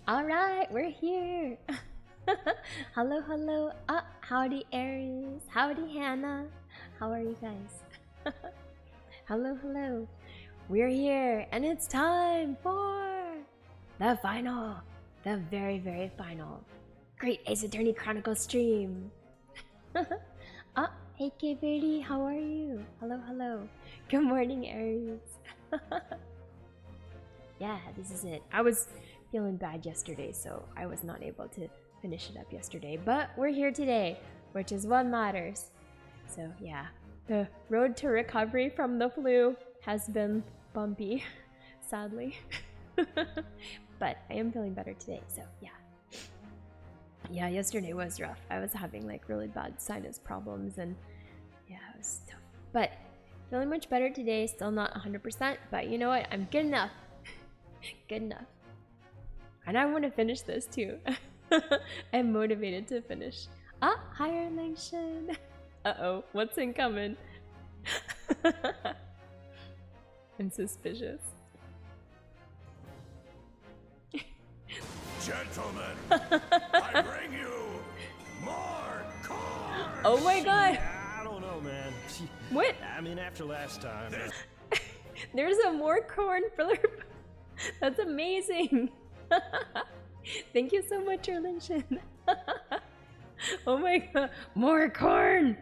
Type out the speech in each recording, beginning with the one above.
Alright, we're here! Hello, hello. Howdy Aries. Howdy Hannah. How are you guys? Hello, hello. We're here and it's time for the final. The very, very final. Great Ace Attorney Chronicles stream. Hey K-Birdie, how are you? Hello, hello. Good morning, Aries. Yeah, this is it. I was feeling bad yesterday, so I was not able to finish it up yesterday. But we're here today, which is what matters. So yeah, the road to recovery from the flu has been bumpy, sadly. But I am feeling better today, so yeah. Yeah, yesterday was rough. I was having like really bad sinus problems and yeah, it was tough. But feeling much better today, still not 100%, but you know what? I'm good enough. Good enough. And I want to finish this too. I'm motivated to finish. Higher elation. Uh-oh, what's incoming? I'm suspicious. Gentlemen, I bring you more corn! Oh my god! I don't know, man. What? I mean, after last time. There's a more corn filler. That's amazing. Thank you so much, Erlinshin. Oh my god, more corn!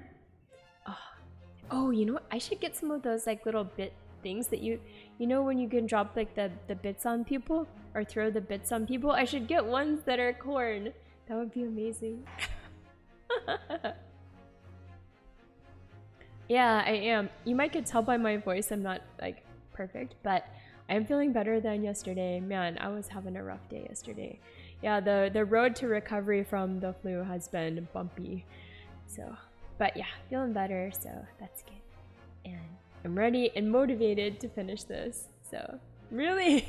Oh, you know what? I should get some of those like little bit things that you know when you can drop like the bits on people or throw the bits on people. I should get ones that are corn. That would be amazing. Yeah, I am. You might get tell by my voice I'm not like perfect, but I am feeling better than yesterday. Man, I was having a rough day yesterday. Yeah, the road to recovery from the flu has been bumpy. So, but yeah, feeling better, so that's good. And I'm ready and motivated to finish this. So, really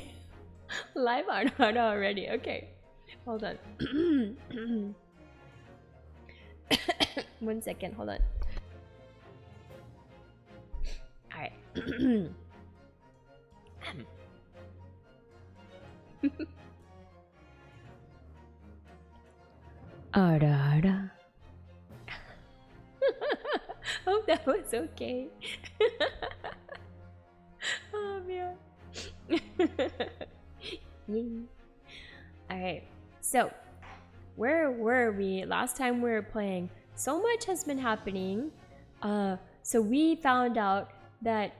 live on already. Okay, hold on. 1 second, hold on. All right. Ara. Hope that was okay. Oh man. Alright, so where were we? Last time we were playing, so much has been happening. So we found out that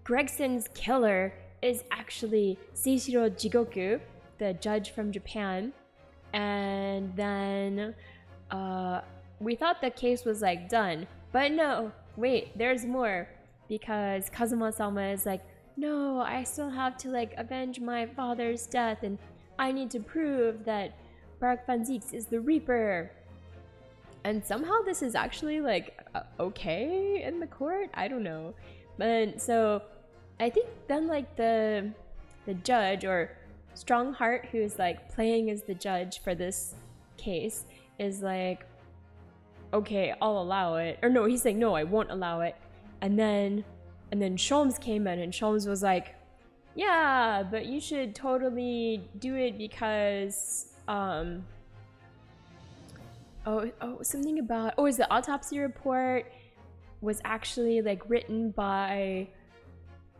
Gregson's killer is actually Seishiro Jigoku, the judge from Japan. And then we thought the case was like done, but no, wait, there's more, because Kazuma-sama is like, no, I still have to like avenge my father's death and I need to prove that Barak van Zieks is the Reaper. And somehow this is actually like okay in the court, I don't know. But so I think then like the judge, or Strongheart, who is like playing as the judge for this case, is like, okay, I'll allow it. Or no, he's saying, no, I won't allow it. And then Sholmes came in and Sholmes was like, yeah, but you should totally do it because something about, is the autopsy report was actually like written by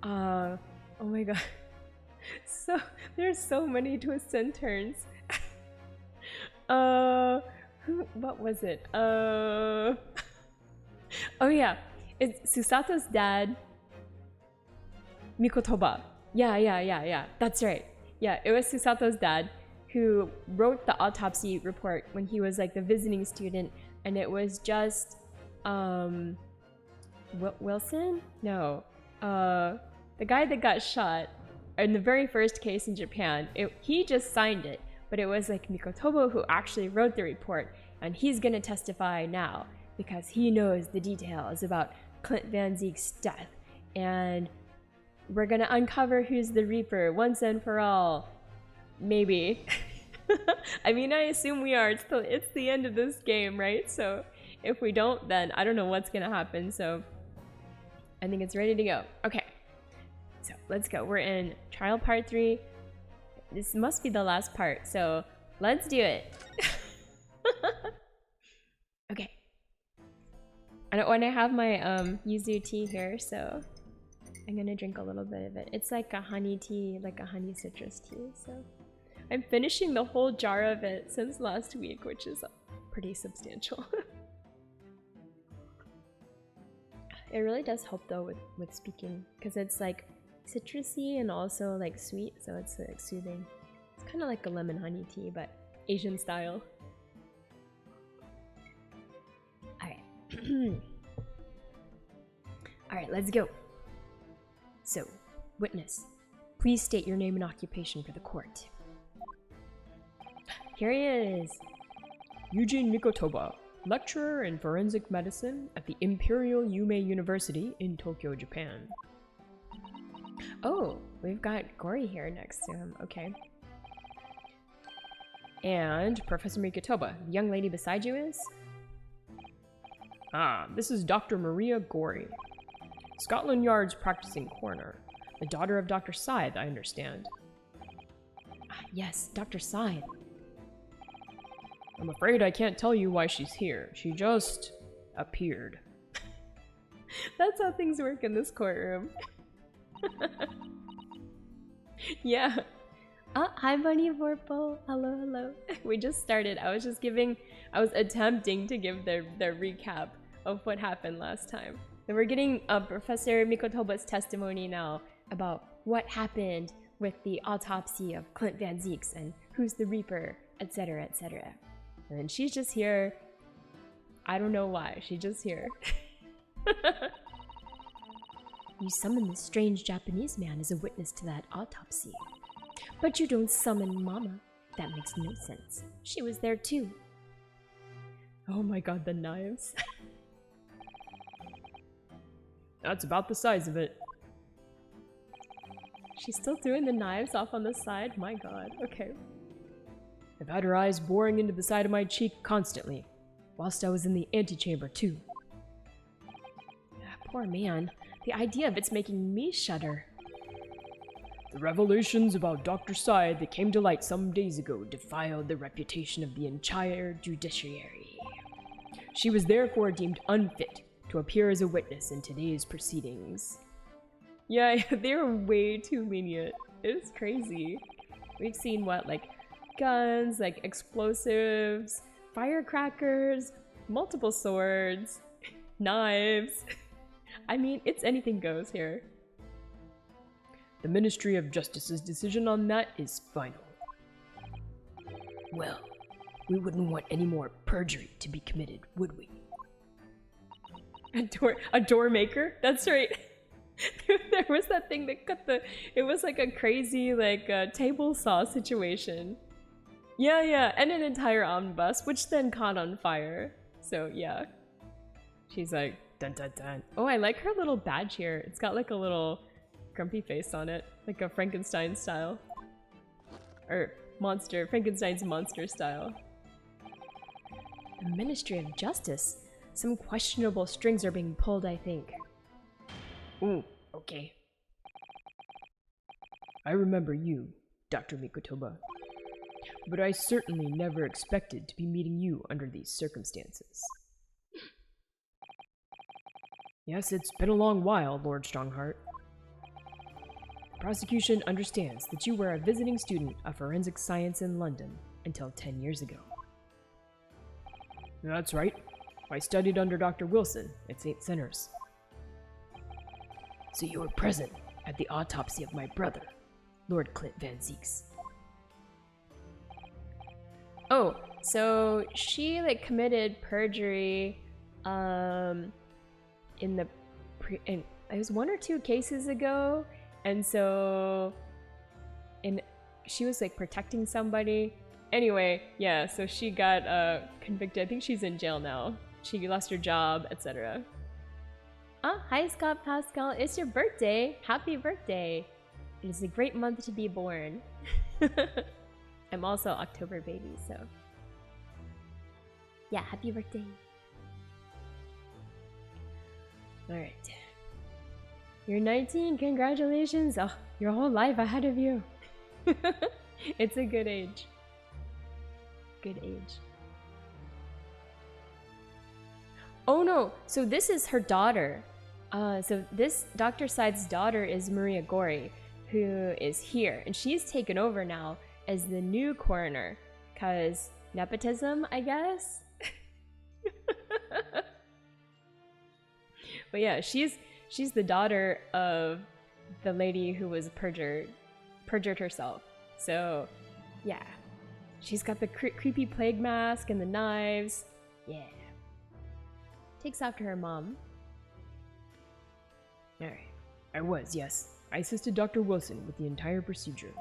oh my god. So there's so many twists and turns. What was it? Oh yeah, it's Susato's dad, Mikotoba. Yeah, that's right. Yeah, it was Susato's dad who wrote the autopsy report when he was like the visiting student, and it was just Wilson? No, the guy that got shot in the very first case in Japan. He just signed it, but it was like Mikotoba who actually wrote the report, and he's gonna testify now because he knows the details about Clint Van Ziek's death, and we're gonna uncover who's the Reaper once and for all. Maybe. I mean, I assume we are. It's the end of this game, right? So if we don't, then I don't know what's gonna happen. So I think it's ready to go. Okay, so let's go. We're in trial part 3. this must be the last part, so let's do it. Okay. I don't want to have my yuzu tea here, so I'm gonna drink a little bit of it. It's like a honey tea, like a honey citrus tea, so I'm finishing the whole jar of it since last week, which is pretty substantial. It really does help though with speaking, because it's like citrusy and also like sweet, so it's like soothing. It's kind of like a lemon honey tea, but Asian style. Alright. Alright, let's go. So, witness, please state your name and occupation for the court. Here he is! Eugene Mikotoba, lecturer in forensic medicine at the Imperial Yume University in Tokyo, Japan. Oh, we've got Gory here next to him. Okay. And Professor Mikotoba, the young lady beside you is? Ah, this is Dr. Maria Gory, Scotland Yard's practicing coroner. The daughter of Dr. Scythe, I understand. Yes, Dr. Scythe. I'm afraid I can't tell you why she's here. She just appeared. That's how things work in this courtroom. Yeah. Oh, hi Bunny Vorpal. Hello, hello. We just started. I was attempting to give the recap of what happened last time. And we're getting Professor Mikotoba's testimony now about what happened with the autopsy of Clint Van Zieks and who's the Reaper, etc, etc. And then she's just here. I don't know why. She's just here. You summon this strange Japanese man as a witness to that autopsy. But you don't summon Mama. That makes no sense. She was there too. Oh my god, the knives. That's about the size of it. She's still doing the knives off on the side? My god, okay. I've had her eyes boring into the side of my cheek constantly, whilst I was in the antechamber too. Poor man. The idea of it's making me shudder. The revelations about Dr. Scythe that came to light some days ago defiled the reputation of the entire judiciary. She was therefore deemed unfit to appear as a witness in today's proceedings. Yeah, they're way too lenient. It's crazy. We've seen what, like guns, like explosives, firecrackers, multiple swords, knives. I mean, it's anything goes here. The Ministry of Justice's decision on that is final. Well, we wouldn't want any more perjury to be committed, would we? A door maker? That's right. There was that thing that cut the... It was like a crazy, like, table saw situation. Yeah, and an entire omnibus, which then caught on fire. So, yeah. She's like, dun dun dun. Oh, I like her little badge here. It's got like a little grumpy face on it. Like a Frankenstein style. Or monster. Frankenstein's monster style. The Ministry of Justice? Some questionable strings are being pulled, I think. Ooh, okay. I remember you, Dr. Mikotoba. But I certainly never expected to be meeting you under these circumstances. Yes, it's been a long while, Lord Strongheart. The prosecution understands that you were a visiting student of forensic science in London until 10 years ago. That's right. I studied under Dr. Wilson at St. Sinners. So you were present at the autopsy of my brother, Lord Clint Van Zieks. Oh, so she like committed perjury it was 1 or 2 cases ago, and so she was like protecting somebody. Anyway, yeah, so she got convicted. I think she's in jail now. She lost her job, etc. Oh, hi Scott Pascal, it's your birthday! Happy birthday! It is a great month to be born. I'm also October baby, so... Yeah, happy birthday! Alright. You're 19, congratulations! Oh, your whole life ahead of you! It's a good age. Good age. Oh no, so this is her daughter. So this Dr. Side's daughter is Maria Gori, who is here, and she's taken over now as the new coroner, cause nepotism, I guess. But yeah, she's the daughter of the lady who was perjured herself. So yeah, she's got the creepy plague mask and the knives. Yeah, takes after her mom. Alright. I was, yes. I assisted Dr. Wilson with the entire procedure.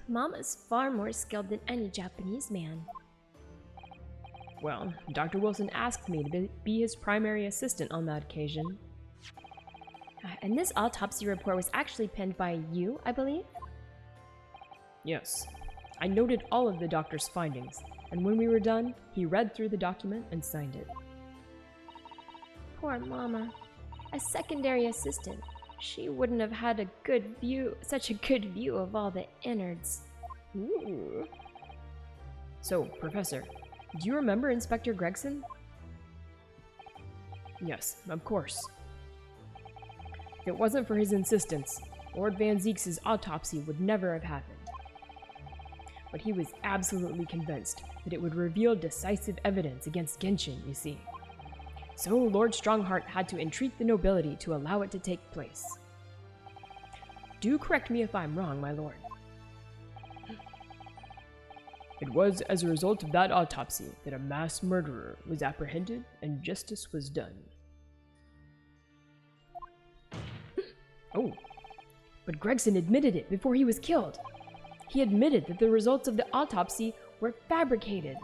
Mama's far more skilled than any Japanese man. Well, Dr. Wilson asked me to be his primary assistant on that occasion. And this autopsy report was actually penned by you, I believe? Yes. I noted all of the doctor's findings, and when we were done, he read through the document and signed it. Poor Mama. A secondary assistant. She wouldn't have had such a good view of all the innards. Ooh. So, Professor, do you remember Inspector Gregson? Yes, of course. If it wasn't for his insistence, Lord Van Zeek's autopsy would never have happened. But he was absolutely convinced that it would reveal decisive evidence against Genshin, you see. So Lord Strongheart had to entreat the nobility to allow it to take place. Do correct me if I'm wrong, my lord. It was as a result of that autopsy that a mass murderer was apprehended and justice was done. Oh, but Gregson admitted it before he was killed. He admitted that the results of the autopsy were fabricated.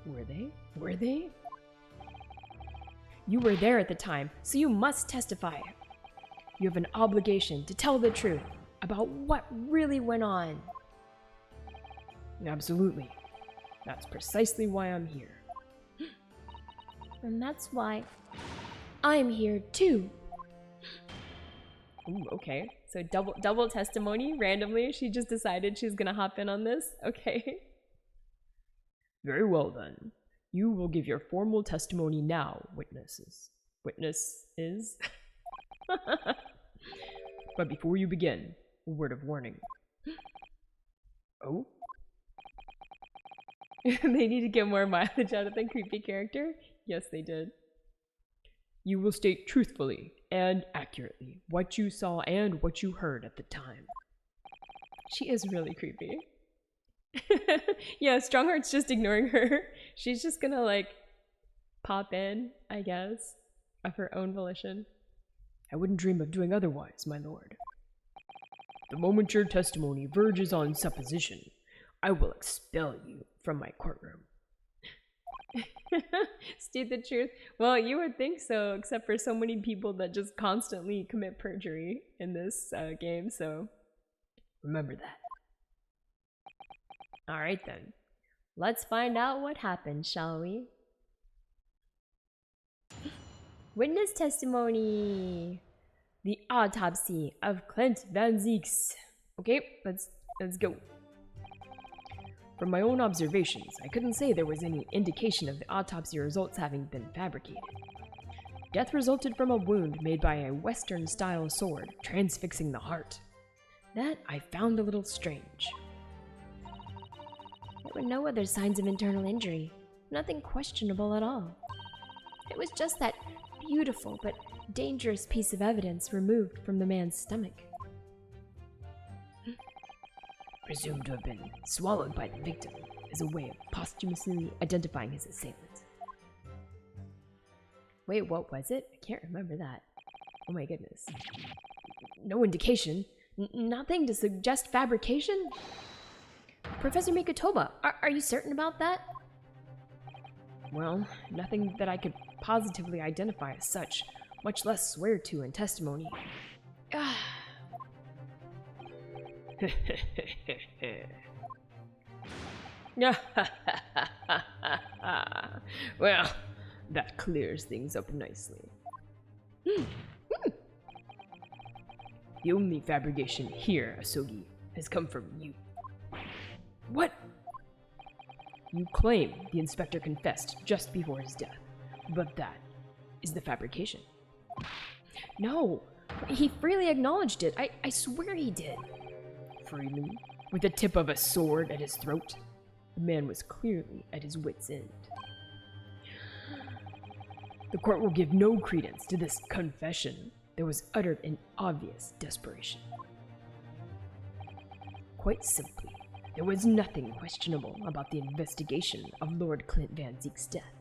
Were they? Were they? You were there at the time, so you must testify. You have an obligation to tell the truth about what really went on. Absolutely. That's precisely why I'm here. And that's why I'm here too. Ooh, okay. So double testimony randomly. She just decided she's gonna hop in on this. Okay. Very well then. You will give your formal testimony now, witnesses. Witnesses? But before you begin, a word of warning. Oh? They need to get more mileage out of the creepy character? Yes, they did. You will state truthfully and accurately what you saw and what you heard at the time. She is really creepy. Yeah, Strongheart's just ignoring her. She's just gonna, like, pop in, I guess, of her own volition. I wouldn't dream of doing otherwise, my lord. The moment your testimony verges on supposition, I will expel you from my courtroom. State the truth. Well, you would think so, except for so many people that just constantly commit perjury in this game, so remember that. Alright then. Let's find out what happened, shall we? Witness testimony! The autopsy of Clint Van Zeeks. Okay, let's go. From my own observations, I couldn't say there was any indication of the autopsy results having been fabricated. Death resulted from a wound made by a Western-style sword, transfixing the heart. That I found a little strange. There were no other signs of internal injury. Nothing questionable at all. It was just that beautiful but dangerous piece of evidence removed from the man's stomach. Presumed to have been swallowed by the victim as a way of posthumously identifying his assailant. Wait, what was it? I can't remember that. Oh my goodness. No indication. Nothing to suggest fabrication? Professor Mikotoba, are you certain about that? Well, nothing that I could positively identify as such, much less swear to in testimony. Well, that clears things up nicely. The only fabrication here, Asogi, has come from you. What? You claim the inspector confessed just before his death, but that is the fabrication. No, he freely acknowledged it. I swear he did. Freely? With the tip of a sword at his throat? The man was clearly at his wit's end. The court will give no credence to this confession that was uttered in obvious desperation. Quite simply, there was nothing questionable about the investigation of Lord Clint Van Zeek's death.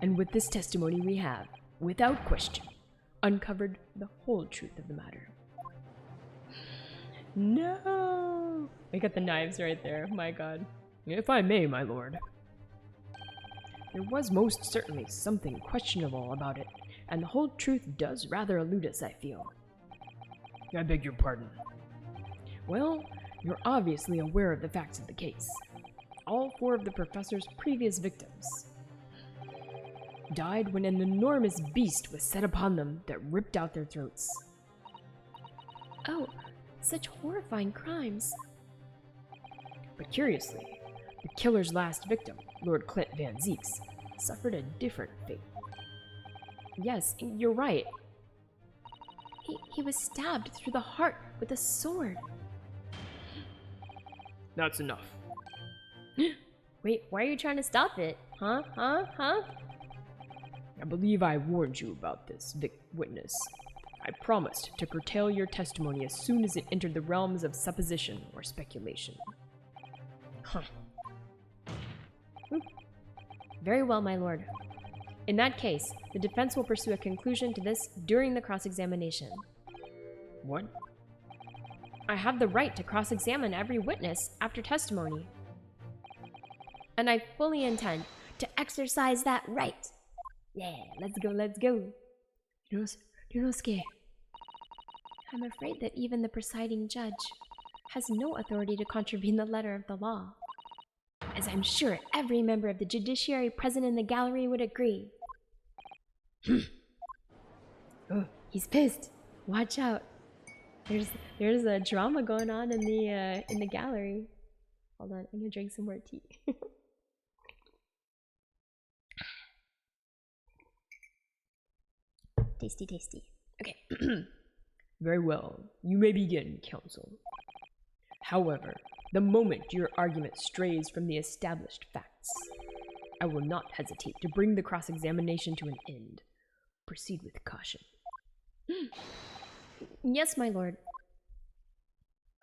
And with this testimony we have, without question, uncovered the whole truth of the matter. No! I got the knives right there. My god. If I may, my lord. There was most certainly something questionable about it, and the whole truth does rather elude us, I feel. I beg your pardon. Well, you're obviously aware of the facts of the case. All 4 of the professor's previous victims died when an enormous beast was set upon them that ripped out their throats. Oh, such horrifying crimes. But curiously, the killer's last victim, Lord Clint Van Zeeks, suffered a different fate. Yes, you're right. He was stabbed through the heart with a sword. That's enough. Wait, why are you trying to stop it? Huh? I believe I warned you about this, witness. I promised to curtail your testimony as soon as it entered the realms of supposition or speculation. Huh. Very well, my lord. In that case, the defense will pursue a conclusion to this during the cross-examination. What? I have the right to cross-examine every witness after testimony. And I fully intend to exercise that right. Yeah, let's go. Ryunosuke. I'm afraid that even the presiding judge has no authority to contravene the letter of the law, as I'm sure every member of the judiciary present in the gallery would agree. Oh, he's pissed. Watch out. There's a drama going on in the gallery. Hold on, I'm gonna drink some more tea. Tasty. Okay. Very well. You may begin, counsel. However, the moment your argument strays from the established facts, I will not hesitate to bring the cross-examination to an end. Proceed with caution. Yes, my lord.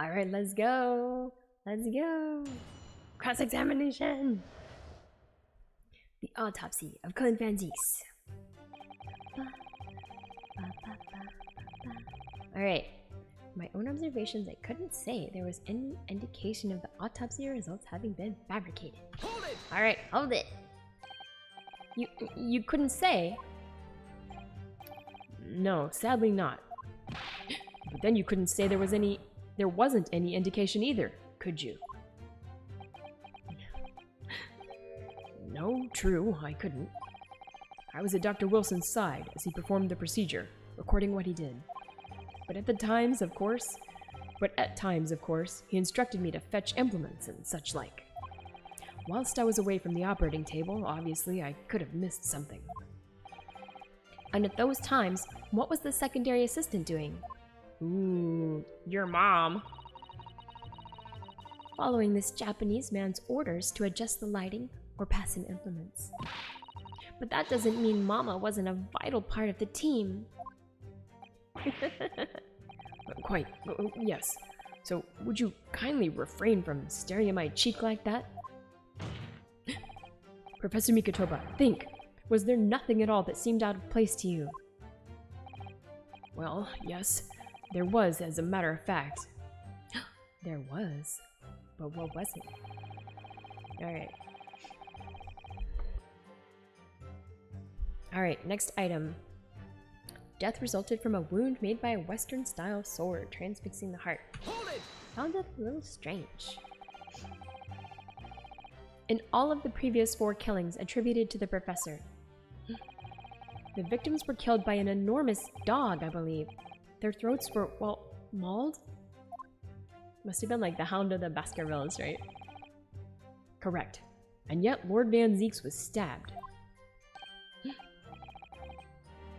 Alright, let's go. Cross-examination. The autopsy of Clint Van Zeeks. Alright. My own observations, I couldn't say there was any indication of the autopsy results having been fabricated. Hold it! Alright, hold it. You couldn't say? No, sadly not. But then you couldn't say there wasn't any indication either, could you? No, true, I couldn't. I was at Dr. Wilson's side as he performed the procedure, recording what he did. But at times, of course, he instructed me to fetch implements and such like. Whilst I was away from the operating table, obviously I could have missed something. And at those times, what was the secondary assistant doing? Ooh, your mom. Following this Japanese man's orders to adjust the lighting or pass in implements. But that doesn't mean Mama wasn't a vital part of the team. Quite, yes. So, would you kindly refrain from staring at my cheek like that? Professor Mikotoba, think. Was there nothing at all that seemed out of place to you? Well, yes, there was, as a matter of fact. There was? But what was it? Alright, next item. Death resulted from a wound made by a Western-style sword, transfixing the heart. Hold it! Found it a little strange. In all of the previous 4 killings attributed to the professor, the victims were killed by an enormous dog, I believe. Their throats were, well, mauled? Must have been like the Hound of the Baskervilles, right? Correct. And yet Lord Van Zeeks was stabbed.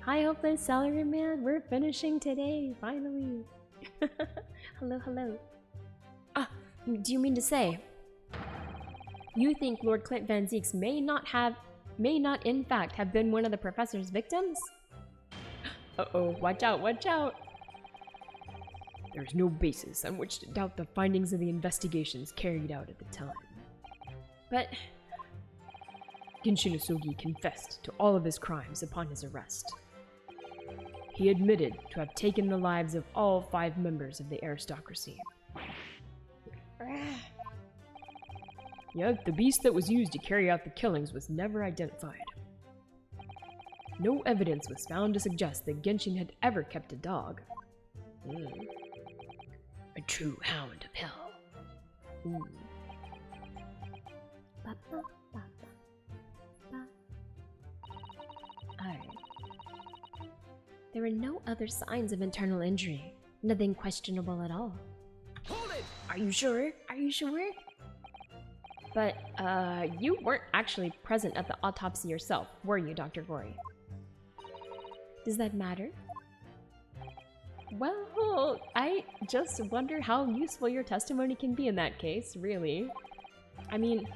Hi, Hopeless Salaryman. We're finishing today, finally. Hello, hello. Ah, do you mean to say you think Lord Clint Van Zeeks may not in fact have been one of the professor's victims? Uh-oh, watch out, watch out. There's no basis on which to doubt the findings of the investigations carried out at the time. But Genshin Asugi confessed to all of his crimes upon his arrest. He admitted to have taken the lives of all 5 members of the aristocracy. Yet the beast that was used to carry out the killings was never identified. No evidence was found to suggest that Genshin had ever kept a dog. A true hound of hell. Alright. There were no other signs of internal injury. Nothing questionable at all. Hold it! Are you sure? Are you sure? But, you weren't actually present at the autopsy yourself, were you, Dr. Gory? Does that matter? Well, I just wonder how useful your testimony can be in that case, really. I mean,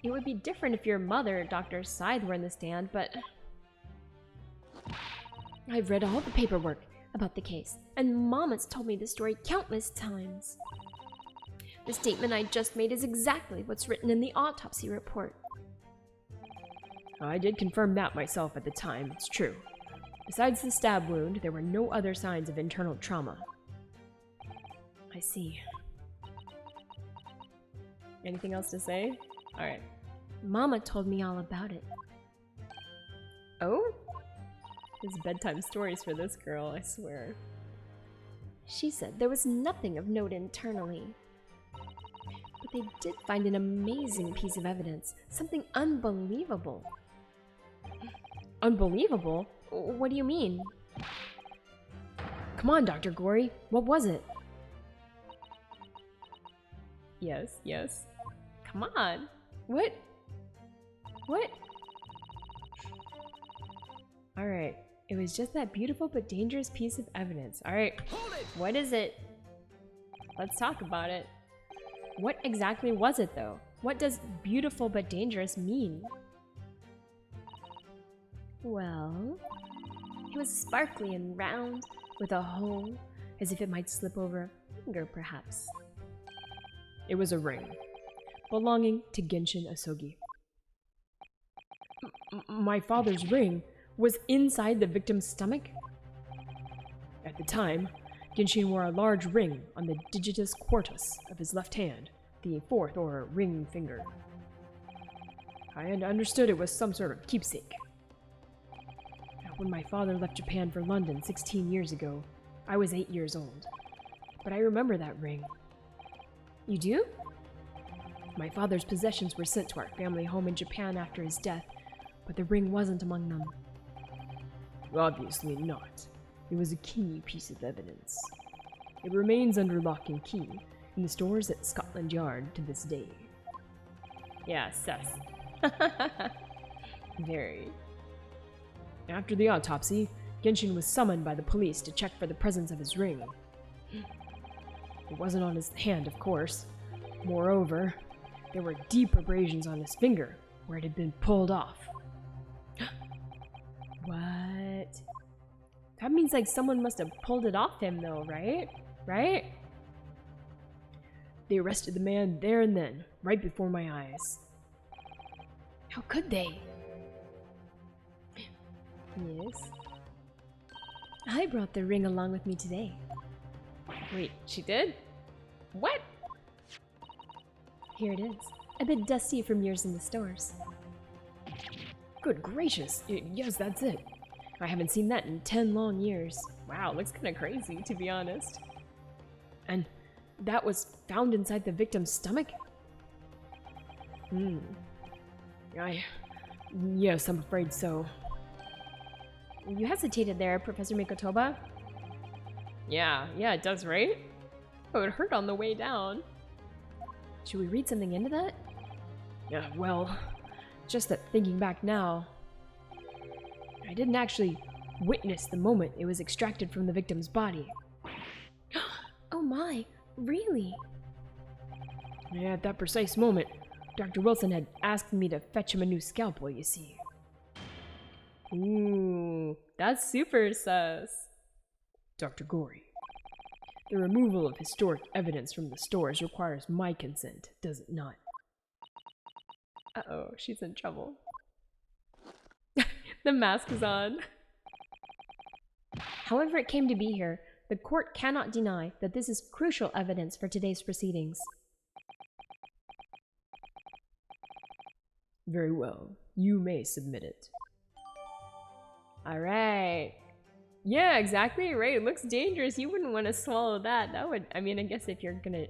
it would be different if your mother, Dr. Scythe, were in the stand, but I've read all the paperwork about the case, and Mom has told me the story countless times. The statement I just made is exactly what's written in the autopsy report. I did confirm that myself at the time, it's true. Besides the stab wound, there were no other signs of internal trauma. I see. Anything else to say? Alright. Mama told me all about it. Oh? There's bedtime stories for this girl, I swear. She said there was nothing of note internally. But they did find an amazing piece of evidence. Something unbelievable. Unbelievable? What do you mean? Come on, Dr. Gory, what was it? Yes, yes. Come on. What? What? Alright. It was just that beautiful but dangerous piece of evidence. Alright. What is it? Let's talk about it. What exactly was it, though? What does beautiful but dangerous mean? Well, it was sparkly and round, with a hole, as if it might slip over a finger, perhaps. It was a ring, belonging to Genshin Asugi. My father's ring was inside the victim's stomach? At the time, Genshin wore a large ring on the digitus quartus of his left hand, the 4th or ring finger. I had understood it was some sort of keepsake. When my father left Japan for London 16 years ago, I was 8 years old. But I remember that ring. You do? My father's possessions were sent to our family home in Japan after his death, but the ring wasn't among them. Obviously not. It was a key piece of evidence. It remains under lock and key in the stores at Scotland Yard to this day. Yeah, sus. Very. After the autopsy, Genshin was summoned by the police to check for the presence of his ring. It wasn't on his hand, of course. Moreover, there were deep abrasions on his finger, where it had been pulled off. What? That means like someone must have pulled it off him though, right? Right? They arrested the man there and then, right before my eyes. How could they? Yes. I brought the ring along with me today. Wait, she did? What? Here it is. A bit dusty from years in the stores. Good gracious, yes, that's it. I haven't seen that in 10 long years. Wow, looks kind of crazy, to be honest. And that was found inside the victim's stomach? Yes, I'm afraid so. You hesitated there, Professor Mikotoba. Yeah, it does, right? Oh, it hurt on the way down. Should we read something into that? Yeah, well, just that thinking back now, I didn't actually witness the moment it was extracted from the victim's body. Oh my, really? Yeah, at that precise moment, Dr. Wilson had asked me to fetch him a new scalpel, you see. Ooh, that's super sus. Dr. Gory, the removal of historic evidence from the stores requires my consent, does it not? Uh-oh, she's in trouble. The mask is on. However it came to be here, the court cannot deny that this is crucial evidence for today's proceedings. Very well, you may submit it. Alright. Yeah, exactly, right. It looks dangerous. You wouldn't want to swallow that. That would, I mean, I guess if you're gonna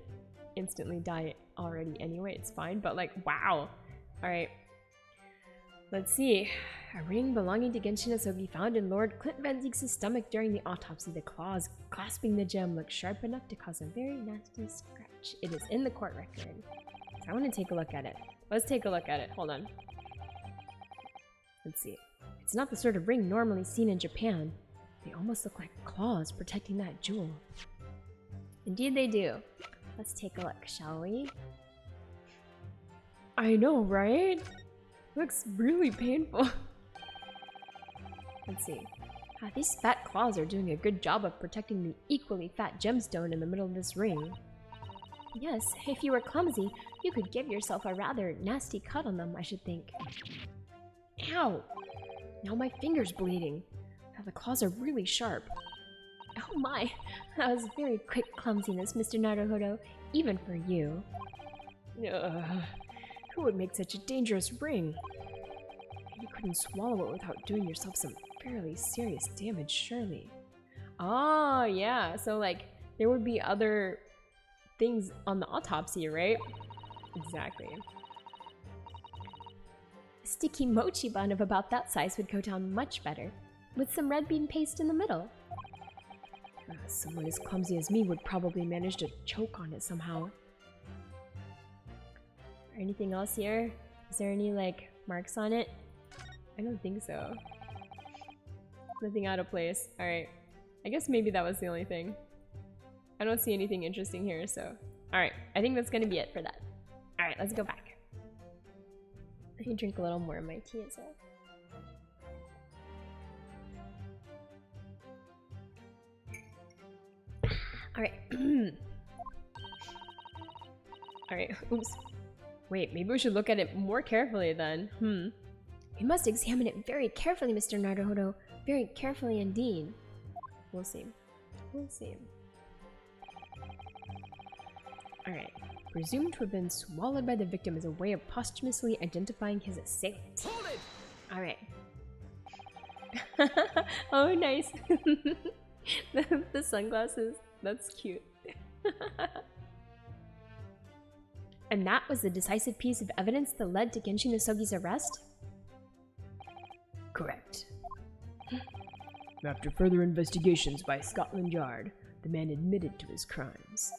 instantly die already anyway, it's fine. But like, wow. Alright. Let's see. A ring belonging to Genshin Asogi found in Lord Clint Van Zieks' stomach during the autopsy. The claws clasping the gem look sharp enough to cause a very nasty scratch. It is in the court record. I want to take a look at it. Let's take a look at it. Hold on. Let's see. It's not the sort of ring normally seen in Japan. They almost look like claws protecting that jewel. Indeed they do. Let's take a look, shall we? I know, right? Looks really painful. Let's see. These fat claws are doing a good job of protecting the equally fat gemstone in the middle of this ring. Yes, if you were clumsy, you could give yourself a rather nasty cut on them, I should think. Ow! Now my finger's bleeding. Now the claws are really sharp. Oh my! That was very quick clumsiness, Mr. Naruhodo, even for you. Who would make such a dangerous ring? You couldn't swallow it without doing yourself some fairly serious damage, surely. Oh, yeah. So, like, there would be other things on the autopsy, right? Exactly. A sticky mochi bun of about that size would go down much better, with some red bean paste in the middle. Someone as clumsy as me would probably manage to choke on it somehow. Anything else here? Is there any, like, marks on it? I don't think so. Nothing out of place. Alright. I guess maybe that was the only thing. I don't see anything interesting here, so... Alright, I think that's gonna be it for that. Alright, let's go back. I can drink a little more of my tea as well. Alright. Alright, oops. Wait, maybe we should look at it more carefully then. We must examine it very carefully, Mr. Naruhodo. Very carefully indeed. We'll see. We'll see. Alright. Presumed to have been swallowed by the victim as a way of posthumously identifying his assailant. Alright. Oh, nice. the sunglasses. That's cute. And that was the decisive piece of evidence that led to Genshin Asogi's arrest? Correct. After further investigations by Scotland Yard, the man admitted to his crimes.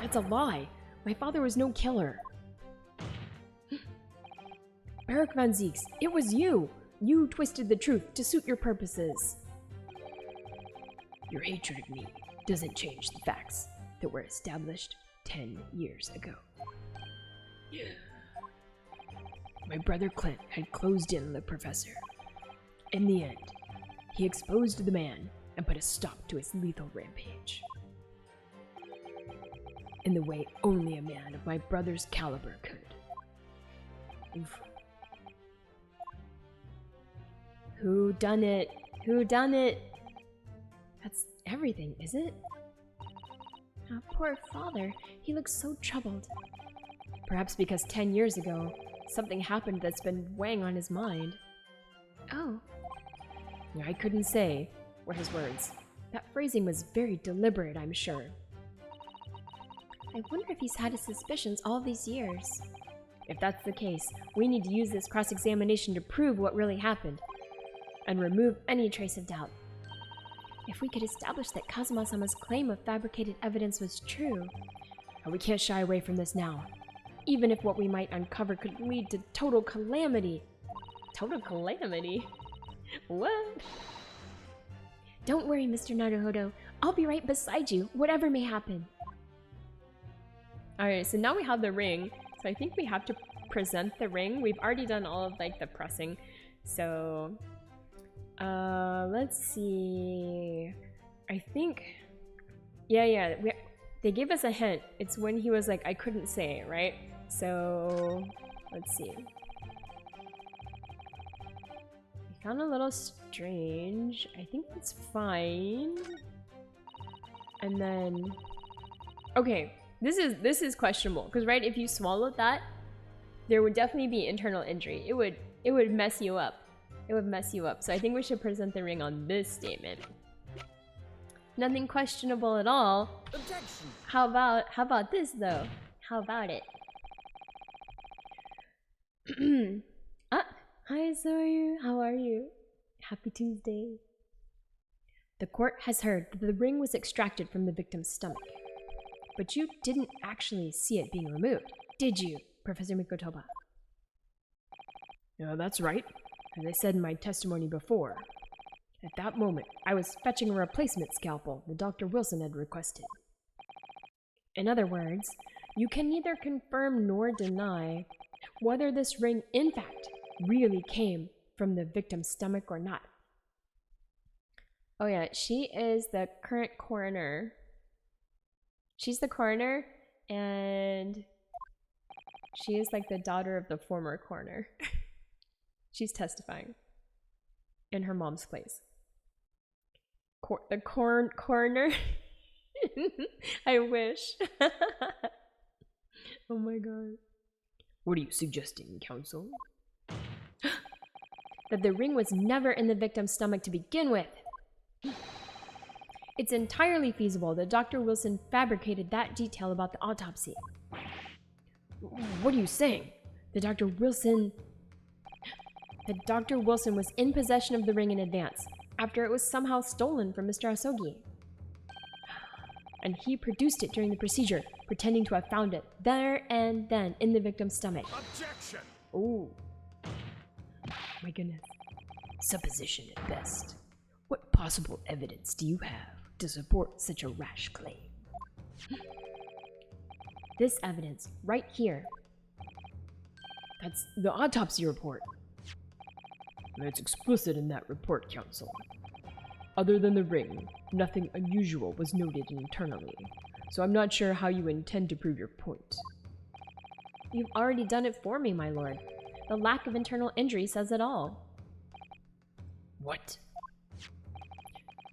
That's a lie! My father was no killer. Eric Van Zieks, it was you! You twisted the truth to suit your purposes. Your hatred of me doesn't change the facts that were established 10 years ago. My brother Clint had closed in the professor. In the end, he exposed the man and put a stop to his lethal rampage. In the way only a man of my brother's caliber could. Oof. Who done it? Who done it? That's everything, is it? Oh, poor father. He looks so troubled. Perhaps because 10 years ago, something happened that's been weighing on his mind. Oh. I couldn't say, were his words. That phrasing was very deliberate, I'm sure. I wonder if he's had his suspicions all these years. If that's the case, we need to use this cross-examination to prove what really happened, and remove any trace of doubt. If we could establish that Kazuma-sama's claim of fabricated evidence was true... And we can't shy away from this now. Even if what we might uncover could lead to total calamity. Total calamity? What? Don't worry, Mr. Naruhodo. I'll be right beside you, whatever may happen. Alright, so now we have the ring. So I think we have to present the ring. We've already done all of like the pressing. So let's see. I think they gave us a hint. It's when he was like, I couldn't say it, right? So let's see. I found a little strange. I think that's fine. And then okay, this is questionable because right, if you swallowed that, there would definitely be internal injury. It would mess you up. It would mess you up. So I think we should present the ring on this statement. Nothing questionable at all. Objection. How about this though? How about it? Hi Soyu, how are you? Happy Tuesday. The court has heard that the ring was extracted from the victim's stomach. But you didn't actually see it being removed, did you, Professor Mikotoba? No, that's right. As I said in my testimony before, at that moment, I was fetching a replacement scalpel that Dr. Wilson had requested. In other words, you can neither confirm nor deny whether this ring, in fact, really came from the victim's stomach or not. Oh yeah, she is the current coroner. She's the coroner, and she is like the daughter of the former coroner. She's testifying in her mom's place. The coroner? I wish. Oh my god. What are you suggesting, counsel? That the ring was never in the victim's stomach to begin with. It's entirely feasible that Dr. Wilson fabricated that detail about the autopsy. What are you saying? That Dr. Wilson was in possession of the ring in advance, after it was somehow stolen from Mr. Asogi. And he produced it during the procedure, pretending to have found it there and then in the victim's stomach. Objection! Ooh. My goodness. Supposition at best. What possible evidence do you have to support such a rash claim? This evidence, right here. That's the autopsy report. It's explicit in that report, counsel. Other than the ring, nothing unusual was noted internally, so I'm not sure how you intend to prove your point. You've already done it for me, my lord. The lack of internal injury says it all. What?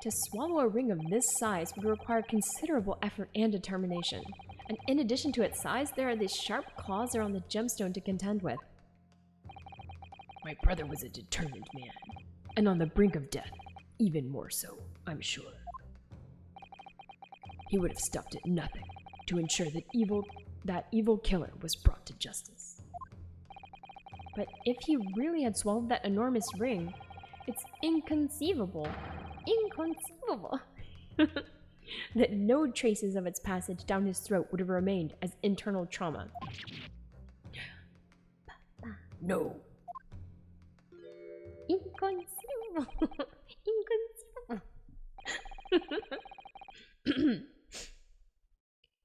To swallow a ring of this size would require considerable effort and determination. And in addition to its size, there are these sharp claws around the gemstone to contend with. My brother was a determined man, and on the brink of death, even more so, I'm sure. He would have stopped at nothing to ensure that evil killer was brought to justice. But if he really had swallowed that enormous ring, it's inconceivable that no traces of its passage down his throat would have remained as internal trauma. No. Inconceivable. Inconceivable.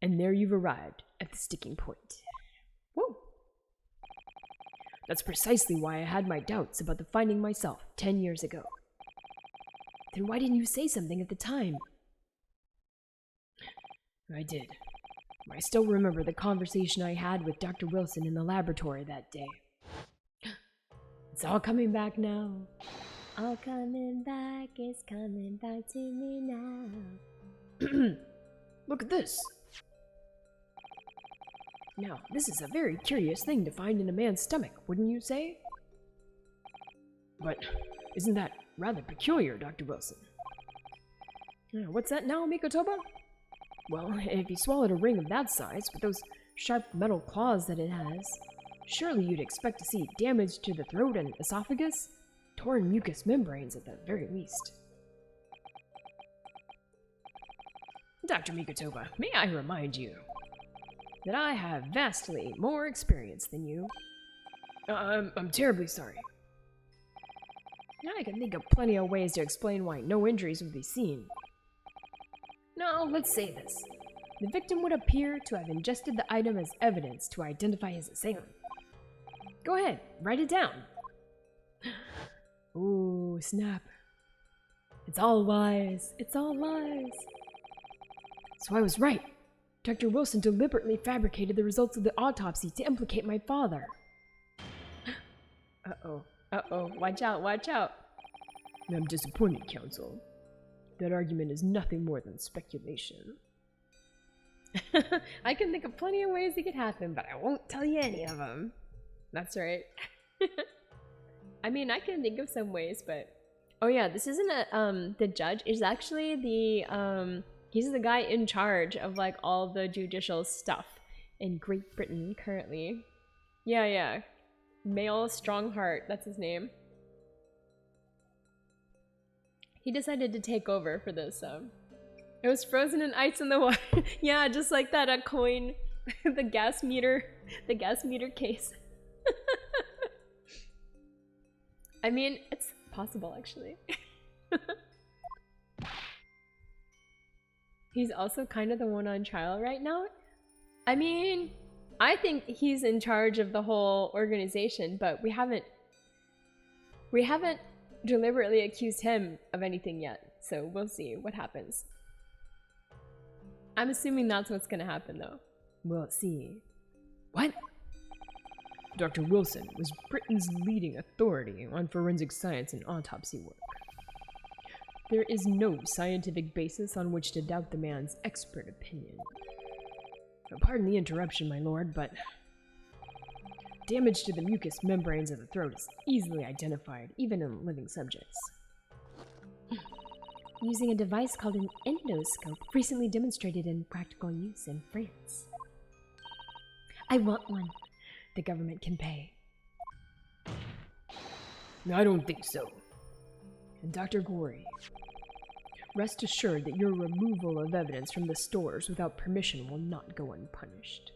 And there you've arrived at the sticking point. Whoa. That's precisely why I had my doubts about the finding myself 10 years ago. Then why didn't you say something at the time? I did. I still remember the conversation I had with Dr. Wilson in the laboratory that day. It's all coming back now. All coming back is coming back to me now. Look at this. Now, this is a very curious thing to find in a man's stomach, wouldn't you say? But isn't that rather peculiar, Dr. Wilson? What's that now, Mikotoba? Well, if he swallowed a ring of that size with those sharp metal claws that it has, surely you'd expect to see damage to the throat and esophagus, torn mucous membranes at the very least. Dr. Mikotoba, may I remind you that I have vastly more experience than you. I'm terribly sorry. I can think of plenty of ways to explain why no injuries would be seen. Now, let's say this. The victim would appear to have ingested the item as evidence to identify his assailant. Go ahead, write it down. Ooh, snap. It's all lies. It's all lies. So I was right. Dr. Wilson deliberately fabricated the results of the autopsy to implicate my father. Uh-oh. Uh-oh. Watch out, watch out. I'm disappointed, Counsel. That argument is nothing more than speculation. I can think of plenty of ways it could happen, but I won't tell you any of them. That's right. I mean, I can think of some ways, but... Oh yeah, this isn't a, the judge is actually the, he's the guy in charge of, like, all the judicial stuff in Great Britain currently. Yeah, yeah. Male Strongheart, that's his name. He decided to take over for this, it was frozen in ice in the water. Yeah, just like that, a coin. the gas meter case. I mean, it's possible, actually. He's also kind of the one on trial right now. I mean, I think he's in charge of the whole organization, but we haven't deliberately accused him of anything yet, so we'll see what happens. I'm assuming that's what's gonna happen, though. We'll see. What? Dr. Wilson was Britain's leading authority on forensic science and autopsy work. There is no scientific basis on which to doubt the man's expert opinion. Pardon the interruption, my lord, but damage to the mucous membranes of the throat is easily identified, even in living subjects. Using a device called an endoscope, recently demonstrated in practical use in France. I want one. The government can pay. I don't think so. And Dr. Gori, rest assured that your removal of evidence from the stores without permission will not go unpunished.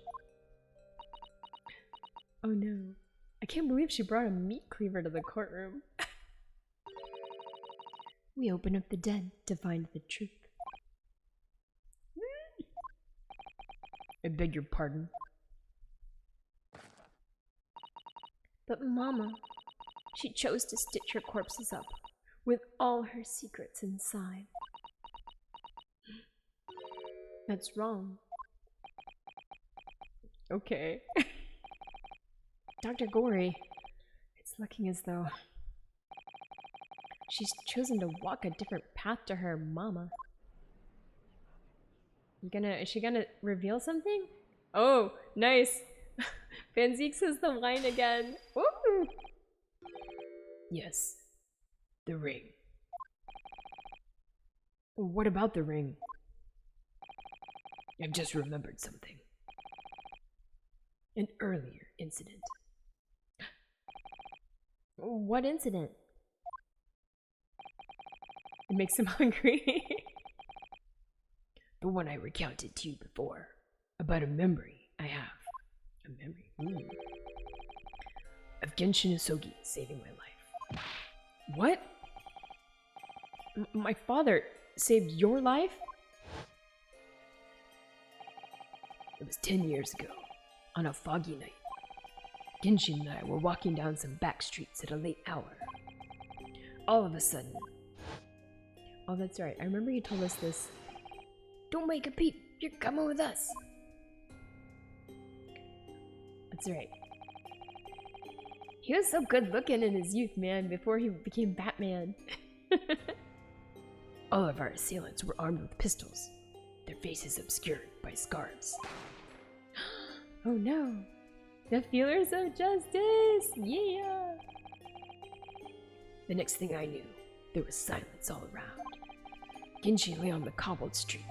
Oh no. I can't believe she brought a meat cleaver to the courtroom. We open up the dead to find the truth. I beg your pardon. But Mama, she chose to stitch her corpses up with all her secrets inside. That's wrong. Okay. Dr. Gori, it's looking as though she's chosen to walk a different path to her mama. Is she gonna reveal something? Oh, nice. Van says the line again. Woo! Yes, the ring. What about the ring? I've just remembered something. An earlier incident. What incident? It makes him hungry. The one I recounted to you before. About a memory I have. A memory? Of Genshin Isogi saving my life. What? My father saved your life? It was 10 years ago, on a foggy night. Genshin and I were walking down some back streets at a late hour. All of a sudden... Oh, that's right. I remember you told us this. Don't make a peep. You're coming with us. That's right. He was so good looking in his youth, man, before he became Batman. All of our assailants were armed with pistols, their faces obscured by scarves. Oh no. The feelers of justice! Yeah! The next thing I knew, there was silence all around. Genshin lay on the cobbled street.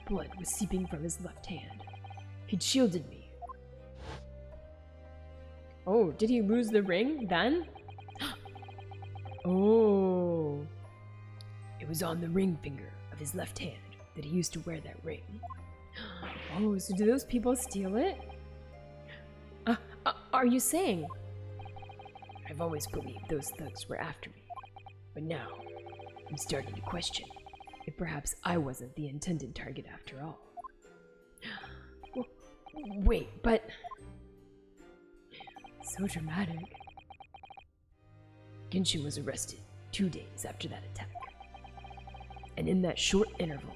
Blood was seeping from his left hand. He'd shielded me. Oh, did he lose the ring then? Oh. It was on the ring finger of his left hand, that he used to wear that ring. Oh, so do those people steal it? Are you saying? I've always believed those thugs were after me, but now I'm starting to question if perhaps I wasn't the intended target after all. Wait, but... So dramatic. Genshin was arrested 2 days after that attack. And in that short interval,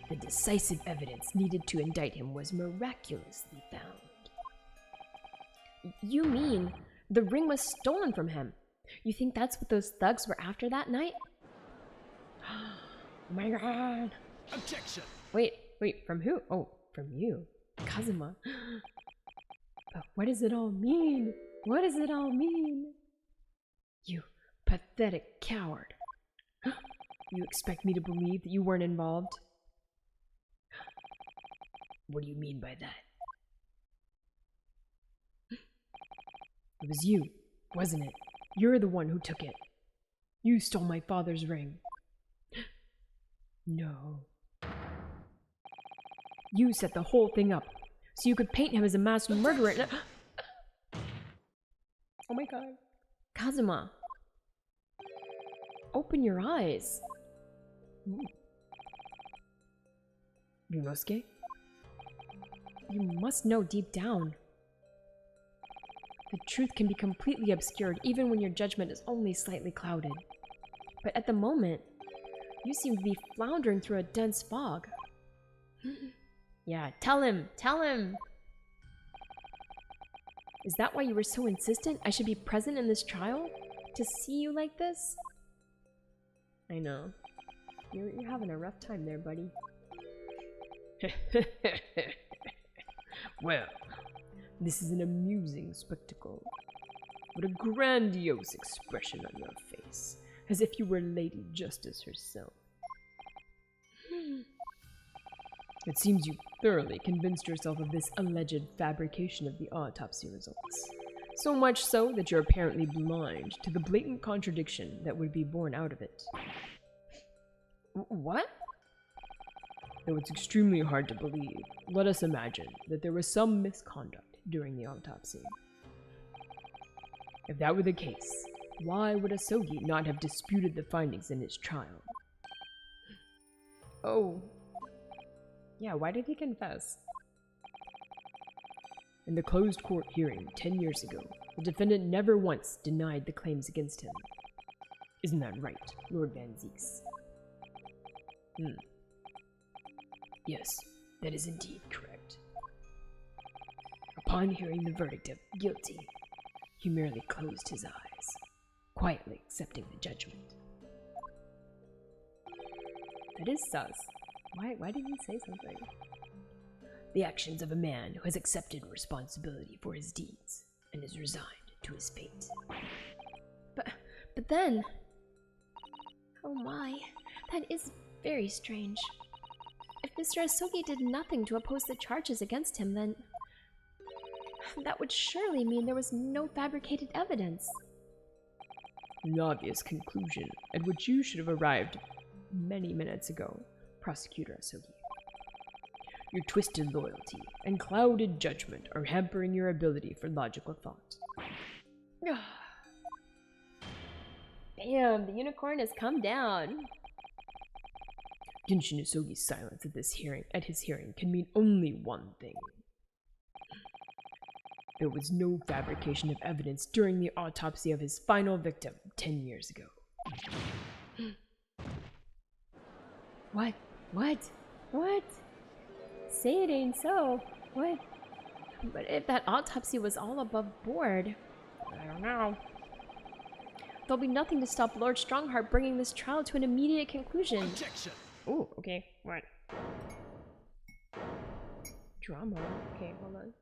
the decisive evidence needed to indict him was miraculously found. You mean the ring was stolen from him? You think that's what those thugs were after that night? Oh my god. Objection! Wait, from who? Oh, from you. Kazuma. But what does it all mean? What does it all mean? You pathetic coward. You expect me to believe that you weren't involved? What do you mean by that? It was you, wasn't it? You're the one who took it. You stole my father's ring. No. You set the whole thing up so you could paint him as a mass murderer. Oh my god. Kazuma. Open your eyes. Ryunosuke? You must know deep down. The truth can be completely obscured even when your judgment is only slightly clouded. But at the moment, you seem to be floundering through a dense fog. Yeah, tell him! Tell him! Is that why you were so insistent I should be present in this trial? To see you like this? I know. You're having a rough time there, buddy. Well, this is an amusing spectacle. What a grandiose expression on your face, as if you were Lady Justice herself. It seems you thoroughly convinced yourself of this alleged fabrication of the autopsy results. So much so that you're apparently blind to the blatant contradiction that would be born out of it. What? Though it's extremely hard to believe, let us imagine that there was some misconduct during the autopsy. If that were the case, why would Asogi not have disputed the findings in his trial? Oh. Yeah, why did he confess? In the closed court hearing 10 years ago, the defendant never once denied the claims against him. Isn't that right, Lord Van Zieks? Yes, that is indeed correct. Upon hearing the verdict of guilty, he merely closed his eyes, quietly accepting the judgment. That is sus. Why did he say something? The actions of a man who has accepted responsibility for his deeds and is resigned to his fate. But then... Oh my, that is very strange. If Mr. Asogi did nothing to oppose the charges against him, then... that would surely mean there was no fabricated evidence. An obvious conclusion at which you should have arrived many minutes ago, Prosecutor Asogi. Your twisted loyalty and clouded judgment are hampering your ability for logical thought. Damn, the unicorn has come down. Genshin Asogi's silence at his hearing can mean only one thing. There was no fabrication of evidence during the autopsy of his final victim 10 years ago. What? Say it ain't so. What? But if that autopsy was all above board, I don't know. There'll be nothing to stop Lord Strongheart bringing this trial to an immediate conclusion. Objection! Oh, okay. What? Drama. Okay, hold on.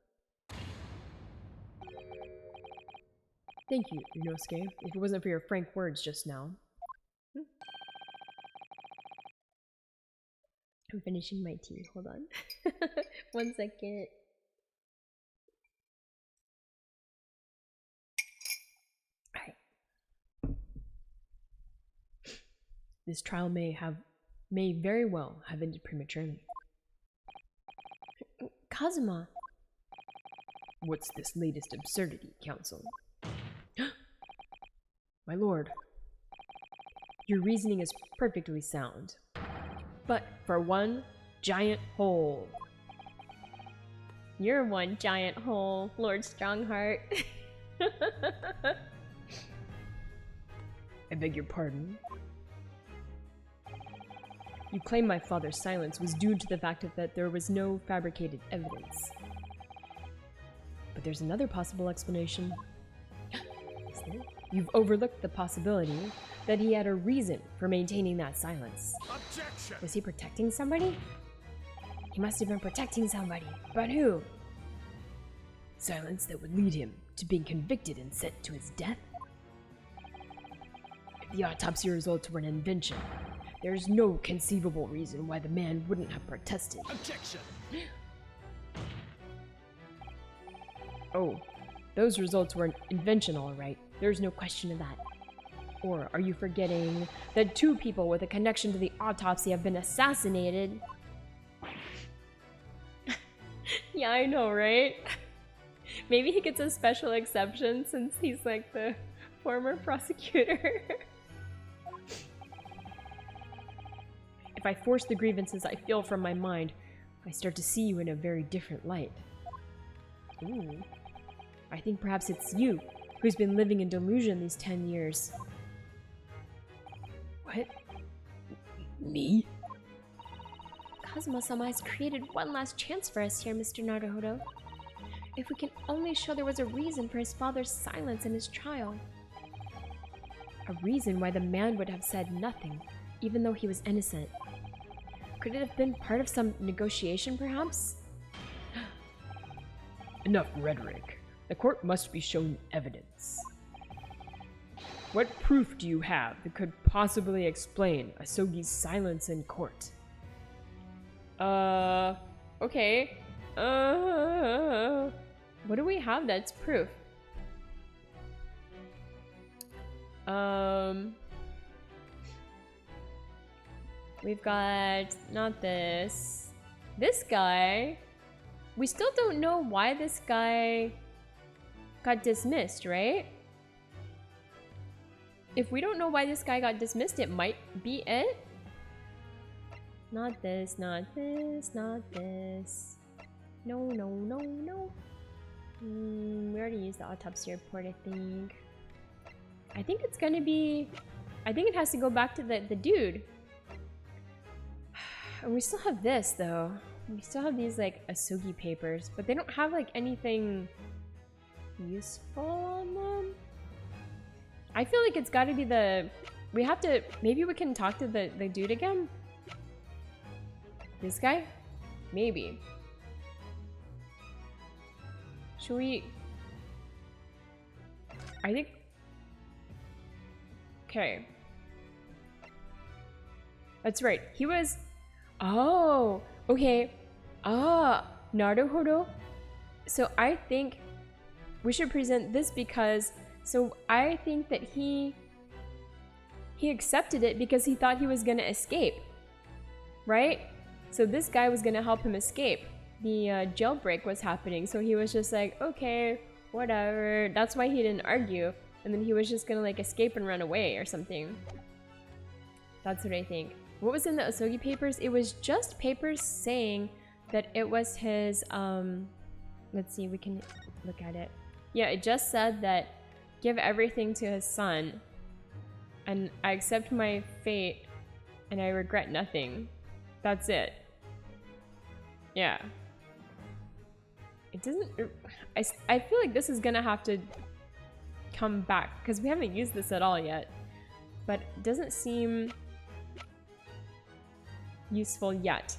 Thank you, Ryunosuke. If it wasn't for your frank words just now. I'm finishing my tea. Hold on. 1 second. This trial may have may very well have ended prematurely. Kazuma. What's this latest absurdity, Council? My lord, your reasoning is perfectly sound. But for one giant hole. You're one giant hole, Lord Strongheart. I beg your pardon. You claim my father's silence was due to the fact that there was no fabricated evidence. But there's another possible explanation. You've overlooked the possibility that he had a reason for maintaining that silence. Objection! Was he protecting somebody? He must have been protecting somebody. But who? Silence that would lead him to being convicted and sent to his death? If the autopsy results were an invention, there is no conceivable reason why the man wouldn't have protested. Objection! Oh, those results were an invention, all right. There's no question of that. Or are you forgetting that 2 people with a connection to the autopsy have been assassinated? Yeah, I know, right? Maybe he gets a special exception since he's like the former prosecutor. If I force the grievances I feel from my mind, I start to see you in a very different light. Ooh. I think perhaps it's you who's been living in delusion these 10 years. What? Me? Kazuma-sama has created one last chance for us here, Mr. Naruhodo. If we can only show there was a reason for his father's silence in his trial. A reason why the man would have said nothing, even though he was innocent. Could it have been part of some negotiation, perhaps? Enough rhetoric. The court must be shown evidence. What proof do you have that could possibly explain Asogi's silence in court? Okay. What do we have that's proof? We've got not this. This guy. We still don't know why this guy got dismissed, right? If we don't know why this guy got dismissed, it might be it. Not this, not this, not this. No, no, no, no. We already used the autopsy report, I think. I think it's gonna be... I think it has to go back to the dude. And we still have this, though. We still have these, like, Asogi papers, but they don't have, like, anything useful on them. I feel like it's gotta be the... We have to... Maybe we can talk to the dude again? This guy? Maybe. Should we... I think... Okay. That's right. He was... Oh! Okay. Ah! Naruhodo. So I think we should present this because... So I think that he accepted it because he thought he was gonna escape. Right? So this guy was gonna help him escape. The jailbreak was happening, so he was just like, okay, whatever. That's why he didn't argue. And then he was just gonna like escape and run away or something. That's what I think. What was in the Asogi papers? It was just papers saying that it was his, let's see, we can look at it. Yeah, it just said that give everything to his son. And I accept my fate and I regret nothing. That's it. Yeah. It doesn't... I feel like this is gonna have to come back because we haven't used this at all yet. But it doesn't seem useful yet.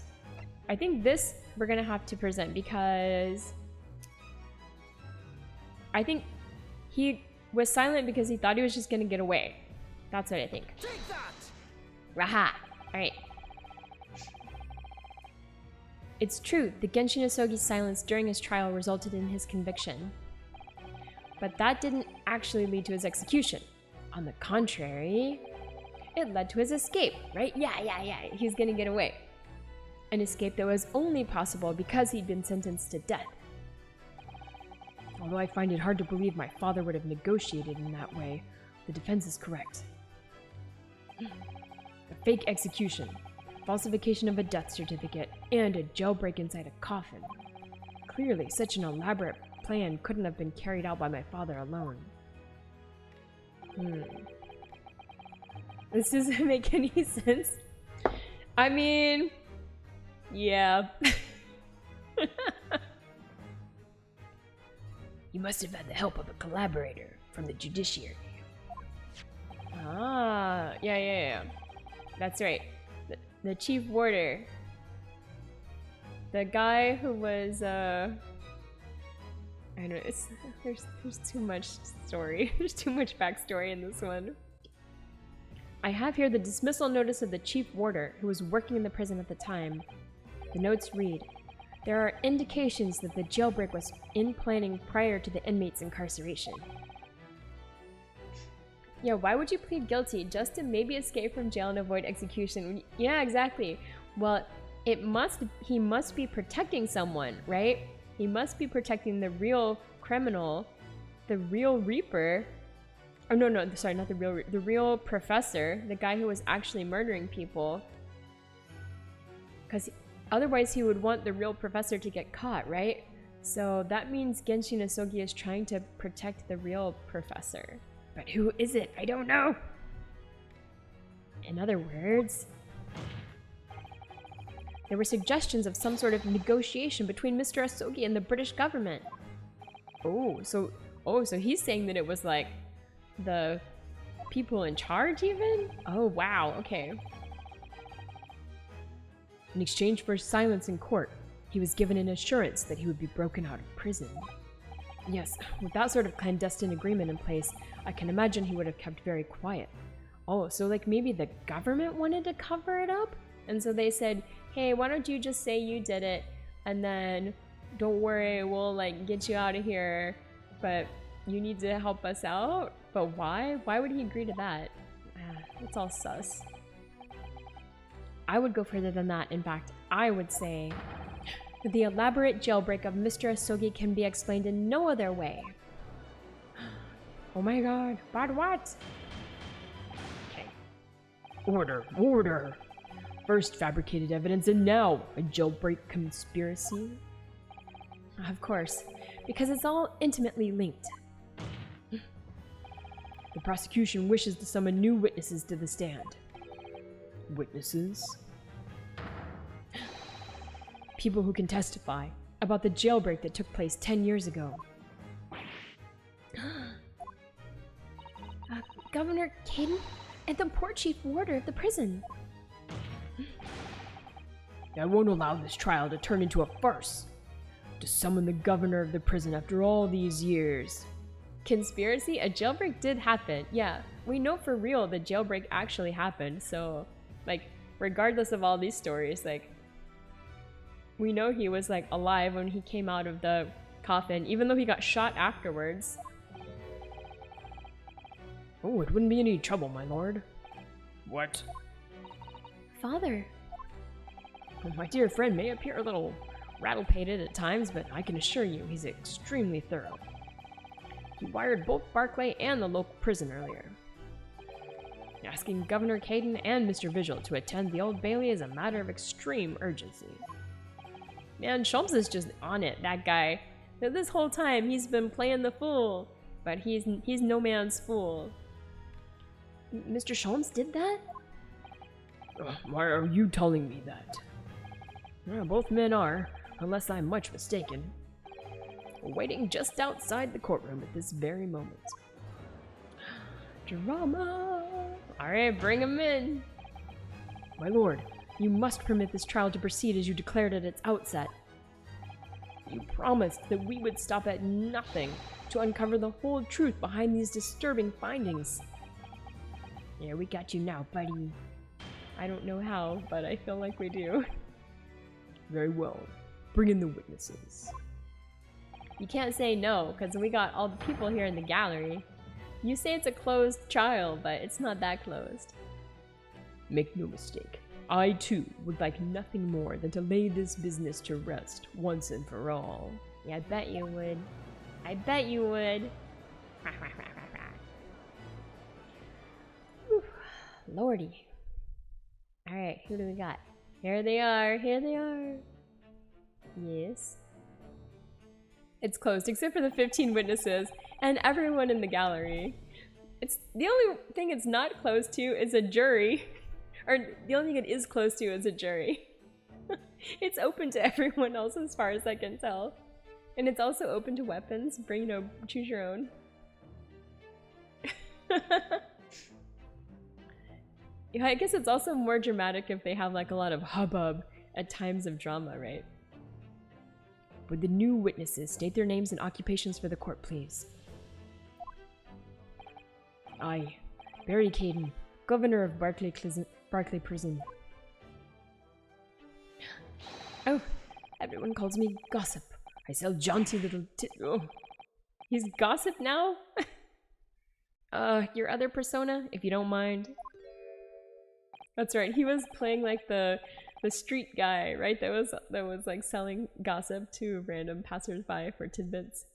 I think this we're gonna have to present because I think he was silent because he thought he was just gonna get away. That's what I think. Take that! Raha! Alright. It's true, the Genshin Asogi's silence during his trial resulted in his conviction. But that didn't actually lead to his execution. On the contrary, It led to his escape, right? Yeah. He's gonna get away. An escape that was only possible because he'd been sentenced to death. Although I find it hard to believe my father would have negotiated in that way, the defense is correct. A fake execution, falsification of a death certificate, and a jailbreak inside a coffin. Clearly, such an elaborate plan couldn't have been carried out by my father alone. This doesn't make any sense. I mean, yeah. You must have had the help of a collaborator from the judiciary. Ah, yeah. That's right. The chief warder. The guy who was, I don't know, there's too much story. There's too much backstory in this one. I have here the dismissal notice of the chief warder who was working in the prison at the time. The notes read, there are indications that the jailbreak was in planning prior to the inmate's incarceration. Yeah, why would you plead guilty? Just to maybe escape from jail and avoid execution? Yeah, exactly. Well, he must be protecting someone, right? He must be protecting the real criminal, the real Reaper. Oh, no, sorry, not the real professor, the guy who was actually murdering people. Because otherwise he would want the real professor to get caught, right? So that means Genshin Asogi is trying to protect the real professor. But who is it? I don't know. In other words, there were suggestions of some sort of negotiation between Mr. Asogi and the British government. So he's saying that it was like the people in charge even? Oh, wow, okay. In exchange for silence in court, he was given an assurance that he would be broken out of prison. Yes, with that sort of clandestine agreement in place, I can imagine he would have kept very quiet. Oh, so like maybe the government wanted to cover it up? And so they said, hey, why don't you just say you did it, and then don't worry, we'll like get you out of here, but you need to help us out? But why? Why would he agree to that? It's all sus. I would go further than that. In fact, I would say that the elaborate jailbreak of Mr. Asogi can be explained in no other way. Oh my god, but what? Okay. Order! First fabricated evidence and now a jailbreak conspiracy? Of course, because it's all intimately linked. The prosecution wishes to summon new witnesses to the stand. Witnesses? People who can testify about the jailbreak that took place 10 years ago. Governor Caden and the poor chief warder of the prison. I won't allow this trial to turn into a farce. To summon the governor of the prison after all these years. Conspiracy? A jailbreak did happen. Yeah, we know for real the jailbreak actually happened. So, like, regardless of all these stories, like, we know he was, like, alive when he came out of the coffin, even though he got shot afterwards. Oh, it wouldn't be any trouble, my lord. What? Father. My dear friend may appear a little rattle-pated at times, but I can assure you he's extremely thorough. He wired both Barclay and the local prison earlier. Asking Governor Caden and Mr. Vigil to attend the Old Bailey is a matter of extreme urgency. Man, Sholmes is just on it, that guy. This whole time he's been playing the fool, but he's no man's fool. Mr. Sholmes did that? Why are you telling me that? Well, both men are, unless I'm much mistaken. Waiting just outside the courtroom at this very moment. Drama! Alright, bring him in. My lord, you must permit this trial to proceed as you declared at its outset. You promised that we would stop at nothing to uncover the whole truth behind these disturbing findings. Yeah, we got you now, buddy. I don't know how, but I feel like we do. Very well. Bring in the witnesses. You can't say no, because we got all the people here in the gallery. You say it's a closed trial, but it's not that closed. Make no mistake, I too would like nothing more than to lay this business to rest once and for all. Yeah, I bet you would. I bet you would. Whew. Lordy. Alright, who do we got? Here they are, here they are. Yes. It's closed except for the 15 witnesses and everyone in the gallery. It's the only thing it's not closed to is a jury. Or the only thing it is closed to is a jury. It's open to everyone else as far as I can tell. And it's also open to weapons. Bring, choose your own. Yeah, I guess it's also more dramatic if they have like a lot of hubbub at times of drama, right? Would the new witnesses state their names and occupations for the court, please? I, Barry Caden, Governor of Barclay Prison. Oh, everyone calls me Gossip. I sell jaunty little oh. He's Gossip now? Your other persona, if you don't mind. That's right, he was playing like the street guy, right? That was like selling gossip to random passersby for tidbits.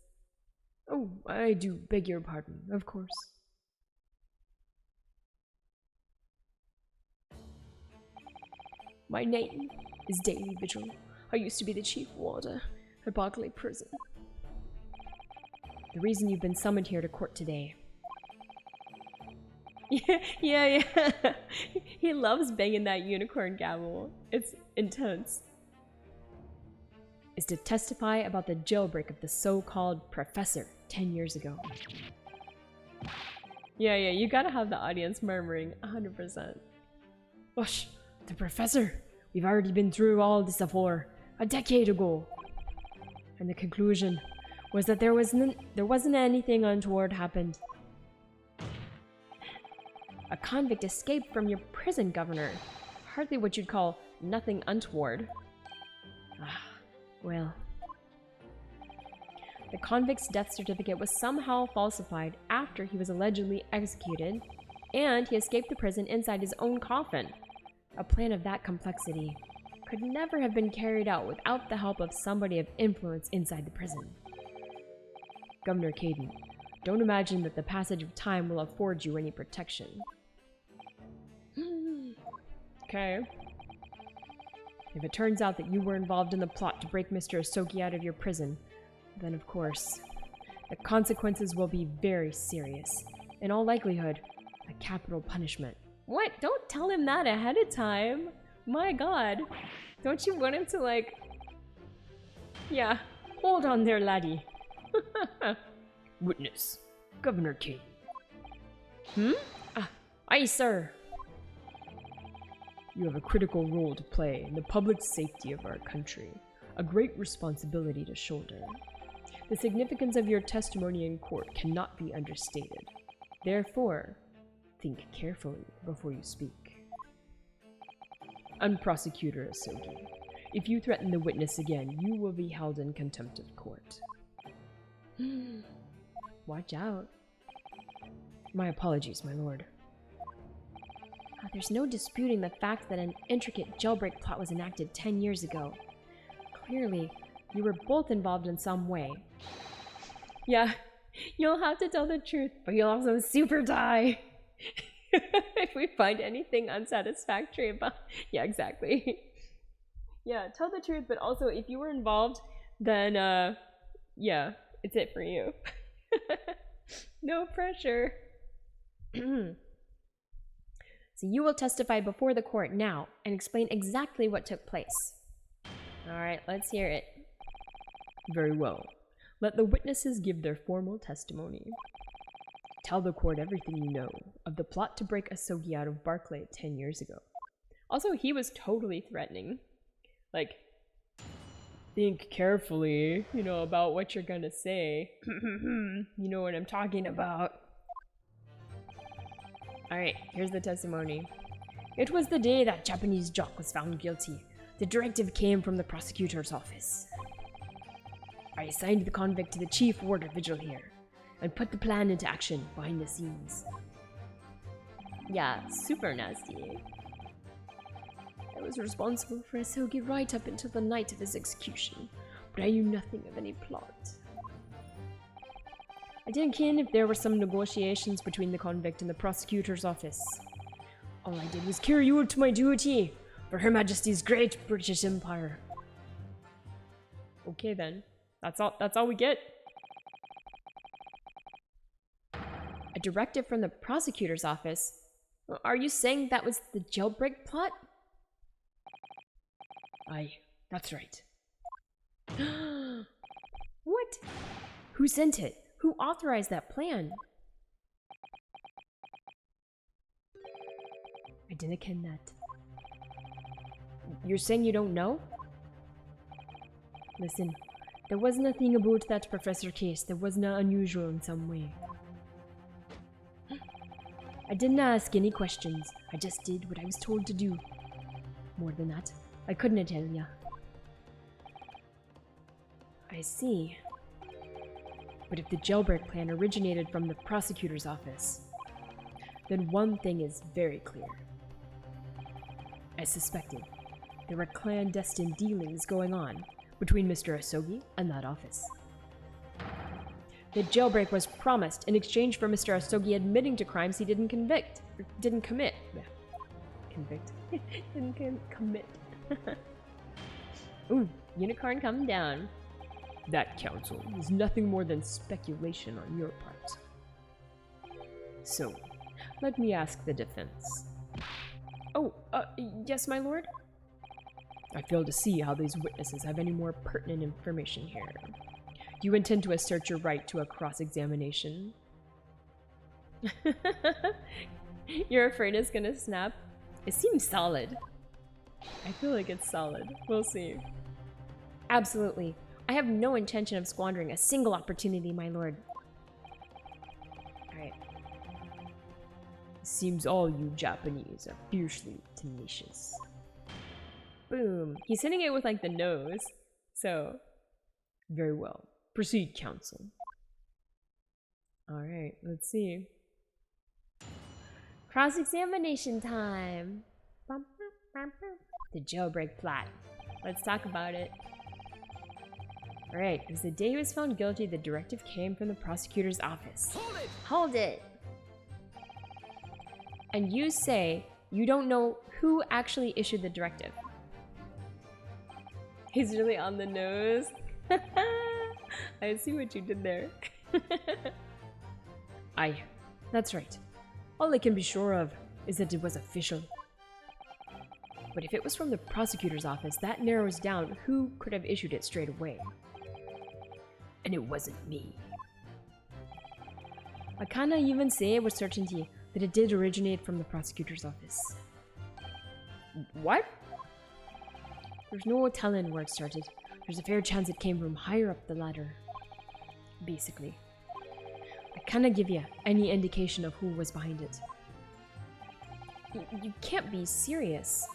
Oh, I do beg your pardon, of course. My name is Daily Vigil. I used to be the chief warder at Barclay Prison. The reason you've been summoned here to court today. Yeah. He loves banging that unicorn gavel. It's intense. Is to testify about the jailbreak of the so-called professor 10 years ago. Yeah, you gotta have the audience murmuring 100%. Whoosh, the professor! We've already been through all this before, a decade ago. And the conclusion was that there wasn't anything untoward happened. A convict escaped from your prison, Governor. Hardly what you'd call nothing untoward. Ah, well. The convict's death certificate was somehow falsified after he was allegedly executed, and he escaped the prison inside his own coffin. A plan of that complexity could never have been carried out without the help of somebody of influence inside the prison. Governor Caden, don't imagine that the passage of time will afford you any protection. Okay. If it turns out that you were involved in the plot to break Mr. Asogi out of your prison, then of course, the consequences will be very serious. In all likelihood, a capital punishment. What? Don't tell him that ahead of time. My god. Don't you want him to like... Yeah. Hold on there, laddie. Witness, Governor Caden. Aye, sir. You have a critical role to play in the public safety of our country, a great responsibility to shoulder. The significance of your testimony in court cannot be understated. Therefore, think carefully before you speak. Prosecutor Asogi, if you threaten the witness again, you will be held in contempt of court. Watch out. My apologies, my lord. There's no disputing the fact that an intricate jailbreak plot was enacted 10 years ago. Clearly, you were both involved in some way. Yeah, you'll have to tell the truth, but you'll also super die. If we find anything unsatisfactory about... Yeah, exactly. Yeah, tell the truth, but also if you were involved, then, yeah, it's it for you. No pressure. So you will testify before the court now and explain exactly what took place. Alright, let's hear it. Very well. Let the witnesses give their formal testimony. Tell the court everything you know of the plot to break Asogi out of Barclay 10 years ago. Also, he was totally threatening. Like, think carefully, about what you're gonna say. You know what I'm talking about. Alright, here's the testimony. It was the day that Japanese jock was found guilty. The directive came from the prosecutor's office. I assigned the convict to the chief warder vigil here, and put the plan into action behind the scenes. Yeah, super nasty. I was responsible for Asogi right up until the night of his execution, but I knew nothing of any plot. I didn't ken if there were some negotiations between the convict and the prosecutor's office. All I did was carry out my duty for Her Majesty's great British Empire. Okay then. That's all we get. A directive from the prosecutor's office? Are you saying that was the jailbreak plot? Aye, that's right. What? Who sent it? Who authorized that plan? I didn't ken that. You're saying you don't know? Listen, there was nothing about that professor case that was not unusual in some way. I didn't ask any questions. I just did what I was told to do. More than that, I couldn't tell ya. I see. But if the jailbreak plan originated from the prosecutor's office, then one thing is very clear. As suspected, there were clandestine dealings going on between Mr. Asogi and that office. The jailbreak was promised in exchange for Mr. Asogi admitting to crimes he didn't commit. Ooh, unicorn come down. That, counsel, is nothing more than speculation on your part. So, let me ask the defense. Oh, yes, my lord? I fail to see how these witnesses have any more pertinent information here. Do you intend to assert your right to a cross-examination? You're afraid it's gonna snap? It seems solid. I feel like it's solid. We'll see. Absolutely. I have no intention of squandering a single opportunity, my lord. Alright. Seems all you Japanese are fiercely tenacious. Boom. He's hitting it with like the nose. So, very well. Proceed, counsel. Alright, let's see. Cross-examination time. The jailbreak plot. Let's talk about it. Alright, it was the day he was found guilty, the directive came from the prosecutor's office. Hold it! Hold it! And you say you don't know who actually issued the directive. He's really on the nose. I see what you did there. Aye, that's right. All I can be sure of is that it was official. But if it was from the prosecutor's office, that narrows down who could have issued it straight away. And it wasn't me. I can't even say with certainty that it did originate from the prosecutor's office. What? There's no telling where it started. There's a fair chance it came from higher up the ladder. Basically. I cannot give you any indication of who was behind it. You can't be serious.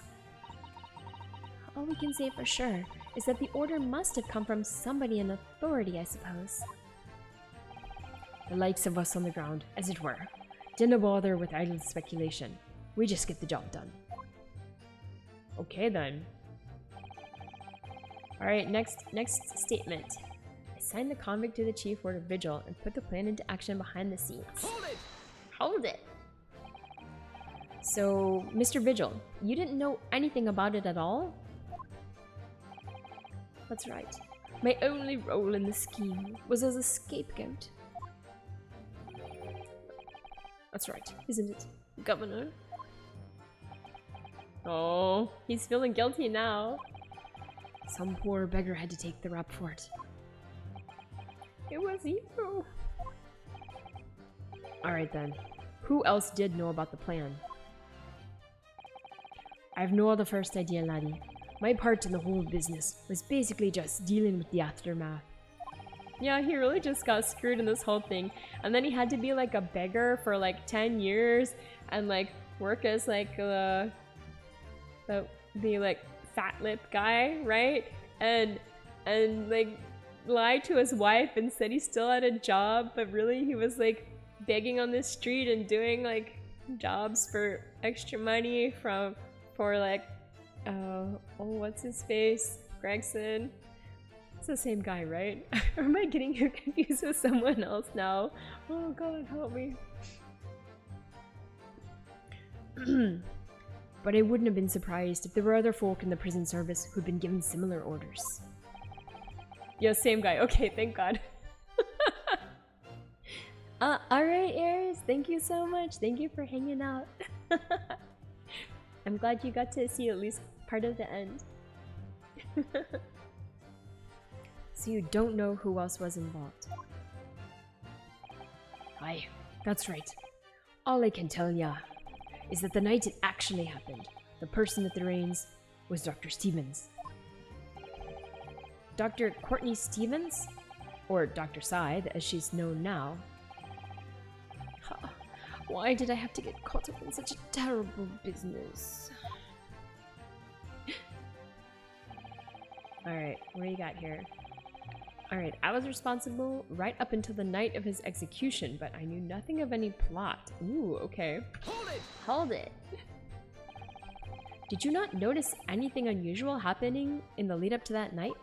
All we can say for sure is that the order must have come from somebody in authority, I suppose. The likes of us on the ground, as it were. Didn't bother with idle speculation. We just get the job done. Okay then. Alright, next statement. I signed the convict to the chief word of vigil and put the plan into action behind the scenes. Hold it! Hold it! So, Mr. Vigil, you didn't know anything about it at all? That's right. My only role in the scheme was as a scapegoat. That's right, isn't it, Governor? Oh, he's feeling guilty now. Some poor beggar had to take the rap for it. It was you. Alright then. Who else did know about the plan? I have no other first idea, laddie. My part in the whole business was basically just dealing with the aftermath. Yeah, he really just got screwed in this whole thing. And then he had to be like a beggar for like 10 years and like work as like the like fat lip guy, right? And like lied to his wife and said he still had a job, but really he was like begging on the street and doing like jobs for extra money for like Oh, what's his face? Gregson. It's the same guy, right? Or am I getting her confused with someone else now? Oh god, help me. But I wouldn't have been surprised if there were other folk in the prison service who'd been given similar orders. Yeah, same guy. Okay, thank god. Alright, Aries, thank you so much. Thank you for hanging out. I'm glad you got to see at least part of the end. So you don't know who else was involved? Aye, that's right. All I can tell ya is that the night it actually happened, the person at the reins was Dr. Stevens. Dr. Courtney Stevens? Or Dr. Scythe, as she's known now. Why did I have to get caught up in such a terrible business? Alright, what do you got here? Alright, I was responsible right up until the night of his execution, but I knew nothing of any plot. Ooh, okay. Hold it! Hold it! Did you not notice anything unusual happening in the lead up to that night?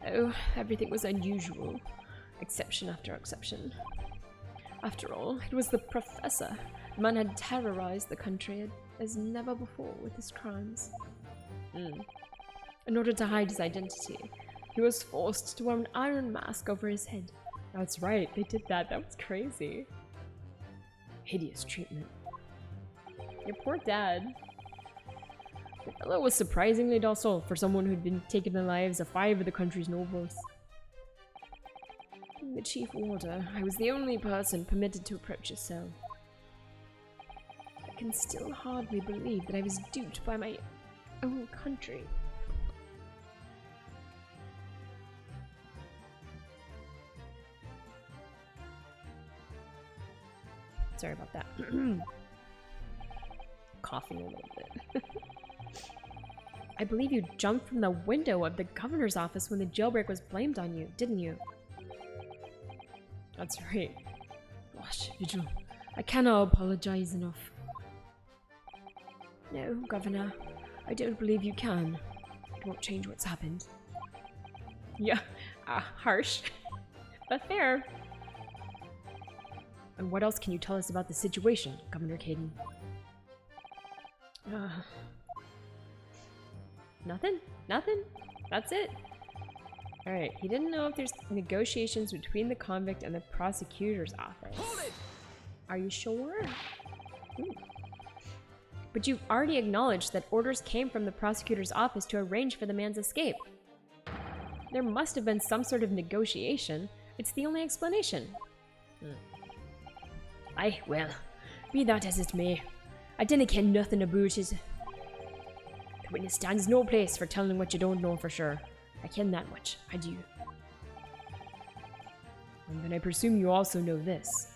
Oh, everything was unusual. Exception after exception. After all, it was the professor. The man had terrorized the country as never before with his crimes. In order to hide his identity, he was forced to wear an iron mask over his head. That's right, they did that. That was crazy. Hideous treatment. Your poor dad. The fellow was surprisingly docile for someone who'd been taking the lives of 5 of the country's nobles. The chief warder, I was the only person permitted to approach his cell. I can still hardly believe that I was duped by my own country. Sorry about that. Coughing a little bit. I believe you jumped from the window of the governor's office when the jailbreak was blamed on you, didn't you? That's right. Gosh, Vigil, I cannot apologize enough. No, Governor, I don't believe you can. It won't change what's happened. Yeah, harsh, but fair. And what else can you tell us about the situation, Governor Caden? Nothing? Nothing? That's it? Alright, he didn't know if there's negotiations between the convict and the prosecutor's office. Hold it! Are you sure? But you've already acknowledged that orders came from the prosecutor's office to arrange for the man's escape. There must have been some sort of negotiation. It's the only explanation. Aye, well, be that as it may, I didn't ken nothing about it. The witness stands no place for telling what you don't know for sure. I ken that much, I do. And then I presume you also know this.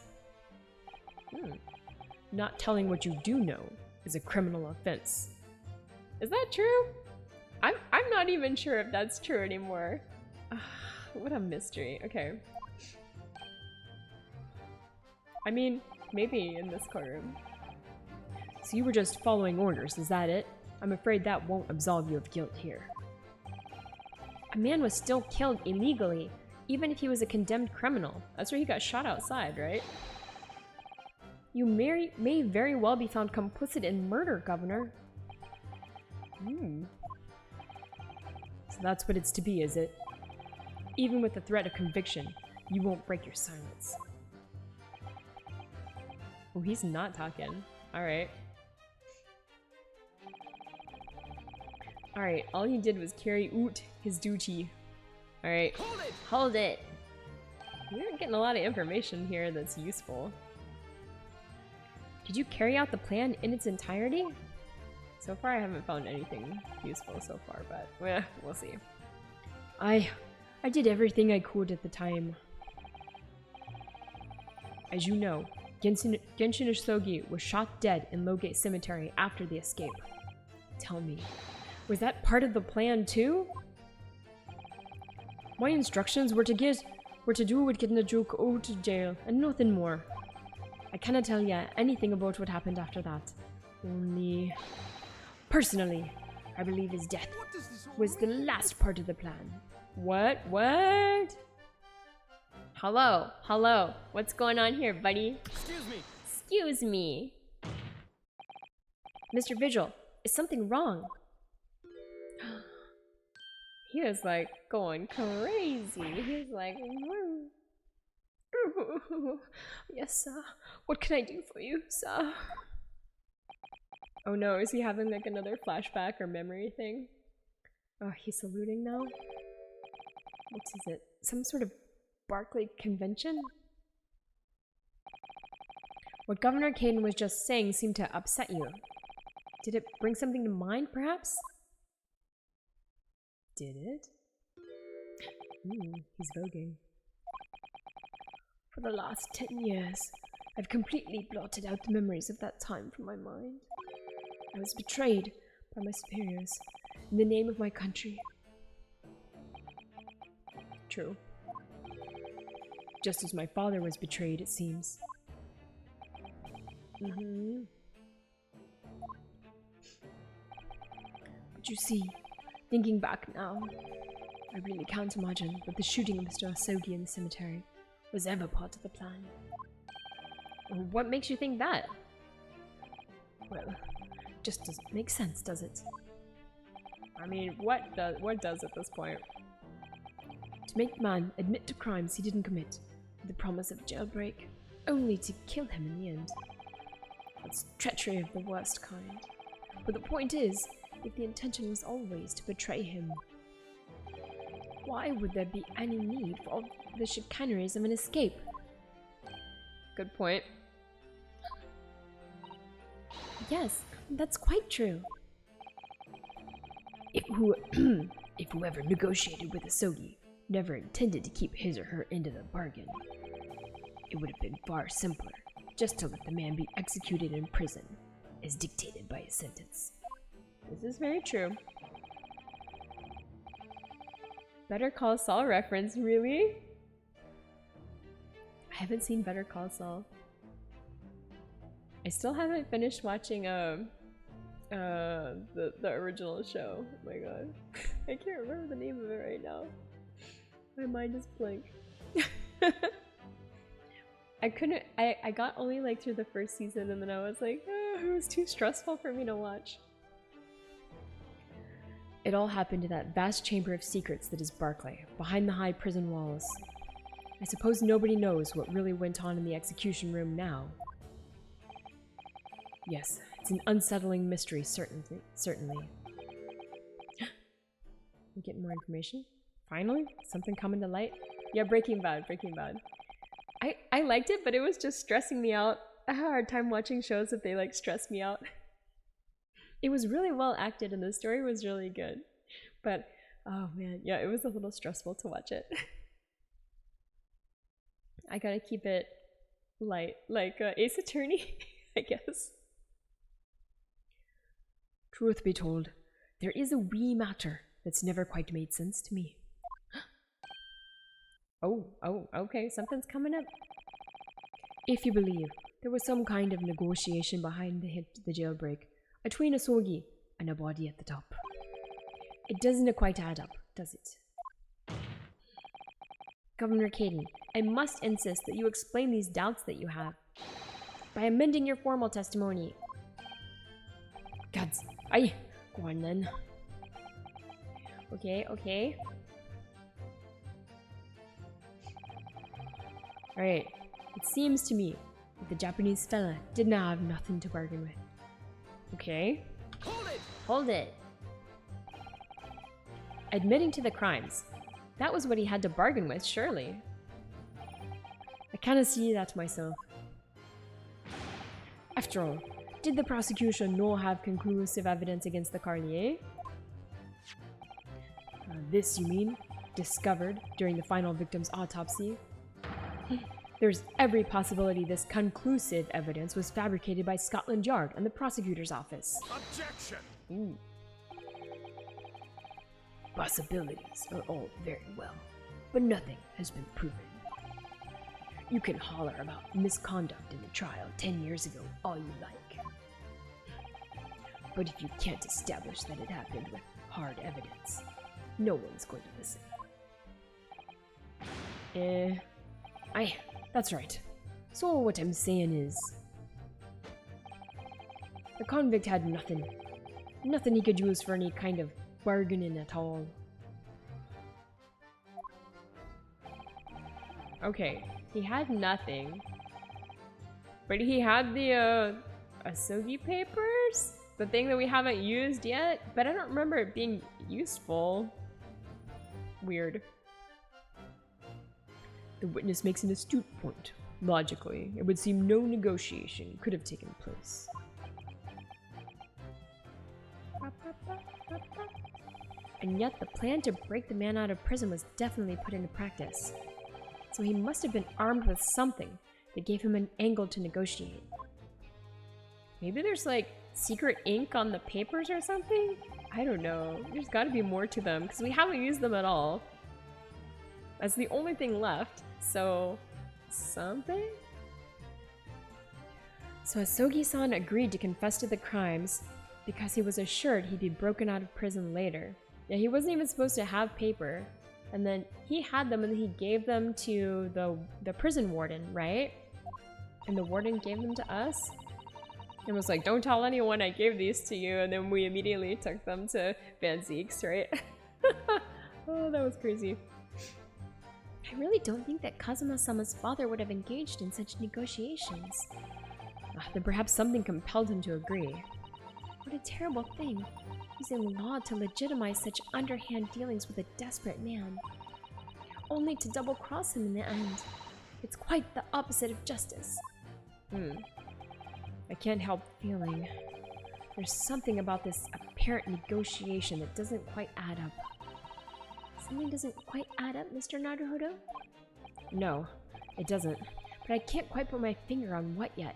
Not telling what you do know is a criminal offense. Is that true? I'm not even sure if that's true anymore. What a mystery. Okay. I mean, maybe in this courtroom. So you were just following orders, is that it? I'm afraid that won't absolve you of guilt here. A man was still killed illegally, even if he was a condemned criminal. That's where he got shot outside, right? You may very well be found complicit in murder, Governor. So that's what it's to be, is it? Even with the threat of conviction, you won't break your silence. Oh, he's not talking. Alright. Alright, all he did was carry out his duty. Alright. Hold it! Hold it! We're getting a lot of information here that's useful. Did you carry out the plan in its entirety? So far I haven't found anything useful so far, but we'll see. I did everything I could at the time. As you know, Genshin Usogi was shot dead in Lowgate Cemetery after the escape. Tell me, was that part of the plan too? My instructions were to do with getting the joke out of jail and nothing more. I cannot tell ya anything about what happened after that. Personally, I believe his death was the last part of the plan. What? What? Hello, hello. What's going on here, buddy? Excuse me. Excuse me. Mr. Vigil, is something wrong? He was like going crazy. He's like, "Woo." Yes, sir. What can I do for you, sir? Oh no, is he having like another flashback or memory thing? Oh, he's saluting now? What is it? Some sort of Barclay convention? What Governor Caden was just saying seemed to upset you. Did it bring something to mind, perhaps? Did it? He's voguing. For the last 10 years, I've completely blotted out the memories of that time from my mind. I was betrayed by my superiors in the name of my country. True. Just as my father was betrayed, it seems. But you see, thinking back now, I really can't imagine that the shooting of Mr. Asogi in the cemetery was ever part of the plan. What makes you think that? Well, just doesn't make sense, does it? I mean, what does at this point? To make man admit to crimes he didn't commit, with the promise of jailbreak, only to kill him in the end. That's treachery of the worst kind. But the point is, if the intention was always to betray him, why would there be any need for all the chicaneries of an escape? Good point. Yes, that's quite true. If whoever negotiated with Asogi never intended to keep his or her end of the bargain, it would have been far simpler just to let the man be executed in prison, as dictated by his sentence. This is very true. Better Call Saul reference, really? I haven't seen Better Call Saul. I still haven't finished watching the original show. Oh my god. I can't remember the name of it right now. My mind is blank. I got only like through the first season and then I was like, it was too stressful for me to watch. It all happened in that vast chamber of secrets that is Barclay, behind the high prison walls. I suppose nobody knows what really went on in the execution room now. Yes, it's an unsettling mystery, certainly. I'm getting more information. Finally? Something coming to light? Yeah, Breaking Bad. I liked it, but it was just stressing me out. I have a hard time watching shows if they like stress me out. It was really well acted and the story was really good. But, oh man, yeah, it was a little stressful to watch it. I gotta keep it light, like Ace Attorney, I guess. Truth be told, there is a wee matter that's never quite made sense to me. Oh, okay, something's coming up. If you believe there was some kind of negotiation behind the jailbreak between Asogi and a body at the top, it doesn't quite add up, does it? Governor Caden, I must insist that you explain these doubts that you have by amending your formal testimony. Gods, aye, go on then. Okay. Alright, it seems to me that the Japanese fella didn't have nothing to bargain with. Okay. Hold it! Admitting to the crimes. That was what he had to bargain with, surely. I kinda see that myself. After all, did the prosecution not have conclusive evidence against the Carlier? This, you mean, discovered during the final victim's autopsy? There's every possibility this conclusive evidence was fabricated by Scotland Yard and the prosecutor's office. Objection! Ooh. Possibilities are all very well, but nothing has been proven. You can holler about misconduct in the trial 10 years ago all you like. But if you can't establish that it happened with hard evidence, no one's going to listen. That's right. So what I'm saying is, the convict had nothing he could use for any kind of bargaining at all. Okay, he had nothing. But he had the Asogi papers? The thing that we haven't used yet? But I don't remember it being useful. Weird. The witness makes an astute point. Logically, it would seem no negotiation could have taken place. And yet the plan to break the man out of prison was definitely put into practice. So he must have been armed with something that gave him an angle to negotiate. Maybe there's like secret ink on the papers or something? I don't know. There's gotta be more to them because we haven't used them at all. That's the only thing left, so something? So Asogi-san agreed to confess to the crimes because he was assured he'd be broken out of prison later. Yeah, he wasn't even supposed to have paper. And then he had them and he gave them to the prison warden, right? And the warden gave them to us? And was like, don't tell anyone I gave these to you. And then we immediately took them to Van Zeek's, right? Oh, that was crazy. I really don't think that Kazuma-sama's father would have engaged in such negotiations. Then perhaps something compelled him to agree. What a terrible thing. Using law to legitimize such underhand dealings with a desperate man. Only to double-cross him in the end. It's quite the opposite of justice. I can't help feeling there's something about this apparent negotiation that doesn't quite add up. Something doesn't quite add up, Mr. Naruhodo? No, it doesn't. But I can't quite put my finger on what yet.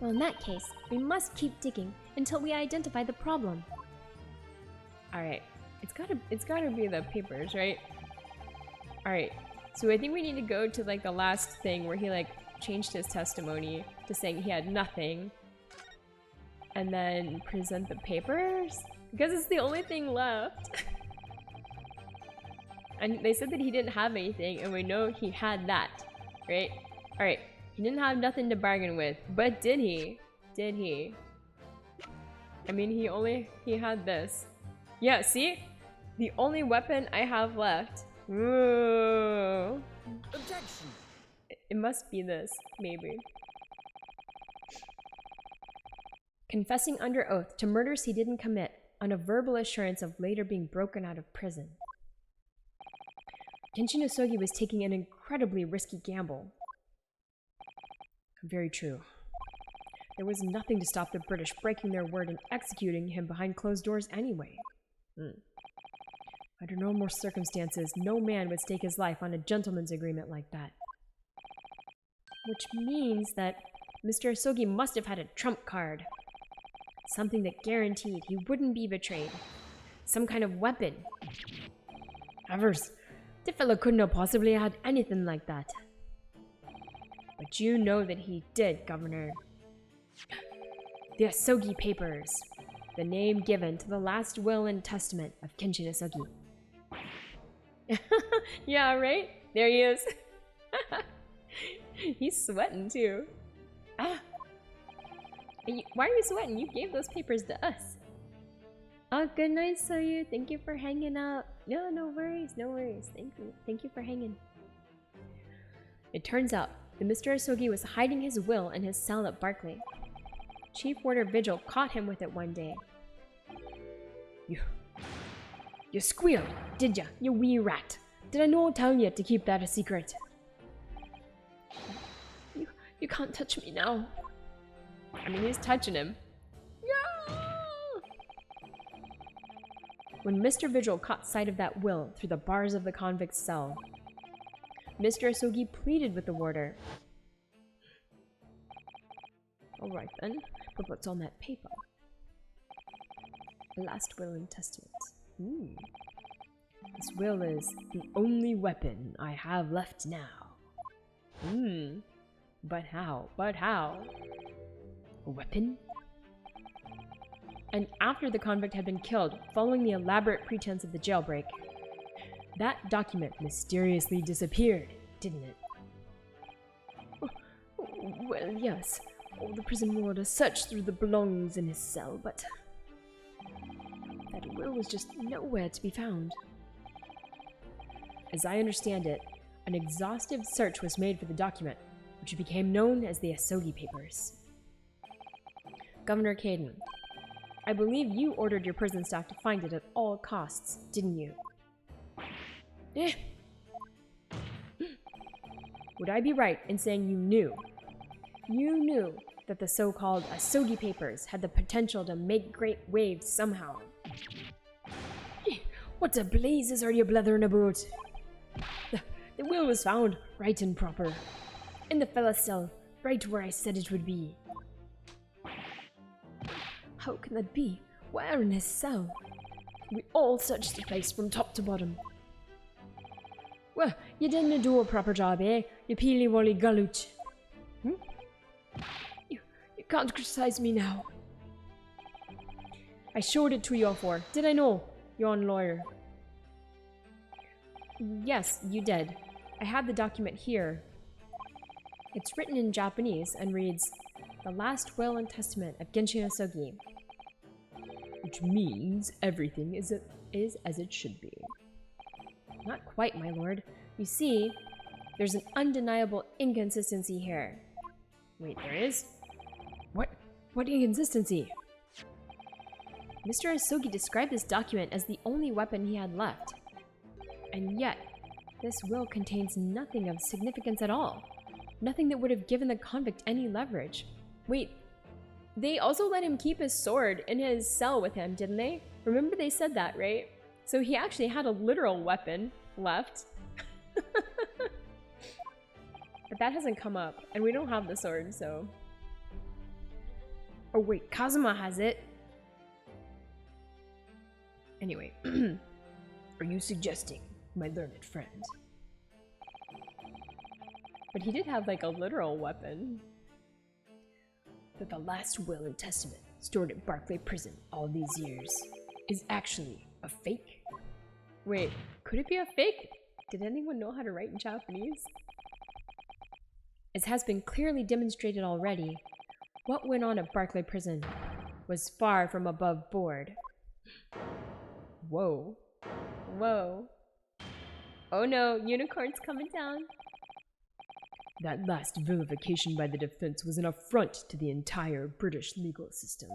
Well, in that case, we must keep digging until we identify the problem. Alright, it's gotta be the papers, right? Alright, so I think we need to go to like the last thing where he like changed his testimony to saying he had nothing. And then present the papers? Because it's the only thing left. And they said that he didn't have anything, and we know he had that, right? Alright, he didn't have nothing to bargain with, but did he? Did he? I mean, he had this. Yeah, see? The only weapon I have left. Ooh. Objection! It must be this, maybe. Confessing under oath to murders he didn't commit, on a verbal assurance of later being broken out of prison. Kenshin Osogi was taking an incredibly risky gamble. Very true. There was nothing to stop the British breaking their word and executing him behind closed doors anyway. Under normal circumstances, no man would stake his life on a gentleman's agreement like that. Which means that Mr. Osogi must have had a trump card. Something that guaranteed he wouldn't be betrayed. Some kind of weapon. Evers, the fellow couldn't have possibly had anything like that. But you know that he did, Governor. The Asogi Papers. The name given to the last will and testament of Kenshin Asogi. Yeah, right? There he is. He's sweating too. Why are you sweating? You gave those papers to us. Oh, good night, Soyu. Thank you for hanging out. No worries, no worries. Thank you for hanging. It turns out that Mr. Asogi was hiding his will in his cell at Barclay. Chief Warder Vigil caught him with it one day. You squealed, did ya, you wee rat? Did I not tell you to keep that a secret? You can't touch me now. I mean, he's touching him. Yeah! When Mr. Vigil caught sight of that will through the bars of the convict's cell, Mr. Asogi pleaded with the warder. Alright then, but what's on that paper? The last will and testament. This will is the only weapon I have left now. But how? But how? A weapon? and after the convict had been killed following the elaborate pretense of the jailbreak. That document mysteriously disappeared, didn't it? Well, yes. All the prison warder searched through the belongings in his cell, but that will was just nowhere to be found. As I understand it, an exhaustive search was made for the document, which became known as the Asogi Papers. Governor Caden, I believe you ordered your prison staff to find it at all costs, didn't you? Would I be right in saying you knew? You knew that the so-called Asogi Papers had the potential to make great waves somehow. What the blazes are you blethering about? The will was found right and proper. In the fella's cell, right where I said it would be. How can that be? Where in his cell? We all searched the place from top to bottom. Well, you didn't do a proper job, eh? You peely-wolly galoot. You can't criticize me now. I showed it to you all for. Did I know? You're on lawyer. Yes, you did. I have the document here. It's written in Japanese and reads, The Last Will and Testament of Genshin Asogi. Which means everything is as it should be. Not quite, my lord. You see, there's an undeniable inconsistency here. Wait, there is? What inconsistency? Mr. Asogi described this document as the only weapon he had left. And yet, this will contains nothing of significance at all. Nothing that would have given the convict any leverage. Wait, they also let him keep his sword in his cell with him, didn't they? Remember they said that, right? So he actually had a literal weapon left. But that hasn't come up, and we don't have the sword, so... Oh wait, Kazuma has it! Anyway, are you suggesting, my learned friend? But he did have like a literal weapon. That the last will and testament stored at Barclay Prison all these years is actually a fake? Wait, could it be a fake? Did anyone know how to write in Japanese? As has been clearly demonstrated already, what went on at Barclay Prison was far from above board. Whoa. Whoa. Oh no, unicorn's coming down. That last vilification by the defense was an affront to the entire British legal system.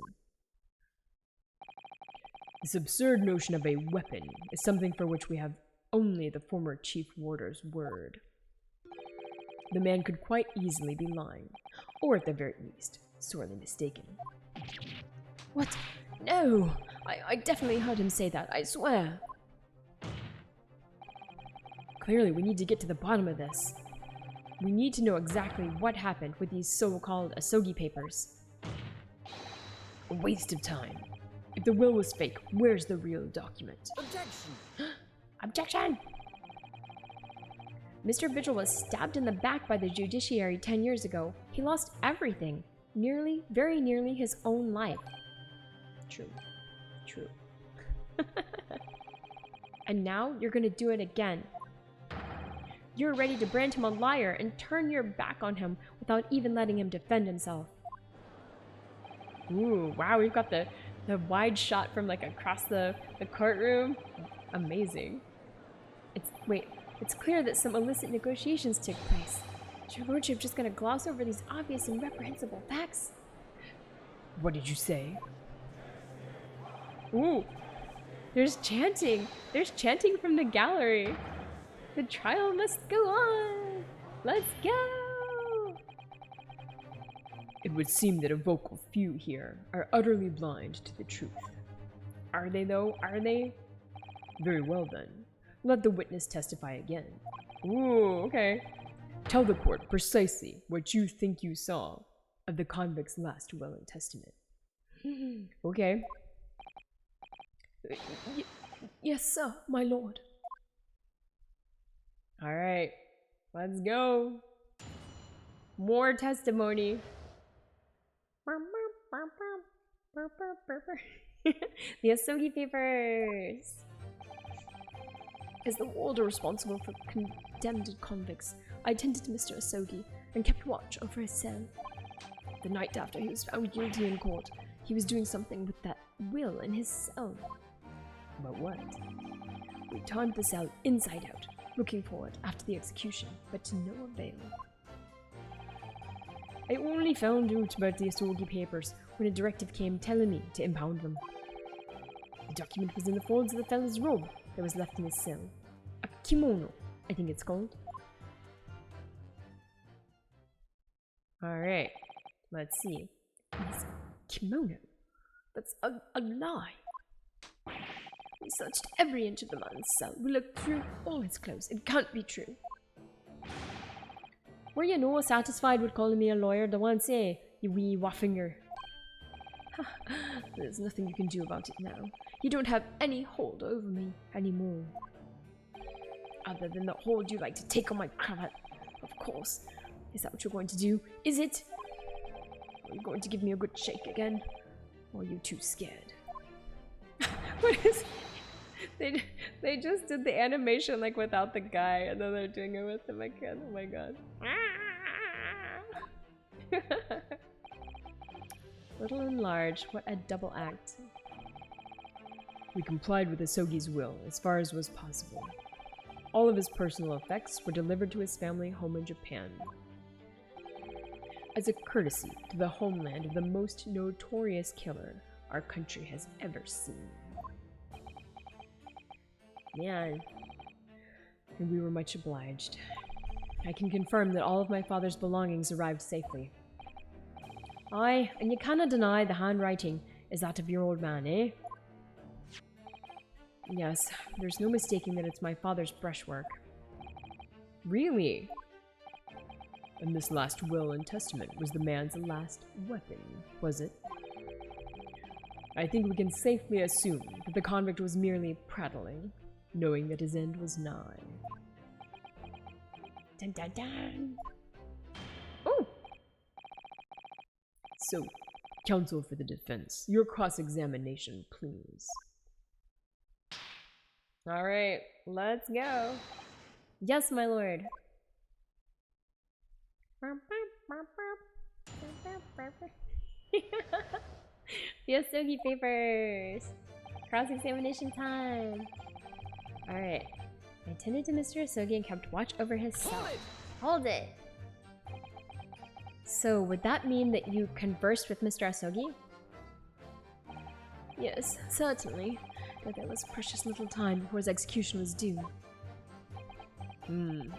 This absurd notion of a weapon is something for which we have only the former chief warder's word. The man could quite easily be lying, or at the very least, sorely mistaken. What? No! I definitely heard him say that, I swear! Clearly, we need to get to the bottom of this. We need to know exactly what happened with these so-called Asogi Papers. A waste of time. If the will was fake, where's the real document? Objection! Objection! Mr. Vigil was stabbed in the back by the judiciary 10 years ago. He lost everything. Very nearly his own life. True. True. And now you're gonna do it again. You're ready to brand him a liar and turn your back on him without even letting him defend himself. Ooh, wow, we've got the wide shot from like across the courtroom. Amazing. It's clear that some illicit negotiations took place. Is your lordship just gonna gloss over these obvious and reprehensible facts? What did you say? Ooh, there's chanting. There's chanting from the gallery. The trial must go on. Let's go. It would seem that a vocal few here are utterly blind to the truth. Are they though? Are they? Very well then. Let the witness testify again. Ooh, okay. Tell the court precisely what you think you saw of the convict's last will and testament. Okay. Yes, sir, my lord. All right, let's go. More testimony. The Asogi papers! As the warder responsible for condemned convicts, I attended to Mr. Asogi and kept watch over his cell. The night after he was found guilty in court, he was doing something with that will in his cell. But what? We turned the cell inside out, looking for it after the execution, but to no avail. I only found out about the Asogi papers when a directive came telling me to impound them. The document was in the folds of the fellow's robe that was left in his cell. A kimono, I think it's called. Alright, let's see. His kimono? That's a lie. We searched every inch of the man's cell. We looked through all his clothes. It can't be true. Were you no satisfied with calling me a lawyer the once, eh, you wee waffinger? There's nothing you can do about it now. You don't have any hold over me anymore. Other than the hold you like to take on my cravat. Of course. Is that what you're going to do? Is it? Are you going to give me a good shake again? Or are you too scared? What is... They just did the animation like without the guy, and then they're doing it with him again. Oh my god. Little and large, what a double act. We complied with Asogi's will as far as was possible. All of his personal effects were delivered to his family home in Japan. As a courtesy to the homeland of the most notorious killer our country has ever seen. Man. And we were much obliged. I can confirm that all of my father's belongings arrived safely. Aye, and you cannot deny the handwriting is that of your old man, eh? Yes, there's no mistaking that it's my father's brushwork. Really? And this last will and testament was the man's last weapon, was it? I think we can safely assume that the convict was merely prattling, knowing that his end was nigh. Dun dun dun! Oh! So, counsel for the defense, your cross-examination, please. Alright, let's go. Yes, my lord. The Asogi papers. Cross-examination time. Alright. I attended to Mr. Asogi and kept watch over his cell. Hold it! So, would that mean that you conversed with Mr. Asogi? Yes, certainly. But there was precious little time before his execution was due. He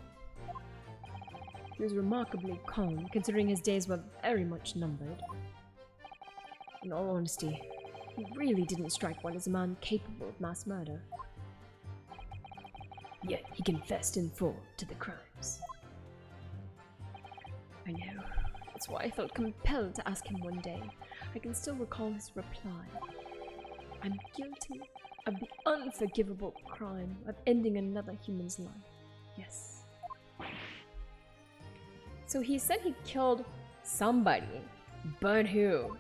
was remarkably calm, considering his days were very much numbered. In all honesty, he really didn't strike one as a man capable of mass murder. Yet he confessed in full to the crimes. I know. That's why I felt compelled to ask him one day. I can still recall his reply. I'm guilty of the unforgivable crime of ending another human's life. Yes. So he said he killed somebody. But who?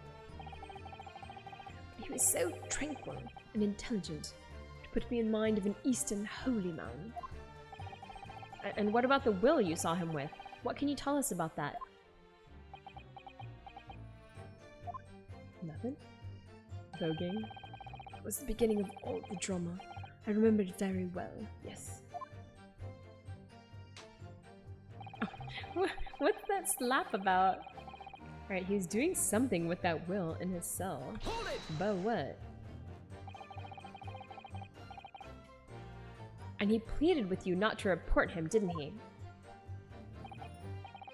He was so tranquil and intelligent to put me in mind of an Eastern holy man. And what about the will you saw him with? What can you tell us about that? Nothing. Voguing was the beginning of all the drama. I remember it very well, yes. What's that slap about? Alright, he was doing something with that will in his cell. Hold it! But what? And he pleaded with you not to report him, didn't he?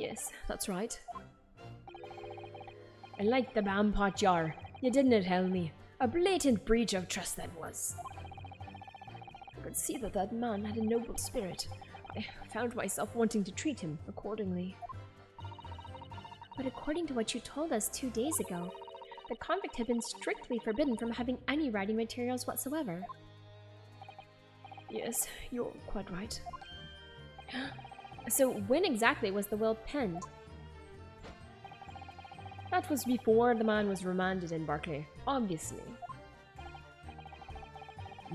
Yes, that's right. I like the Bampot jar. You didn't tell me. A blatant breach of trust that was. I could see that that man had a noble spirit. I found myself wanting to treat him accordingly. But according to what you told us 2 days ago, the convict had been strictly forbidden from having any writing materials whatsoever. Yes, you're quite right. So when exactly was the will penned? That was before the man was remanded in Barclay, obviously.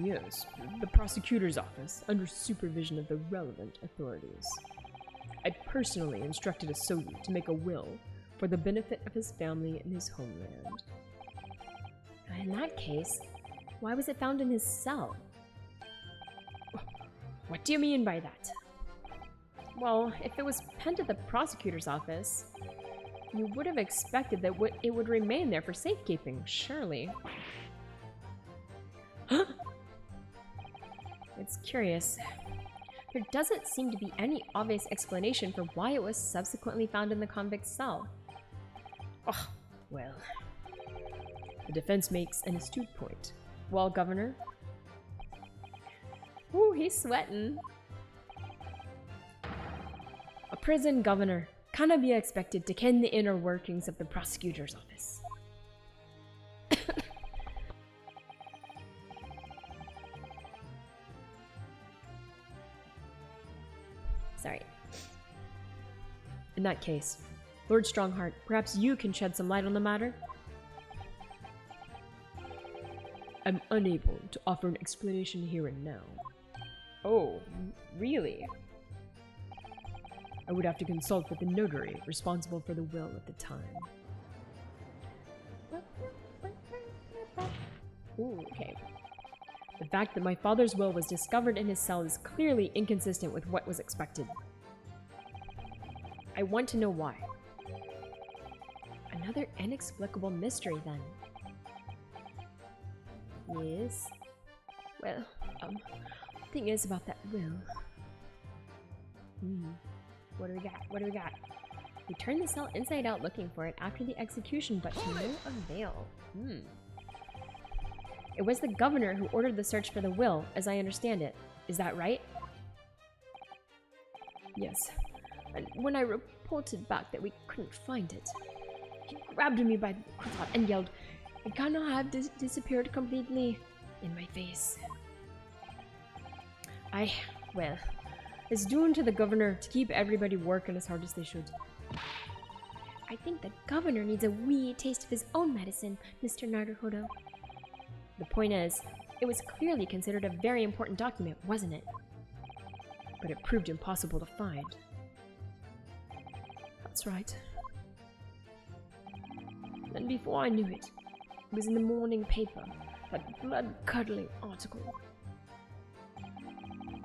Yes, the prosecutor's office, under supervision of the relevant authorities. I personally instructed Asogi to make a will for the benefit of his family and his homeland. In that case, why was it found in his cell? What do you mean by that? Well, if it was penned at the prosecutor's office, you would have expected that it would remain there for safekeeping, surely. It's curious. There doesn't seem to be any obvious explanation for why it was subsequently found in the convict's cell. Oh, well. The defense makes an astute point. Well, Governor? Ooh, he's sweating. A prison governor cannot be expected to ken the inner workings of the prosecutor's office. Sorry. In that case, Lord Strongheart, perhaps you can shed some light on the matter? I'm unable to offer an explanation here and now. Oh, really? I would have to consult with the notary responsible for the will at the time. Ooh, okay. The fact that my father's will was discovered in his cell is clearly inconsistent with what was expected. I want to know why. Another inexplicable mystery, then. Yes. Well, thing is about that will. What do we got? What do we got? We turned the cell inside out looking for it after the execution, but to no avail. It was the governor who ordered the search for the will, as I understand it. Is that right? Yes. And when I reported back that we couldn't find it, he grabbed me by the cravat and yelled, "It cannot have disappeared completely," in my face. Well, it's due to the governor to keep everybody working as hard as they should. I think the governor needs a wee taste of his own medicine, Mr. Naruhodo. The point is, it was clearly considered a very important document, wasn't it? But it proved impossible to find. That's right. And before I knew it, it was in the morning paper, that blood-curdling article.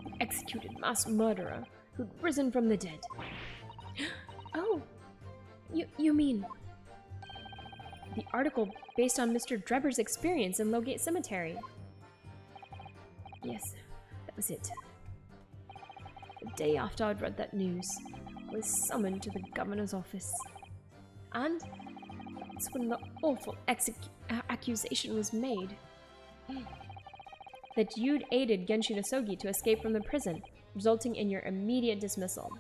The executed mass murderer who'd risen from the dead. Oh, you mean... The article based on Mr. Drebber's experience in Lowgate Cemetery. Yes, that was it. The day after I'd read that news, I was summoned to the governor's office. And that's when the awful accusation was made. That you'd aided Genshin Asogi to escape from the prison, resulting in your immediate dismissal.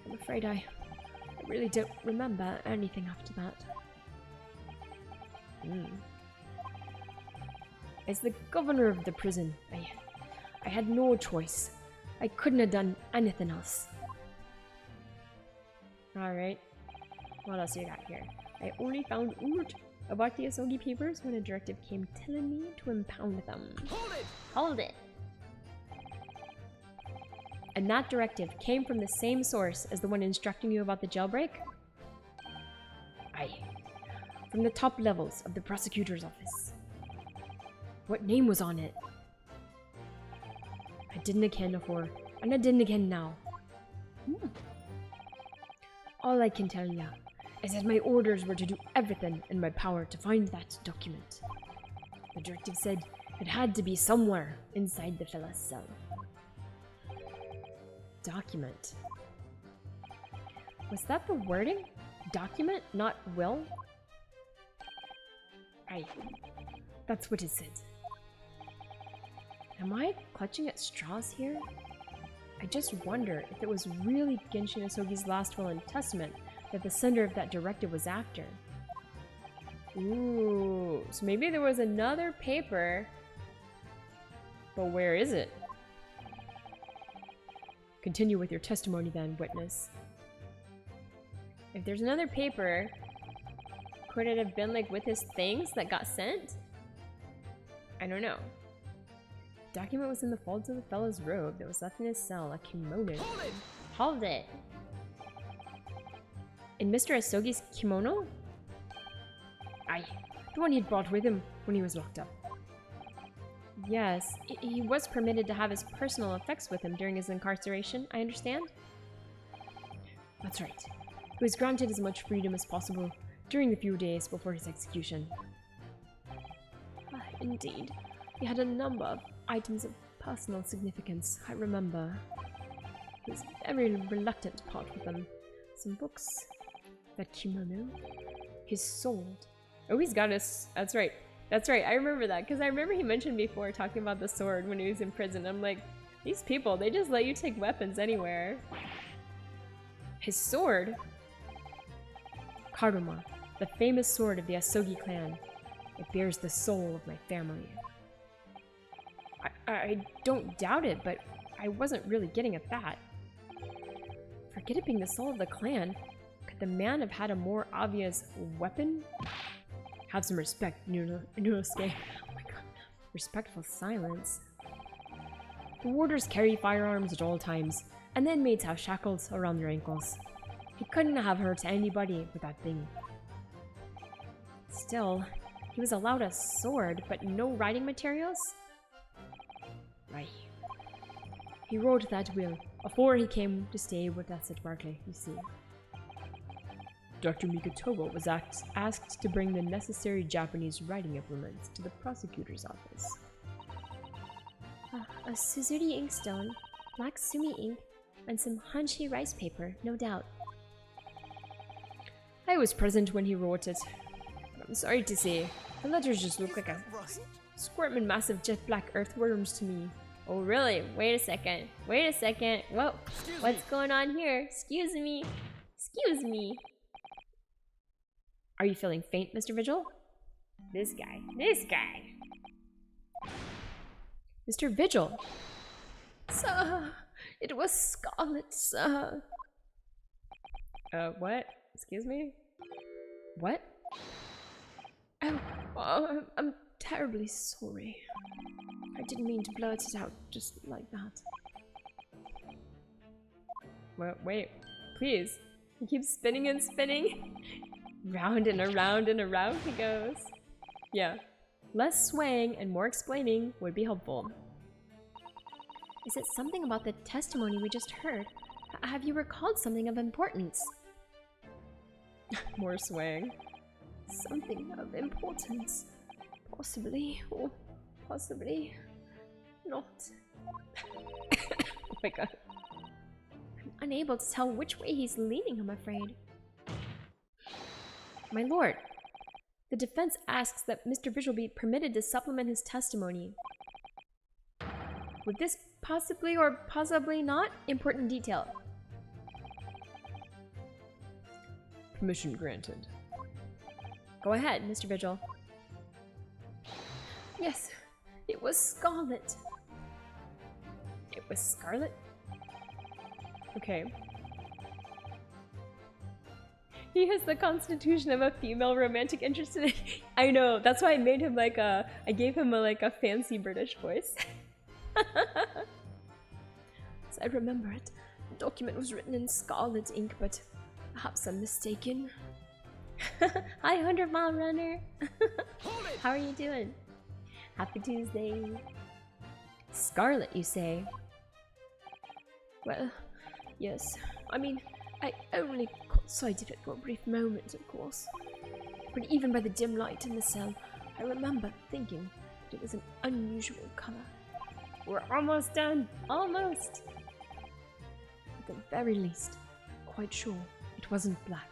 I'm afraid I really don't remember anything after that. As the governor of the prison, I had no choice. I couldn't have done anything else. Alright. What else you got here? I only found out about the Asogi papers when a directive came telling me to impound them. Hold it! Hold it! And that directive came from the same source as the one instructing you about the jailbreak? Aye. From the top levels of the prosecutor's office. What name was on it? I didn't ken before, and I didn't ken now. All I can tell ya is that my orders were to do everything in my power to find that document. The directive said it had to be somewhere inside the fella's cell. Document. Was that the wording? Document, not will? Aye. That's what it said. Am I clutching at straws here? I just wonder if it was really Genshin Asogi's last will and testament that the sender of that directive was after. Ooh, so maybe there was another paper. But where is it? Continue with your testimony then, witness. If there's another paper, could it have been like with his things that got sent? I don't know. Document was in the folds of the fellow's robe that was left in his cell, a kimono. Hold it! In Mr. Asogi's kimono? Aye, the one he'd brought with him when he was locked up. Yes, he was permitted to have his personal effects with him during his incarceration, I understand? That's right. He was granted as much freedom as possible during the few days before his execution. Indeed. He had a number of items of personal significance, I remember. He was very reluctant to part with them. Some books, that kimono, his sword. Oh, he's got his... That's right. That's right, I remember that, because I remember he mentioned before talking about the sword when he was in prison. I'm like, these people, they just let you take weapons anywhere. His sword? Karuma, the famous sword of the Asogi clan. It bears the soul of my family. I don't doubt it, but I wasn't really getting at that. Forget it being the soul of the clan. Could the man have had a more obvious weapon? Have some respect, Ryunosuke. Oh my god. Respectful silence. The warders carry firearms at all times, and the inmates have shackles around their ankles. He couldn't have hurt anybody with that thing. Still, he was allowed a sword, but no writing materials? Right. He wrote that will before he came to stay with us at Barclay, you see. Dr. Mikotomo was asked to bring the necessary Japanese writing implements to the prosecutor's office. A Suzuri inkstone, black sumi ink, and some hanshi rice paper, no doubt. I was present when he wrote it. But I'm sorry to say, the letters just look like a squirming massive jet black earthworms to me. Oh really? Wait a second. Wait a second. Whoa. What's going on here? Excuse me. Excuse me. Are you feeling faint, Mr. Vigil? This guy. This guy. Mr. Vigil. Sir, it was Scarlet, sir. What? Excuse me? What? Oh, I'm terribly sorry. I didn't mean to blurt it out just like that. Well, wait. Please. He keeps spinning and spinning. Round and around and around he goes. Yeah. Less swaying and more explaining would be helpful. Is it something about the testimony we just heard? Have you recalled something of importance? More swaying. Something of importance. Possibly, or possibly not. Oh my god. I'm unable to tell which way he's leaning, I'm afraid. My lord, the defense asks that Mr. Vigil be permitted to supplement his testimony. With this possibly or possibly not important detail. Permission granted. Go ahead, Mr. Vigil. Yes, it was Scarlet. It was Scarlet? Okay. He has the constitution of a female romantic interest in it. I know, that's why I made him like a... I gave him a fancy British voice. As I remember it, the document was written in scarlet ink, but perhaps I'm mistaken. Hi, 100-mile runner. How are you doing? Happy Tuesday. Scarlet, you say? Well, yes. I mean, I only caught sight of it for a brief moment, of course. But even by the dim light in the cell, I remember thinking that it was an unusual color. We're almost done. Almost. At the very least, quite sure it wasn't black.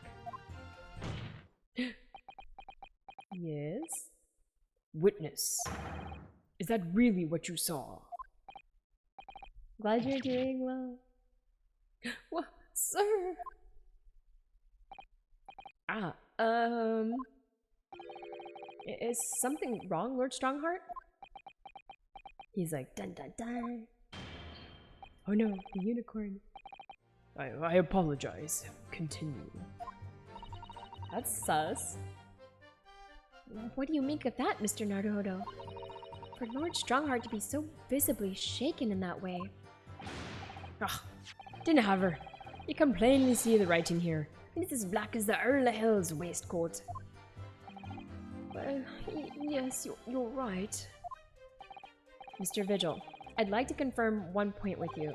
Yes? Witness. Is that really what you saw? Glad you're doing well. What, sir? Is something wrong, Lord Strongheart? He's like, dun dun dun. Oh no, the unicorn. I apologize. Continue. That's sus. What do you make of that, Mr. Naruhodo? For Lord Strongheart to be so visibly shaken in that way. Ugh, didn't have her. You can plainly see the writing here. It's as black as the Earl of Hell's waistcoat. Well, yes, you're right. Mr. Vigil, I'd like to confirm one point with you.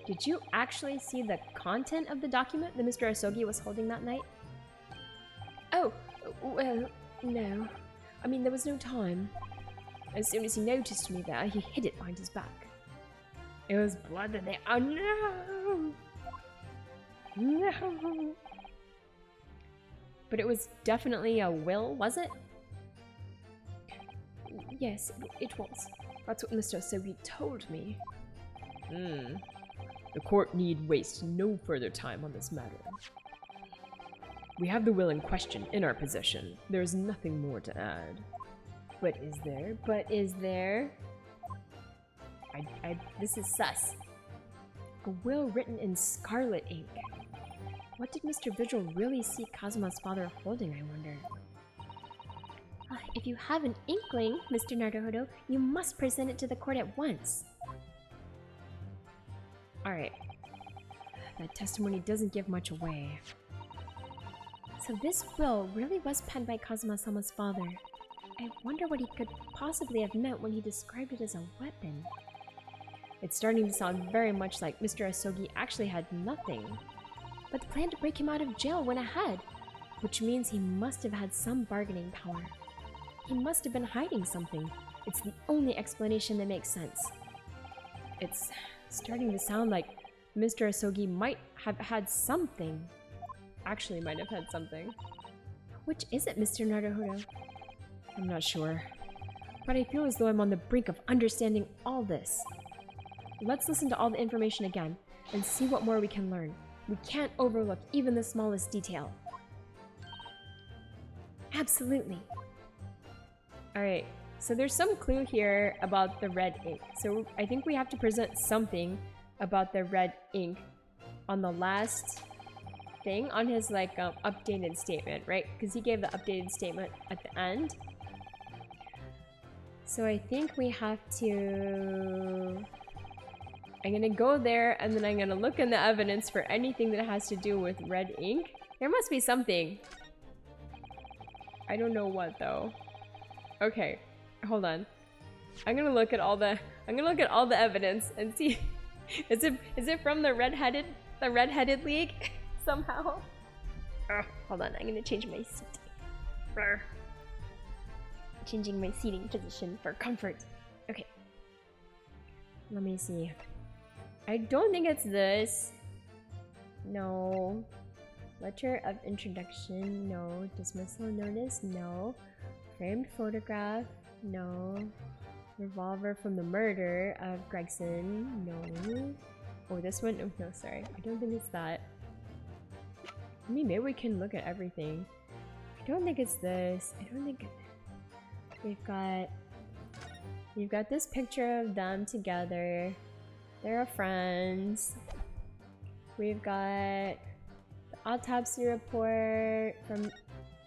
Did you actually see the content of the document that Mr. Asogi was holding that night? Oh, well, no. I mean, there was no time. As soon as he noticed me there, he hid it behind his back. It was blood that they— oh no! No! But it was definitely a will, was it? Yes, it was. That's what Mr. Asogi told me. The court need waste no further time on this matter. We have the will in question in our possession. There is nothing more to add. But is there? This is sus. A will written in scarlet ink. What did Mr. Vigil really see Kazuma's father holding, I wonder? If you have an inkling, Mr. Naruhodo, you must present it to the court at once. Alright. That testimony doesn't give much away. So this will really was penned by Kazuma-sama's father. I wonder what he could possibly have meant when he described it as a weapon. It's starting to sound very much like Mr. Asogi actually had nothing. But the plan to break him out of jail went ahead, which means he must have had some bargaining power. He must have been hiding something. It's the only explanation that makes sense. It's starting to sound like Mr. Asogi might have had something. Actually might have had something. Which is it, Mr. Naruhodo? I'm not sure. But I feel as though I'm on the brink of understanding all this. Let's listen to all the information again and see what more we can learn. We can't overlook even the smallest detail. Absolutely. Alright, so there's some clue here about the red ink. So I think we have to present something about the red ink on the last thing, on his like updated statement, right? Because he gave the updated statement at the end. So I think we have to... I'm gonna go there and then I'm gonna look in the evidence for anything that has to do with red ink. There must be something. I don't know what though. Okay, hold on. I'm gonna look at all the evidence and see is it from the redheaded league somehow? Hold on, I'm gonna change my seat. Changing my seating position for comfort. Okay. Let me see. I don't think it's this. No. Letter of introduction, no. Dismissal notice, no. Framed photograph, no. Revolver from the murder of Gregson, no. Oh, this one? Oh, no, sorry. I don't think it's that. I mean, maybe we can look at everything. I don't think it's this. I don't think... We've got this picture of them together. They're friends. We've got the autopsy report from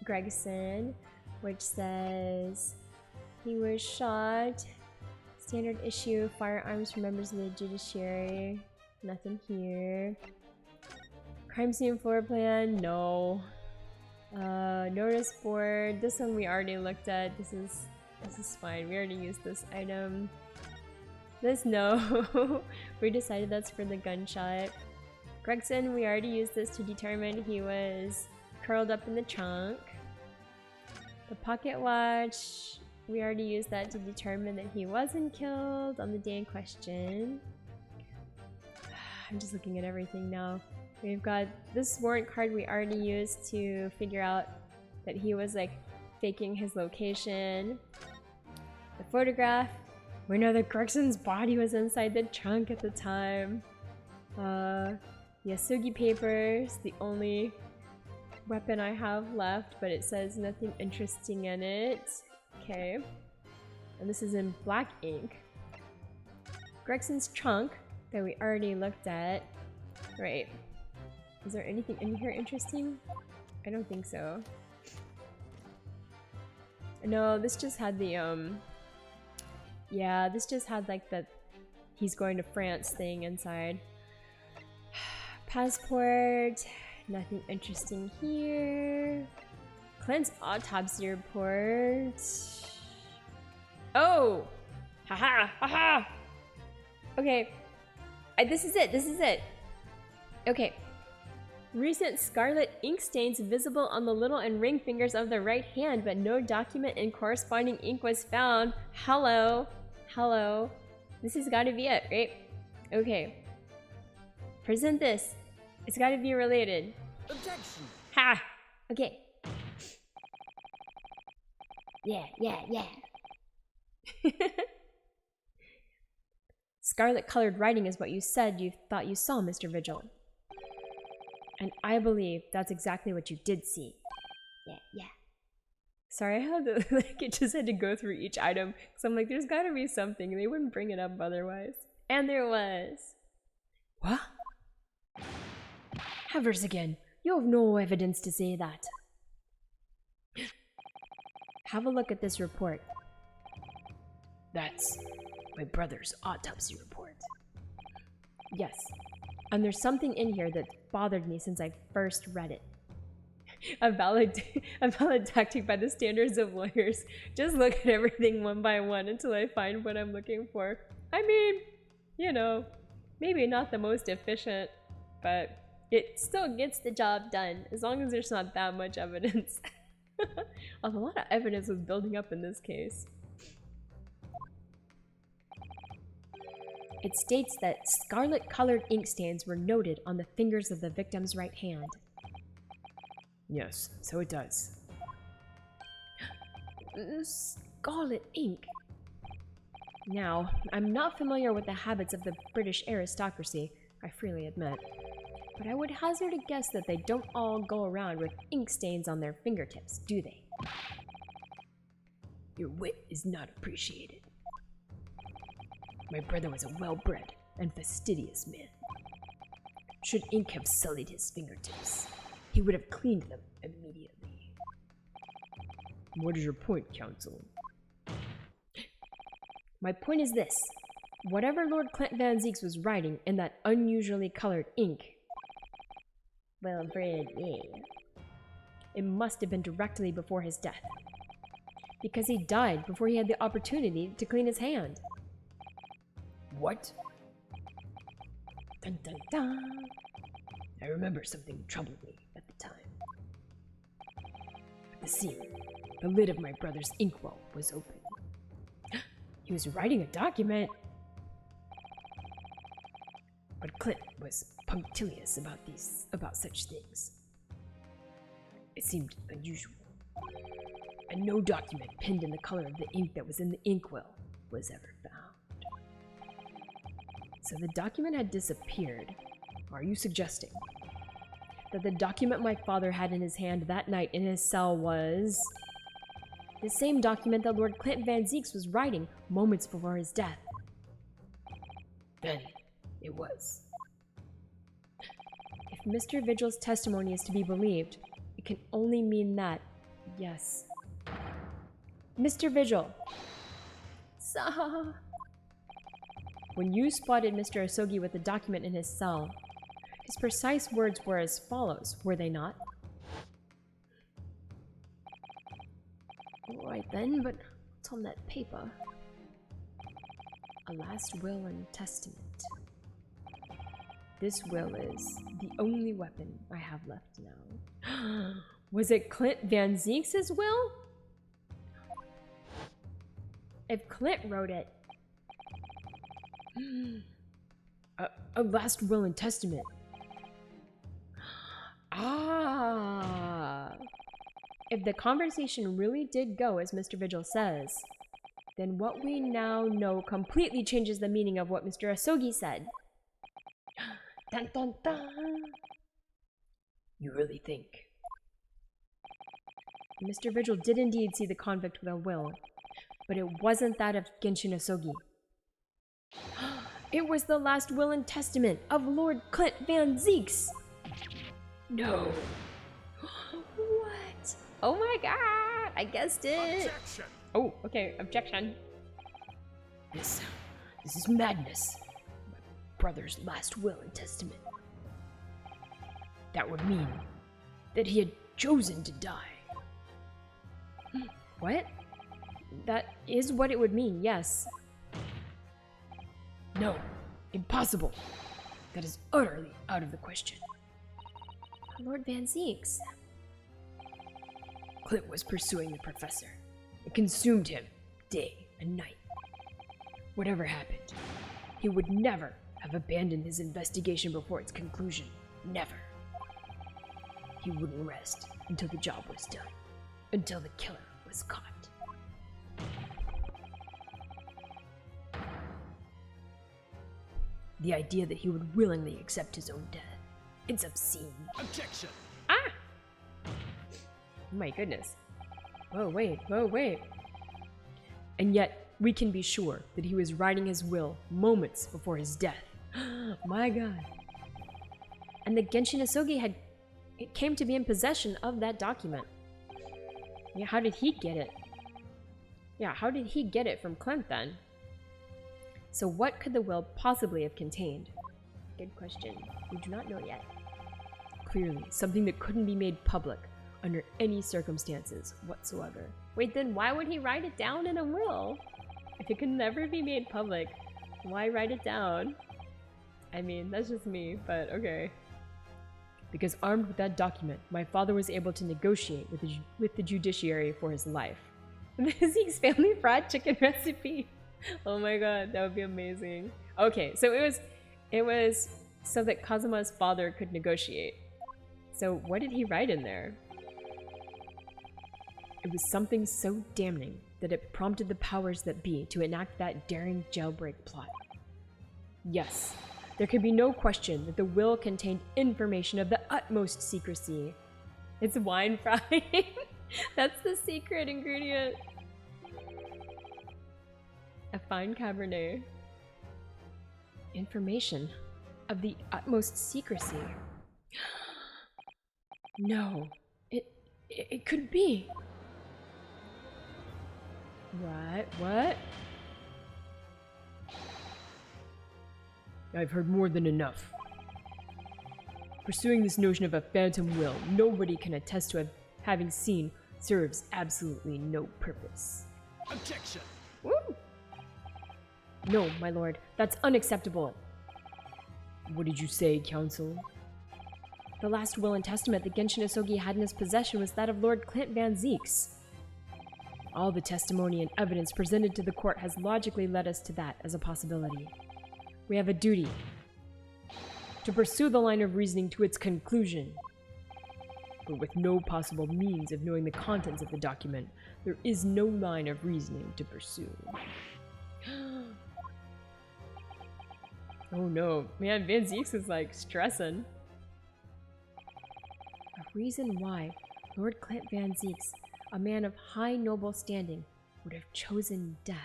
Gregson, which says he was shot. Standard issue, firearms for members of the judiciary. Nothing here. Crime scene floor plan, no. Notice board, this one we already looked at. This is fine, we already used this item. This, no. We decided that's for the gunshot. Gregson, we already used this to determine he was curled up in the trunk. The pocket watch, we already used that to determine that he wasn't killed on the day in question. I'm just looking at everything now. We've got this warrant card we already used to figure out that he was like faking his location. The photograph, we know that Gregson's body was inside the trunk at the time. The Yasugi papers, the only weapon I have left, but it says nothing interesting in it. Okay. And this is in black ink. Gregson's trunk that we already looked at. Right. Is there anything in here interesting? I don't think so. No, this just had the Yeah, this just had like the he's going to France thing inside. Passport. Nothing interesting here. Clint's autopsy report. Oh! Haha! Haha! Okay. This is it. This is it. Okay. Recent scarlet ink stains visible on the little and ring fingers of the right hand, but no document and corresponding ink was found. Hello. Hello. This has got to be it, right? Okay. Present this. It's got to be related. Objection! Ha! Okay. Yeah, yeah, yeah. Scarlet colored writing is what you said you thought you saw, Mr. Vigil. And I believe that's exactly what you did see. Yeah, yeah. Sorry, I had to, like, it just had to go through each item. So I'm like, there's gotta be something. They wouldn't bring it up otherwise. And there was. What? Havers again. You have no evidence to say that. Have a look at this report. That's my brother's autopsy report. Yes. And there's something in here that bothered me since I first read it. A valid tactic by the standards of lawyers. Just look at everything one by one until I find what I'm looking for. I mean, you know, maybe not the most efficient, but it still gets the job done as long as there's not that much evidence. A lot of evidence was building up in this case. It states that scarlet-colored ink stains were noted on the fingers of the victim's right hand. Yes, so it does. Scarlet ink? Now, I'm not familiar with the habits of the British aristocracy, I freely admit. But I would hazard a guess that they don't all go around with ink stains on their fingertips, do they? Your wit is not appreciated. My brother was a well-bred and fastidious man. Should ink have sullied his fingertips, he would have cleaned them immediately. What is your point, counsel? My point is this. Whatever Lord Clint Van Zieks was writing in that unusually colored ink, well, bred, yeah, it must have been directly before his death. Because he died before he had the opportunity to clean his hand. What? Dun dun dun. I remember something troubled me at the time. At the scene, the lid of my brother's inkwell was open. He was writing a document. But Clint was punctilious about such things. It seemed unusual. And no document pinned in the color of the ink that was in the inkwell was ever found. So the document had disappeared. Are you suggesting that the document my father had in his hand that night in his cell was the same document that Lord Clint Van Zieks was writing moments before his death? Then it was. If Mr. Vigil's testimony is to be believed, it can only mean that, yes. Mr. Vigil! When you spotted Mr. Asogi with the document in his cell, his precise words were as follows, were they not? Alright then, but what's on that paper? A last will and testament. This will is the only weapon I have left now. Was it Clint Van Zieks' will? If Clint wrote it. A last will and testament. Ah. If the conversation really did go as Mr. Vigil says, then what we now know completely changes the meaning of what Mr. Asogi said. Dun dun dun. You really think? Mr. Vigil did indeed see the convict with a will, but it wasn't that of Genshin Asogi. It was the last will and testament of Lord Clint Van Zieks! No. What? Oh my god! I guessed it! Objection! Oh, okay, objection. This is madness. My brother's last will and testament. That would mean that he had chosen to die. What? That is what it would mean, yes. No, impossible. That is utterly out of the question. Lord Van Zeeks. Clint was pursuing the professor. It consumed him day and night. Whatever happened, he would never have abandoned his investigation before its conclusion. Never. He wouldn't rest until the job was done, until the killer was caught. The idea that he would willingly accept his own death, it's obscene. Objection! Ah! My goodness. Whoa, wait. And yet, we can be sure that he was writing his will moments before his death. My god. And the Genshin Asogi came to be in possession of that document. Yeah, how did he get it? Yeah, how did he get it from Clint then? So what could the will possibly have contained? Good question. We do not know yet. Clearly, something that couldn't be made public under any circumstances whatsoever. Wait, then why would he write it down in a will? If it could never be made public, why write it down? I mean, that's just me, but okay. Because armed with that document, my father was able to negotiate with the judiciary for his life. The Zeke's family fried chicken recipe. Oh my god, that would be amazing. Okay, so it was so that Kazuma's father could negotiate. So what did he write in there? It was something so damning that it prompted the powers that be to enact that daring jailbreak plot. Yes, there could be no question that the will contained information of the utmost secrecy. It's wine frying. That's the secret ingredient. A fine Cabernet. Information of the utmost secrecy. No, it could be. What? I've heard more than enough. Pursuing this notion of a phantom will nobody can attest to having seen serves absolutely no purpose. Objection! Woo! No, my lord, that's unacceptable. What did you say, counsel? The last will and testament that Genshin Asogi had in his possession was that of Lord Clint Van Zeeks. All the testimony and evidence presented to the court has logically led us to that as a possibility. We have a duty to pursue the line of reasoning to its conclusion. But with no possible means of knowing the contents of the document, there is no line of reasoning to pursue. Oh no, man, Van Zeeks is like stressing. A reason why Lord Clint Van Zeeks, a man of high noble standing, would have chosen death.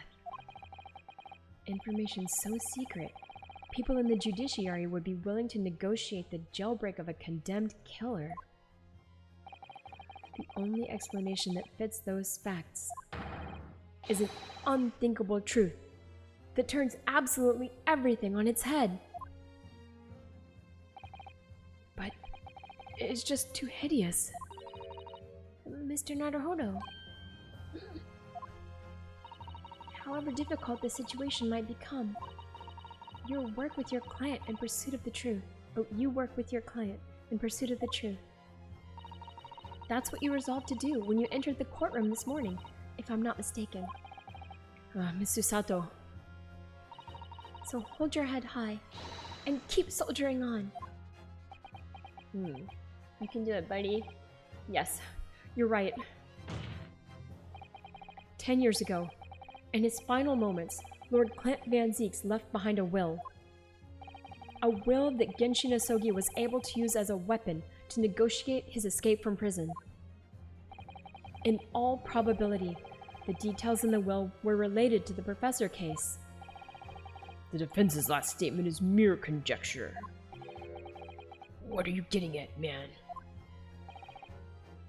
Information so secret, people in the judiciary would be willing to negotiate the jailbreak of a condemned killer. The only explanation that fits those facts is an unthinkable truth that turns absolutely everything on its head. But it's just too hideous. Mr. Naruhodo. However difficult the situation might become, you work with your client in pursuit of the truth. That's what you resolved to do when you entered the courtroom this morning, if I'm not mistaken. Mr. Sato. So hold your head high and keep soldiering on. You can do it, buddy. Yes, you're right. 10 years ago, in his final moments, Lord Clint Van Zeeks left behind a will. A will that Genshin Asogi was able to use as a weapon to negotiate his escape from prison. In all probability, the details in the will were related to the professor case. The defense's last statement is mere conjecture. What are you getting at, man?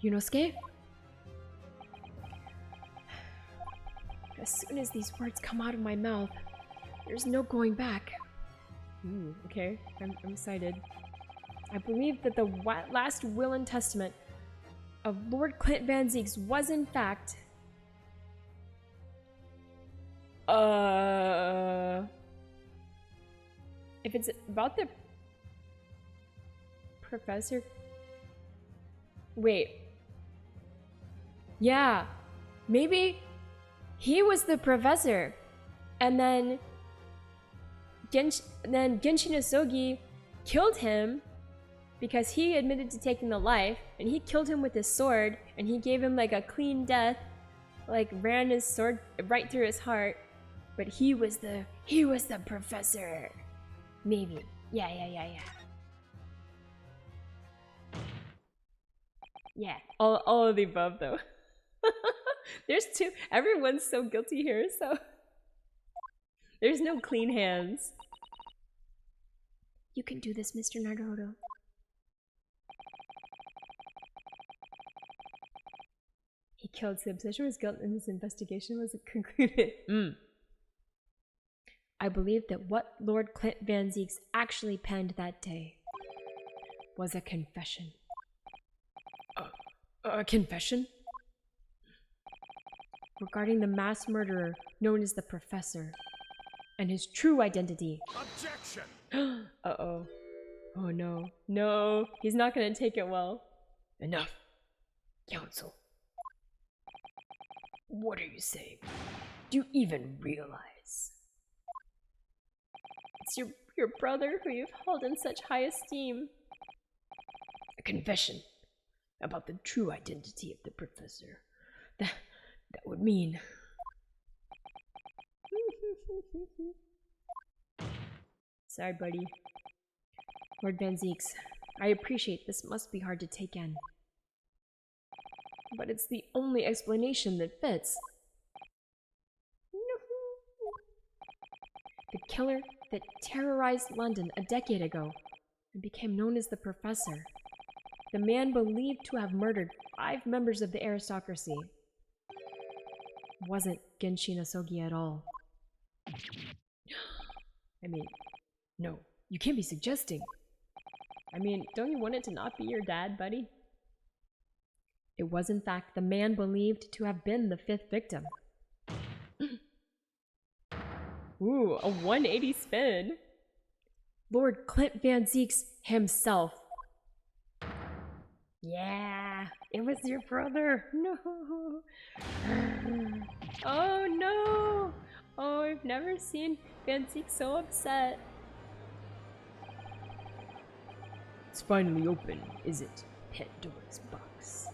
Ryunosuke? As soon as these words come out of my mouth, There's no going back. Ooh, okay. I'm excited. I believe that the last will and testament of Lord Clint Van Zieks was in fact... If it's about the... Professor... Wait. Yeah. Maybe he was the professor. And then Genshin Asogi killed him because he admitted to taking the life, and he killed him with his sword, and he gave him like a clean death, like ran his sword right through his heart. But he was the professor. Maybe. Yeah. Yeah. All of the above though. There's two. Everyone's so guilty here, so there's no clean hands. You can do this, Mr. Naruhodo. He killed the obsession with guilt and his investigation was concluded. I believe that what Lord Clint Van Zieks actually penned that day was a confession. A confession? Regarding the mass murderer known as the Professor and his true identity. Objection! Uh-oh. Oh no. No, he's not gonna take it well. Enough. Council. What are you saying? Do you even realize? It's your brother who you've held in such high esteem. A confession about the true identity of the Professor. That would mean... Sorry, buddy. Lord Van Zieks, I appreciate this must be hard to take in. But it's the only explanation that fits. The killer that terrorized London a decade ago and became known as the Professor. The man believed to have murdered 5 members of the aristocracy. Wasn't Genshin Asogi at all. I mean, no, you can't be suggesting. I mean, don't you want it to not be your dad, buddy? It was in fact the man believed to have been the 5th victim. Ooh, a 180 spin. Lord Clint Van Zieks himself. Yeah, it was your brother. No. Oh no. Oh, I've never seen Van Zieks so upset. It's finally open, is it? Pandora's box.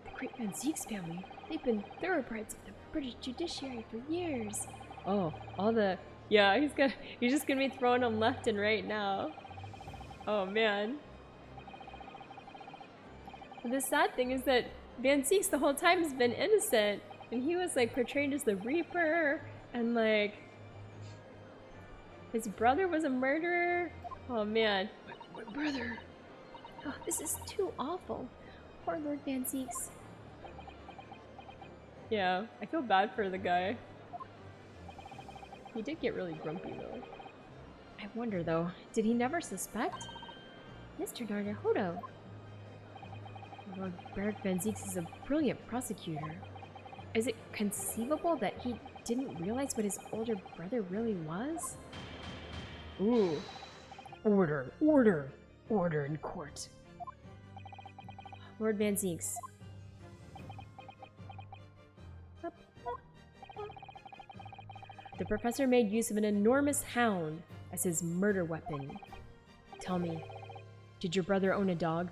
The great Van Zieks family, they've been thoroughbreds of the British judiciary for years. Oh, all the... Yeah, he's just gonna be throwing them left and right now. Oh man. But the sad thing is that Van Zieks the whole time has been innocent. And he was like portrayed as the Reaper, and like his brother was a murderer. Oh man. My brother. Oh, this is too awful. Poor Lord Van Zieks. Yeah, I feel bad for the guy. He did get really grumpy though. I wonder though, did he never suspect? Mr. Naruhodo. Lord Baron Van Zieks is a brilliant prosecutor. Is it conceivable that he didn't realize what his older brother really was? Ooh. Order, order, order in court. Lord Van Zieks. The professor made use of an enormous hound as his murder weapon. Tell me, did your brother own a dog?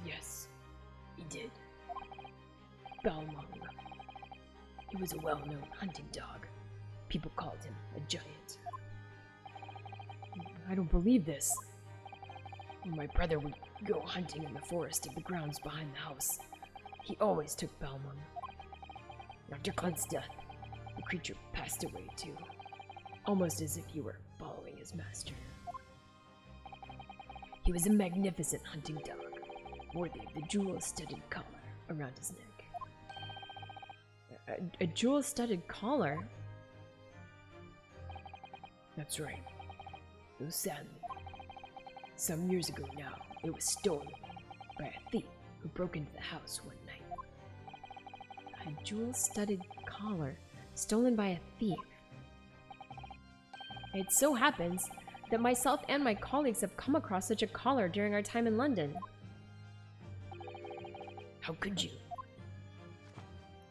Yes, he did. Balmung. He was a well-known hunting dog. People called him a giant. I don't believe this. When my brother would go hunting in the forest of the grounds behind the house, he always took Balmung. After Clint's death, the creature passed away too, almost as if he were following his master. He was a magnificent hunting dog, worthy of the jewel-studded collar around his neck. A jewel-studded collar? That's right. Though sadly, some years ago now, it was stolen by a thief who broke into the house one night. A jewel-studded collar stolen by a thief. It so happens that myself and my colleagues have come across such a collar during our time in London. How could you?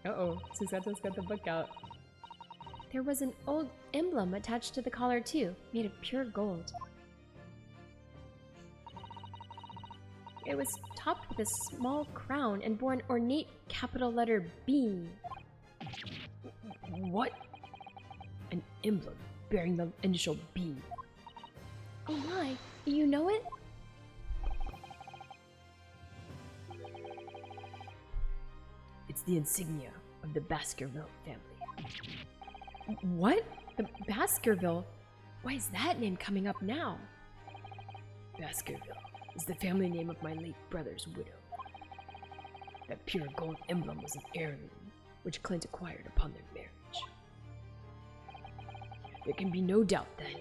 Uh-oh, Susato's got the book out. There was an old emblem attached to the collar too, made of pure gold. It was topped with a small crown and bore an ornate capital letter B. What? An emblem bearing the initial B. Oh my, you know it? It's the insignia of the Baskerville family. What? The Baskerville? Why is that name coming up now? Baskerville is the family name of my late brother's widow. That pure gold emblem was an heirloom, which Clint acquired upon their marriage. There can be no doubt then,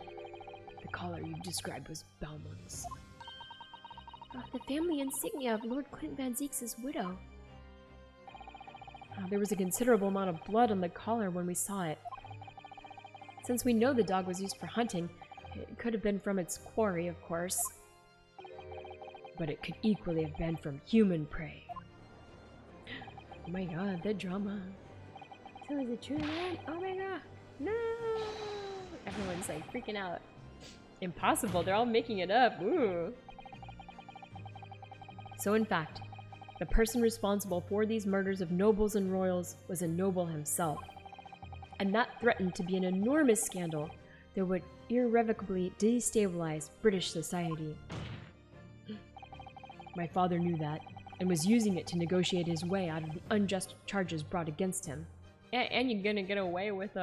the collar you described was Balmond's. Oh, the family insignia of Lord Clint Van Zeeks' widow. There was a considerable amount of blood on the collar when we saw it. Since we know the dog was used for hunting, it could have been from its quarry, of course. But it could equally have been from human prey. Oh my god, the drama. So is it true, man? Oh my god, no! Everyone's like freaking out. Impossible, they're all making it up. Ooh. So in fact, the person responsible for these murders of nobles and royals was a noble himself. And that threatened to be an enormous scandal that would irrevocably destabilize British society. My father knew that, and was using it to negotiate his way out of the unjust charges brought against him. And you're gonna get away with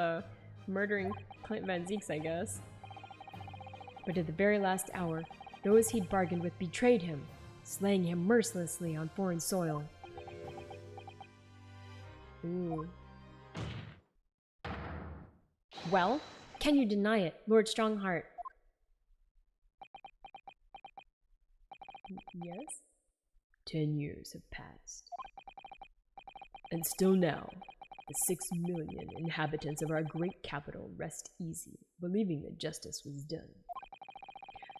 murdering Clint Van Zeeks, I guess. But at the very last hour, those he'd bargained with betrayed him, slaying him mercilessly on foreign soil. Ooh. Well, can you deny it, Lord Strongheart? Yes? 10 years have passed. And still now, the 6 million inhabitants of our great capital rest easy, believing that justice was done.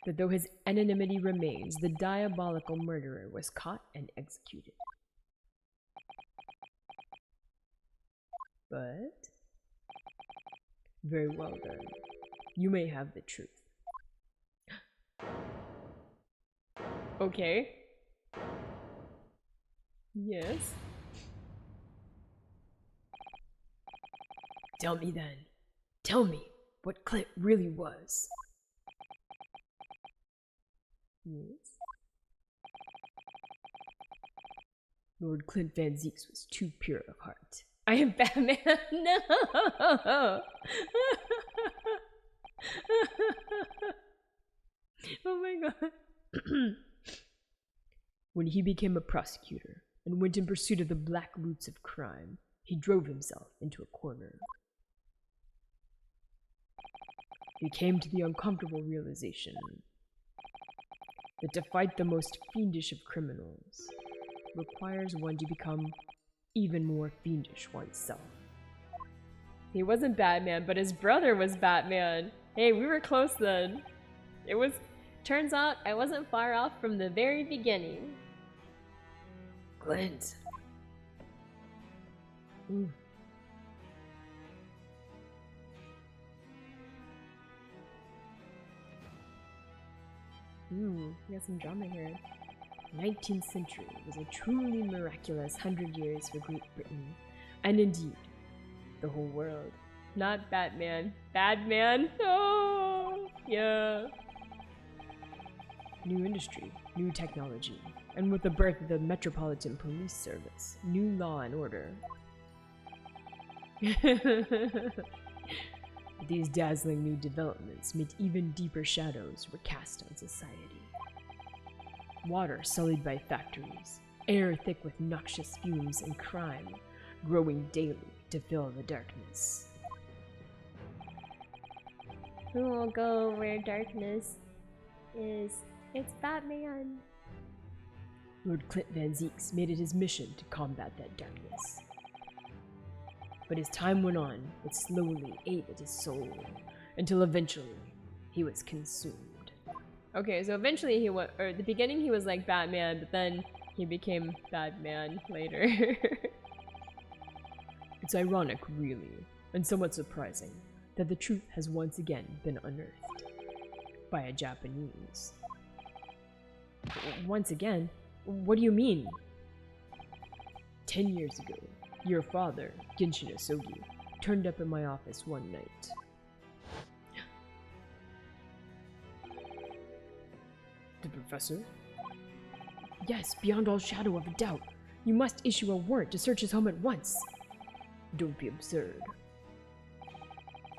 That though his anonymity remains, the diabolical murderer was caught and executed. But... very well then. You may have the truth. Okay. Yes. Tell me then. Tell me what Clint really was. Yes. Lord Clint Van Zeeks was too pure of heart. I am Batman. No. Oh my god. When he became a prosecutor and went in pursuit of the black roots of crime, he drove himself into a corner. He came to the uncomfortable realization that to fight the most fiendish of criminals requires one to become even more fiendish oneself. He wasn't Batman, but his brother was Batman. Hey, we were close then. It was... turns out I wasn't far off from the very beginning. Clint. Ooh. Ooh, we got some drama here. 19th century was a truly miraculous 100 years for Great Britain, and indeed, the whole world. Not Batman. Badman? Oh, yeah. New industry, new technology, and with the birth of the Metropolitan Police Service, new law and order. These dazzling new developments made even deeper shadows were cast on society. Water sullied by factories, air thick with noxious fumes and crime, growing daily to fill the darkness. Who will go where darkness is? It's Batman. Lord Clint Van Zieks made it his mission to combat that darkness. But as time went on, it slowly ate at his soul, until eventually he was consumed. Okay, so eventually he was, or at the beginning he was like Batman, but then he became Batman later. It's ironic, really, and somewhat surprising, that the truth has once again been unearthed by a Japanese. Once again? What do you mean? 10 years ago, your father, Genshin Osogi, turned up in my office one night. The professor? Yes, beyond all shadow of a doubt. You must issue a warrant to search his home at once. Don't be absurd.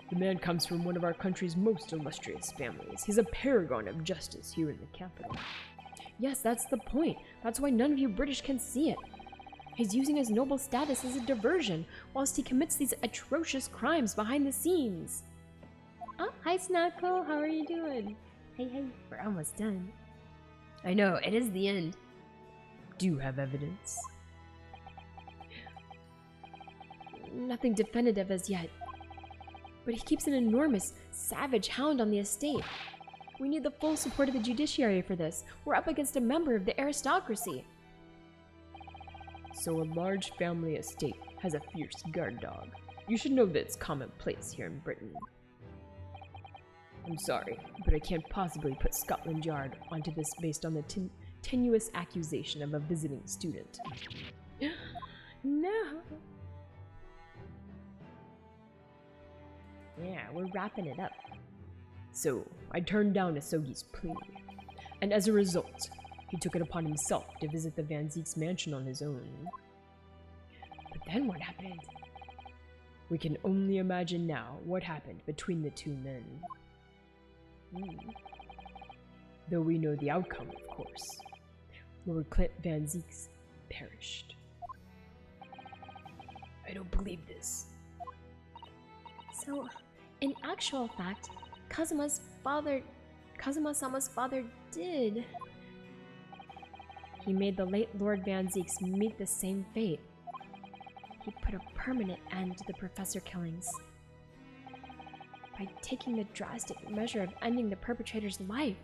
The man comes from one of our country's most illustrious families. He's a paragon of justice here in the capital. Yes, that's the point. That's why none of you British can see it. He's using his noble status as a diversion, whilst he commits these atrocious crimes behind the scenes. Oh, hi Snacko, how are you doing? Hey, we're almost done. I know, it is the end. Do you have evidence? Nothing definitive as yet. But he keeps an enormous, savage hound on the estate. We need the full support of the judiciary for this. We're up against a member of the aristocracy. So a large family estate has a fierce guard dog. You should know that it's commonplace here in Britain. I'm sorry, but I can't possibly put Scotland Yard onto this based on the tenuous accusation of a visiting student. No. Yeah, we're wrapping it up. So, I turned down Asogi's plea, and as a result, he took it upon himself to visit the Van Zieks mansion on his own. But then what happened? We can only imagine now what happened between the two men. Though we know the outcome, of course. Lord Clint Van Zieks perished. I don't believe this. So, in actual fact, Kazuma-sama's father did. He made the late Lord Van Zieks meet the same fate. He put a permanent end to the professor killings by taking the drastic measure of ending the perpetrator's life.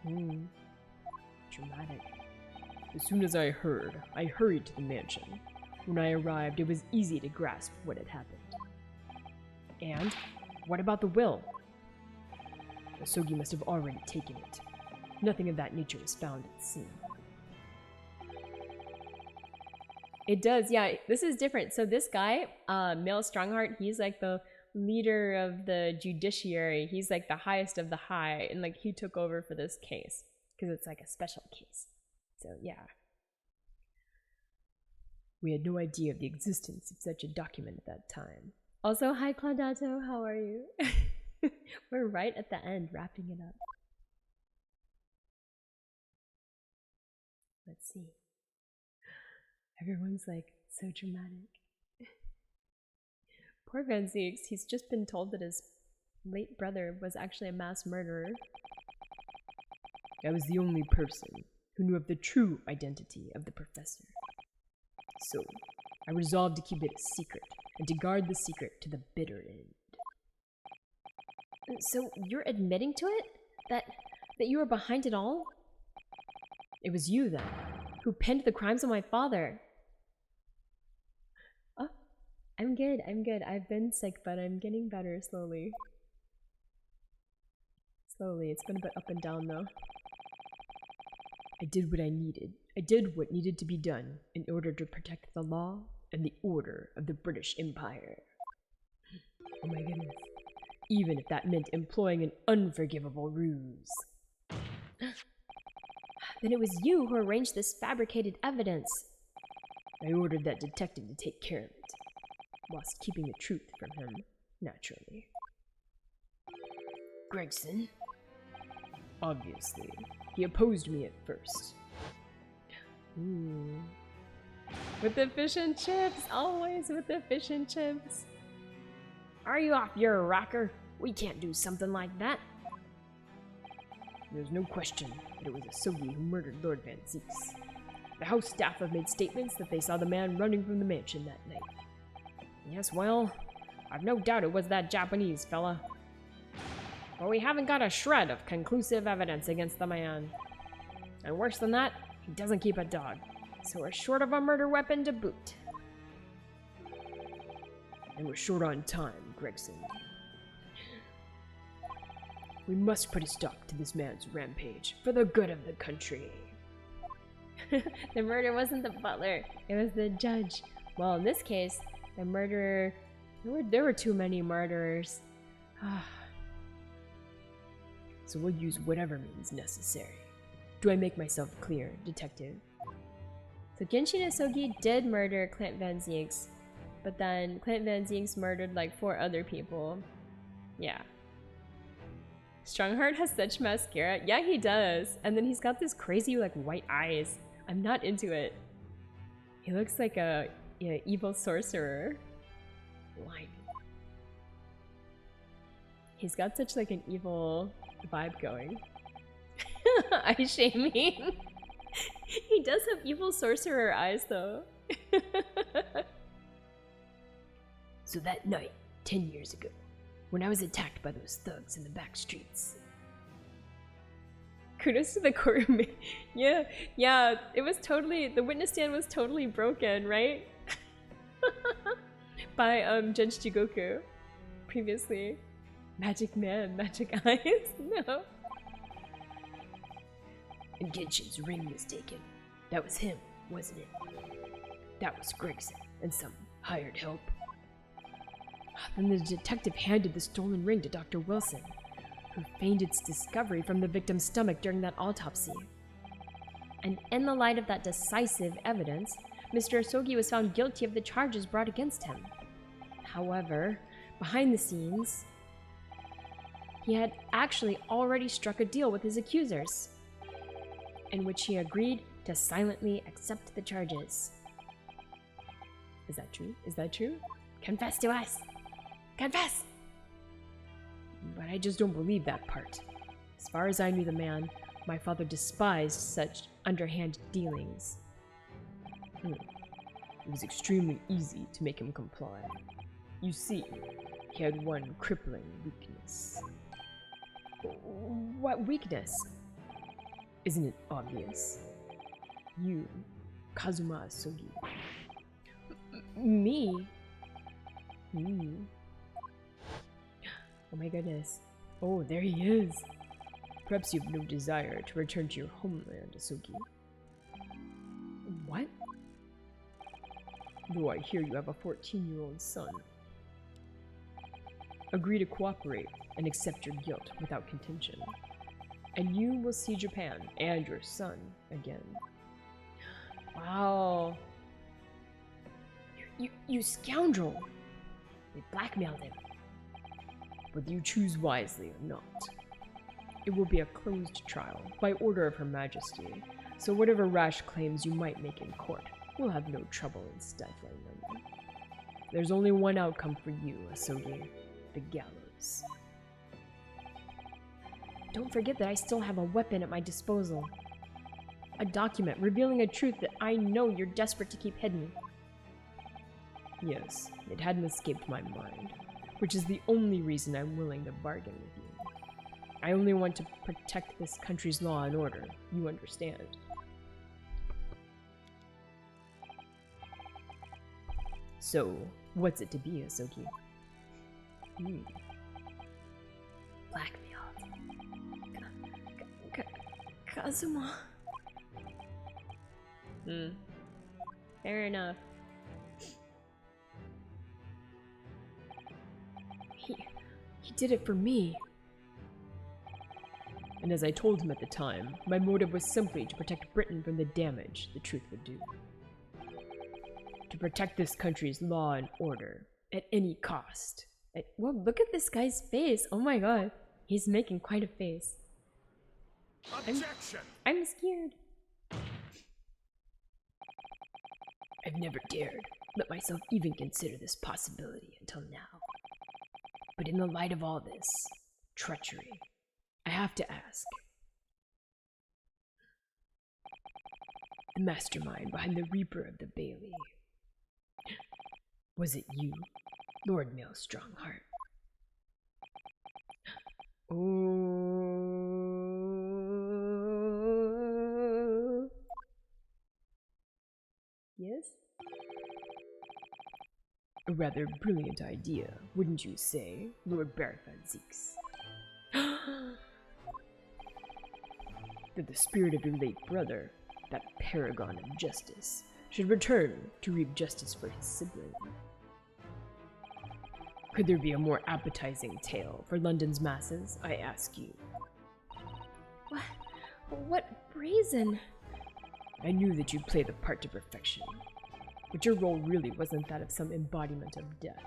Dramatic. As soon as I heard, I hurried to the mansion. When I arrived, it was easy to grasp what had happened. And what about the will? Asogi must have already taken it. Nothing of that nature was found at the scene. It does, yeah. This is different. So this guy, Male Strongheart, he's like the leader of the judiciary. He's like the highest of the high, and like he took over for this case because it's like a special case. So yeah. We had no idea of the existence of such a document at that time. Also, hi Claudato, how are you? We're right at the end, wrapping it up. Let's see. Everyone's like so dramatic. Poor Van Zieks, he's just been told that his late brother was actually a mass murderer. I was the only person who knew of the true identity of the professor. So, I resolved to keep it a secret, and to guard the secret to the bitter end. So, you're admitting to it? That you were behind it all? It was you, then, who pinned the crimes on my father. Oh, I'm good. I've been sick, but I'm getting better slowly. It's been a bit up and down, though. I did what I needed. I did what needed to be done in order to protect the law and the order of the British Empire. Oh my goodness. Even if that meant employing an unforgivable ruse. Then it was you who arranged this fabricated evidence. I ordered that detective to take care of it, whilst keeping the truth from him, naturally. Gregson? Obviously. He opposed me at first. With the fish and chips, always with the fish and chips. Are you off your rocker? We can't do something like that. There's no question that it was Asogi who murdered Lord Van Zeeks. The house staff have made statements that they saw the man running from the mansion that night. Yes, well, I've no doubt it was that Japanese fella. But we haven't got a shred of conclusive evidence against the man. And worse than that, he doesn't keep a dog. So we're short of a murder weapon to boot. And we're short on time, Gregson. We must put a stop to this man's rampage for the good of the country. The murder wasn't the butler, it was the judge. Well, in this case, the murderer... There were too many murderers. So we'll use whatever means necessary. Do I make myself clear, detective? So Genshin Asogi did murder Clint Van Zieks, but then Clint Van Zieks murdered like 4 other people. Yeah. Strongheart has such mascara. Yeah, he does. And then he's got this crazy like white eyes. I'm not into it. He looks like a evil sorcerer. Line. He's got such like an evil vibe going. Eye shaming. He does have evil sorcerer eyes though. So that night, 10 years ago, when I was attacked by those thugs in the back streets. Kudos to the courtroom. Yeah, it was totally, the witness stand was totally broken, right? By Judge Jigoku previously. Magic man, magic eyes? No. And Genshin's ring was taken. That was him, wasn't it? That was Gregson and some hired help. Then the detective handed the stolen ring to Dr. Wilson, who feigned its discovery from the victim's stomach during that autopsy. And in the light of that decisive evidence, Mr. Asogi was found guilty of the charges brought against him. However, behind the scenes, he had actually already struck a deal with his accusers, in which he agreed to silently accept the charges. Is that true? Is that true? Confess to us! Confess! But I just don't believe that part. As far as I knew the man, my father despised such underhand dealings. It was extremely easy to make him comply. You see, he had one crippling weakness. What weakness? Isn't it obvious? You, Kazuma Asogi. Me? Oh my goodness. Oh, there he is. Perhaps you have no desire to return to your homeland, Asogi. What? Though I hear you have a 14-year-old son. Agree to cooperate and accept your guilt without contention. And you will see Japan and your son again. Wow. You scoundrel! We blackmailed him. Whether you choose wisely or not. It will be a closed trial by order of Her Majesty, so whatever rash claims you might make in court, we'll have no trouble in stifling them. There's only one outcome for you, Asogi, the gallows. Don't forget that I still have a weapon at my disposal. A document revealing a truth that I know you're desperate to keep hidden. Yes, it hadn't escaped my mind, which is the only reason I'm willing to bargain with you. I only want to protect this country's law and order, you understand. So, what's it to be, Asogi? Blackmailed. Kazuma. Fair enough. He did it for me. And as I told him at the time, my motive was simply to protect Britain from the damage the truth would do. To protect this country's law and order at any cost. Well, look at this guy's face. Oh my god. He's making quite a face. Objection! I'm scared. I've never dared let myself even consider this possibility until now. But in the light of all this treachery, I have to ask. The mastermind behind the Reaper of the Bailey. Was it you, Lord Male Strongheart? Oh. Yes? A rather brilliant idea, wouldn't you say, Lord Barafazix? That the spirit of your late brother, that paragon of justice, should return to reap justice for his sibling. Could there be a more appetizing tale for London's masses, I ask you? What brazen? I knew that you'd play the part to perfection, but your role really wasn't that of some embodiment of death.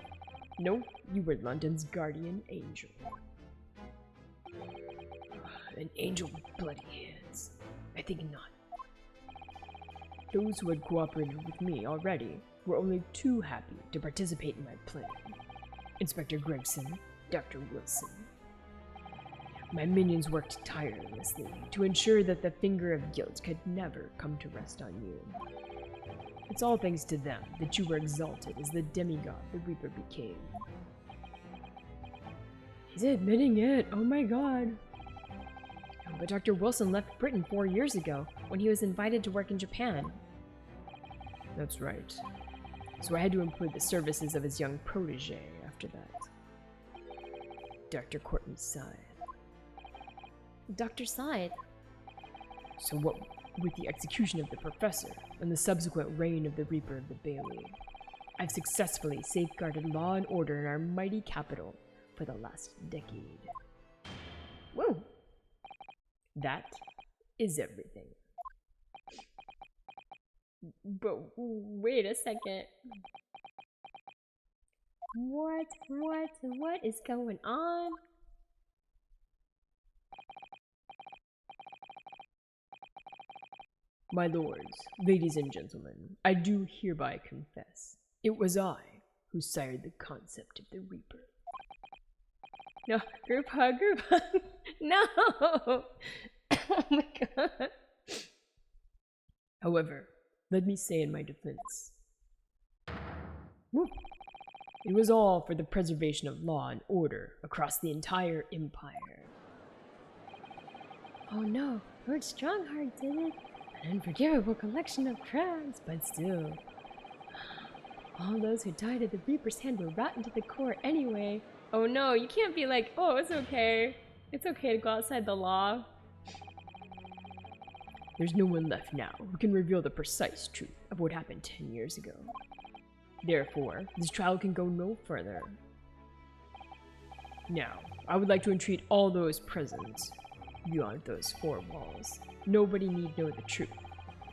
No, you were London's guardian angel. An angel with bloody hands? I think not. Those who had cooperated with me already were only too happy to participate in my plan. Inspector Gregson, Dr. Wilson. My minions worked tirelessly to ensure that the finger of guilt could never come to rest on you. It's all thanks to them that you were exalted as the demigod the Reaper became. He's admitting it, oh my god. But Dr. Wilson left Britain 4 years ago when he was invited to work in Japan. That's right. So I had to employ the services of his young protege after that. Dr. Courtney Side. Dr. Side? So what with the execution of the professor and the subsequent reign of the Reaper of the Bailey, I've successfully safeguarded law and order in our mighty capital for the last decade. Woo! That is everything. But wait a second. What is going on? My lords, ladies and gentlemen, I do hereby confess, it was I who sired the concept of the Reaper. No, group hug. No! Oh my god. However, let me say in my defense, it was all for the preservation of law and order across the entire empire. Oh no, Lord Strongheart did it. An unforgivable collection of crimes, but still. All those who died at the Reaper's hand were rotten to the core anyway. Oh no, you can't be like, oh, it's okay. It's okay to go outside the law. There's no one left now who can reveal the precise truth of what happened 10 years ago. Therefore, this trial can go no further. Now, I would like to entreat all those present beyond those 4 walls. Nobody need know the truth.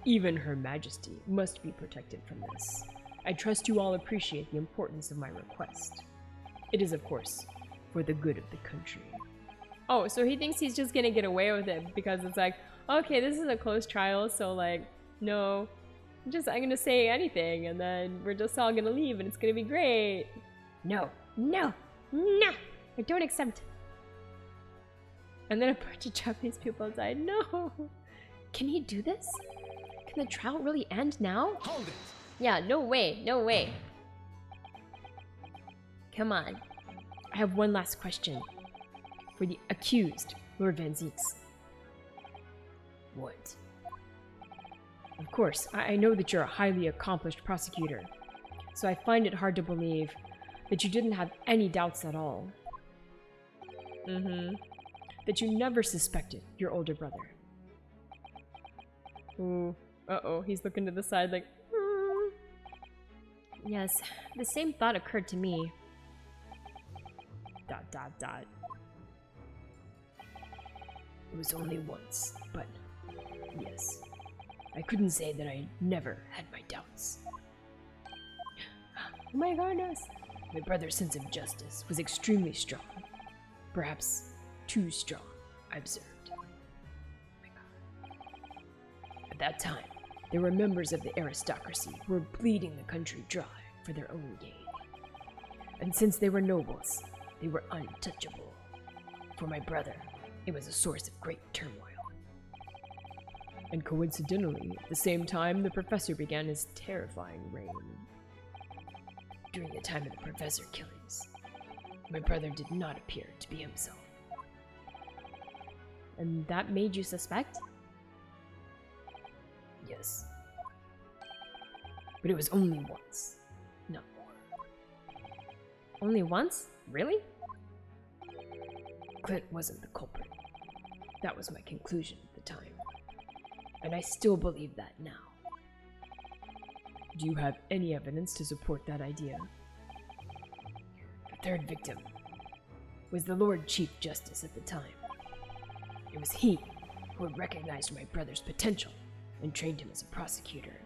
Even Her Majesty must be protected from this. I trust you all appreciate the importance of my request. It is, of course, for the good of the country. Oh, so he thinks he's just gonna get away with it because it's like, okay, this is a close trial, so like, no, I'm gonna say anything and then we're just all gonna leave and it's gonna be great. No, no, no, I don't accept. And then a bunch of Japanese people died. No. Can he do this? Can the trial really end now? Hold it! Yeah, no way, no way. Come on. I have one last question. For the accused, Lord Van Zieks. What? Of course, I know that you're a highly accomplished prosecutor, so I find it hard to believe that you didn't have any doubts at all. That you never suspected your older brother. Ooh, uh-oh, he's looking to the side like, Yes, the same thought occurred to me. ... It was only once, but yes, I couldn't say that I never had my doubts. Oh my goodness. My brother's sense of justice was extremely strong. Perhaps too strong, I observed. Oh my God. At that time, There were members of the aristocracy who were bleeding the country dry for their own gain. And since they were nobles, they were untouchable. For my brother, it was a source of great turmoil. And coincidentally, at the same time, the professor began his terrifying reign. During the time of the professor killings, my brother did not appear to be himself. And that made you suspect? Yes. But it was only once, not more. Only once? Really? Clint wasn't the culprit. That was my conclusion at the time. And I still believe that now. Do you have any evidence to support that idea? The third victim was the Lord Chief Justice at the time. It was he who had recognized my brother's potential and trained him as a prosecutor.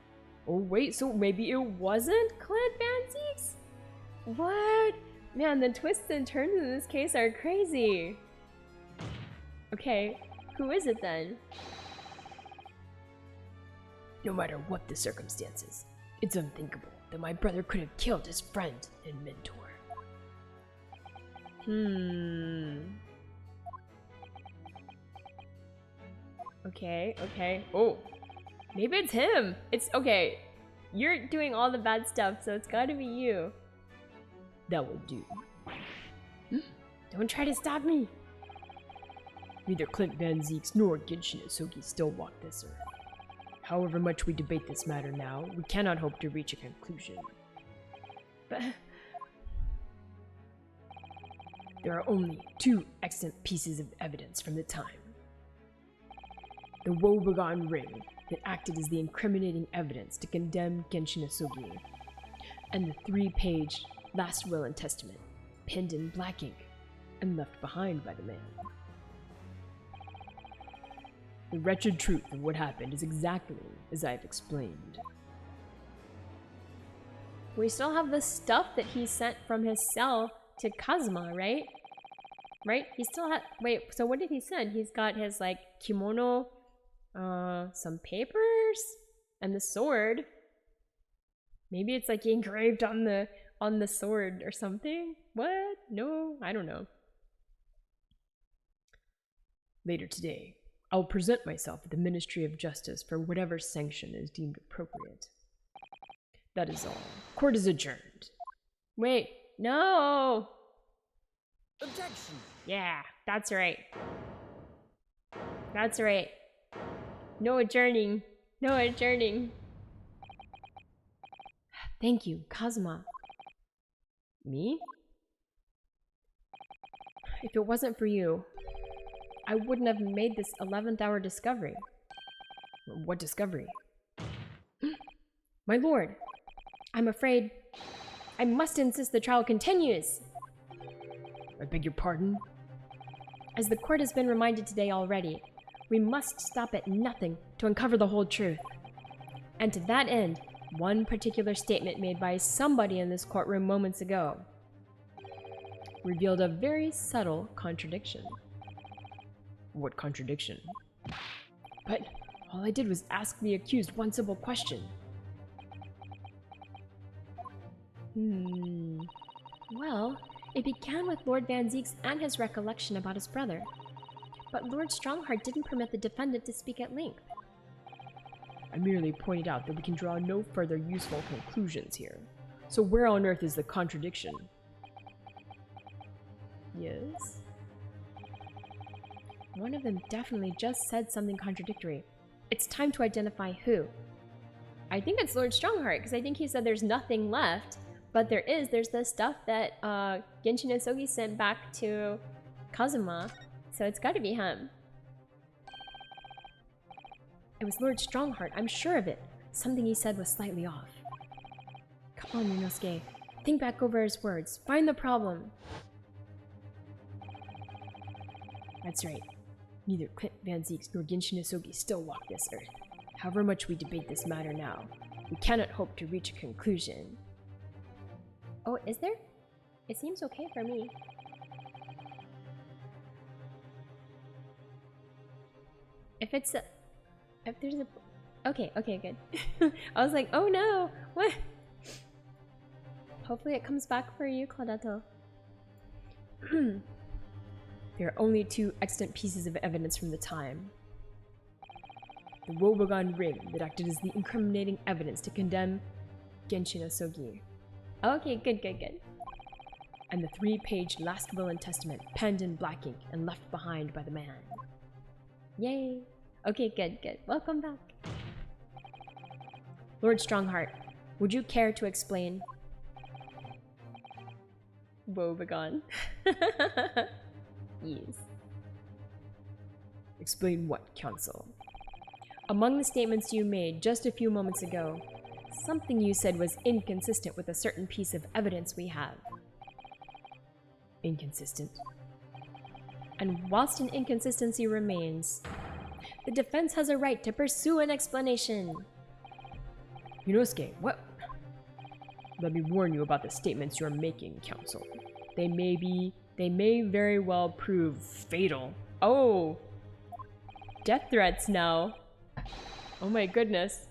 Oh wait, so maybe it wasn't Clint Van Zieks? What? Man, the twists and turns in this case are crazy. Okay, who is it then? No matter what the circumstances, it's unthinkable that my brother could have killed his friend and mentor. Okay. Oh, maybe it's him. It's okay. You're doing all the bad stuff, so it's gotta be you. That will do. Don't try to stop me. Neither Clint Van Zieks nor Genshin Isogi still walk this earth. However much we debate this matter now, we cannot hope to reach a conclusion. But there are only two excellent pieces of evidence from the time. The woebegone ring that acted as the incriminating evidence to condemn Genshin Isogi, and the 3-page last will and testament, penned in black ink and left behind by the man. The wretched truth of what happened is exactly as I've explained. we still have the stuff that he sent from his cell to Kazuma, right? Right? He still had. Wait, so what did he send? He's got his, like, kimono, some papers, and the sword. Maybe it's, like, engraved on the sword or something? What? No, I don't know. Later today, I'll present myself at the Ministry of Justice for whatever sanction is deemed appropriate. That is all. Court is adjourned. Wait, no! Objection! Yeah, that's right. That's right. No adjourning. No adjourning. Thank you, Kazuma. Me? If it wasn't for you, I wouldn't have made this 11th hour discovery. What discovery? My lord, I'm afraid I must insist the trial continues. I beg your pardon? As the court has been reminded today already, we must stop at nothing to uncover the whole truth. And to that end, one particular statement made by somebody in this courtroom moments ago revealed a very subtle contradiction. What contradiction? But all I did was ask the accused one simple question. Well, it began with Lord Van Zieks and his recollection about his brother. But Lord Strongheart didn't permit the defendant to speak at length. I merely pointed out that we can draw no further useful conclusions here. So where on earth is the contradiction? Yes? One of them definitely just said something contradictory. It's time to identify who. I think it's Lord Strongheart, because I think he said there's nothing left. But there's the stuff that Genshin Isogi sent back to Kazuma. So it's gotta be him. It was Lord Strongheart, I'm sure of it. Something he said was slightly off. Come on, Ryunosuke. Think back over his words. Find the problem. That's right. Neither Clint Van Zieks nor Genshin Isogi still walk this earth. However much we debate this matter now, we cannot hope to reach a conclusion. Oh, is there? It seems okay for me. If there's a... Okay, okay, good. I was like, oh no, what? Hopefully it comes back for you, Claudato. There are only 2 extant pieces of evidence from the time. The Wobogon ring that acted as the incriminating evidence to condemn Genshin Asogi, Okay, good, good, good. and the 3-page last will and testament penned in black ink and left behind by the man. Yay. Okay, good, good. Welcome back. Lord Strongheart, would you care to explain? Woebegone. Yes. Explain what, Council? Among the statements you made just a few moments ago, something you said was inconsistent with a certain piece of evidence we have. Inconsistent? And whilst an inconsistency remains, the defense has a right to pursue an explanation. Ryunosuke, what? Let me warn you about the statements you're making, Council. They may very well prove fatal. Oh! Death threats now. Oh my goodness.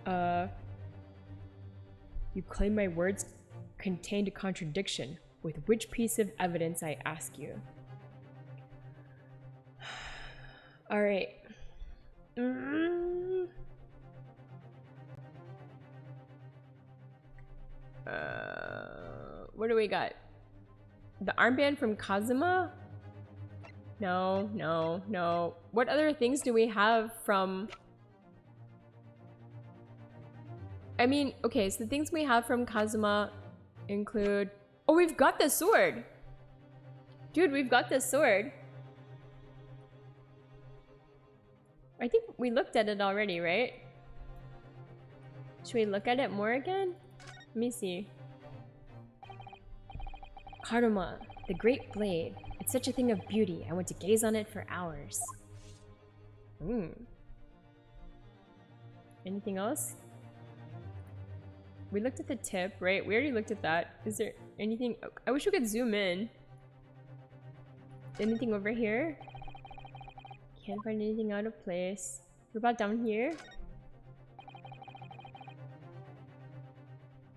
You claim my words contained a contradiction. With which piece of evidence, I ask you? Alright. What do we got? The armband from Kazuma? No, no, no. What other things do we have from... I mean, okay, so the things we have from Kazuma include... Oh, we've got the sword! Dude, we've got the sword. I think we looked at it already, right? Should we look at it more again? Let me see. Karuma, the great blade. It's such a thing of beauty. I want to gaze on it for hours. Anything else? We looked at the tip, right? We already looked at that. Is there anything? I wish we could zoom in. Anything over here? Can't find anything out of place. What about down here?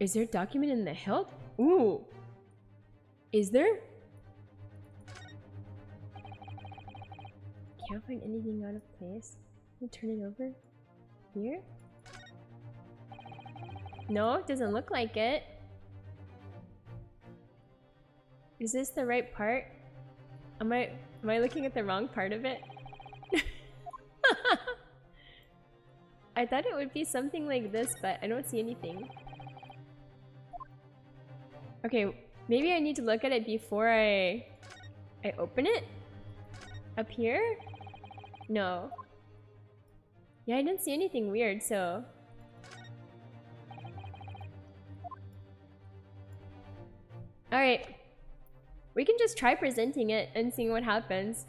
Is there a document in the hilt? Ooh! Is there? Can't find anything out of place. Can we turn it over? Here? No, it doesn't look like it. Is this the right part? Am I looking at the wrong part of it? I thought it would be something like this, but I don't see anything. Okay, maybe I need to look at it before I open it? Up here? No. Yeah, I didn't see anything weird, so... Alright. We can just try presenting it and seeing what happens.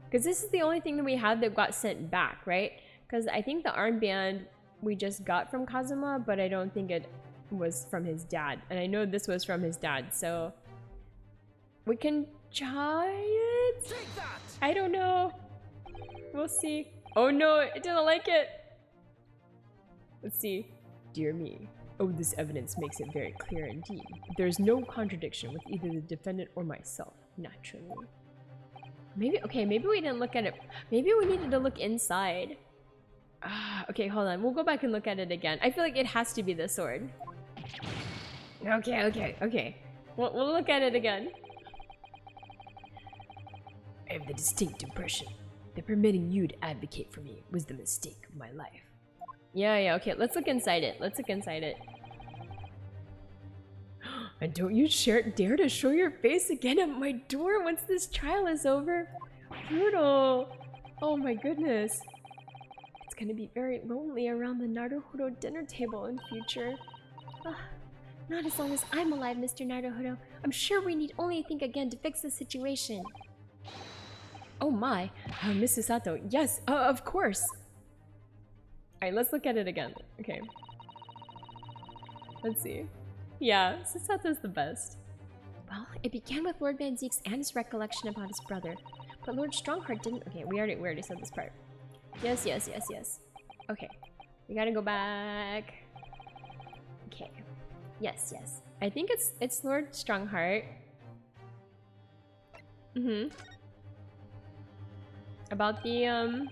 Because this is the only thing that we had that got sent back, right? Because I think the armband we just got from Kazuma, but I don't think it was from his dad. And I know this was from his dad, so... We can try it? Take that! I don't know. We'll see. Oh no, it didn't like it! Let's see. Dear me. Oh, this evidence makes it very clear indeed. There is no contradiction with either the defendant or myself, naturally. Maybe, okay, maybe we didn't look at it. Maybe we needed to look inside. Okay, hold on. We'll go back and look at it again. I feel like it has to be the sword. Okay. We'll look at it again. I have the distinct impression that permitting you to advocate for me was the mistake of my life. Yeah, okay. Let's look inside it. And don't you dare to show your face again at my door once this trial is over. Brutal. Oh my goodness. It's gonna be very lonely around the Naruhodo dinner table in future. Not as long as I'm alive, Mr. Naruhodo. I'm sure we need only think again to fix the situation. Oh my, Mrs. Sato, yes, of course. Alright, let's look at it again. Okay. Let's see. Yeah, Sasato's the best. Well, it began with Lord Van Zeek's and his recollection about his brother. But Lord Strongheart didn't— okay, we already said this part. Yes. Okay. We gotta go back. Okay. Yes, yes. I think it's Lord Strongheart. Mm-hmm. About the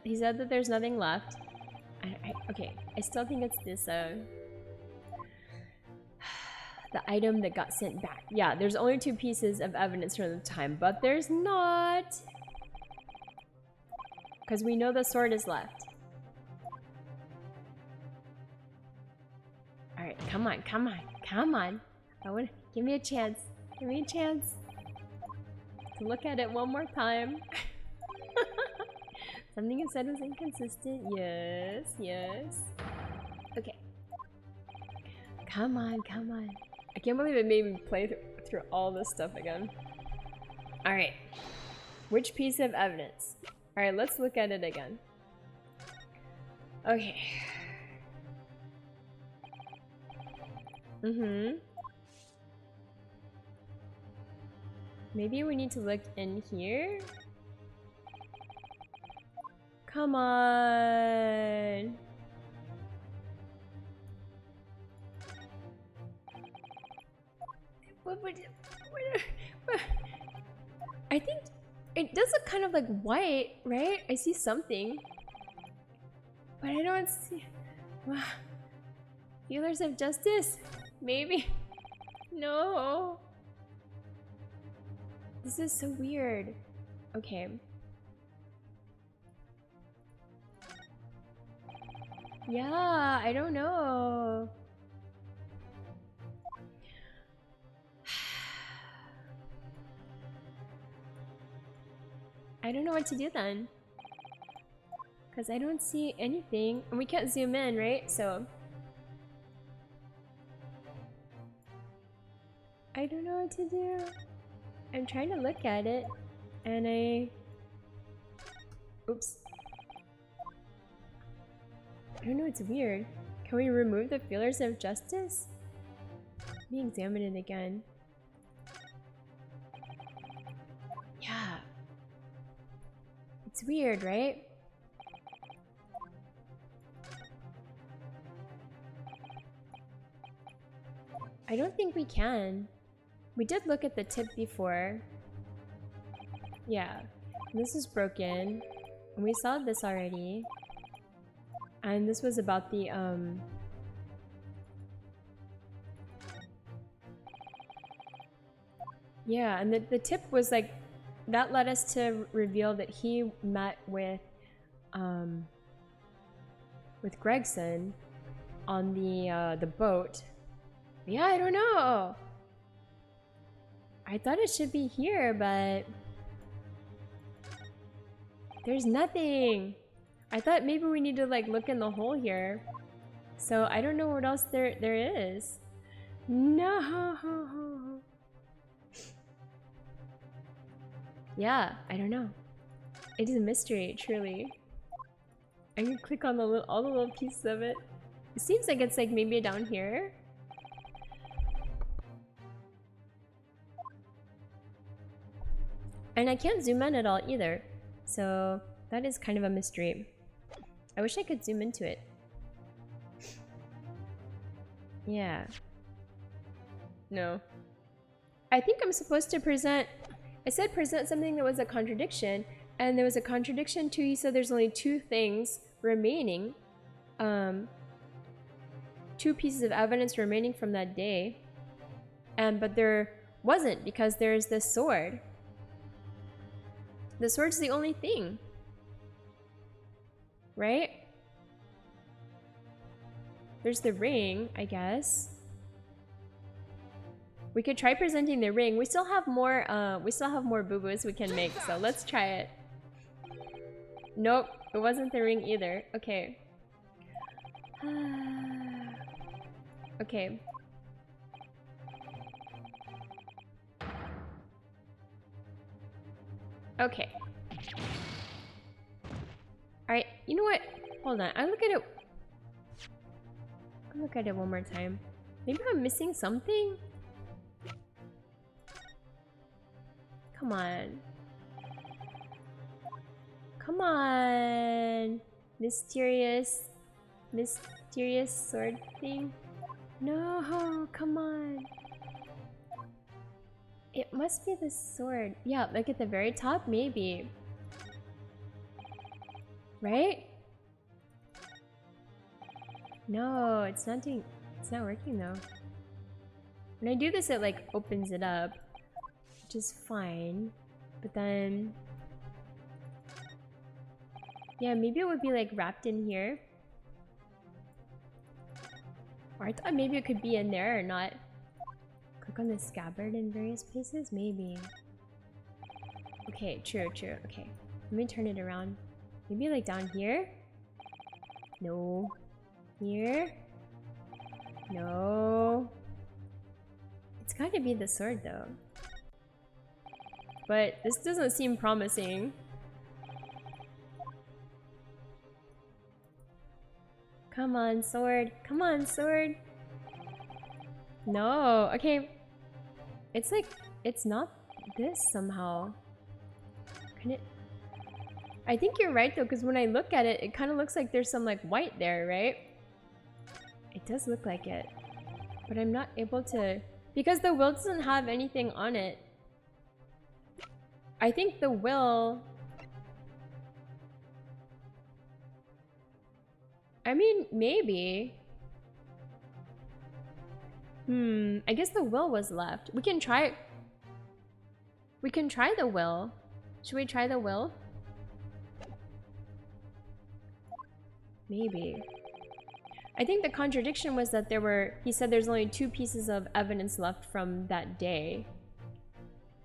he said that there's nothing left. Okay, I still think it's this the item that got sent back. Yeah, there's only 2 pieces of evidence from the time, but there's not. Because we know the sword is left. Alright, come on, come on, come on. Give me a chance. Give me a chance to look at it one more time. Something you said was inconsistent. Yes, yes. Okay. Come on, come on. I can't believe it made me play through all this stuff again. Alright. Which piece of evidence? Alright, let's look at it again. Okay. Mm-hmm. Maybe we need to look in here? Come on. I think it does look kind of like white, right? I see something. But I don't see... Feelers of justice? Maybe? No. This is so weird. Okay. Yeah, I don't know. I don't know what to do then. Because I don't see anything. And we can't zoom in, right? So... I don't know what to do. I'm trying to look at it. And I... Oops. I don't know, it's weird. Can we remove the feelers of justice? Let me examine it again. Yeah. It's weird, right? I don't think we can. We did look at the tip before. Yeah. This is broken. And we saw this already. And this was about the, yeah, and the tip was like, that led us to reveal that he met with Gregson on the boat. Yeah, I don't know. I thought it should be here, but there's nothing. I thought maybe we need to like look in the hole here. So I don't know what else there is. No. Yeah, I don't know. It is a mystery, truly. I can click on all the little pieces of it. It seems like it's like maybe down here. And I can't zoom in at all either. So that is kind of a mystery. I wish I could zoom into it. Yeah. No. I think I'm supposed to present... I said present something that was a contradiction, and there was a contradiction too. You said there's only 2 things remaining. 2 pieces of evidence remaining from that day. But there wasn't, because there's this sword. The sword's the only thing. Right? There's the ring, I guess. We could try presenting the ring. We still have more boo-boos we can make, so let's try it. Nope, it wasn't the ring either. Okay. Okay. Okay. Alright, you know what? Hold on, I'll look at it. I'll look at it one more time. Maybe I'm missing something? Come on. Come on. Mysterious sword thing. No, come on. It must be the sword. Yeah, like at the very top, maybe. Right? No, it's not working though. When I do this, it like opens it up, which is fine. But then, yeah, maybe it would be like wrapped in here. Or I thought maybe it could be in there or not. Click on the scabbard in various places? Maybe. Okay, true. Okay. Let me turn it around. Maybe like down here? No. Here? No. It's gotta be the sword though. But this doesn't seem promising. Come on, sword. Come on, sword. No. Okay. It's like, it's not this somehow. Can it? I think you're right though, because when I look at it, it kind of looks like there's some like white there, right? It does look like it. But I'm not able to, because the will doesn't have anything on it. I think the will, I mean, maybe. I guess the will was left. We can try the will. Should we try the will? Maybe. I think the contradiction was that he said there's only 2 pieces of evidence left from that day.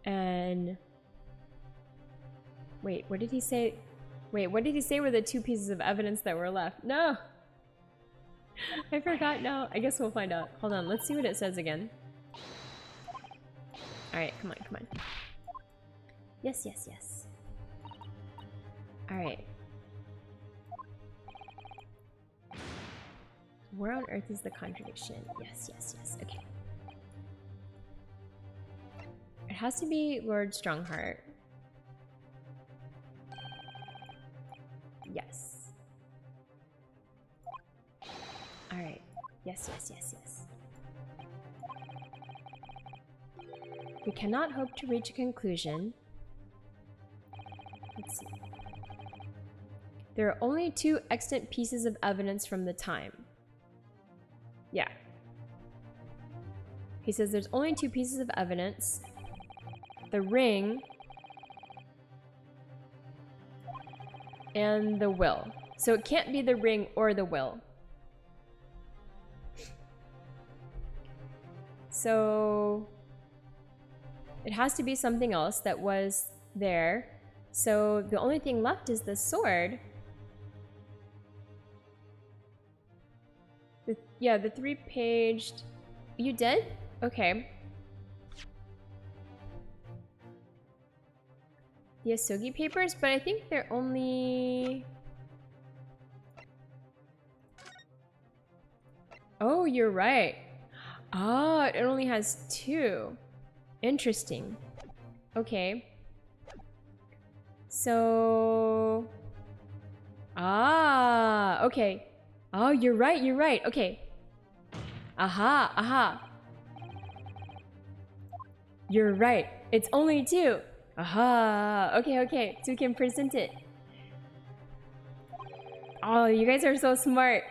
And wait, what did he say? Wait, what did he say were the 2 pieces of evidence that were left? No! I forgot now. I guess we'll find out. Hold on, let's see what it says again. Alright, come on. Yes. Alright. Where on earth is the contradiction? Yes. Okay. It has to be Lord Strongheart. Yes. Alright. Yes. We cannot hope to reach a conclusion. Let's see. There are only 2 extant pieces of evidence from the time. Yeah. He says there's only 2 pieces of evidence. The ring and the will. So it can't be the ring or the will. So it has to be something else that was there. So the only thing left is the sword. Yeah, the 3-paged... You did? Okay. The Asogi papers, but I think they're only... Oh, you're right. Oh, it only has 2. Interesting. Okay. So... Ah, okay. Oh, you're right. Okay. Aha. You're right. It's only 2. Aha. Okay. So we can present it. Oh, you guys are so smart.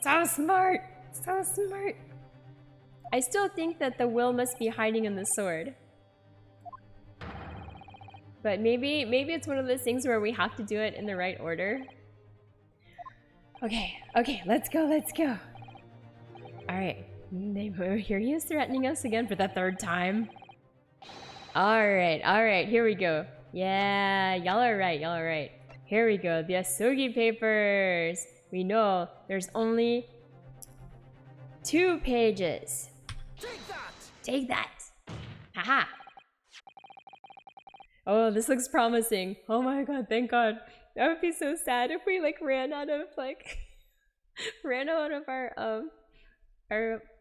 So smart. I still think that the will must be hiding in the sword. But maybe it's one of those things where we have to do it in the right order. Okay, let's go. Alright. Here he is threatening us again for the 3rd time. Alright, here we go. Yeah, y'all are right. Here we go, the Asogi papers. We know there's only 2 pages. Take that! Haha! Oh, this looks promising. Oh my god, thank god. That would be so sad if we like ran out of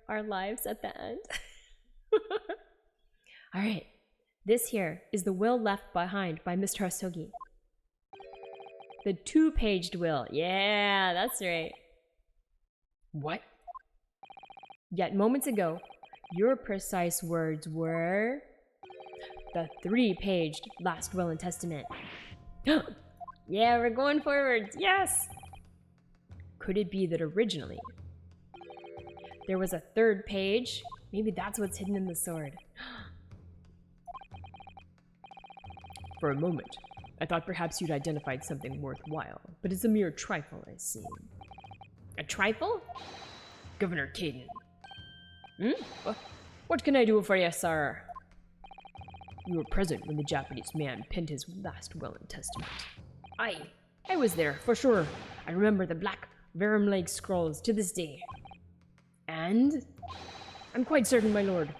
our lives at the end. Alright. This here is the will left behind by Mr. Hosogi. The 2-paged will. Yeah, that's right. What? Yet moments ago, your precise words were the 3-paged last will and testament. Yeah, we're going forwards. Yes! Could it be that originally there was a 3rd page? Maybe that's what's hidden in the sword. For a moment, I thought perhaps you'd identified something worthwhile, but it's a mere trifle, I see. A trifle? Governor Caden. What can I do for you, sir? You were present when the Japanese man penned his last will and testament. I was there, for sure. I remember the black Verum-leg scrolls to this day. And? I'm quite certain, my lord,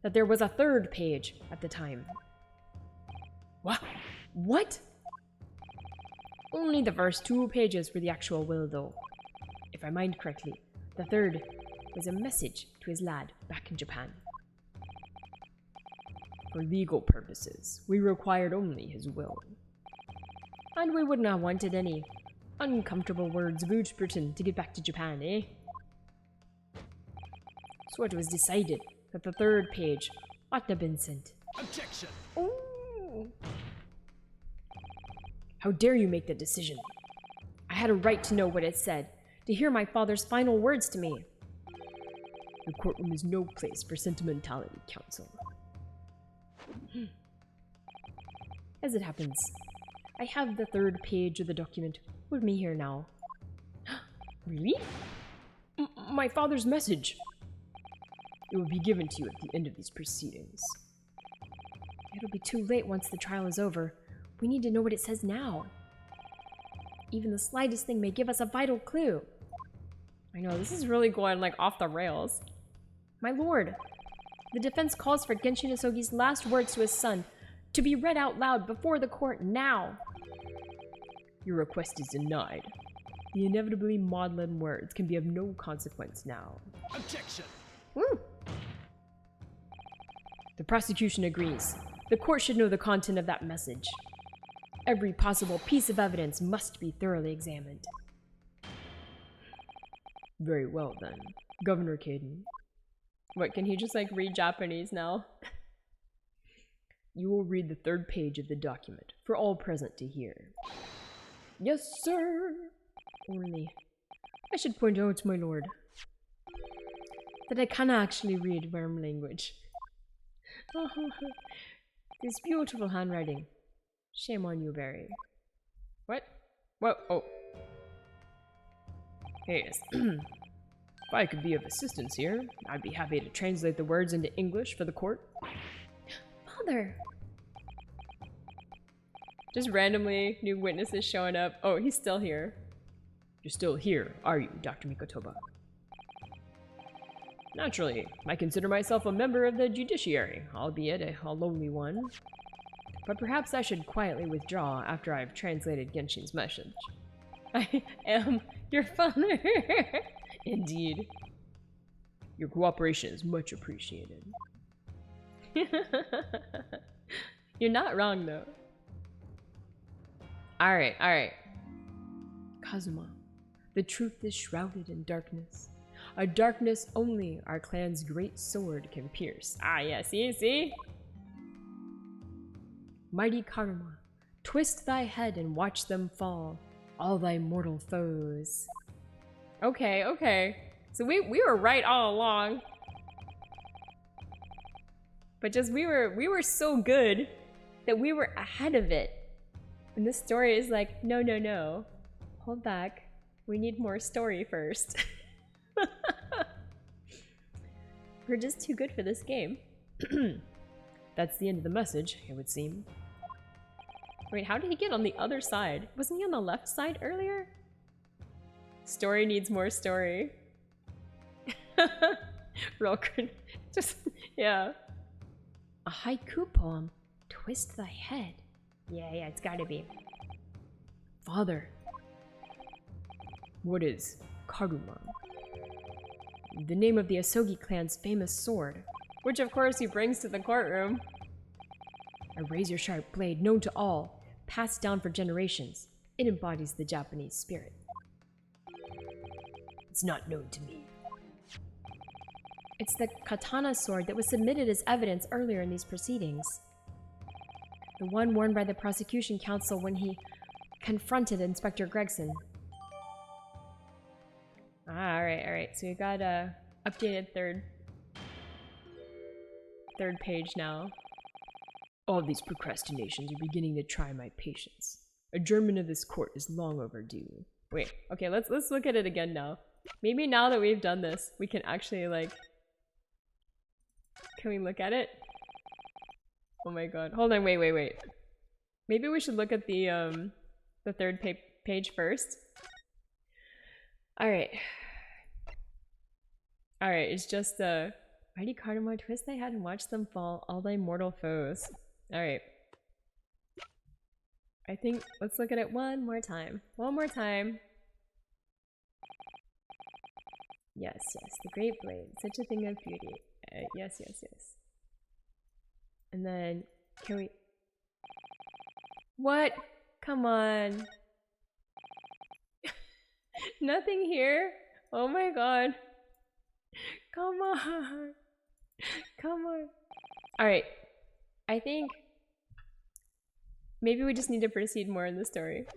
that there was a 3rd page at the time. What? Only the first 2 pages were the actual will, though. If I mind correctly, the 3rd was a message to his lad back in Japan. For legal purposes, we required only his will. And we wouldn't have wanted any uncomfortable words about Britain to get back to Japan, eh? So it was decided that the 3rd page ought to have been sent. Objection! Ooh. How dare you make that decision? I had a right to know what it said, to hear my father's final words to me. The courtroom is no place for sentimentality, counsel. As it happens, I have the 3rd page of the document with me here now. Really? My father's message. It will be given to you at the end of these proceedings. It'll be too late once the trial is over. We need to know what it says now. Even the slightest thing may give us a vital clue. I know, this is really going like off the rails. My lord, the defense calls for Genshin Hosogi's last words to his son to be read out loud before the court now. Your request is denied. The inevitably maudlin words can be of no consequence now. Objection! Woo. The prosecution agrees. The court should know the content of that message. Every possible piece of evidence must be thoroughly examined. Very well then, Governor Caden. What, can he just like read Japanese now? You will read the 3rd page of the document for all present to hear. Yes, sir. Only, I should point out, my lord, that I cannot actually read worm language. This beautiful handwriting. Shame on you, Barry. What? Well, oh. Hey, if I could be of assistance here, I'd be happy to translate the words into English for the court. Father! Just randomly new witnesses showing up. Oh, he's still here. You're still here, are you, Dr. Mikotoba? Naturally, I consider myself a member of the judiciary, albeit a lowly one. But perhaps I should quietly withdraw after I've translated Genshin's message. I am your father! Indeed. Your cooperation is much appreciated. You're not wrong, though. Alright, alright. Kazuma, the truth is shrouded in darkness. A darkness only our clan's great sword can pierce. Ah, yeah, see? Mighty Karuma, twist thy head and watch them fall, all thy mortal foes. Okay. So we were right all along. But just we were so good that we were ahead of it. And this story is like, no. Hold back. We need more story first. We're just too good for this game. That's the end of the message, it would seem. Wait, how did he get on the other side? Wasn't he on the left side earlier? Story needs more story. Real good. Just, yeah. A haiku poem. Twist thy head. Yeah, it's gotta be. Father. What is Karuma? The name of the Asogi clan's famous sword. Which of course he brings to the courtroom. A razor-sharp blade known to all, passed down for generations. It embodies the Japanese spirit. It's not known to me. It's the katana sword that was submitted as evidence earlier in these proceedings. The one worn by the prosecution counsel when he confronted Inspector Gregson. Alright. So we got a updated third page now. All these procrastinations are beginning to try my patience. Adjournment of this court is long overdue. Wait, okay, let's look at it again now. Maybe now that we've done this, we can actually like... Can we look at it? Oh my god. Hold on, wait. Maybe we should look at the third page first. Alright, it's just mighty Cardamom twist thy head and watch them fall, all thy mortal foes. Alright. I think, let's look at it one more time. Yes, the great blade, such a thing of beauty. Yes. And then, can we... What? Come on. Nothing here? Oh my god. Come on. Alright. I think maybe we just need to proceed more in the story.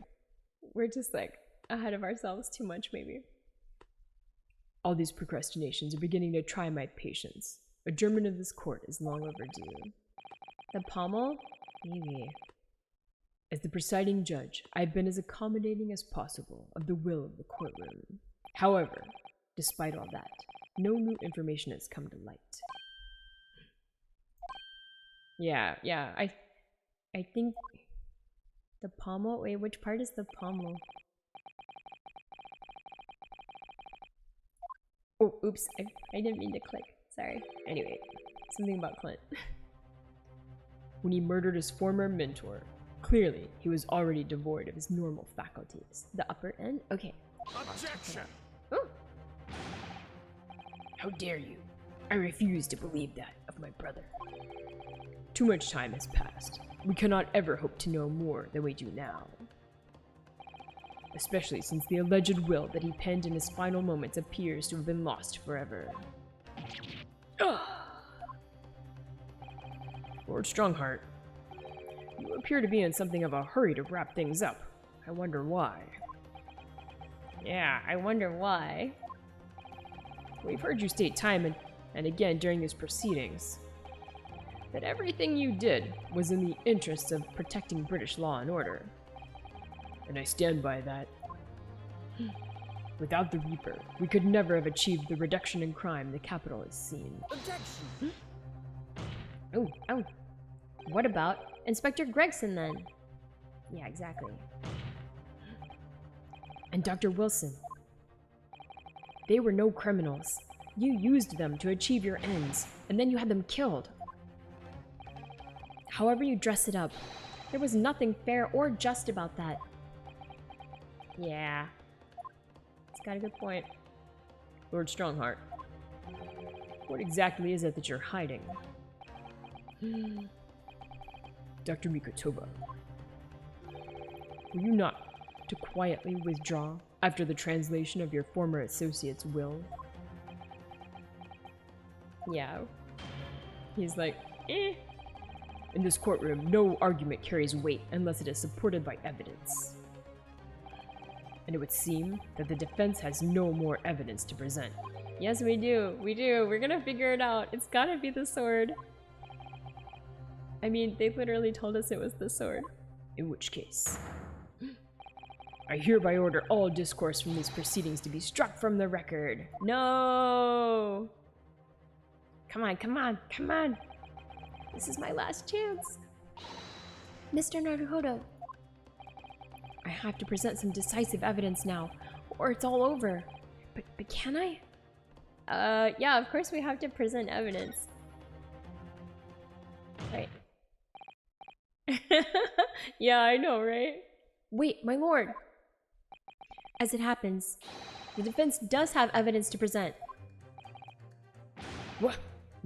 We're just like ahead of ourselves too much, maybe. All these procrastinations are beginning to try my patience. Adjournment of this court is long overdue. The pommel? Maybe. As the presiding judge, I've been as accommodating as possible of the will of the courtroom. However, despite all that, no new information has come to light. Yeah, I think the pommel, wait, which part is the pommel? Oh, oops, I didn't mean to click, sorry. Anyway, something about Clint. When he murdered his former mentor, clearly he was already devoid of his normal faculties. The upper end? Okay. Objection! Oh, How dare you? I refuse to believe that of my brother. Too much time has passed. We cannot ever hope to know more than we do now. Especially since the alleged will that he penned in his final moments appears to have been lost forever. Lord Strongheart, you appear to be in something of a hurry to wrap things up. I wonder why. yeah, I wonder why. We've heard you state time and again during these proceedings that everything you did was in the interests of protecting British law and order. And I stand by that. Without the Reaper, we could never have achieved the reduction in crime the capital has seen. Objection! Oh. What about Inspector Gregson then? Yeah, exactly. And Dr. Wilson. They were no criminals. You used them to achieve your ends, and then you had them killed. However you dress it up, there was nothing fair or just about that. Yeah. It's got a good point. Lord Strongheart, what exactly is it that you're hiding? Dr. Mikotoba, were you not to quietly withdraw after the translation of your former associate's will? Yeah. He's like, In this courtroom, no argument carries weight unless it is supported by evidence. And it would seem that the defense has no more evidence to present. Yes, we do. We're gonna figure it out. It's gotta be the sword. I mean, they literally told us it was the sword. In which case, I hereby order all discourse from these proceedings to be struck from the record. No! Come on. This is my last chance. Mr. Naruhodo, I have to present some decisive evidence now, or it's all over. But can I? Yeah, of course we have to present evidence. Right. Yeah, I know, right? Wait, my lord. As it happens, the defense does have evidence to present. What?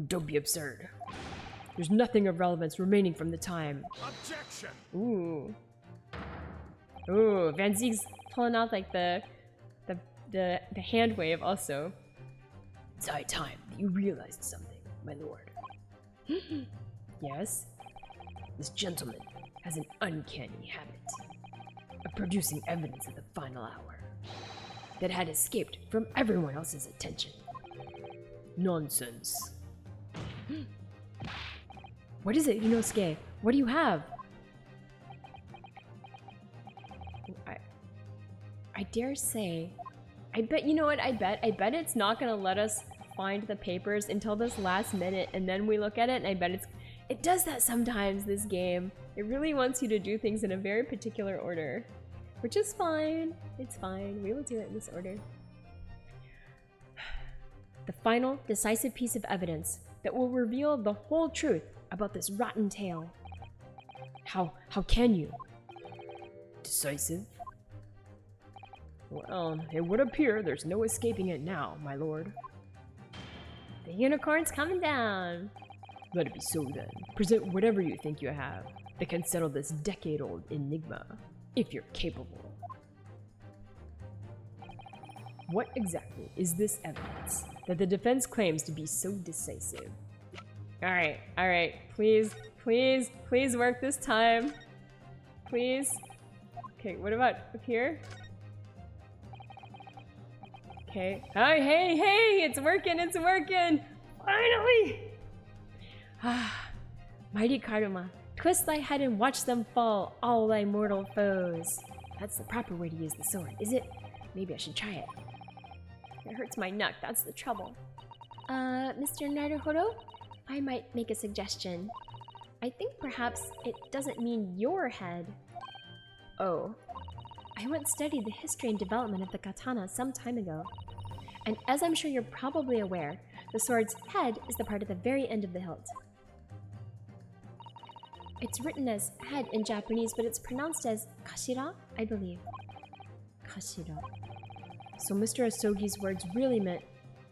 Don't be absurd. There's nothing of relevance remaining from the time. Objection! Ooh. Ooh, Van Zieg's pulling out like the hand wave also. It's high time that you realized something, my lord. Yes? This gentleman has an uncanny habit of producing evidence at the final hour that had escaped from everyone else's attention. Nonsense. What is it, Ryunosuke? What do you have? I dare say, I bet, you know what, I bet it's not gonna let us find the papers until this last minute, and then we look at it, and I bet it does that sometimes, this game. It really wants you to do things in a very particular order, which is fine. It's fine. We will do it in this order. The final, decisive piece of evidence that will reveal the whole truth about this rotten tale. How can you? Decisive? Well, it would appear there's no escaping it now, my lord. The unicorn's coming down. Let it be so then. Present whatever you think you have that can settle this decade-old enigma, if you're capable. What exactly is this evidence that the defense claims to be so decisive? Alright, please work this time. Please. Okay, what about up here? Okay. Oh, hey, it's working! Finally! Ah, mighty Karuma, twist thy head and watch them fall, all thy mortal foes. That's the proper way to use the sword, is it? Maybe I should try it. It hurts my neck, that's the trouble. Mr. Naruhodo? I might make a suggestion. I think perhaps it doesn't mean your head. Oh. I once studied the history and development of the katana some time ago. And as I'm sure you're probably aware, the sword's head is the part at the very end of the hilt. It's written as head in Japanese, but it's pronounced as kashira, I believe. Kashira. So Mr. Asogi's words really meant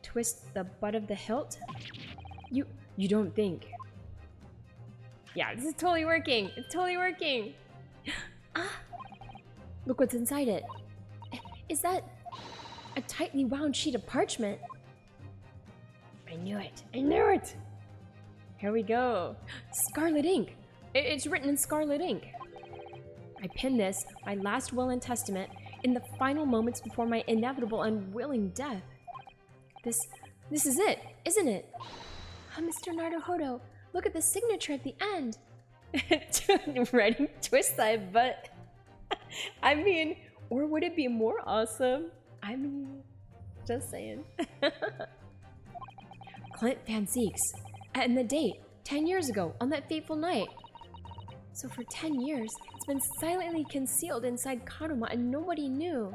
twist the butt of the hilt? You don't think? Yeah, this is totally working! It's totally working! Ah! Look what's inside it. Is that a tightly wound sheet of parchment? I knew it! Here we go. Scarlet ink! It's written in scarlet ink. I pinned this, my last will and testament, in the final moments before my inevitable unwilling death. This is it, isn't it? Mr. Naruhodo, look at the signature at the end. Writing twist thy butt. I mean, or would it be more awesome? I mean, just saying. Clint Van Zieks. And the date, 10 years ago, on that fateful night. So for 10 years, it's been silently concealed inside Karuma and nobody knew.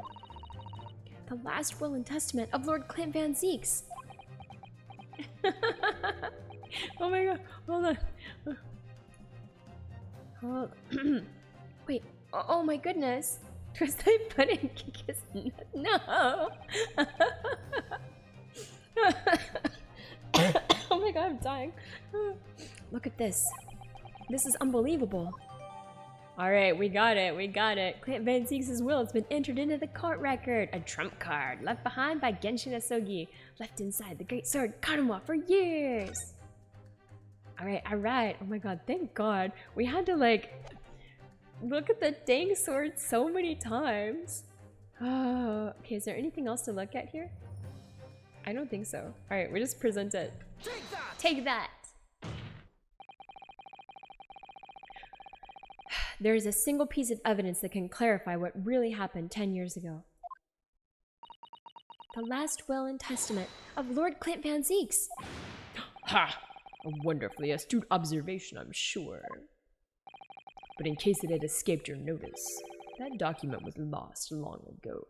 The last will and testament of Lord Clint Van Zieks. Oh my god, hold on. Wait, oh my goodness. Twist thy butt and kick his nut. No! Oh my god, I'm dying. Look at this. This is unbelievable. Alright, we got it. Clint Van Zieks' will has been entered into the court record. A trump card left behind by Genshin Asogi, left inside the great sword Karuma for years. Alright. Oh my god, thank god. We had to like look at the dang sword so many times. Oh, okay, is there anything else to look at here? I don't think so. Alright, we just present it. Take that! There is a single piece of evidence that can clarify what really happened 10 years ago. The last will and testament of Lord Clint Van Zieks. Ha! A wonderfully astute observation, I'm sure. But in case it had escaped your notice, that document was lost long ago.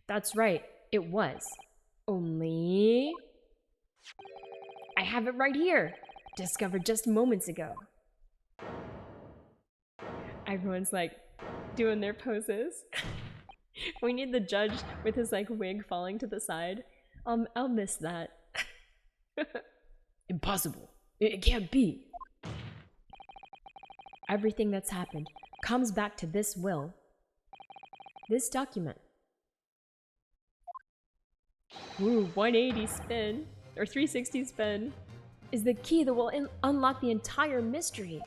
That's right, it was. Only... I have it right here! Discovered just moments ago. Everyone's like doing their poses. We need the judge with his like wig falling to the side. I'll miss that. Impossible. It can't be. Everything that's happened comes back to this will. This document. Ooh, 180 spin. Or 360 spin. Is the key that will unlock the entire mystery.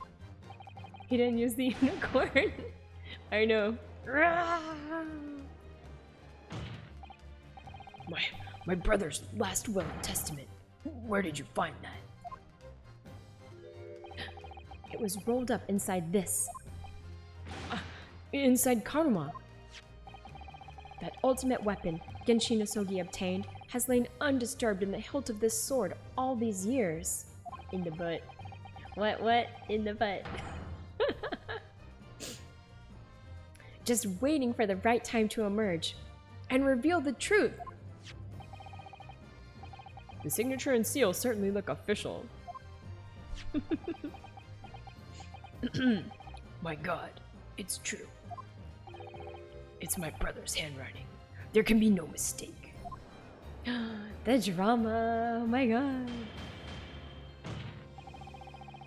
He didn't use the unicorn. I know. My brother's last will and testament. Where did you find that? It was rolled up inside this. Inside Karuma. That ultimate weapon Genshin Inosuke obtained has lain undisturbed in the hilt of this sword all these years. In the butt. What? In the butt. Just waiting for the right time to emerge and reveal the truth. The signature and seal certainly look official. My god, it's true. It's my brother's handwriting. There can be no mistake. The drama, oh my god.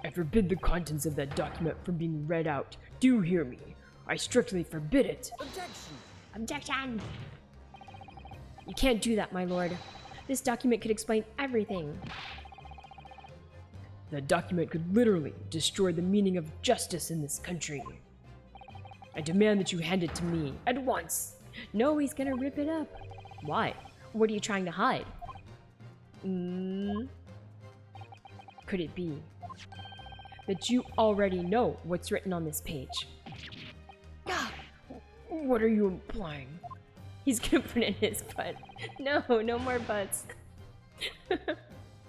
I forbid the contents of that document from being read out. Do you hear me? I strictly forbid it. Objection! Objection! You can't do that, my lord. This document could explain everything. That document could literally destroy the meaning of justice in this country. I demand that you hand it to me at once. No, he's gonna rip it up. Why? What are you trying to hide? Could it be that you already know what's written on this page? What are you implying? He's gonna put it in his butt. No, no more butts.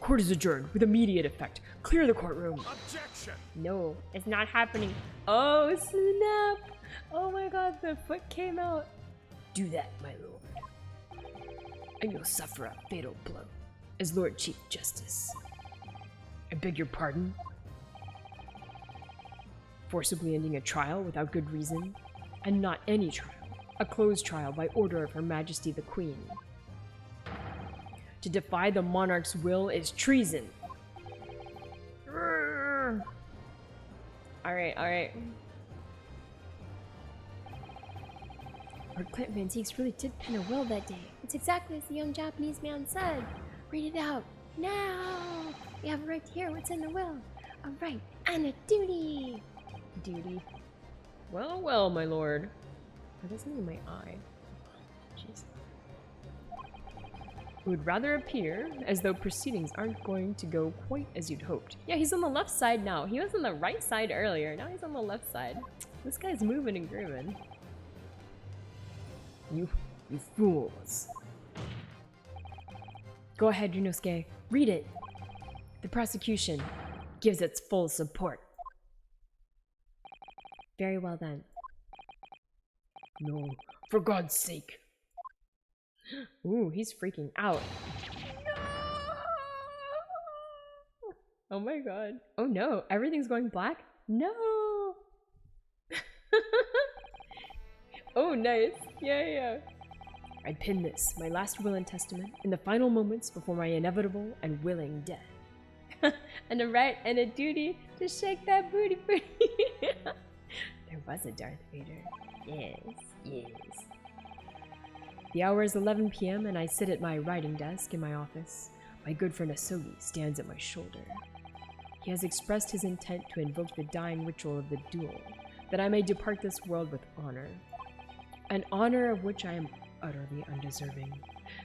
Court is adjourned with immediate effect. Clear the courtroom. Objection! No, it's not happening. Oh, snap! Oh my god, the foot came out. Do that, my lord, and you'll suffer a fatal blow as Lord Chief Justice. I beg your pardon? Forcibly ending a trial without good reason, and not any trial, a closed trial by order of Her Majesty the Queen. To defy the monarch's will is treason. Alright. Lord Clint Van Zieks really did pen a will that day. It's exactly as the young Japanese man said. Read it out. Now! We have a right to hear what's in the will. A right and a duty! Duty. Well, my lord. Oh, there's something in my eye. Jeez. It would rather appear as though proceedings aren't going to go quite as you'd hoped. Yeah, he's on the left side now. He was on the right side earlier. Now he's on the left side. This guy's moving and grooving. You fools. Go ahead, Ryunosuke. Read it. The prosecution gives its full support. Very well then. No, for God's sake. Ooh, he's freaking out. No! Oh my god. Oh no, everything's going black? No! Oh, nice. Yeah. I pin this, my last will and testament, in the final moments before my inevitable and willing death. And a right and a duty to shake that booty. There was a Darth Vader. Yes. The hour is 11 p.m. and I sit at my writing desk in my office. My good friend Asogi stands at my shoulder. He has expressed his intent to invoke the dying ritual of the duel, that I may depart this world with honor. An honor of which I am utterly undeserving.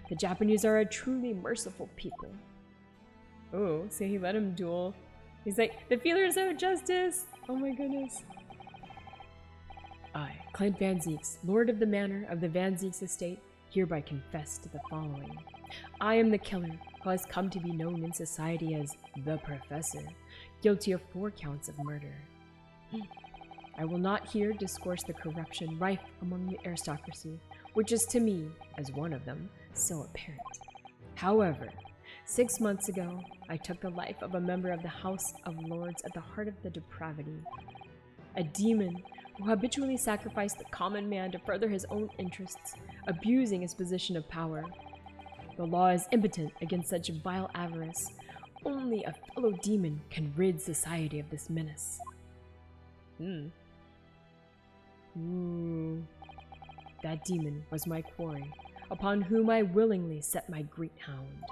The Japanese are a truly merciful people. Oh, so he let him duel. He's like, the feelers of justice! Oh my goodness. I, Clint Van Zieks, Lord of the Manor of the Van Zieks estate, hereby confess to the following. I am the killer who has come to be known in society as the Professor, guilty of 4 counts of murder. I will not here discourse the corruption rife among the aristocracy, which is to me, as one of them, so apparent. However, 6 months ago, I took the life of a member of the House of Lords at the heart of the depravity. A demon who habitually sacrificed the common man to further his own interests, abusing his position of power. The law is impotent against such vile avarice, Only a fellow demon can rid society of this menace. That demon was my quarry, upon whom I willingly set my great hound.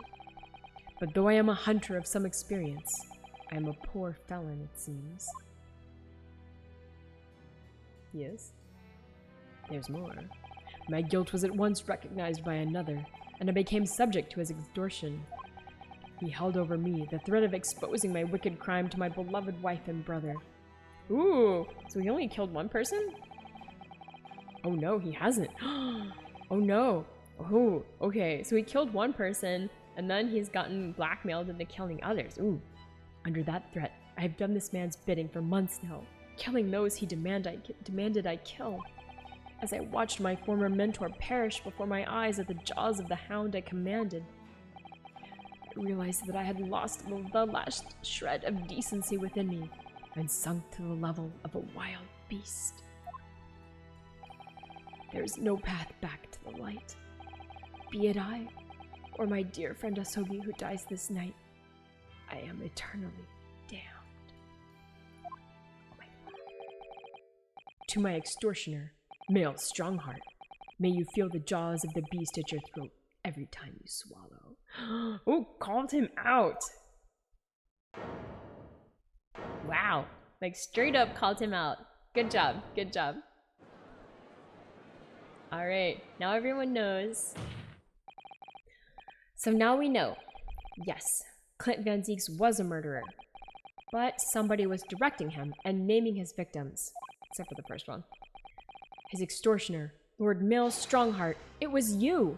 But though I am a hunter of some experience, I am a poor felon, it seems. Yes, there's more. My guilt was at once recognized by another, and I became subject to his extortion. He held over me the threat of exposing my wicked crime to my beloved wife and brother. Ooh, so he only killed one person? Oh no, he hasn't. Oh no. Oh, okay, so he killed one person, and then he's gotten blackmailed into killing others. Ooh. Under that threat, I have done this man's bidding for months now, killing those he demanded I kill. As I watched my former mentor perish before my eyes at the jaws of the hound I commanded, I realized that I had lost the last shred of decency within me and sunk to the level of a wild beast. There is no path back to the light. Be it I, or my dear friend Asogi who dies this night, I am eternally damned. To my extortioner, male Strongheart, may you feel the jaws of the beast at your throat every time you swallow. Oh, called him out. Wow, like straight up called him out. Good job, good job. All right, now everyone knows. So now we know. Yes, Clint Van Zieks was a murderer, but somebody was directing him and naming his victims, except for the first one. His extortioner, Lord Mill Strongheart, it was you!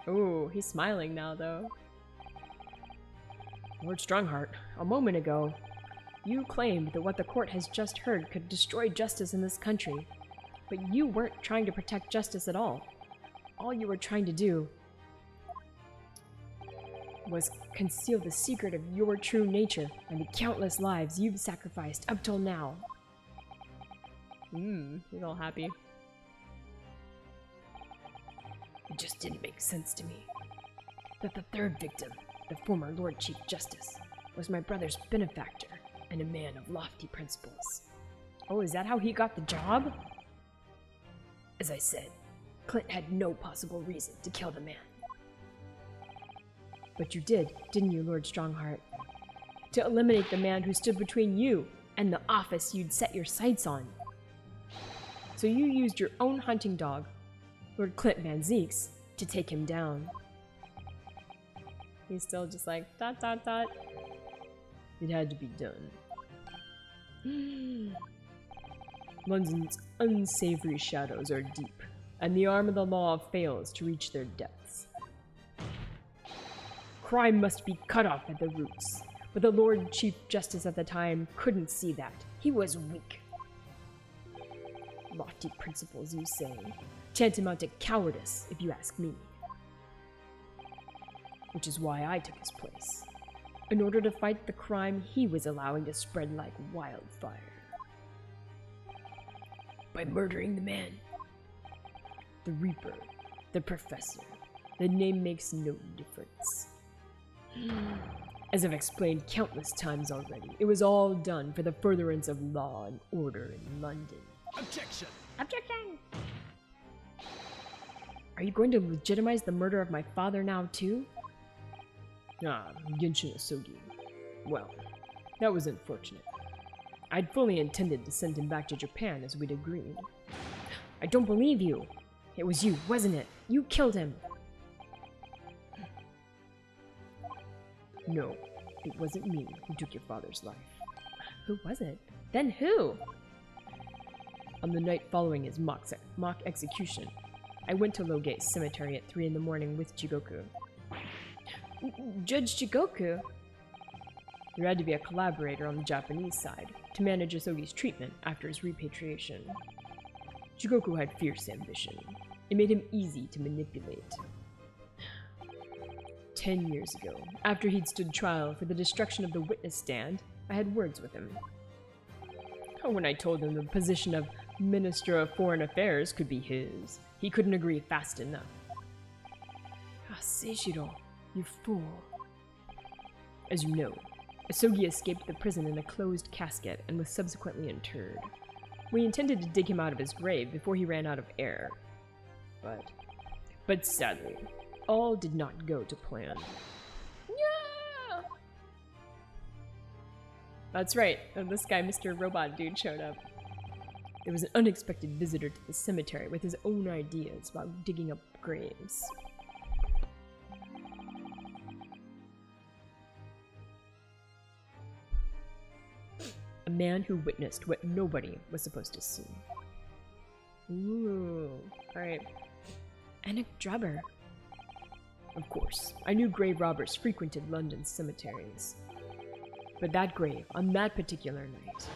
Ooh, he's smiling now, though. Lord Strongheart, a moment ago, you claimed that what the court has just heard could destroy justice in this country, but you weren't trying to protect justice at all. All you were trying to do was conceal the secret of your true nature and the countless lives you've sacrificed up till now. He's all happy. It just didn't make sense to me that the third victim, the former Lord Chief Justice, was my brother's benefactor and a man of lofty principles. Oh, is that how he got the job? As I said, Clint had no possible reason to kill the man. But you did, didn't you, Lord Strongheart? To eliminate the man who stood between you and the office you'd set your sights on. So you used your own hunting dog, Lord Clint Van Zieks, to take him down. He's still just like, dot, dot, dot. It had to be done. London's unsavory shadows are deep, and the arm of the law fails to reach their depths. Crime must be cut off at the roots, but the Lord Chief Justice at the time couldn't see that. He was weak. Lofty principles, you say? Tantamount to cowardice, if you ask me. Which is why I took his place, in order to fight the crime he was allowing to spread like wildfire. By murdering the man, the Reaper, the Professor, the name makes no difference. As I've explained countless times already, it was all done for the furtherance of law and order in London. Objection! Objection! Are you going to legitimize the murder of my father now, too? Ah, Genshin Asogi. Well, that was unfortunate. I'd fully intended to send him back to Japan as we'd agreed. I don't believe you! It was you, wasn't it? You killed him! No, it wasn't me who took your father's life. Who was it? Then who? On the night following his mock execution, I went to Logate Cemetery at 3 in the morning with Jigoku. Judge Jigoku? There had to be a collaborator on the Japanese side to manage Asogi's treatment after his repatriation. Jigoku had fierce ambition. It made him easy to manipulate. 10 years ago, after he'd stood trial for the destruction of the witness stand, I had words with him. When I told him the position of Minister of Foreign Affairs could be his, he couldn't agree fast enough. Ah, Seishiro, you fool. As you know, Asogi escaped the prison in a closed casket and was subsequently interred. We intended to dig him out of his grave before he ran out of air. But sadly, all did not go to plan. Yeah! That's right, this guy, Mr. Robot Dude, showed up. There was an unexpected visitor to the cemetery with his own ideas about digging up graves. A man who witnessed what nobody was supposed to see. Ooh, alright. Anik Drebber. Of course, I knew grave robbers frequented London's cemeteries. But that grave, on that particular night...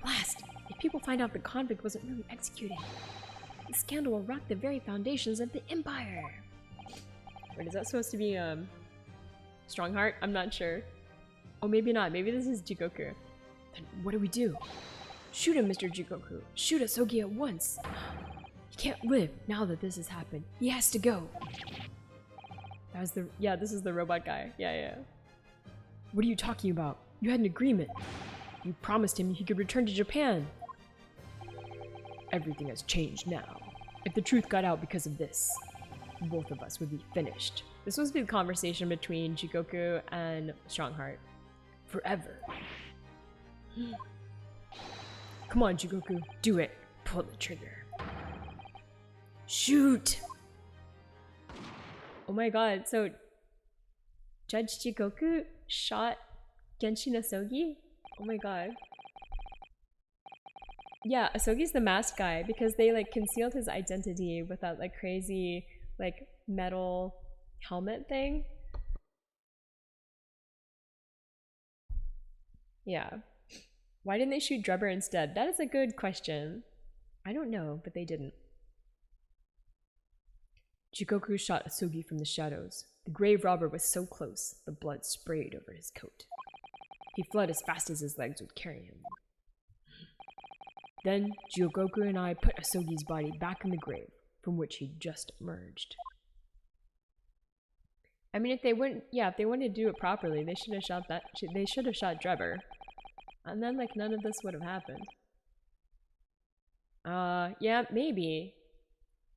Blast! If people find out the convict wasn't really executed, the scandal will rock the very foundations of the Empire! Wait, is that supposed to be, Strongheart? I'm not sure. Oh, maybe not. Maybe this is Jigoku. Then what do we do? Shoot him, Mr. Jigoku. Shoot Asogi at once. He can't live now that this has happened. He has to go. That was the... Yeah, this is the robot guy. Yeah. What are you talking about? You had an agreement. You promised him he could return to Japan. Everything has changed now. If the truth got out because of this, both of us would be finished. This was the conversation between Jigoku and Strongheart. Forever. Come on, Jigoku. Do it. Pull the trigger. Shoot! Oh my god, so Judge Jigoku shot Genshin Asogi? Oh my god. Yeah, Asogi's the masked guy because they like concealed his identity with that like crazy like metal helmet thing. Yeah. Why didn't they shoot Drebber instead? That is a good question. I don't know, but they didn't. Jigoku shot Asogi from the shadows. The grave robber was so close, the blood sprayed over his coat. He fled as fast as his legs would carry him. Then, Jigoku and I put Asogi's body back in the grave, from which he just emerged. I mean, if they wanted to do it properly, they should have shot that. They should have shot Drebber, and then like none of this would have happened. Yeah, maybe.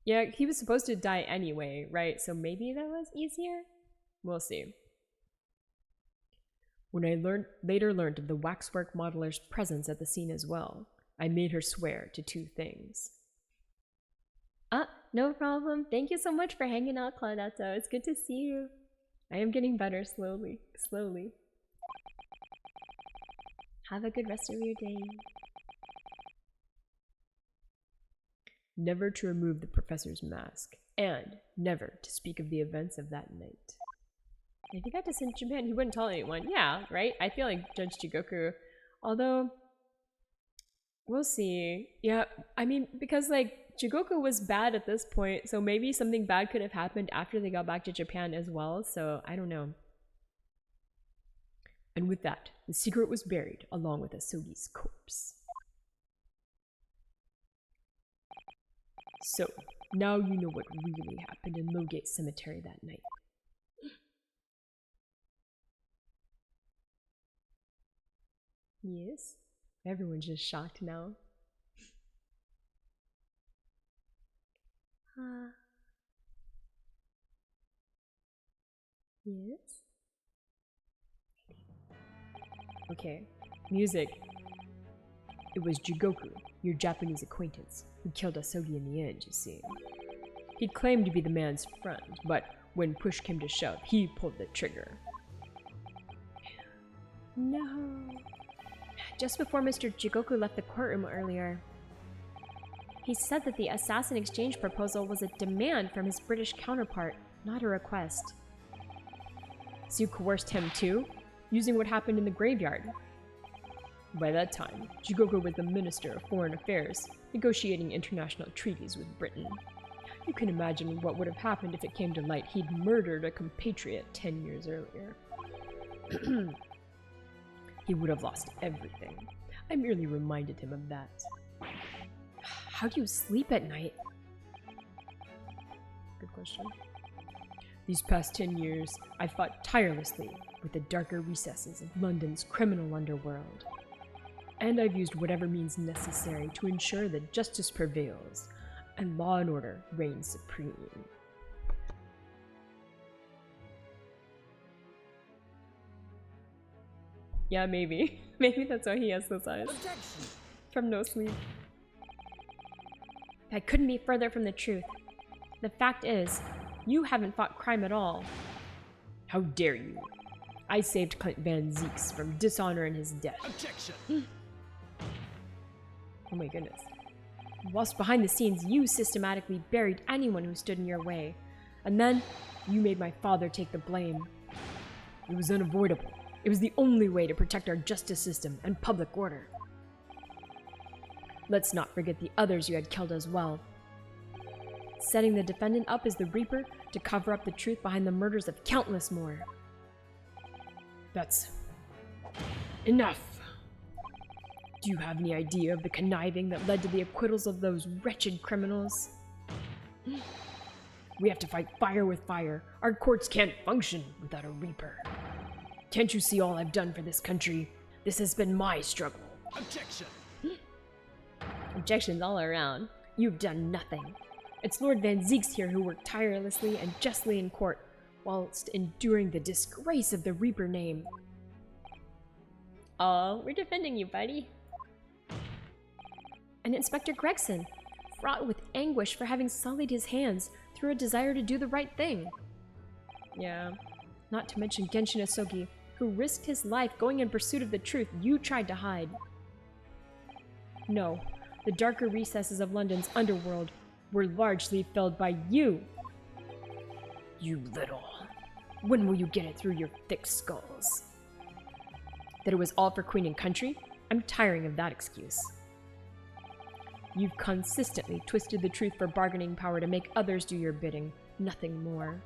Yeah, he was supposed to die anyway, right? So maybe that was easier? We'll see. When I later learned of the waxwork modeler's presence at the scene as well, I made her swear to two things. No problem. Thank you so much for hanging out, Claudetto. It's good to see you. I am getting better slowly. Have a good rest of your day. Never to remove the professor's mask, and never to speak of the events of that night. If he got to send Japan, he wouldn't tell anyone. Yeah, right? I feel like Judge Jigoku, although we'll see. Yeah, I mean, because like Jigoku was bad at this point, so maybe something bad could have happened after they got back to Japan as well, so I don't know. And with that, the secret was buried along with Asogi's corpse. So, now you know what really happened in Lowgate Cemetery that night. Yes. Everyone's just shocked now. Yes. Okay, music. It was Jigoku, your Japanese acquaintance, who killed Asogi in the end, you see. He claimed to be the man's friend, but when push came to shove, he pulled the trigger. No. Just before Mr. Jigoku left the courtroom earlier, he said that the assassin exchange proposal was a demand from his British counterpart, not a request. So you coerced him too, using what happened in the graveyard. By that time, Jigoku was the Minister of Foreign Affairs, negotiating international treaties with Britain. You can imagine what would have happened if it came to light he'd murdered a compatriot 10 years earlier. He would have lost everything. I merely reminded him of that. How do you sleep at night? Good question. These past 10 years, I've fought tirelessly with the darker recesses of London's criminal underworld. And I've used whatever means necessary to ensure that justice prevails and law and order reign supreme. Yeah, maybe. Maybe that's why he has those eyes. Objection. From no sleep. That couldn't be further from the truth. The fact is, you haven't fought crime at all. How dare you? I saved Clint Van Zeeks from dishonor in his death. Objection. Oh my goodness. Whilst behind the scenes, you systematically buried anyone who stood in your way. And then, you made my father take the blame. It was unavoidable. It was the only way to protect our justice system and public order. Let's not forget the others you had killed as well. Setting the defendant up as the Reaper to cover up the truth behind the murders of countless more. That's enough. Do you have any idea of the conniving that led to the acquittals of those wretched criminals? We have to fight fire with fire. Our courts can't function without a Reaper. Can't you see all I've done for this country? This has been my struggle. Objection. Objections all around. You've done nothing. It's Lord Van Zeeks here who worked tirelessly and justly in court, whilst enduring the disgrace of the Reaper name. Oh, we're defending you, buddy. And Inspector Gregson, fraught with anguish for having sullied his hands through a desire to do the right thing. Yeah, not to mention Genshin Asogi, who risked his life going in pursuit of the truth you tried to hide. No, the darker recesses of London's underworld were largely filled by you. You little. When will you get it through your thick skulls? That it was all for Queen and country? I'm tiring of that excuse. You've consistently twisted the truth for bargaining power to make others do your bidding, nothing more.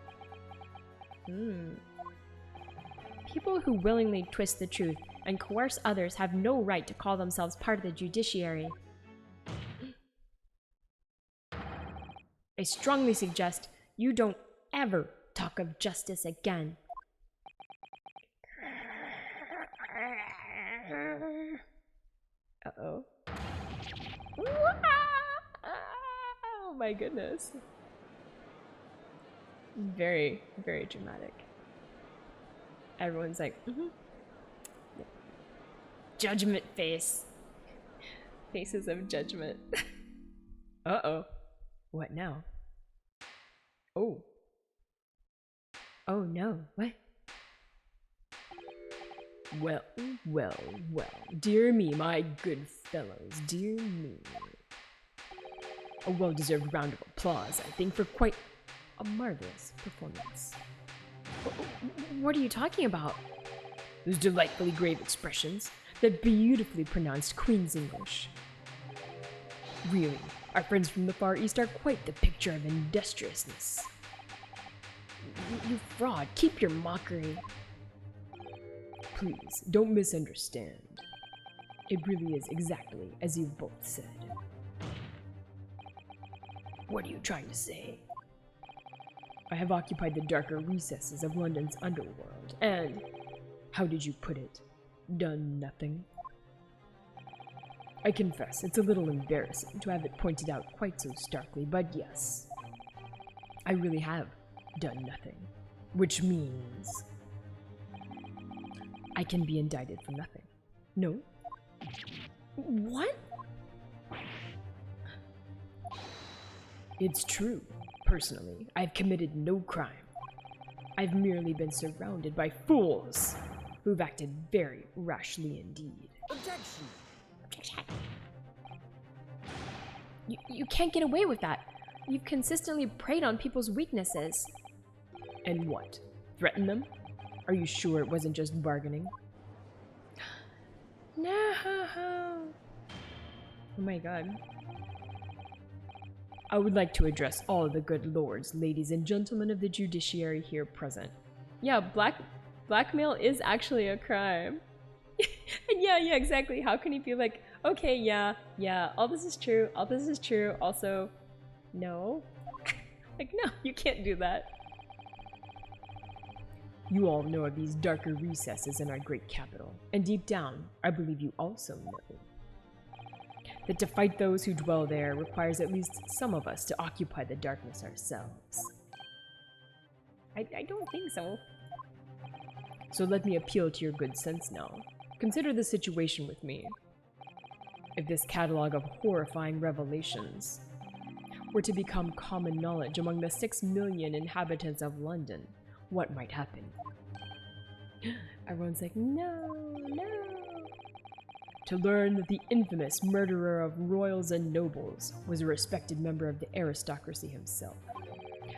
People who willingly twist the truth and coerce others have no right to call themselves part of the judiciary. I strongly suggest you don't ever talk of justice again. Uh-oh. Oh my goodness. Very, very dramatic. Everyone's like, Yep. Judgment face. Faces of judgment. Uh-oh. What now? Oh. Oh no, what? Well, well, well. Dear me, my good fellows, dear me. A well-deserved round of applause, I think, for quite a marvelous performance. What are you talking about? Those delightfully grave expressions, that beautifully pronounced Queen's English. Really, our friends from the Far East are quite the picture of industriousness. You fraud, keep your mockery. Please, don't misunderstand. It really is exactly as you've both said. What are you trying to say? I have occupied the darker recesses of London's underworld, and, how did you put it, done nothing? I confess, it's a little embarrassing to have it pointed out quite so starkly, but yes, I really have done nothing, which means I can be indicted for nothing. No? What? It's true. Personally, I've committed no crime. I've merely been surrounded by fools who've acted very rashly indeed. Objection. Objection. You can't get away with that. You've consistently preyed on people's weaknesses. And what? Threaten them? Are you sure it wasn't just bargaining? No. Oh my god. I would like to address all the good lords, ladies, and gentlemen of the judiciary here present. Yeah, blackmail is actually a crime. And yeah, exactly. How can he be like, okay, yeah, all this is true, also, no. Like, no, you can't do that. You all know of these darker recesses in our great capital, and deep down, I believe you also know that to fight those who dwell there requires at least some of us to occupy the darkness ourselves. I don't think so. So let me appeal to your good sense now. Consider the situation with me. If this catalog of horrifying revelations were to become common knowledge among the 6 million inhabitants of London, what might happen? Everyone's like, no, no. To learn that the infamous murderer of royals and nobles was a respected member of the aristocracy himself.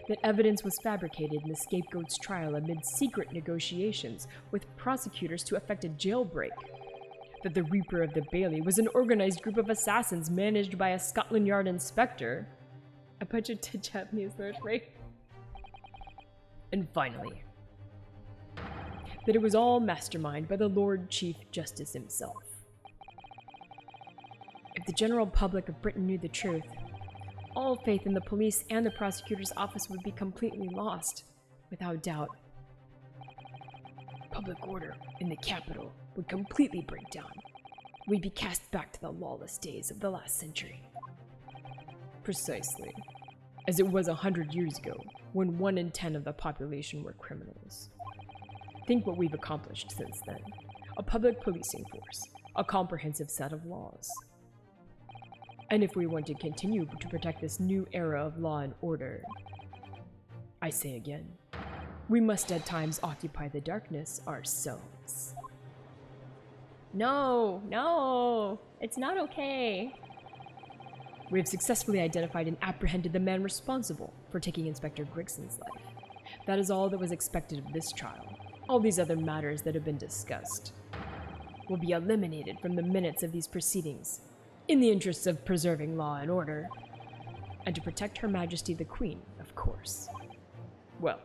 That evidence was fabricated in the scapegoat's trial amid secret negotiations with prosecutors to effect a jailbreak. That the Reaper of the Bailey was an organized group of assassins managed by a Scotland Yard inspector. A bunch of Japanese words, right? And finally, that it was all masterminded by the Lord Chief Justice himself. If the general public of Britain knew the truth, all faith in the police and the prosecutor's office would be completely lost. Without doubt, public order in the capital would completely break down. We'd be cast back to the lawless days of the last century. Precisely, as it was 100 years ago, when 1 in 10 of the population were criminals. Think what we've accomplished since then. A public policing force, a comprehensive set of laws. And if we want to continue to protect this new era of law and order, I say again, we must at times occupy the darkness ourselves. No, no, it's not okay. We have successfully identified and apprehended the man responsible for taking Inspector Grigson's life. That is all that was expected of this trial. All these other matters that have been discussed will be eliminated from the minutes of these proceedings, in the interests of preserving law and order, and to protect Her Majesty the Queen, of course. Well,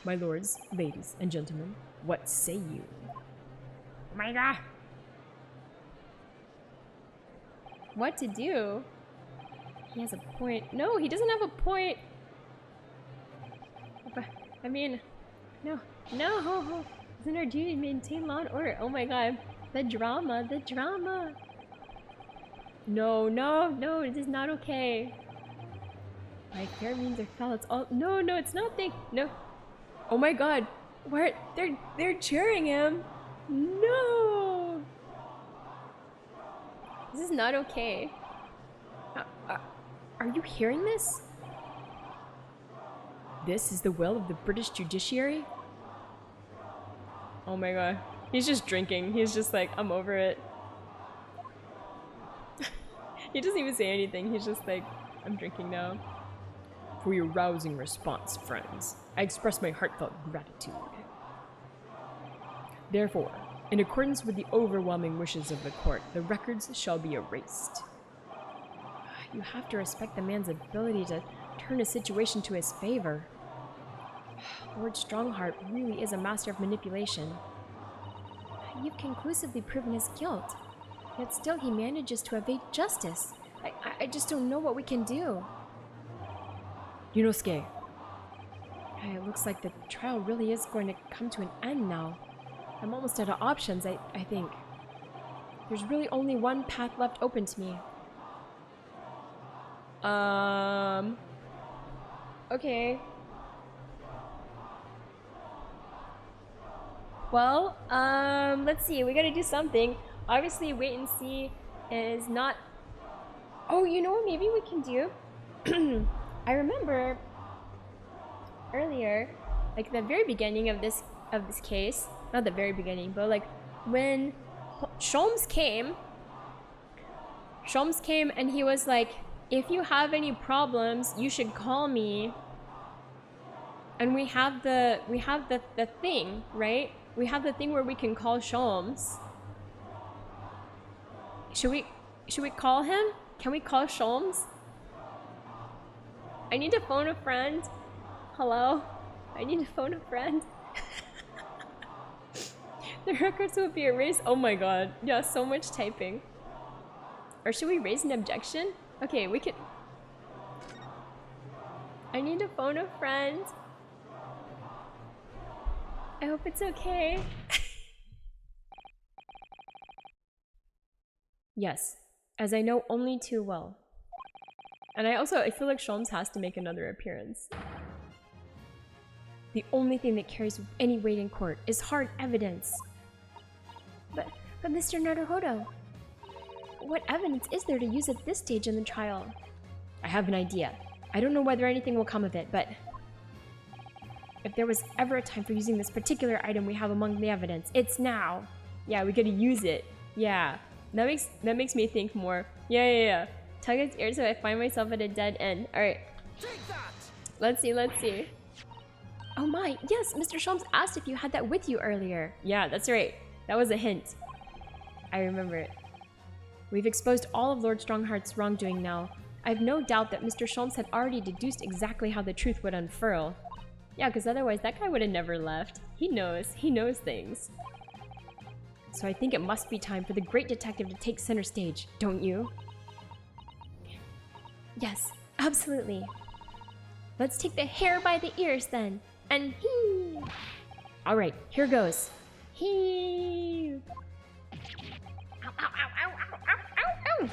my lords, ladies, and gentlemen, what say you? Oh my god. What to do? He has a point. No, he doesn't have a point. But, I mean, no. Isn't our duty to maintain law and order? Oh my god. The drama. No, it is not okay. By fair means or foul, it's all. No, it's nothing. No. Oh my god. Where? They're cheering him. No. This is not okay. Are you hearing this? This is the will of the British judiciary? Oh my god. He's just drinking. He's just like, I'm over it. He doesn't even say anything. He's just like, I'm drinking now. For your rousing response, friends, I express my heartfelt gratitude. Therefore, in accordance with the overwhelming wishes of the court, the records shall be erased. You have to respect the man's ability to turn a situation to his favor. Lord Strongheart really is a master of manipulation. You've conclusively proven his guilt, yet still he manages to evade justice. I just don't know what we can do. Ryunosuke. It looks like the trial really is going to come to an end now. I'm almost out of options, I think. There's really only one path left open to me. Okay. Well, let's see. We gotta do something. Obviously, wait and see is not... Oh, you know what maybe we can do? I remember earlier, like the very beginning of this case, not the very beginning, but like when Sholmes came and he was like, if you have any problems, you should call me. And we have the thing, right? We have the thing where we can call Sholmes. Should we call him? Can we call Sholmes? I need to phone a friend. Hello? I need to phone a friend. The records will be erased. Oh my god. Yeah, so much typing. Or should we raise an objection? Okay, we can... I need to phone a friend. I hope it's okay. Yes, as I know only too well. And I feel like Sholmes has to make another appearance. The only thing that carries any weight in court is hard evidence. But Mr. Naruhodo, what evidence is there to use at this stage in the trial? I have an idea. I don't know whether anything will come of it, but if there was ever a time for using this particular item we have among the evidence, it's now. Yeah, we gotta use it. Yeah, that makes me think more. Yeah. Tug its ear so I find myself at a dead end. All right. Take that! Let's see. Oh my, yes, Mr. Sholmes asked if you had that with you earlier. Yeah, that's right. That was a hint. I remember it. We've exposed all of Lord Strongheart's wrongdoing now. I have no doubt that Mr. Sholmes had already deduced exactly how the truth would unfurl. Yeah, because otherwise that guy would have never left. He knows things. So I think it must be time for the great detective to take center stage, don't you? Yes, absolutely. Let's take the hair by the ears then, and heave! Alright, here goes. Heave! Ow, ow, ow, ow, ow, ow, ow, ow!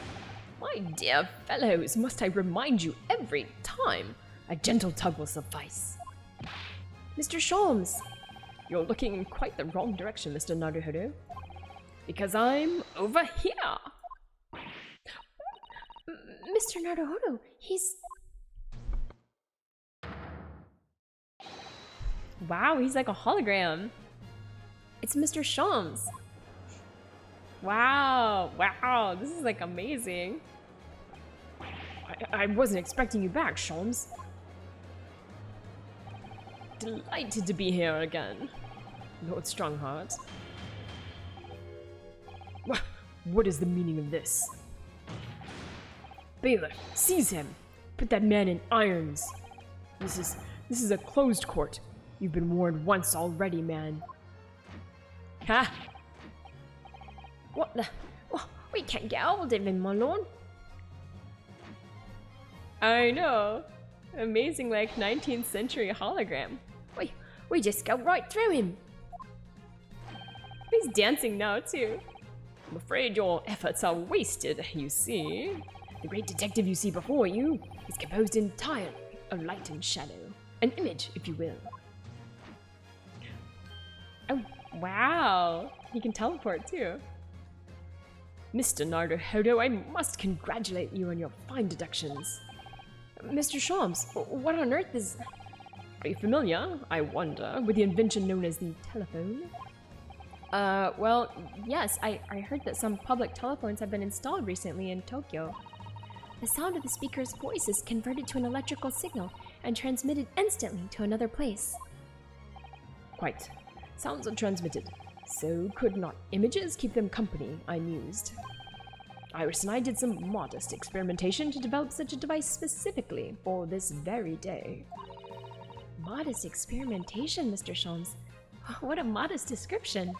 My dear fellows, must I remind you every time? A gentle tug will suffice. Mr. Sholmes! You're looking in quite the wrong direction, Mr. Naruhodo. Because I'm over here! Mr. Naruhodo, he's... Wow, he's like a hologram. It's Mr. Sholmes. Wow, this is like amazing. I wasn't expecting you back, Sholmes. Delighted to be here again, Lord Strongheart. What is the meaning of this? Bailiff, seize him! Put that man in irons! This is a closed court. You've been warned once already, man. Ha! What the? Oh, we can't get hold of him, my lord. I know. Amazing, like 19th century hologram. We just go right through him. He's dancing now too. I'm afraid your efforts are wasted, you see. The great detective you see before you is composed entirely of light and shadow. An image, if you will. Oh, wow. He can teleport too. Mr. Naruhodo, I must congratulate you on your fine deductions. Mr. Sholmes, what on earth is... Are you familiar, I wonder, with the invention known as the telephone? Well, yes, I heard that some public telephones have been installed recently in Tokyo. The sound of the speaker's voice is converted to an electrical signal and transmitted instantly to another place. Quite. Sounds are transmitted. So could not images keep them company, I mused. Iris and I did some modest experimentation to develop such a device specifically for this very day. Modest experimentation, Mr. Sholmes. What a modest description.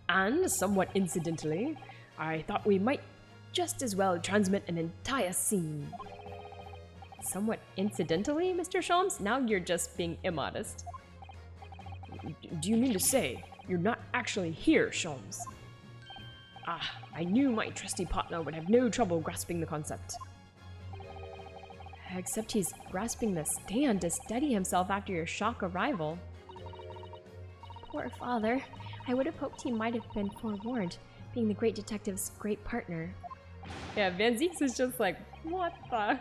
And, somewhat incidentally, I thought we might just as well transmit an entire scene. Somewhat incidentally, Mr. Sholmes? Now you're just being immodest. Do you mean to say you're not actually here, Sholmes? Ah, I knew my trusty partner would have no trouble grasping the concept. Except he's grasping the stand to steady himself after your shock arrival. Poor father. I would have hoped he might have been forewarned, being the great detective's great partner. Yeah, Van Zieks is just like, what the?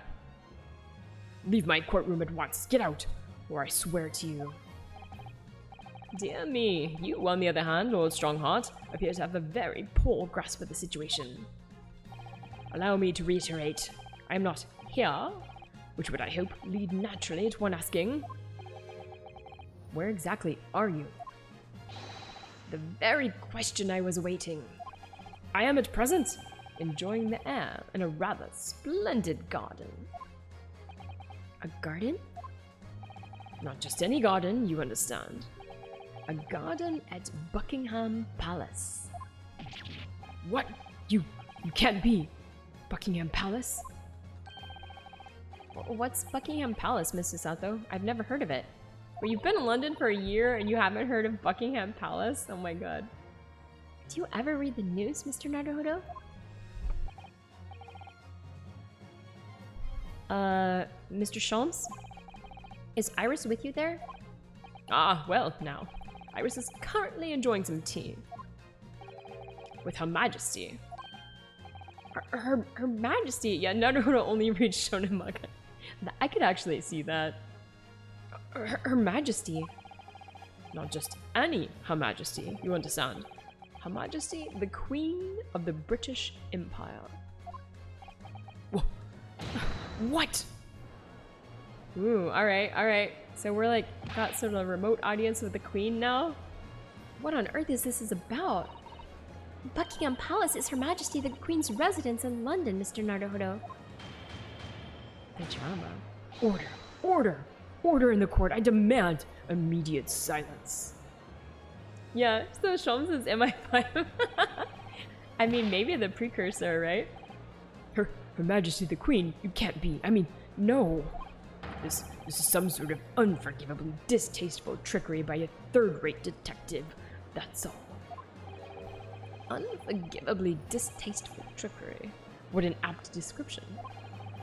Leave my courtroom at once. Get out, or I swear to you. Dear me, you, on the other hand, Lord Strongheart, appear to have a very poor grasp of the situation. Allow me to reiterate, I am not here, which would, I hope, lead naturally to one asking, where exactly are you? The very question I was awaiting. I am at present enjoying the air in a rather splendid garden. A garden? Not just any garden, you understand. A garden at Buckingham Palace. What? You can't be. Buckingham Palace? What's Buckingham Palace, Mrs. Sato? I've never heard of it. But you've been in London for a year and you haven't heard of Buckingham Palace? Oh my god. Do you ever read the news, Mr. Naruhodo? Mr. Sholmes? Is Iris with you there? Ah, well, now. Iris is currently enjoying some tea. With Her Majesty. Her Majesty? Yeah, Naruhodo only reads shonen manga. I could actually see that. Her Majesty. Not just any Her Majesty, you understand. Her Majesty, the Queen of the British Empire. What? Ooh, alright. So we're like, got sort of a remote audience with the Queen now? What on earth is this about? Buckingham Palace is Her Majesty the Queen's residence in London, Mr. Naruhodo. The drama. Order in the court. I demand immediate silence. Yeah, so Sholmes is MI5. I mean, maybe the precursor, right? Her Majesty the Queen, you can't be. I mean, no. This is some sort of unforgivably distasteful trickery by a third-rate detective. That's all. Unforgivably distasteful trickery. What an apt description.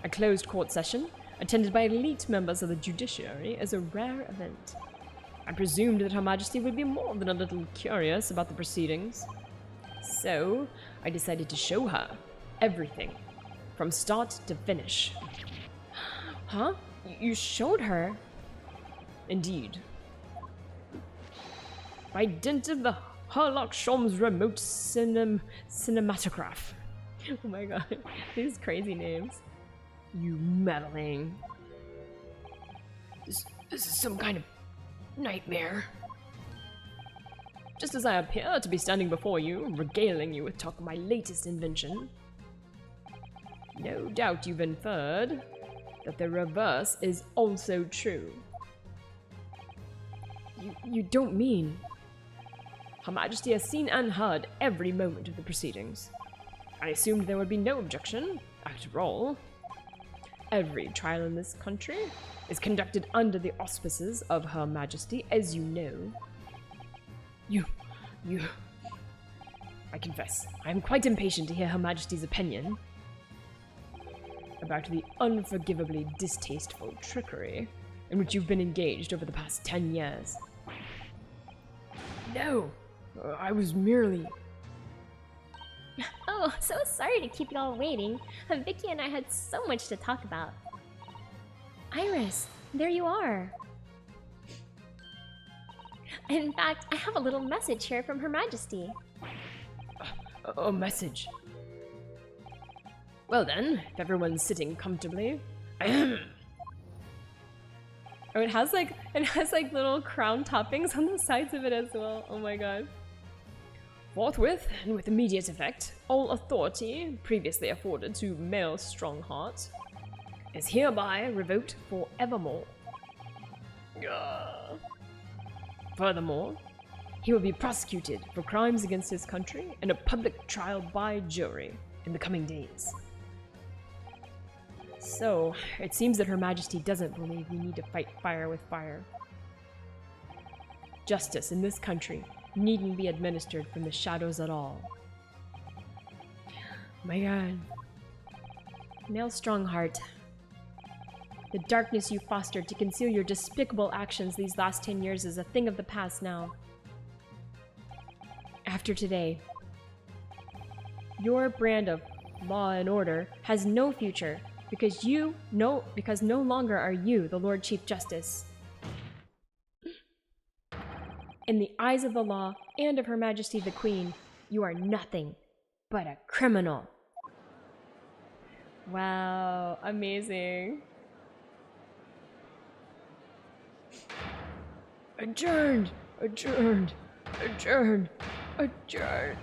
A closed court session, attended by elite members of the judiciary, is a rare event. I presumed that Her Majesty would be more than a little curious about the proceedings. So, I decided to show her everything, from start to finish. Huh? You showed her? Indeed. By dint of the Sherlock Sholmes remote cinematograph. Oh my god, these crazy names. You meddling. This is some kind of nightmare. Just as I appear to be standing before you, regaling you with talk of my latest invention, no doubt you've inferred that the reverse is also true. You don't mean... Her Majesty has seen and heard every moment of the proceedings. I assumed there would be no objection. After all, every trial in this country is conducted under the auspices of Her Majesty, as you know. I confess, I am quite impatient to hear Her Majesty's opinion about the unforgivably distasteful trickery in which you've been engaged over the past 10 years. No, I was merely... Oh, so sorry to keep you all waiting. Vicky and I had so much to talk about. Iris, there you are. In fact, I have a little message here from Her Majesty. A message? Well then, if everyone's sitting comfortably... Oh, it has like little crown toppings on the sides of it as well. Oh my god. Forthwith, and with immediate effect, all authority previously afforded to male Strongheart is hereby revoked forevermore. Furthermore, he will be prosecuted for crimes against his country in a public trial by jury in the coming days. So, it seems that Her Majesty doesn't believe we need to fight fire with fire. Justice in this country needn't be administered from the shadows at all. My god. Male Strongheart. The darkness you fostered to conceal your despicable actions these last 10 years is a thing of the past now. After today, your brand of law and order has no future because no longer are you the Lord Chief Justice. In the eyes of the law and of Her Majesty the Queen, you are nothing but a criminal. Wow, amazing. Adjourned! Adjourned! Adjourned! Adjourned!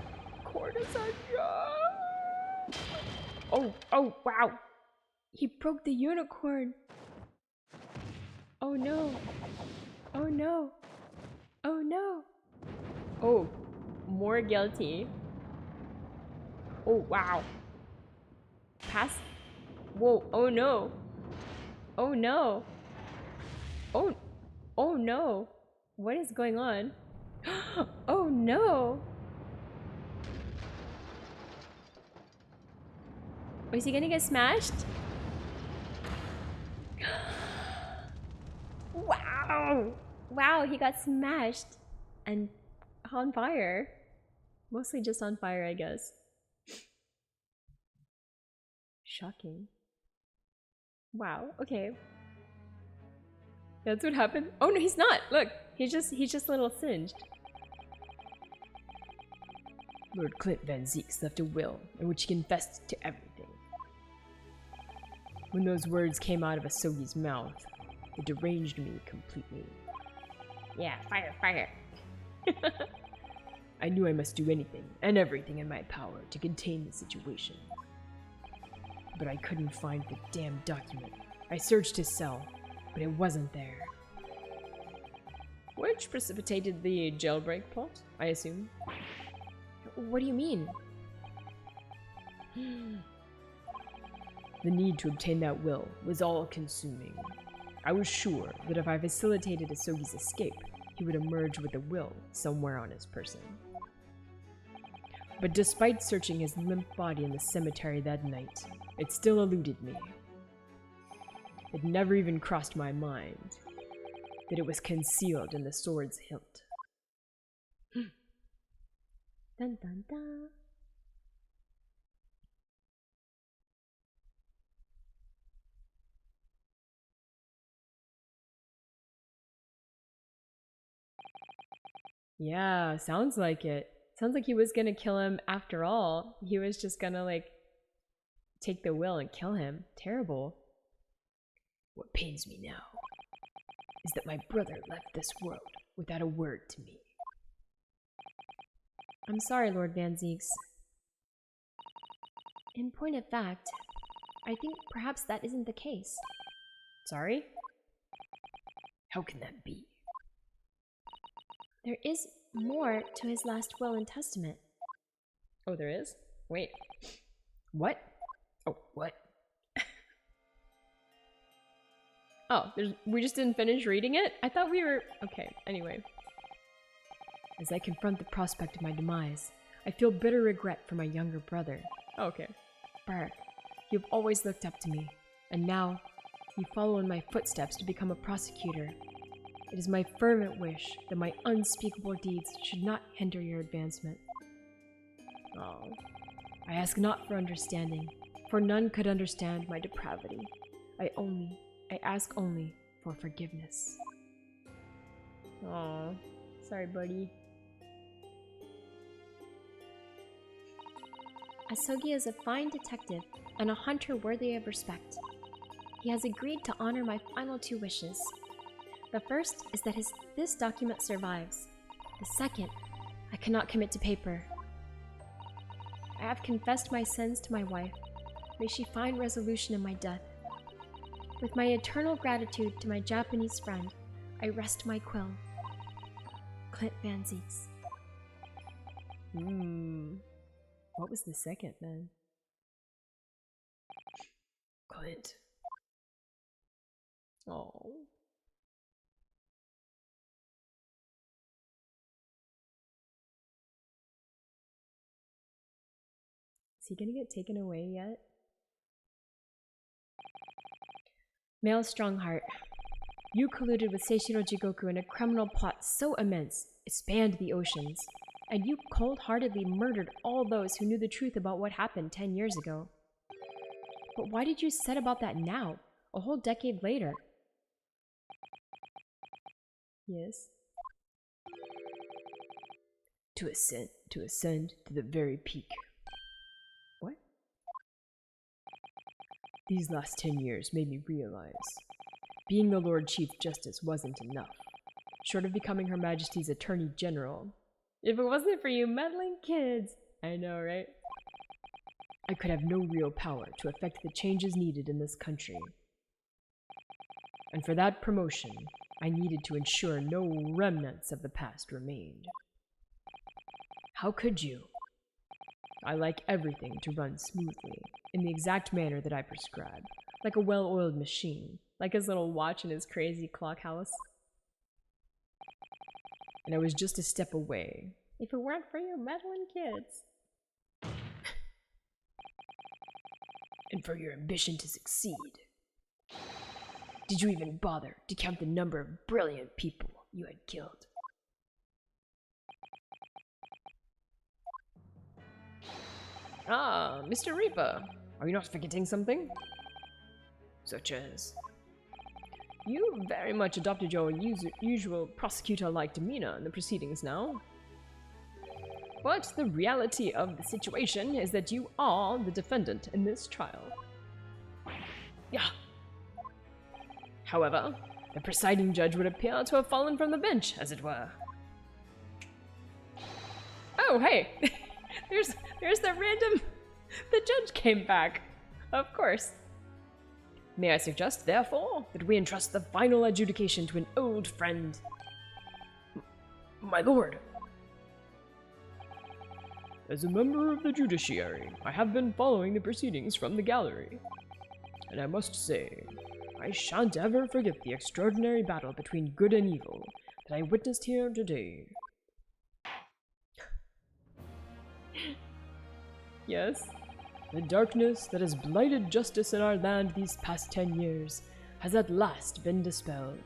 Court is adjourned! Oh, wow. He broke the unicorn. Oh no. Oh no. Oh no. Oh, more guilty. Oh, wow. Pass. Whoa, oh no. Oh no. Oh, Oh no! What is going on? Oh no! Is he gonna get smashed? Wow! Wow, he got smashed and on fire. Mostly just on fire, I guess. Shocking. Wow, okay. That's what happened. Oh no, he's not! Look! He's just a little singed. Lord Clint Van Zeeks left a will in which he confessed to everything. When those words came out of Asogi's mouth, it deranged me completely. Yeah, fire, fire. I knew I must do anything and everything in my power to contain the situation. But I couldn't find the damn document. I searched his cell, but it wasn't there. Which precipitated the jailbreak plot, I assume. What do you mean? The need to obtain that will was all-consuming. I was sure that if I facilitated Asogi's escape, he would emerge with a will somewhere on his person. But despite searching his limp body in the cemetery that night, it still eluded me. It never even crossed my mind that it was concealed in the sword's hilt. Dun dun dun. Yeah, sounds like it. Sounds like he was gonna kill him after all. He was just gonna, like, take the will and kill him. Terrible. What pains me now is that my brother left this world without a word to me. I'm sorry, Lord Van Zeeks. In point of fact, I think perhaps that isn't the case. Sorry? How can that be? There is more to his last will and testament. Oh, there is? Wait. What? Oh, what? Oh, we just didn't finish reading it? I thought we were... Okay, anyway. As I confront the prospect of my demise, I feel bitter regret for my younger brother. Oh, okay. Barrack, you've always looked up to me, and now you follow in my footsteps to become a prosecutor. It is my fervent wish that my unspeakable deeds should not hinder your advancement. Oh. I ask not for understanding, for none could understand my depravity. I ask only for forgiveness. Oh. Sorry, buddy. Asogi is a fine detective and a hunter worthy of respect. He has agreed to honor my final two wishes. The first is that this document survives. The second, I cannot commit to paper. I have confessed my sins to my wife. May she find resolution in my death. With my eternal gratitude to my Japanese friend, I rest my quill. Clint Van Zeeks. What was the second, then? Clint. Oh. Is he gonna get taken away yet? Male Strongheart. You colluded with Seishiro Jigoku in a criminal plot so immense it spanned the oceans, and you cold-heartedly murdered all those who knew the truth about what happened 10 years ago. But why did you set about that now, a whole decade later? Yes. To ascend to the very peak. What? These last 10 years made me realize being the Lord Chief Justice wasn't enough. Short of becoming Her Majesty's Attorney General, If it wasn't for you meddling kids. I know, right? I could have no real power to effect the changes needed in this country. And for that promotion, I needed to ensure no remnants of the past remained. How could you? I like everything to run smoothly, in the exact manner that I prescribe, like a well-oiled machine. Like his little watch in his crazy clock house. and I was just a step away. If it weren't for your meddling kids. And for your ambition to succeed. Did you even bother to count the number of brilliant people you had killed? Ah, Mr. Reaper, are you not forgetting something? Such as... You very much adopted your usual prosecutor-like demeanor in the proceedings now. But the reality of the situation is that you are the defendant in this trial. Yeah. However, the presiding judge would appear to have fallen from the bench, as it were. Oh, hey! there's the random... The judge came back. Of course. May I suggest, therefore, that we entrust the final adjudication to an old friend. My lord. As a member of the judiciary, I have been following the proceedings from the gallery. And I must say, I shan't ever forget the extraordinary battle between good and evil that I witnessed here today. Yes, the darkness that has blighted justice in our land these past 10 years has at last been dispelled.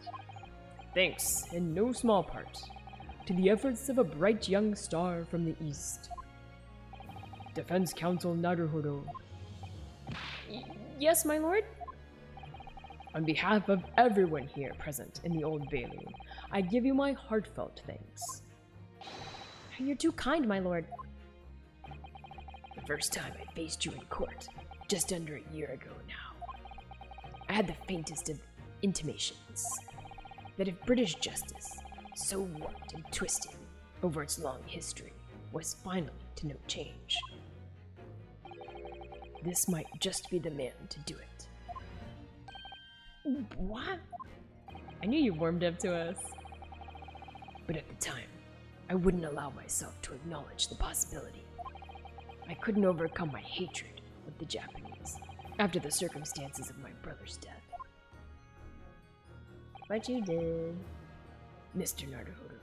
Thanks, in no small part, to the efforts of a bright young star from the east. Defense Counsel Naruhodo. Yes, my lord? On behalf of everyone here present in the Old Bailey, I give you my heartfelt thanks. You're too kind, my lord. The first time I faced you in court, just under a year ago now, I had the faintest of intimations that if British justice, so warped and twisted over its long history, was finally to know change, this might just be the man to do it. What? I knew you warmed up to us. But at the time, I wouldn't allow myself to acknowledge the possibility. I couldn't overcome my hatred of the Japanese after the circumstances of my brother's death. But you did. Mr. Naruhodo,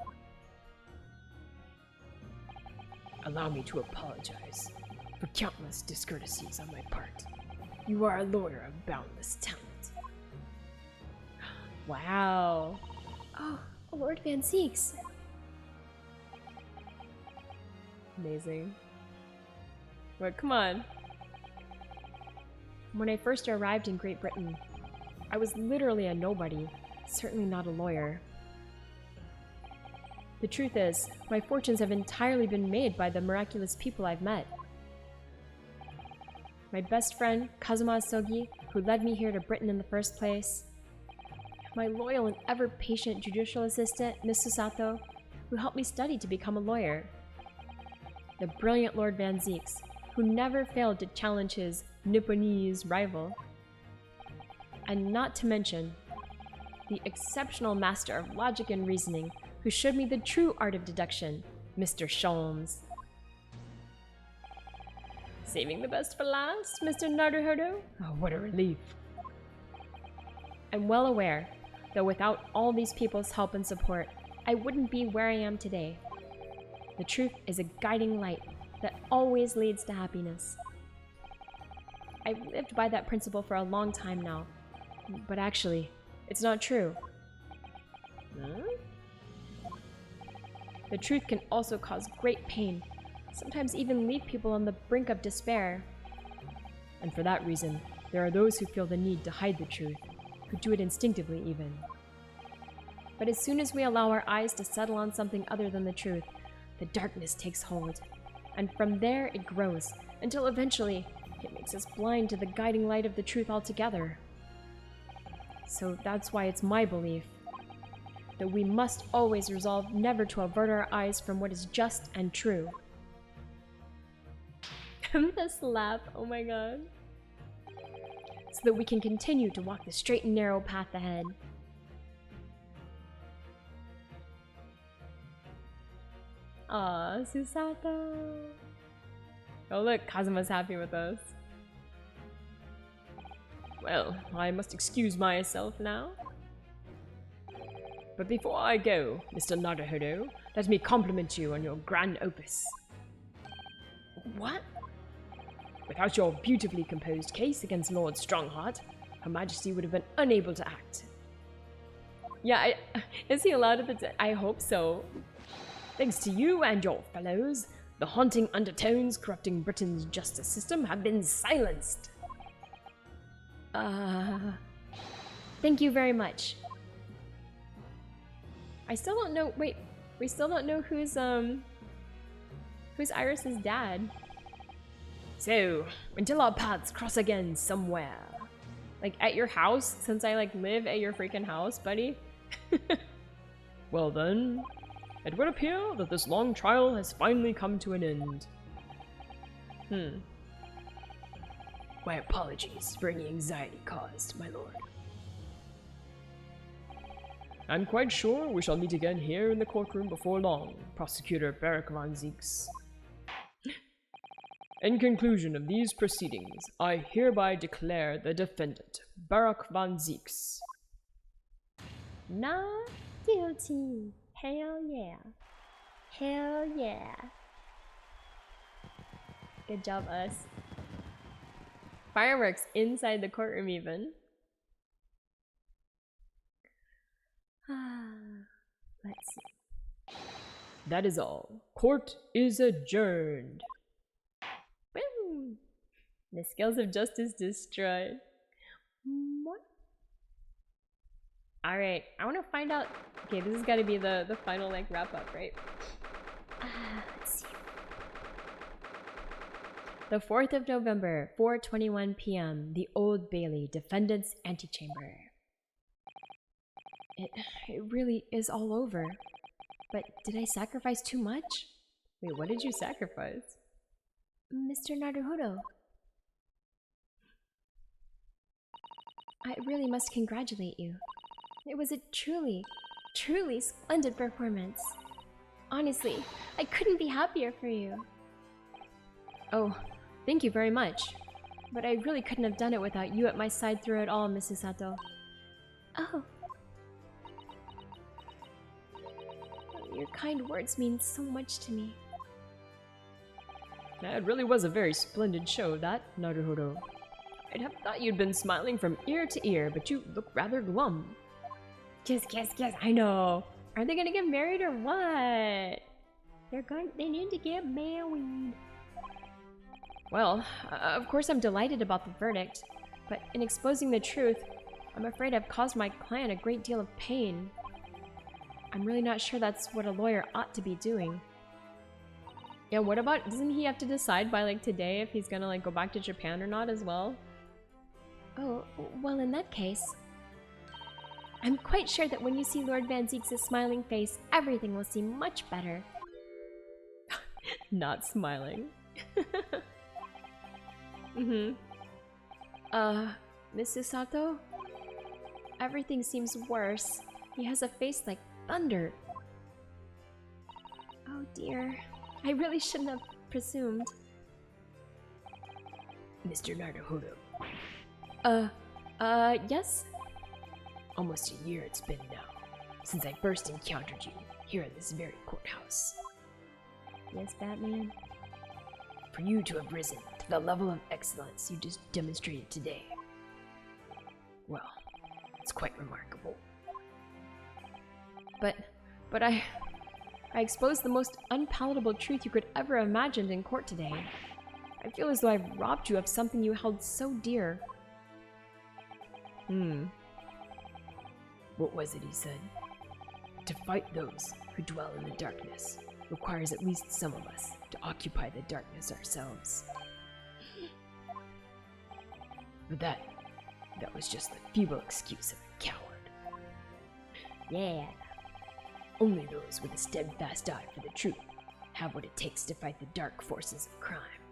allow me to apologize for countless discourtesies on my part. You are a lawyer of boundless talent. Wow. Oh, Lord Van Zeeks. Amazing. But come on. When I first arrived in Great Britain, I was literally a nobody, certainly not a lawyer. The truth is, my fortunes have entirely been made by the miraculous people I've met. My best friend, Kazuma Sogi, who led me here to Britain in the first place. My loyal and ever-patient judicial assistant, Miss Susato, who helped me study to become a lawyer. The brilliant Lord Van Zeeks, who never failed to challenge his Nipponese rival. And not to mention, the exceptional master of logic and reasoning, who showed me the true art of deduction, Mr. Sholmes. Saving the best for last, Mr. Naruhodo? Oh, what a relief. I'm well aware that without all these people's help and support, I wouldn't be where I am today. The truth is a guiding light that always leads to happiness. I've lived by that principle for a long time now, but actually, it's not true. Huh? The truth can also cause great pain, sometimes even leave people on the brink of despair. And for that reason, there are those who feel the need to hide the truth, who do it instinctively even. But as soon as we allow our eyes to settle on something other than the truth, the darkness takes hold. And from there it grows, until eventually it makes us blind to the guiding light of the truth altogether. So that's why it's my belief that we must always resolve never to avert our eyes from what is just and true. The slap, oh my god. So that we can continue to walk the straight and narrow path ahead. Aw, Susato. Oh look, Kazuma's happy with us. Well, I must excuse myself now. But before I go, Mr. Naruhodo, let me compliment you on your grand opus. What? Without your beautifully composed case against Lord Strongheart, Her Majesty would have been unable to act. Yeah, is he allowed at the I hope so. Thanks to you and your fellows, the haunting undertones corrupting Britain's justice system have been silenced. Thank you very much. I still don't know. Wait, we still don't know who's Iris's dad. So, until our paths cross again somewhere. Like at your house, since I like live at your freaking house, buddy. Well then, it would appear that this long trial has finally come to an end. My apologies for any anxiety caused, my lord. I'm quite sure we shall meet again here in the courtroom before long, Prosecutor Barak von Zieks. In conclusion of these proceedings, I hereby declare the defendant, Barak von Zieks, Not guilty. Hell yeah. Hell yeah. Good job, us. Fireworks inside the courtroom even. Let's see. That is all. Court is adjourned. Boom! The scales of justice destroyed. What? Alright, I want to find out. Okay, this has got to be the final like wrap up, right? Let's see. The 4th of November, 4:21 p.m., the Old Bailey, Defendant's Antechamber. It really is all over. But did I sacrifice too much? Wait, what did you sacrifice? Mr. Naruhodo. I really must congratulate you. It was a truly, truly splendid performance. Honestly, I couldn't be happier for you. Oh, thank you very much. But I really couldn't have done it without you at my side through it all, Mrs. Sato. Oh. Your kind words mean so much to me. It really was a very splendid show, that, Naruhodo. I'd have thought you'd been smiling from ear to ear, but you look rather glum. Kiss, kiss, kiss. I know. Are they gonna get married or what? They need to get married. Well, of course I'm delighted about the verdict, but in exposing the truth, I'm afraid I've caused my client a great deal of pain. I'm really not sure that's what a lawyer ought to be doing. Yeah, what about, doesn't he have to decide by like today if he's gonna like go back to Japan or not as well? Oh, well in that case, I'm quite sure that when you see Lord Van Zieks' smiling face, everything will seem much better. Not smiling. Mrs. Sato? Everything seems worse. He has a face like thunder. Oh dear. I really shouldn't have presumed. Mr. Naruhodo. Yes? Almost a year it's been now, since I first encountered you here in this very courthouse. Yes, Batman? For you to have risen to the level of excellence you just demonstrated today, well, it's quite remarkable. But I exposed the most unpalatable truth you could ever imagine in court today. I feel as though I've robbed you of something you held so dear. What was it he said? To fight those who dwell in the darkness requires at least some of us to occupy the darkness ourselves. But that was just the feeble excuse of a coward. Yeah. Only those with a steadfast eye for the truth have what it takes to fight the dark forces of crime.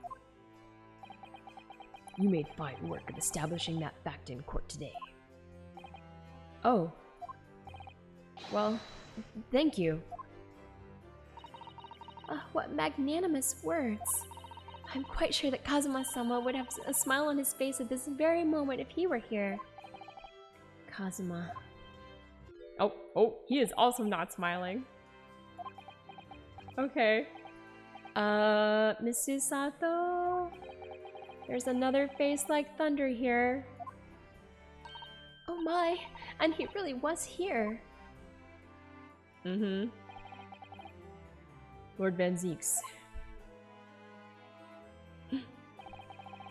You made fine work of establishing that fact in court today. Oh. Well, thank you. What magnanimous words. I'm quite sure that Kazuma-sama would have a smile on his face at this very moment if he were here. Kazuma. Oh, he is also not smiling. Okay. Mrs. Sato? There's another face like thunder here. Oh my, and he really was here. Mm-hmm. Lord Van Zeeks.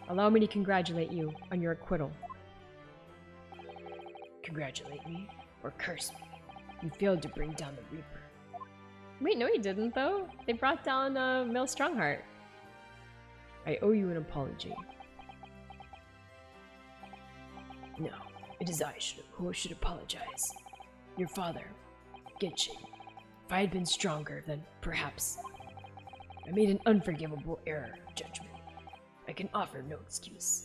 Allow me to congratulate you on your acquittal. Congratulate me or curse me. You failed to bring down the Reaper. Wait, no he didn't though. They brought down Mel Strongheart. I owe you an apology. No, it is I who should apologize. Your father, Genshin. If I had been stronger, then perhaps I made an unforgivable error of judgment. I can offer no excuse.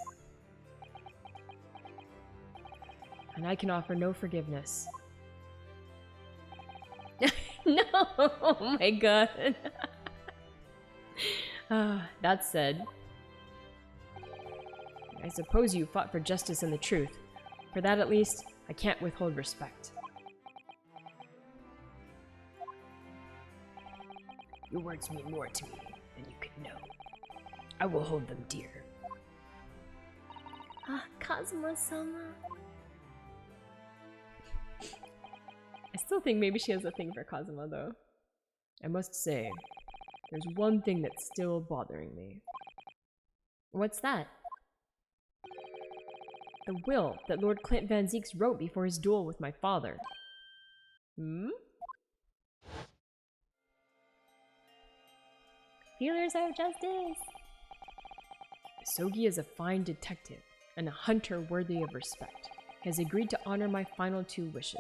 And I can offer no forgiveness. No! Oh my god. That said, I suppose you fought for justice and the truth. For that at least, I can't withhold respect. Your words mean more to me than you could know. I will hold them dear. Ah, Kazuma-sama. I still think maybe she has a thing for Kazuma though. I must say, there's one thing that's still bothering me. What's that? The will that Lord Clint Van Zeeks wrote before his duel with my father. Hmm? Feelers of justice! Sogi is a fine detective and a hunter worthy of respect. He has agreed to honor my final 2 wishes.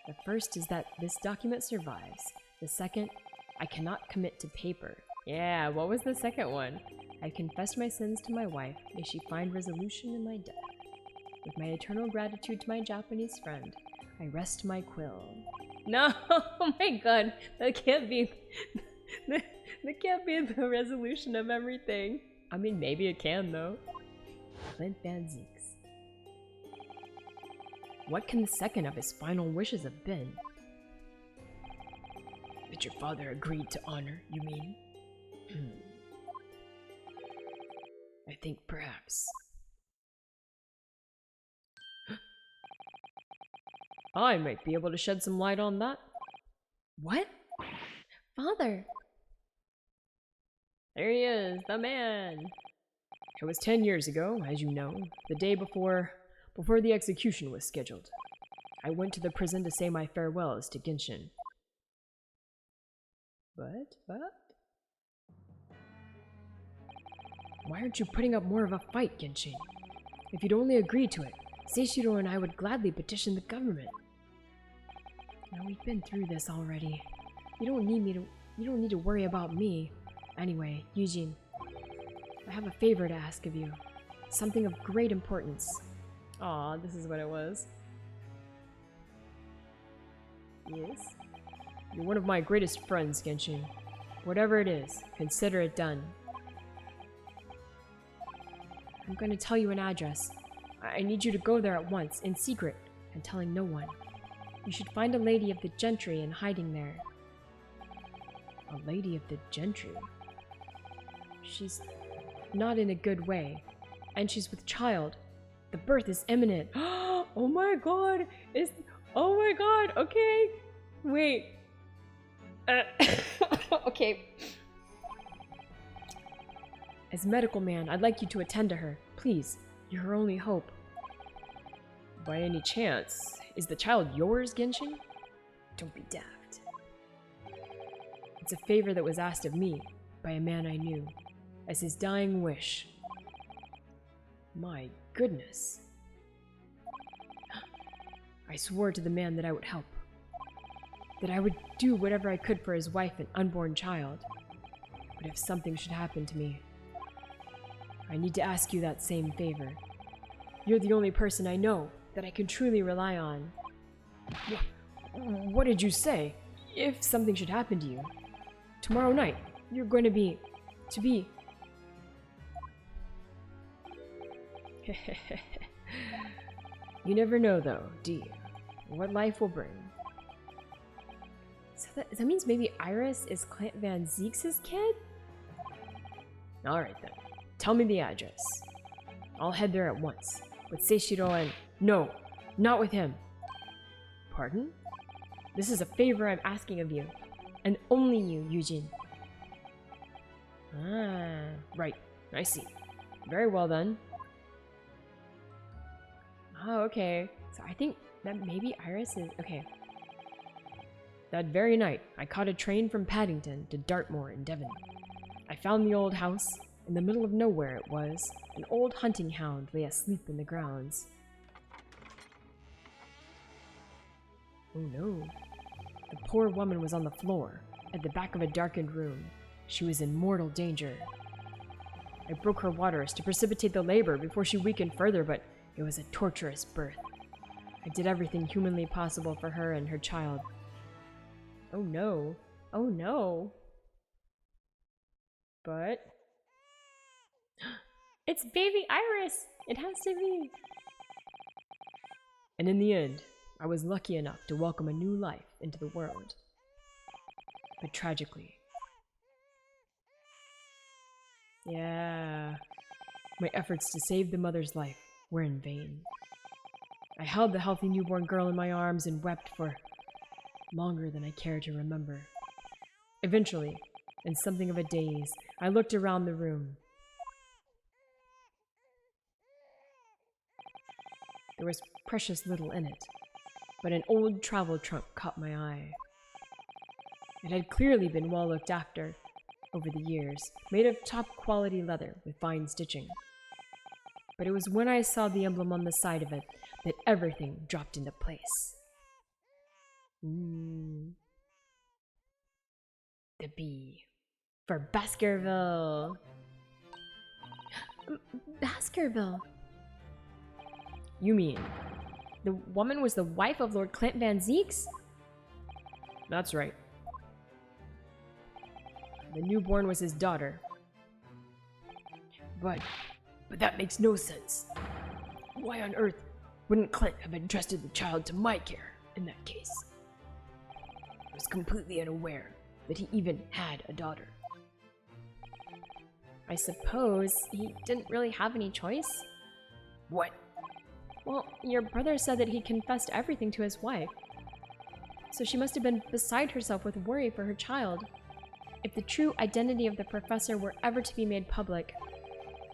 The first is that this document survives. The second, I cannot commit to paper. Yeah, what was the second one? I confess my sins to my wife. May she find resolution in my death. With my eternal gratitude to my Japanese friend, I rest my quill. No, oh my god, that can't be that can't be the resolution of everything. I mean, maybe it can though. Clint Van Zeeks. What can the second of his final wishes have been? That your father agreed to honor, you mean? I think perhaps. I might be able to shed some light on that. What? Father! There he is, the man! It was 10 years ago, as you know, the day before the execution was scheduled. I went to the prison to say my farewells to Genshin. What? Why aren't you putting up more of a fight, Genshin? If you'd only agreed to it, Seishiro and I would gladly petition the government. Now we've been through this already. You don't need to worry about me. Anyway, Eugene, I have a favor to ask of you. Something of great importance. Aw, this is what it was. Yes? You're one of my greatest friends, Genshin. Whatever it is, consider it done. I'm going to tell you an address. I need you to go there at once, in secret, and telling no one. You should find a lady of the gentry in hiding there. A lady of the gentry? She's not in a good way, and she's with child. The birth is imminent. Oh my god! Oh my god! Okay! Wait. Okay. As medical man, I'd like you to attend to her. Please, you're her only hope. By any chance, is the child yours, Genshin? Don't be daft. It's a favor that was asked of me by a man I knew, as his dying wish. My goodness. I swore to the man that I would help. That I would do whatever I could for his wife and unborn child. But if something should happen to me, I need to ask you that same favor. You're the only person I know that I can truly rely on. What did you say? If something should happen to you, tomorrow night, you're going to be... You never know though, do you? What life will bring. So that means maybe Iris is Clint Van Zeeks' kid? Alright then. Tell me the address. I'll head there at once. With Seishiro and... No! Not with him! Pardon? This is a favor I'm asking of you. And only you, Yujin. Ah, right. I see. Very well then. Oh, okay. So I think that maybe Iris is... Okay. That very night, I caught a train from Paddington to Dartmoor in Devon. I found the old house. In the middle of nowhere it was. An old hunting hound lay asleep in the grounds. Oh no. The poor woman was on the floor, at the back of a darkened room. She was in mortal danger. I broke her waters to precipitate the labor before she weakened further, but it was a torturous birth. I did everything humanly possible for her and her child. Oh no. Oh no. But... It's baby Iris! It has to be! And in the end, I was lucky enough to welcome a new life into the world. But tragically... Yeah... My efforts to save the mother's life were in vain. I held the healthy newborn girl in my arms and wept for longer than I care to remember. Eventually, in something of a daze, I looked around the room. There was precious little in it, but an old travel trunk caught my eye. It had clearly been well looked after over the years, made of top-quality leather with fine stitching. But it was when I saw the emblem on the side of it that everything dropped into place. The B. For Baskerville! Baskerville! You mean? The woman was the wife of Lord Clint Van Zeeks? That's right. The newborn was his daughter. But that makes no sense. Why on earth wouldn't Clint have entrusted the child to my care in that case? I was completely unaware that he even had a daughter. I suppose he didn't really have any choice? What? Well, your brother said that he confessed everything to his wife. So she must have been beside herself with worry for her child. If the true identity of the professor were ever to be made public,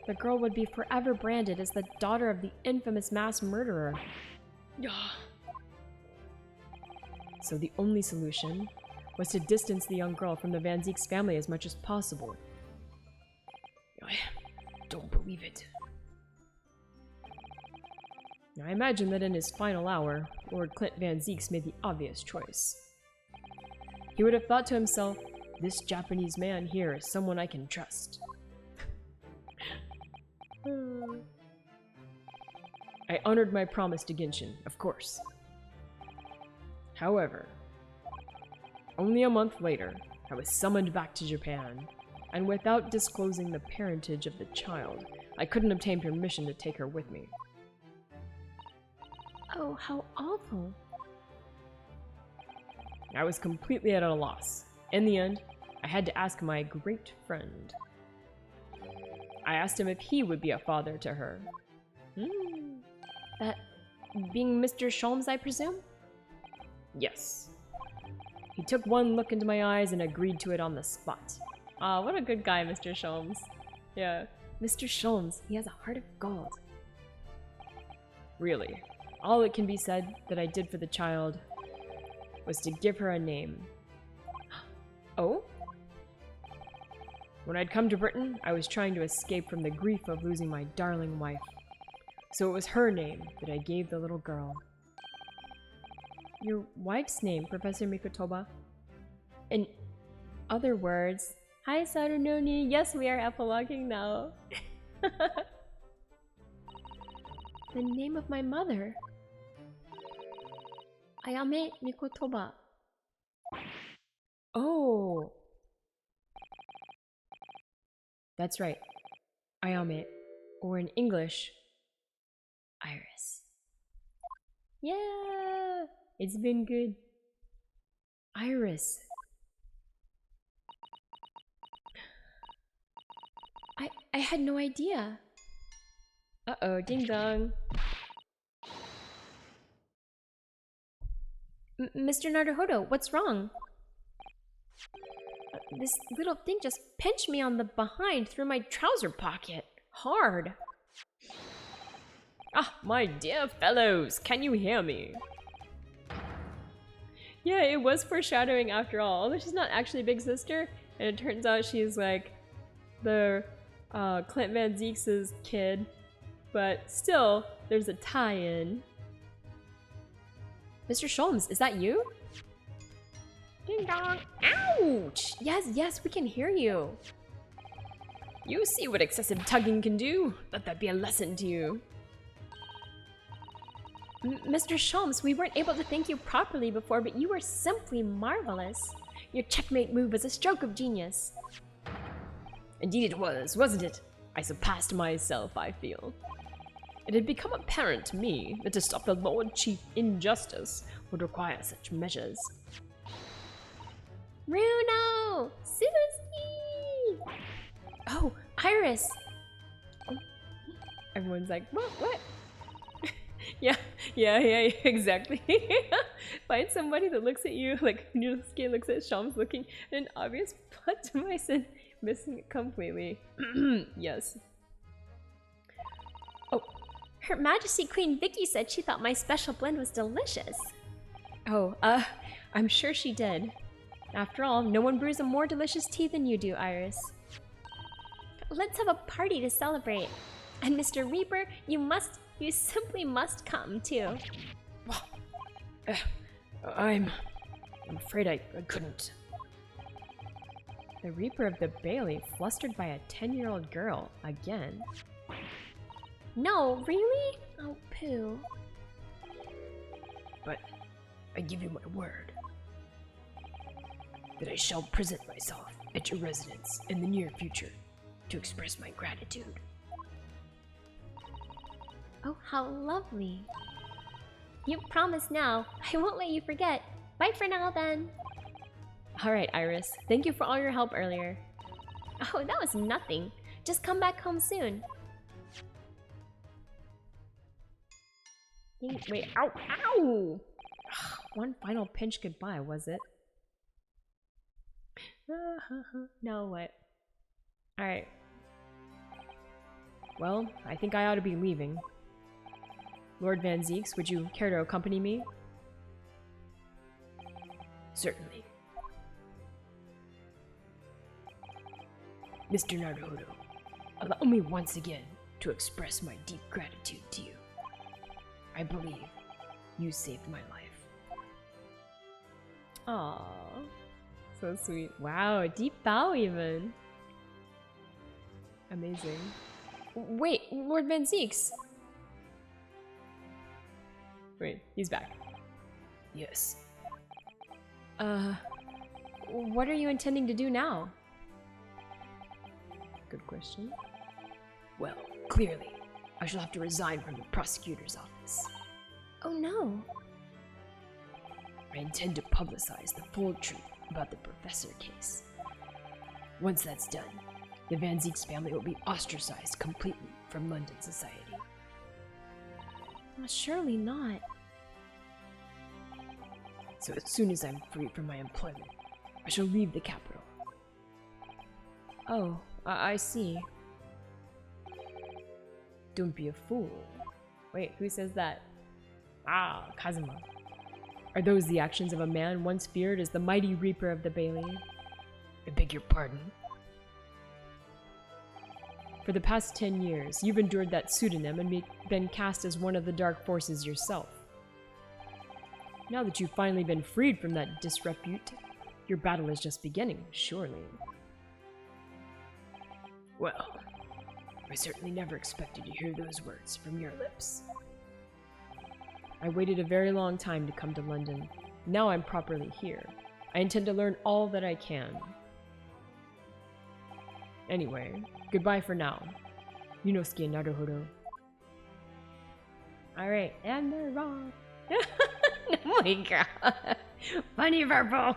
the girl would be forever branded as the daughter of the infamous mass murderer. So the only solution was to distance the young girl from the Van Zeeks family as much as possible. I don't believe it. I imagine that in his final hour, Lord Clint Van Zeeks made the obvious choice. He would have thought to himself, this Japanese man here is someone I can trust. I honored my promise to Genshin, of course. However, only a month later, I was summoned back to Japan, and without disclosing the parentage of the child, I couldn't obtain permission to take her with me. Oh, how awful. I was completely at a loss. In the end, I had to ask my great friend. I asked him if he would be a father to her. That being Mr. Sholmes, I presume? Yes. He took one look into my eyes and agreed to it on the spot. Ah, what a good guy, Mr. Sholmes. Yeah. Mr. Sholmes, he has a heart of gold. Really, all it can be said that I did for the child was to give her a name. Oh? When I'd come to Britain, I was trying to escape from the grief of losing my darling wife. So it was her name that I gave the little girl. Your wife's name, Professor Mikotoba? In other words, hi Sarunoni, yes we are epiloguing now. The name of my mother? Ayame Mikotoba. Oh! That's right. Ayame, or in English, Iris. Yeah! It's been good. Iris. I had no idea. Uh-oh, ding dong. Mr. Naruhodo, what's wrong? This little thing just pinched me on the behind through my trouser pocket. Hard. Ah, my dear fellows, can you hear me? Yeah, it was foreshadowing after all. Although she's not actually Big Sister, and it turns out she's like the Clint Van Zieks' kid, but still, there's a tie-in. Mr. Sholmes, is that you? Ding dong. Ouch! Yes, we can hear you. You see what excessive tugging can do? Let that be a lesson to you. Mr. Sholmes, we weren't able to thank you properly before, but you were simply marvelous. Your checkmate move was a stroke of genius. Indeed it was, wasn't it? I surpassed myself, I feel. It had become apparent to me that to stop the Lord Chief injustice would require such measures. Ryuno! Susie! Oh, Iris! Everyone's like, what? yeah, exactly. Find somebody that looks at you like Ryunosuke looks at Sholmes looking at an obvious plot device and missing it completely. Yes. Oh, Her Majesty Queen Vicky said she thought my special blend was delicious. Oh, I'm sure she did. After all, no one brews a more delicious tea than you do, Iris. Let's have a party to celebrate. And Mr. Reaper, you simply must come too. I'm afraid I couldn't. The Reaper of the Bailey, flustered by a 10-year-old girl, again. No, really? Oh, poo. But I give you my word that I shall present myself at your residence in the near future to express my gratitude. Oh, how lovely. You promise now. I won't let you forget. Bye for now, then. Alright, Iris. Thank you for all your help earlier. Oh, that was nothing. Just come back home soon. Wait, ow! One final pinch goodbye, was it? No, what? Alright. Well, I think I ought to be leaving. Lord Van Zieks, would you care to accompany me? Certainly. Mr. Naruhodo, allow me once again to express my deep gratitude to you. I believe you saved my life. Aww. So sweet. Wow, a deep bow even. Amazing. Wait, Lord Van Zieks. Wait, he's back. Yes. What are you intending to do now? Good question. Well, clearly, I shall have to resign from the prosecutor's office. Oh no. I intend to publicize the full truth about the professor case. Once that's done, the Van Zieks family will be ostracized completely from London society. Well, surely not. So as soon as I'm free from my employment, I shall leave the capital. Oh, I see. Don't be a fool. Wait, who says that? Ah, Kazuma. Are those the actions of a man once feared as the mighty Reaper of the Bailey? I beg your pardon. For the past 10 years, you've endured that pseudonym and been cast as one of the dark forces yourself. Now that you've finally been freed from that disrepute, your battle is just beginning, surely. Well, I certainly never expected to hear those words from your lips. I waited a very long time to come to London. Now I'm properly here. I intend to learn all that I can. Anyway, goodbye for now. Ryunosuke Naruhodo. Alright, and they're wrong. Oh my god. Funny purple.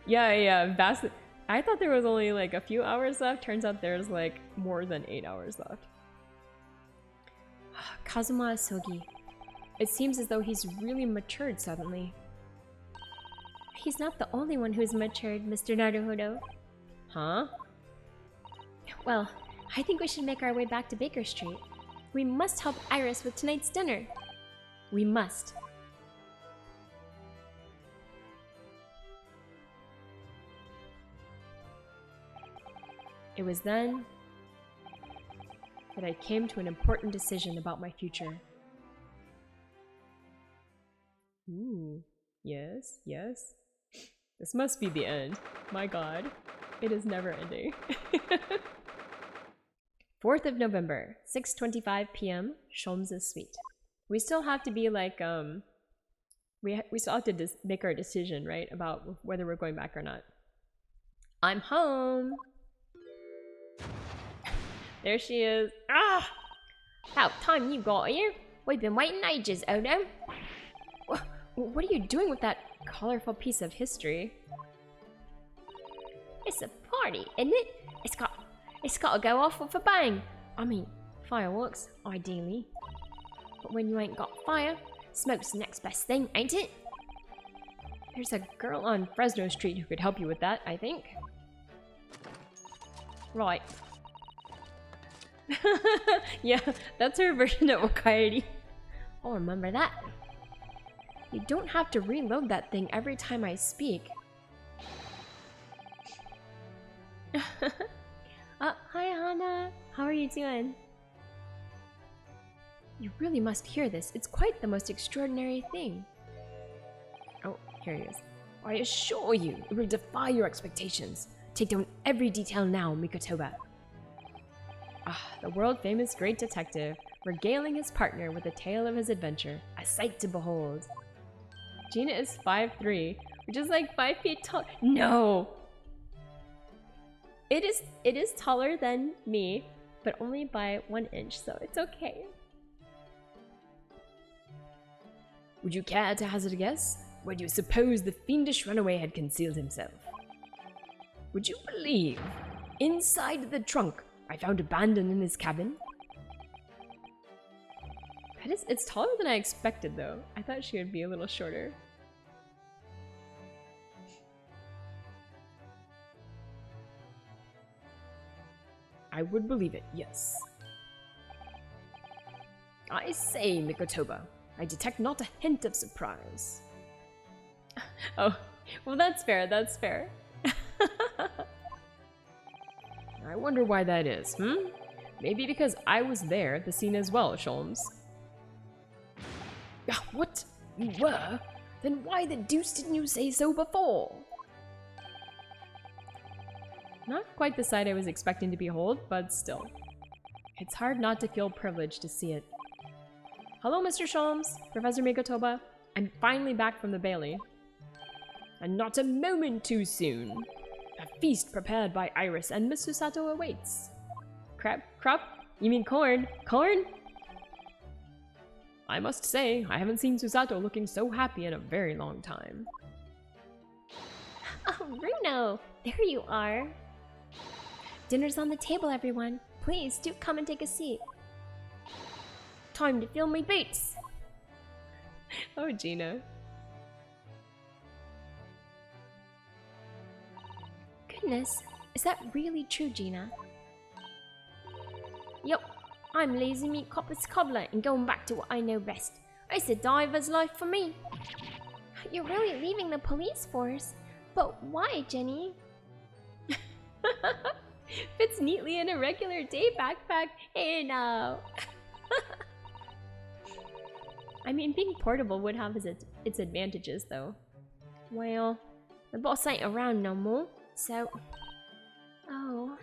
Yeah, vast. I thought there was only like a few hours left. Turns out there's like more than 8 hours left. Kazuma Asogi. It seems as though he's really matured suddenly. He's not the only one who's matured, Mr. Naruhodo. Huh? Well, I think we should make our way back to Baker Street. We must help Iris with tonight's dinner. We must. It was then that I came to an important decision about my future. Ooh, yes, yes. This must be the end. My god, it is never ending. 4th of November, 6:25 p.m., Sholmes' suite. We still have to be like, we still have to make our decision, right? About whether we're going back or not. I'm home! There she is. Ah! About time you got here. We've been waiting ages, Odo. What are you doing with that colorful piece of history? It's a party, isn't it? It's got to go off with a bang. I mean, fireworks, ideally. But when you ain't got fire, smoke's the next best thing, ain't it? There's a girl on Fresno Street who could help you with that, I think. Right. Yeah, that's her version of Okaeri. I'll remember that. You don't have to reload that thing every time I speak. Hi Hana. How are you doing? You really must hear this. It's quite the most extraordinary thing. Oh, here he is. I assure you, it will defy your expectations. Take down every detail now, Mikotoba. The world-famous great detective, regaling his partner with a tale of his adventure, a sight to behold. Gina is 5'3", which is like 5 feet tall. No! It is taller than me, but only by 1 inch, so it's okay. Would you care to hazard a guess? Where do you suppose the fiendish runaway had concealed himself? Would you believe? Inside the trunk, I found abandoned in his cabin. It's taller than I expected though. I thought she would be a little shorter. I would believe it, yes. I say, Mikotoba, I detect not a hint of surprise. Oh, well that's fair, that's fair. I wonder why that is, Maybe because I was there at the scene as well, Sholmes. What? You were? Then why the deuce didn't you say so before? Not quite the sight I was expecting to behold, but still. It's hard not to feel privileged to see it. Hello, Mr. Sholmes, Professor Mikotoba. I'm finally back from the Bailey. And not a moment too soon. A feast prepared by Iris and Miss Susato awaits. Crop? You mean corn? Corn? I must say, I haven't seen Susato looking so happy in a very long time. Oh, Runo! There you are. Dinner's on the table, everyone. Please, do come and take a seat. Time to fill my boots. Oh, Gina. Goodness, is that really true, Gina? Yup, I'm lazy meat copper's cobbler and going back to what I know best. It's a diver's life for me. You're really leaving the police force? But why, Jenny? Fits neatly in a regular day backpack. Hey now. I mean, being portable would have its advantages, though. Well, the boss ain't around no more, so... Oh...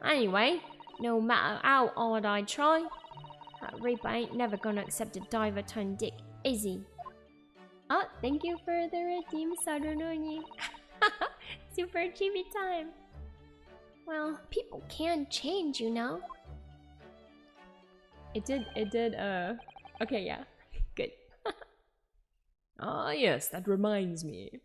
Anyway, no matter how hard I try, that Reaper ain't never gonna accept a diver turned dick, is he? Oh, thank you for the redeem, Sarunoni. Super chibi time. Well, people can change, you know. It did Okay, yeah. Good. Ah, yes, that reminds me.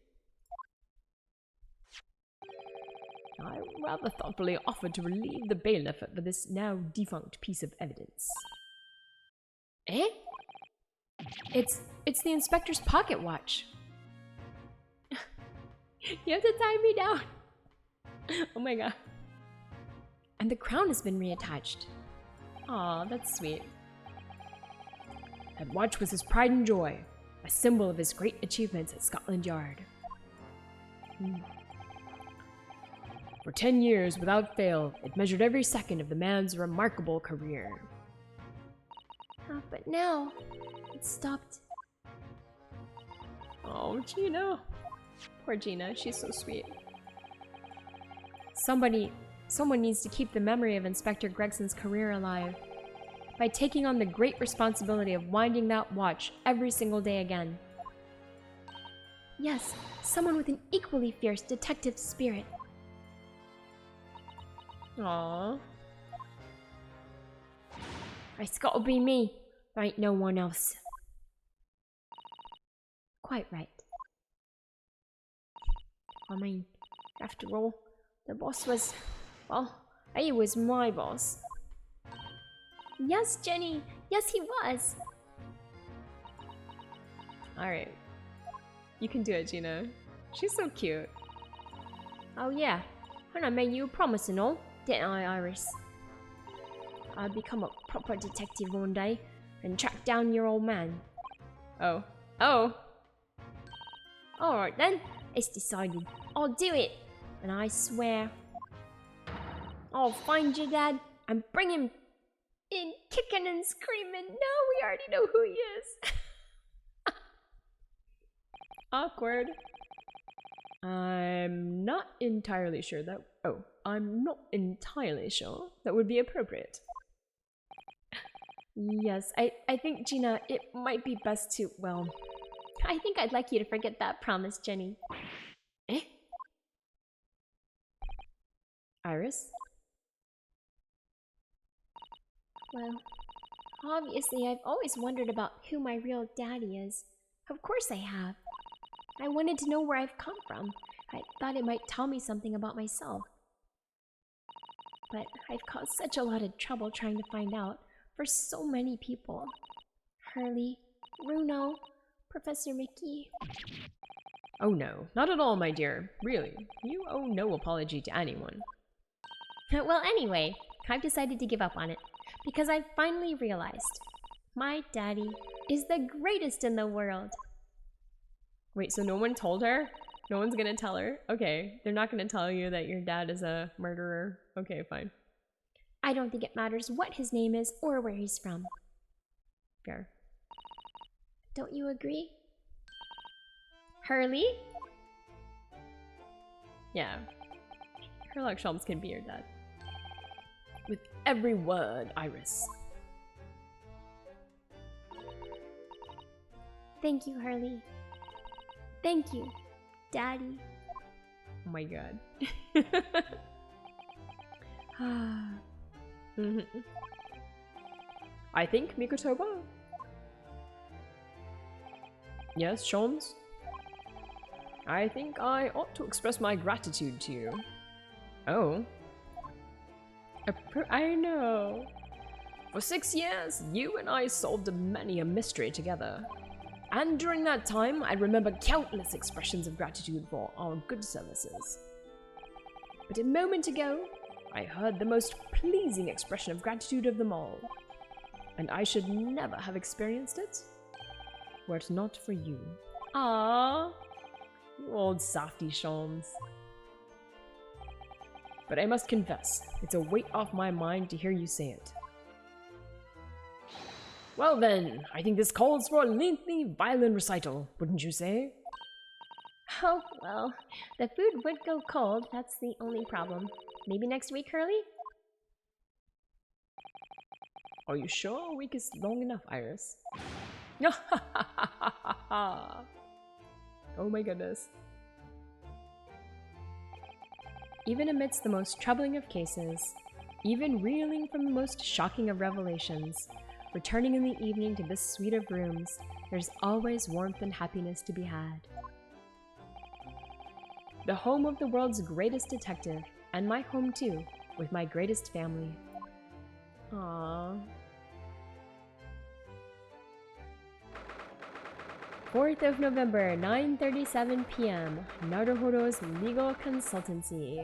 I rather thoughtfully offered to relieve the bailiff for this now defunct piece of evidence. Eh? It's the inspector's pocket watch. You have to tie me down. Oh my god. And the crown has been reattached. Aw, that's sweet. That watch was his pride and joy, a symbol of his great achievements at Scotland Yard. For 10 years, without fail, it measured every second of the man's remarkable career. But now, it stopped. Oh, Gina. Poor Gina, she's so sweet. Someone needs to keep the memory of Inspector Gregson's career alive by taking on the great responsibility of winding that watch every single day again. Yes, someone with an equally fierce detective spirit. Aww. It's gotta be me. There ain't no one else. Quite right. I mean, after all, the boss was... well, he was my boss. Yes, Jenny. Yes, he was. Alright. You can do it, Gina. She's so cute. Oh yeah, and I made you a promise and all, didn't I, Iris? I'd become a proper detective one day and track down your old man. Oh. Oh! Alright then, it's decided. I'll do it, and I swear I'll find your dad and bring him in kicking and screaming. No, we already know who he is. Awkward. I'm not entirely sure that... oh, I'm not entirely sure that would be appropriate. Yes, I think, Gina, it might be best to, well... I think I'd like you to forget that promise, Jenny. Eh? Iris? Well, obviously I've always wondered about who my real daddy is. Of course I have. I wanted to know where I've come from. I thought it might tell me something about myself. But I've caused such a lot of trouble trying to find out for so many people. Hurley, Runo, Professor Mickey. Oh no, not at all, my dear. Really, you owe no apology to anyone. Well, anyway, I've decided to give up on it because I've finally realized my daddy is the greatest in the world. Wait, so no one told her? No one's gonna tell her? Okay, they're not gonna tell you that your dad is a murderer. Okay, fine. I don't think it matters what his name is or where he's from. Fair. Don't you agree? Hurley? Yeah. Sherlock Holmes can be your dad. With every word, Iris. Thank you, Hurley. Thank you, Daddy. Oh my god. I think Mikotoba? Yes, Shons? I think I ought to express my gratitude to you. Oh. I know. For 6 years, you and I solved many a mystery together. And during that time, I remember countless expressions of gratitude for our good services. But a moment ago, I heard the most pleasing expression of gratitude of them all. And I should never have experienced it, were it not for you. Aww. You old softy Shams. But I must confess, it's a weight off my mind to hear you say it. Well then, I think this calls for a lengthy violin recital, wouldn't you say? Oh, well, the food would go cold, that's the only problem. Maybe next week, Hurley? Are you sure a week is long enough, Iris? Oh my goodness. Even amidst the most troubling of cases, even reeling from the most shocking of revelations, Returning in the evening to this suite of rooms, there's always warmth and happiness to be had. The home of the world's greatest detective, and my home too, with my greatest family. Aww. 4th of November, 9:37 p.m. Naruhodo's Legal Consultancy.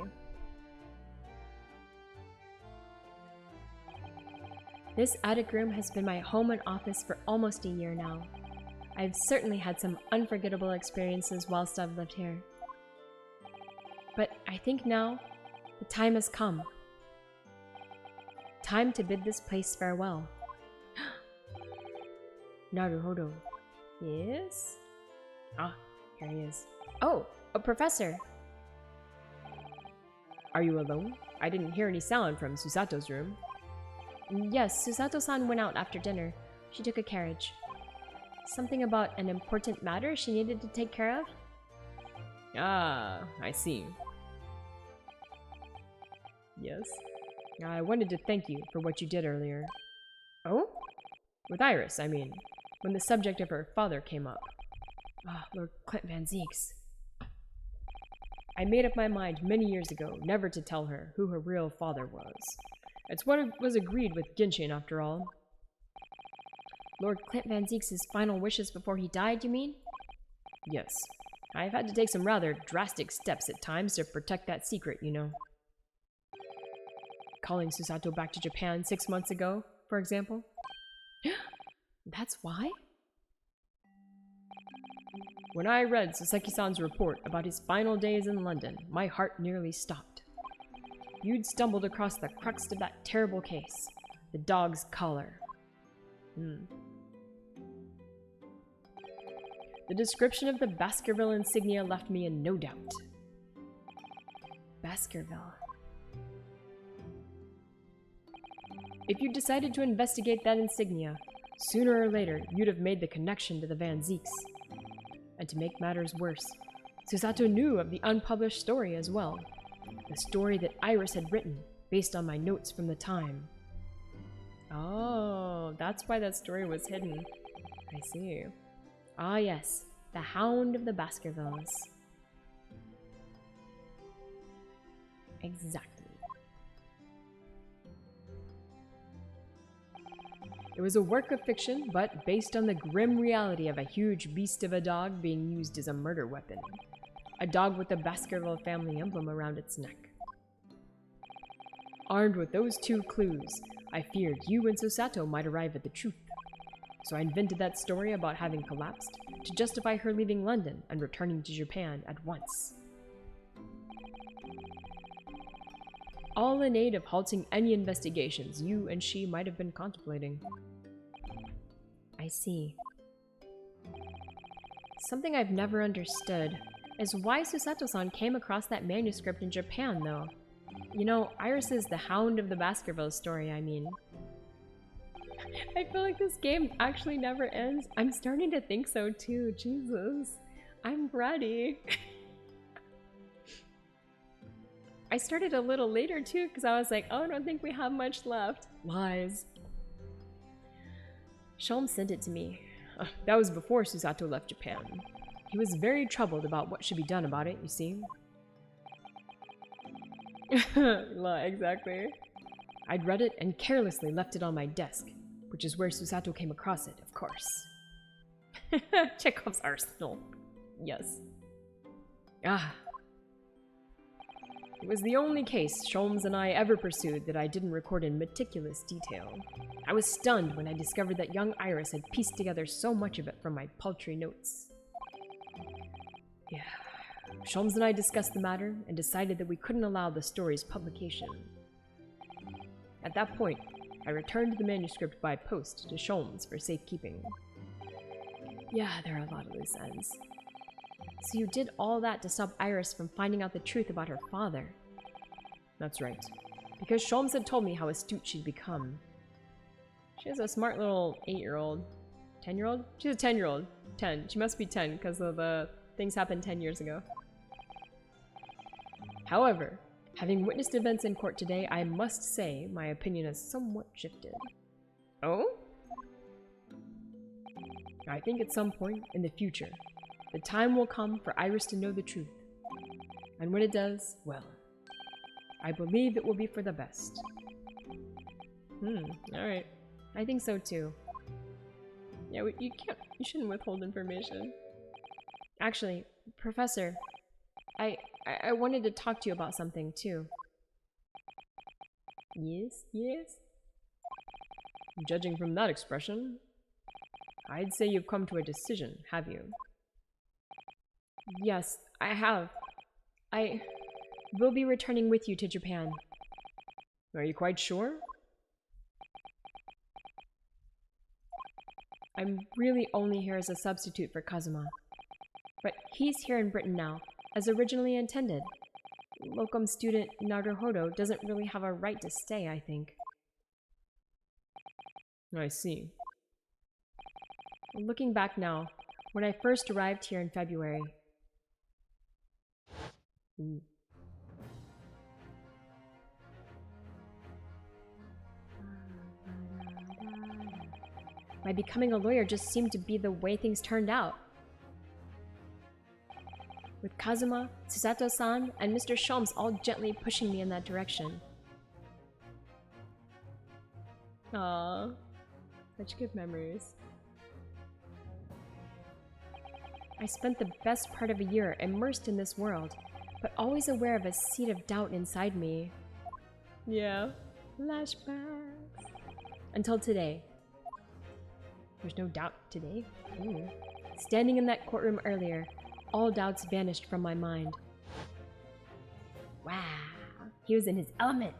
This attic room has been my home and office for almost a year now. I've certainly had some unforgettable experiences whilst I've lived here. But I think now, the time has come. Time to bid this place farewell. Naruhodo. Yes? Ah, here he is. Oh, a professor! Are you alone? I didn't hear any sound from Susato's room. Yes, Susato-san went out after dinner. She took a carriage. Something about an important matter she needed to take care of? Ah, I see. Yes? I wanted to thank you for what you did earlier. Oh? With Iris, I mean. When the subject of her father came up. Ah, Lord Clint Van Zeeks. I made up my mind many years ago never to tell her who her real father was. It's what was agreed with Genshin after all. Lord Clint Van Zeeks' final wishes before he died, you mean? Yes. I've had to take some rather drastic steps at times to protect that secret, you know. Calling Susato back to Japan 6 months ago, for example. That's why? When I read Saseki-san's report about his final days in London, my heart nearly stopped. You'd stumbled across the crux of that terrible case. The dog's collar. The description of the Baskerville insignia left me in no doubt. Baskerville. If you decided to investigate that insignia, sooner or later you'd have made the connection to the Van Zeeks. And to make matters worse, Susato knew of the unpublished story as well. The story that Iris had written, based on my notes from the time. Oh, that's why that story was hidden. I see. Ah yes, the Hound of the Baskervilles. Exactly. It was a work of fiction, but based on the grim reality of a huge beast of a dog being used as a murder weapon. A dog with the Baskerville family emblem around its neck. Armed with those two clues, I feared you and Susato might arrive at the truth. So I invented that story about having collapsed to justify her leaving London and returning to Japan at once. All in aid of halting any investigations you and she might have been contemplating. I see. Something I've never understood is why Susato-san came across that manuscript in Japan, though. You know, Iris' The Hound of the Baskerville story, I mean. I feel like this game actually never ends. I'm starting to think so too, Jesus. I'm ready. I started a little later too because I was like, oh, I don't think we have much left. Lies. Sholm sent it to me. That was before Susato left Japan. He was very troubled about what should be done about it, you see. Exactly. I'd read it and carelessly left it on my desk, which is where Susato came across it, of course. Chekhov's arsenal. Yes. Ah. It was the only case Sholmes and I ever pursued that I didn't record in meticulous detail. I was stunned when I discovered that young Iris had pieced together so much of it from my paltry notes. Yeah. Sholmes and I discussed the matter and decided that we couldn't allow the story's publication. At that point, I returned the manuscript by post to Sholmes for safekeeping. Yeah, there are a lot of loose ends. So you did all that to stop Iris from finding out the truth about her father? That's right. Because Sholmes had told me how astute she'd become. She has a smart little 8-year-old. 10-year-old? She's a 10-year-old. 10. She must be 10 because of the things happened 10 years ago. However, having witnessed events in court today, I must say my opinion has somewhat shifted. Oh? I think at some point in the future, the time will come for Iris to know the truth. And when it does, well, I believe it will be for the best. Alright. I think so too. Yeah, you shouldn't withhold information. Actually, Professor, I wanted to talk to you about something too. Yes? Yes? Judging from that expression, I'd say you've come to a decision, have you? Yes, I have. I will be returning with you to Japan. Are you quite sure? I'm really only here as a substitute for Kazuma. But he's here in Britain now, as originally intended. Locum student Naruhodo doesn't really have a right to stay, I think. I see. Looking back now, when I first arrived here in February... My becoming a lawyer just seemed to be the way things turned out. With Kazuma, Susato-san, and Mr. Sholmes all gently pushing me in that direction. Aww. Such good memories. I spent the best part of a year immersed in this world, but always aware of a seed of doubt inside me. Yeah. Flashbacks. Until today. There's no doubt today. Ooh. Standing in that courtroom earlier, all doubts vanished from my mind. Wow, he was in his element.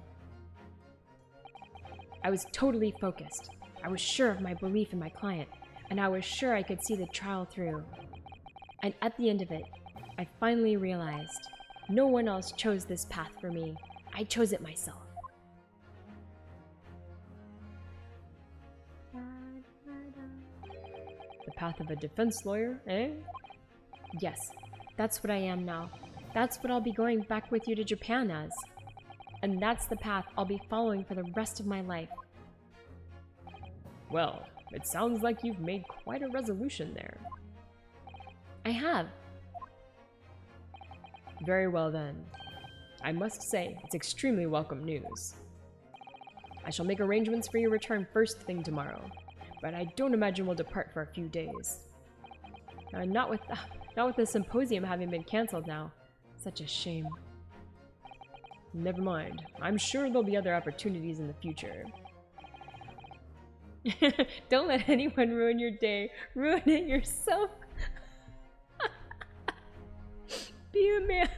I was totally focused. I was sure of my belief in my client, and I was sure I could see the trial through. And at the end of it, I finally realized no one else chose this path for me. I chose it myself. The path of a defense lawyer, eh? Yes, that's what I am now. That's what I'll be going back with you to Japan as. And that's the path I'll be following for the rest of my life. Well, it sounds like you've made quite a resolution there. I have. Very well then. I must say, it's extremely welcome news. I shall make arrangements for your return first thing tomorrow, but I don't imagine we'll depart for a few days. Not with the symposium having been cancelled now. Such a shame. Never mind. I'm sure there'll be other opportunities in the future. Don't let anyone ruin your day. Ruin it yourself. Be a man.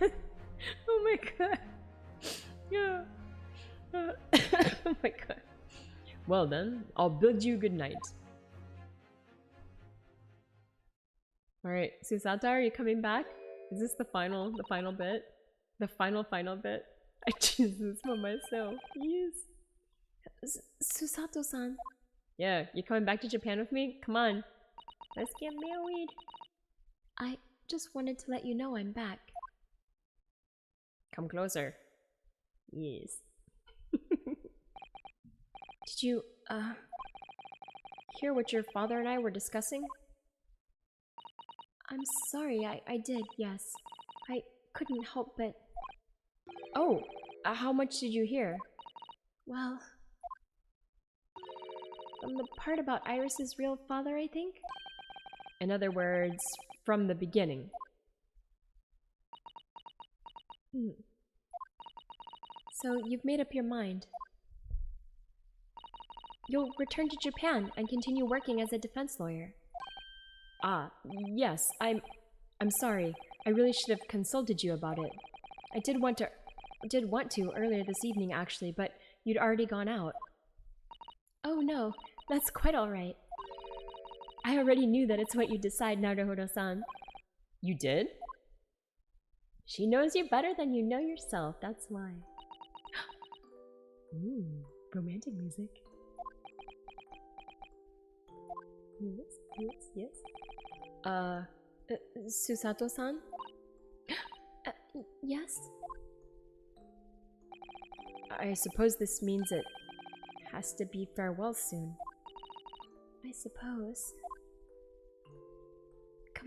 Oh my god. Yeah. Oh my god. Well then, I'll bid you good night. Alright, Susato, are you coming back? Is this the final bit? The final bit? I choose this for myself. Yes. Susato-san. Yeah, you coming back to Japan with me? Come on. Let's get married. I just wanted to let you know I'm back. Come closer. Yes. Did you, hear what your father and I were discussing? I'm sorry, I did, yes. I couldn't help but... Oh, how much did you hear? Well... From the part about Iris's real father, I think? In other words, from the beginning. So you've made up your mind. You'll return to Japan and continue working as a defense lawyer. Ah, yes, I'm sorry. I really should have consulted you about it. I did want to earlier this evening actually, but you'd already gone out. Oh no, that's quite alright. I already knew that it's what you decide, Naruhodo-san. You did? She knows you better than you know yourself, that's why. Ooh, romantic music. Yes. Susato-san? Yes? I suppose this means it has to be farewell soon. I suppose.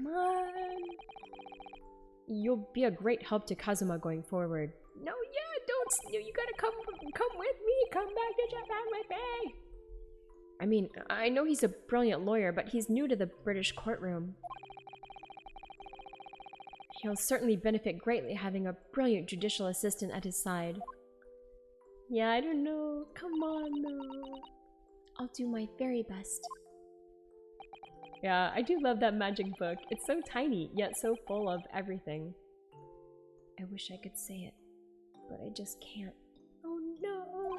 Come on. You'll be a great help to Kazuma going forward. No, yeah, don't. You gotta come with me. Come back to Japan with me. I mean, I know he's a brilliant lawyer, but he's new to the British courtroom. He'll certainly benefit greatly having a brilliant judicial assistant at his side. Yeah, I don't know. Come on, no. I'll do my very best. Yeah, I do love that magic book. It's so tiny, yet so full of everything. I wish I could say it, but I just can't. Oh no!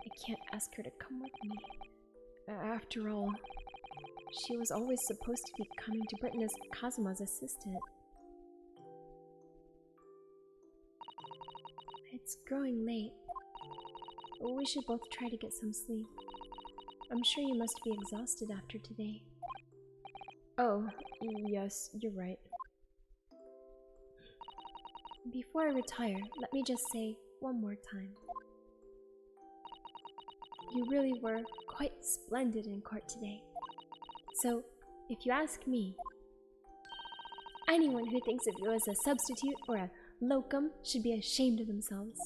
I can't ask her to come with me. After all, she was always supposed to be coming to Britain as Kazuma's assistant. It's growing late. We should both try to get some sleep. I'm sure you must be exhausted after today. Oh, yes, you're right. Before I retire, let me just say one more time. You really were quite splendid in court today. So, if you ask me, anyone who thinks of you as a substitute or a locum should be ashamed of themselves.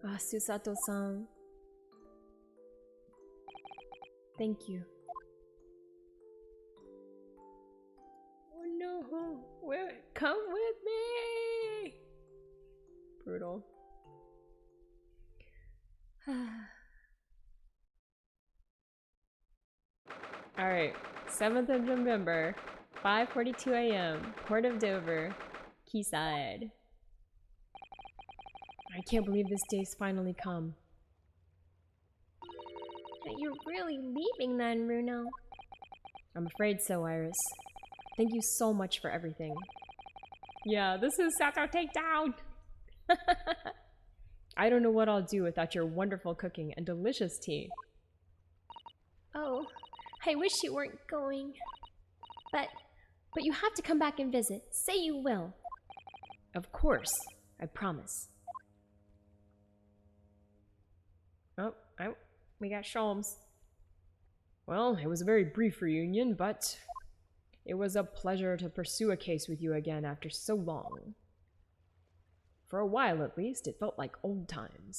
Ah, Susato-san. Thank you. Oh no! Come with me! Brutal. Alright, 7th of November, 5:42 AM, Port of Dover, Quayside. I can't believe this day's finally come. You're really leaving then, Runo? I'm afraid so, Iris. Thank you so much for everything. Yeah, this is Sato Takedown! I don't know what I'll do without your wonderful cooking and delicious tea. Oh, I wish you weren't going. But you have to come back and visit. Say you will. Of course, I promise. Oh, we got Sholmes. Well, it was a very brief reunion, but it was a pleasure to pursue a case with you again after so long. For a while, at least, it felt like old times.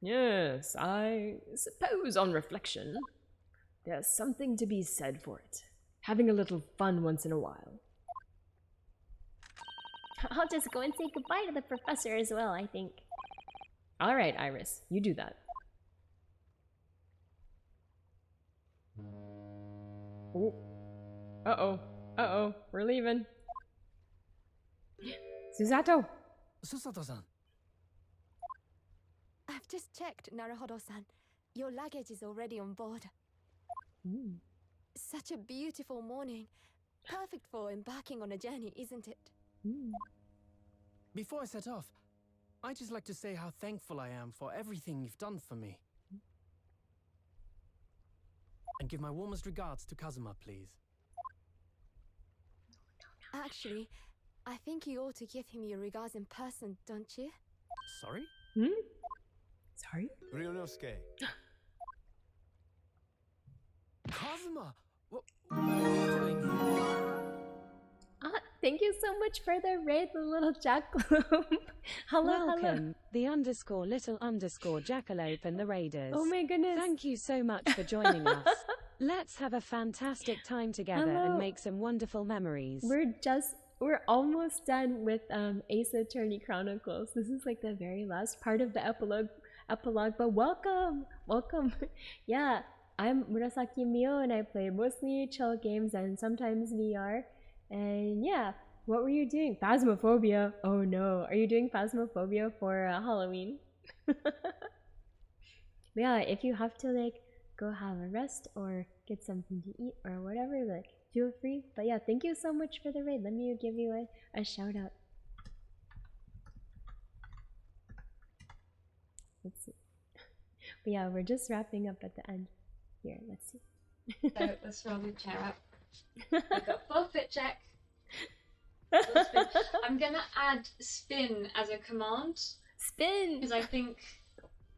Yes, I suppose on reflection, there's something to be said for it. Having a little fun once in a while. I'll just go and say goodbye to the professor as well, I think. Alright, Iris, you do that. Oh. Uh-oh. Uh-oh. We're leaving. Susato! Susato-san. I've just checked, Naruhodo-san. Your luggage is already on board. Such a beautiful morning. Perfect for embarking on a journey, isn't it? Before I set off, I'd just like to say how thankful I am for everything you've done for me. And give my warmest regards to Kazuma, please. Actually, I think you ought to give him your regards in person, don't you? Sorry? Sorry? Ryunosuke. Kazuma! What are you doing here? Thank you so much for the raid, the little jackalope. Hello, Welcome, the _little_ jackalope and the raiders. Oh my goodness. Thank you so much for joining us. Let's have a fantastic time together and make some wonderful memories. We're almost done with Ace Attorney Chronicles. This is like the very last part of the epilogue, but welcome! Yeah, I'm Murasaki Mio and I play mostly chill games and sometimes VR. And yeah, what were you doing? Phasmophobia. Oh no, are you doing Phasmophobia for Halloween? Yeah, if you have to like go have a rest or get something to eat or whatever, like feel free. But yeah, thank you so much for the raid. Let me give you a shout out. Let's see. But yeah, we're just wrapping up at the end. Here, let's see. So let's roll the chair up. We've got forfeit check. Spin. I'm gonna add spin as a command Spin! because I think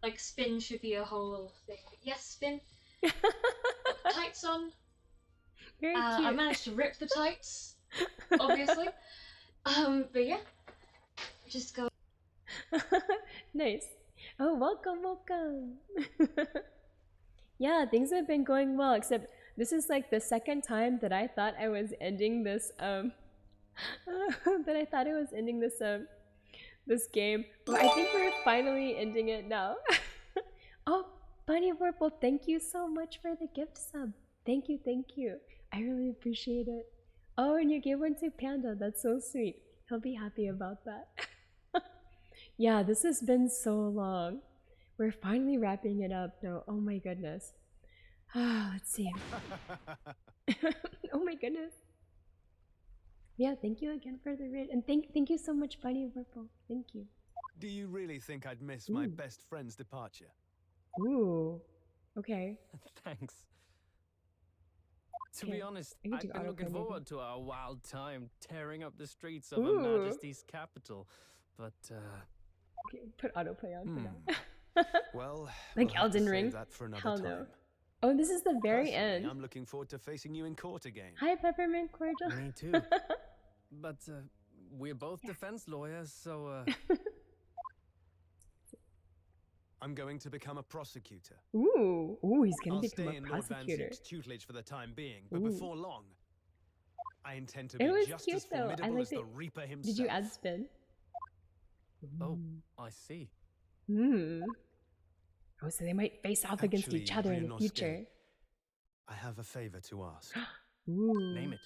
like spin should be a whole thing. Yes, spin. Tights on. Very I cute. managed to rip the tights, obviously. But yeah, just go. Nice. Oh, welcome, welcome. Yeah, things have been going well, except this is like the second time that I thought I was ending this that I thought I was ending this this game. Well, I think we're finally ending it now. Oh, Bunny Purple, thank you so much for the gift sub. Thank you, thank you. I really appreciate it. Oh, and you gave one to Panda. That's so sweet. He'll be happy about that. Yeah, this has been so long. We're finally wrapping it up though. Oh my goodness. Let's see. Oh my goodness. Yeah, thank you again for the raid. And thank you so much, Bunny Purple. Thank you. Do you really think I'd miss my best friend's departure? Ooh. Okay. Thanks. To be Okay, honest, I could I've do been autoplay looking maybe. forward to our wild time tearing up the streets of Her Ooh. Majesty's capital. But, Okay, put autoplay on for now. Well, Like we'll have to Elden save Ring? that for another Hell time. no. Oh, this is the very Personally, end. I'm looking forward to facing you in court again. Hi, Peppermint Cordial. me too. But, we're both defense lawyers, so, I'm going to become a prosecutor. Ooh, he's gonna I'll become stay a in Lord Van prosecutor. Zeek's tutelage for the time being, but Ooh. before long, I intend to It be was just cute as though. I formidable liked as the it. Reaper himself. Did you add spin? oh, I see. Hmm. Oh, so they might face off against each Actually, other in the Ryunosuke, future. I have a favor to ask. Ooh. Name it.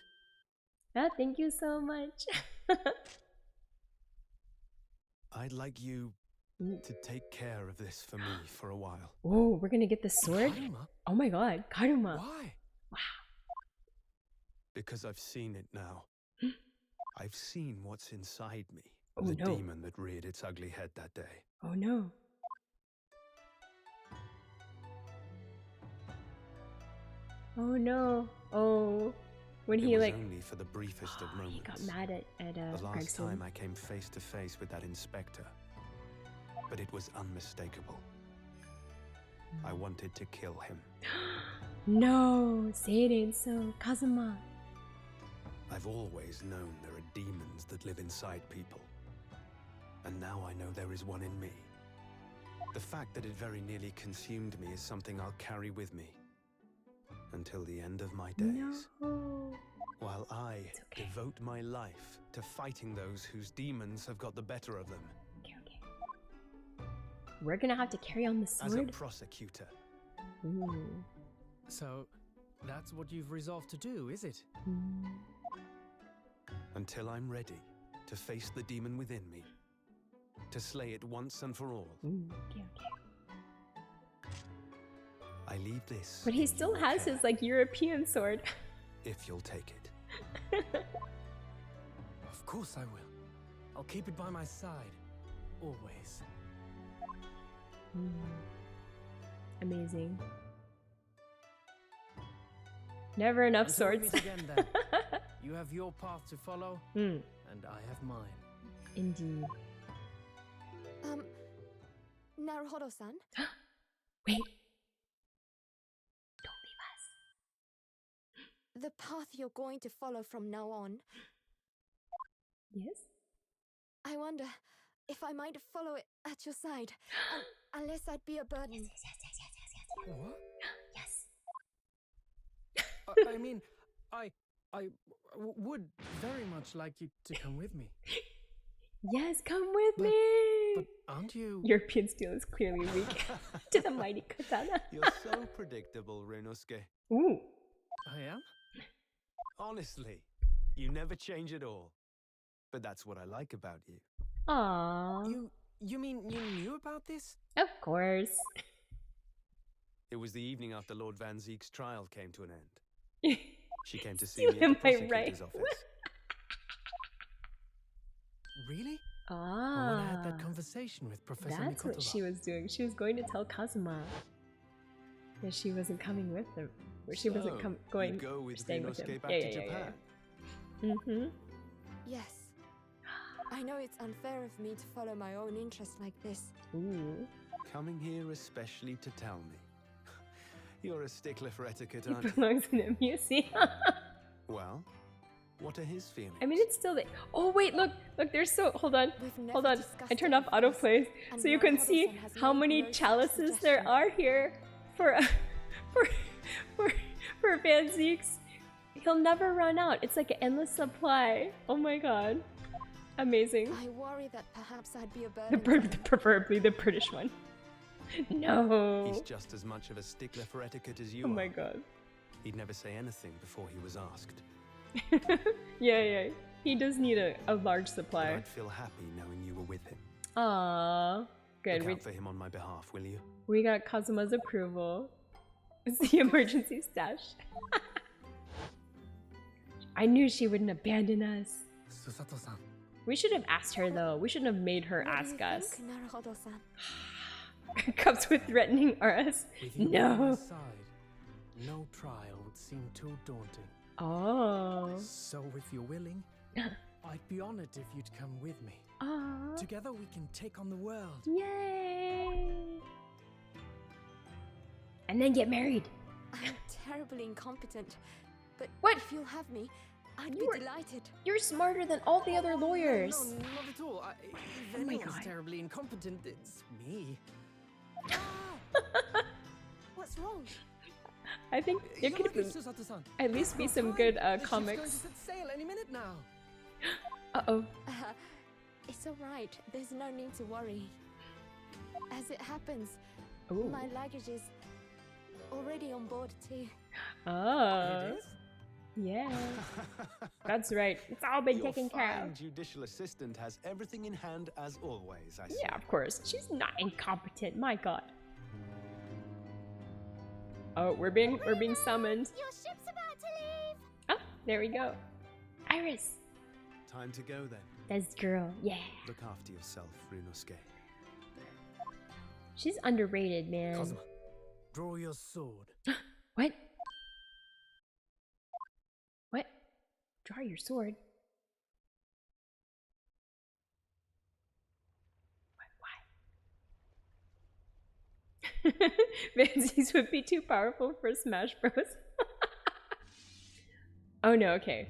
Ah, thank you so much. I'd like you to take care of this for me for a while. Oh, we're gonna get the sword? Karuma? Oh my god, Karuma. Why? Because I've seen it now. I've seen what's inside me. Oh, the no. demon that reared its ugly head that day. Oh no. Oh no. Oh. When It he was like only for the briefest of moments. he got mad at The last Gregson. time I came face to face with that inspector. But it was unmistakable. I wanted to kill him. No, say it ain't so, Kazuma. I've always known there are demons that live inside people. And now I know there is one in me. The fact that it very nearly consumed me is something I'll carry with me until the end of my days. No. While I okay. devote my life to fighting those whose demons have got the better of them. Okay. We're gonna have to carry on the As a sword. prosecutor, Ooh. So, that's what you've resolved to do, is it? until I'm ready to face the demon within me, to slay it once and for all. Okay. I leave this. But he in still your has care, his like European sword. if you'll take it. Of course I will. I'll keep it by my side. Always. Amazing. Never enough Until we swords. meet again, then. You have your path to follow, and I have mine. Indeed. Naruhodo-san? Wait. Don't leave us. The path you're going to follow from now on, Yes? I wonder if I might follow it at your side, unless I'd be a burden. Yes. What? Yes. I mean, I would very much like you to come with me. Yes, come with But- me. But aren't you... European steel is clearly weak to the mighty katana. You're so predictable, Ryunosuke. Ooh. I am? Honestly, you never change at all. But that's what I like about you. Aww. You mean you knew about this? Of course. It was the evening after Lord Van Zeek's trial came to an end. She came to see You me at the am I prosecutor's right? office. Really? Or when I Ah. had that conversation with Professor That's what Mikotoba. she was doing. She was going to tell Kazuma that she wasn't coming with them. Or she wasn't So, going you go with staying with him. Ryunosuke back Yeah, to yeah, yeah, Japan. yeah. Mm-hmm. Yes. I know it's unfair of me to follow my own interests like this. Ooh. Coming here especially to tell me. You're a stickler for etiquette, He aren't you? belongs in a museum. Well, what are his feelings? I mean, it's still there. Oh wait, look, there's so. Hold on, We've never hold on. discussed I turned it off before, autoplay and so you can Naruhodo-san see has how made many no such chalices there suggestion. are here for for for Van Zeeks. He'll never run out. It's like an endless supply. Oh my god, amazing. I worry that perhaps I'd be a The burden. to him. preferably the British one. No. He's just as much of a stickler for etiquette as you Oh are. my god. He'd never say anything before he was asked. Yeah. He does need a large But supply. I'd feel happy knowing you were with him. Aww. Good. Look out for him on my behalf, will you? We got Kazuma's approval. It's the emergency stash. I knew she wouldn't abandon us. Susato-san. We should have asked her though. We shouldn't have made her What do ask you us. think, Naruhodo-san? Cups with threatening auras. With you by my No. side, no trial would seem too daunting. Oh. So if you're willing, I'd be honored if you'd come with me. Aww. Together we can take on the world. Yay. And then get married. I'm terribly incompetent, but What? if you'll have me, I'd You be were- delighted. You're smarter than all the other lawyers. No, not at all. If Oh my anyone's God. terribly incompetent, it's me. What's wrong? I think there could Yamagi have Susato-san, at least be you're some fine. good The ship's going to comics. set sail any minute now. Uh-oh. It's alright. There's no need to worry. As it happens, Ooh. my luggage is already on board too. Oh. It is? Yeah. That's right. It's all been Your taken care fine of. judicial assistant has everything in hand as always, I see. Yeah, of course. She's not incompetent. My god. Oh, we're being summoned. Your ship's about to leave. Oh, there we go. Iris. Time to go then. This girl. Yeah. Look after yourself, Ryunosuke. She's underrated, man. Kazuma, draw your sword. What? What? Draw your sword. Why? Vansies would be too powerful for Smash Bros. Oh no, okay.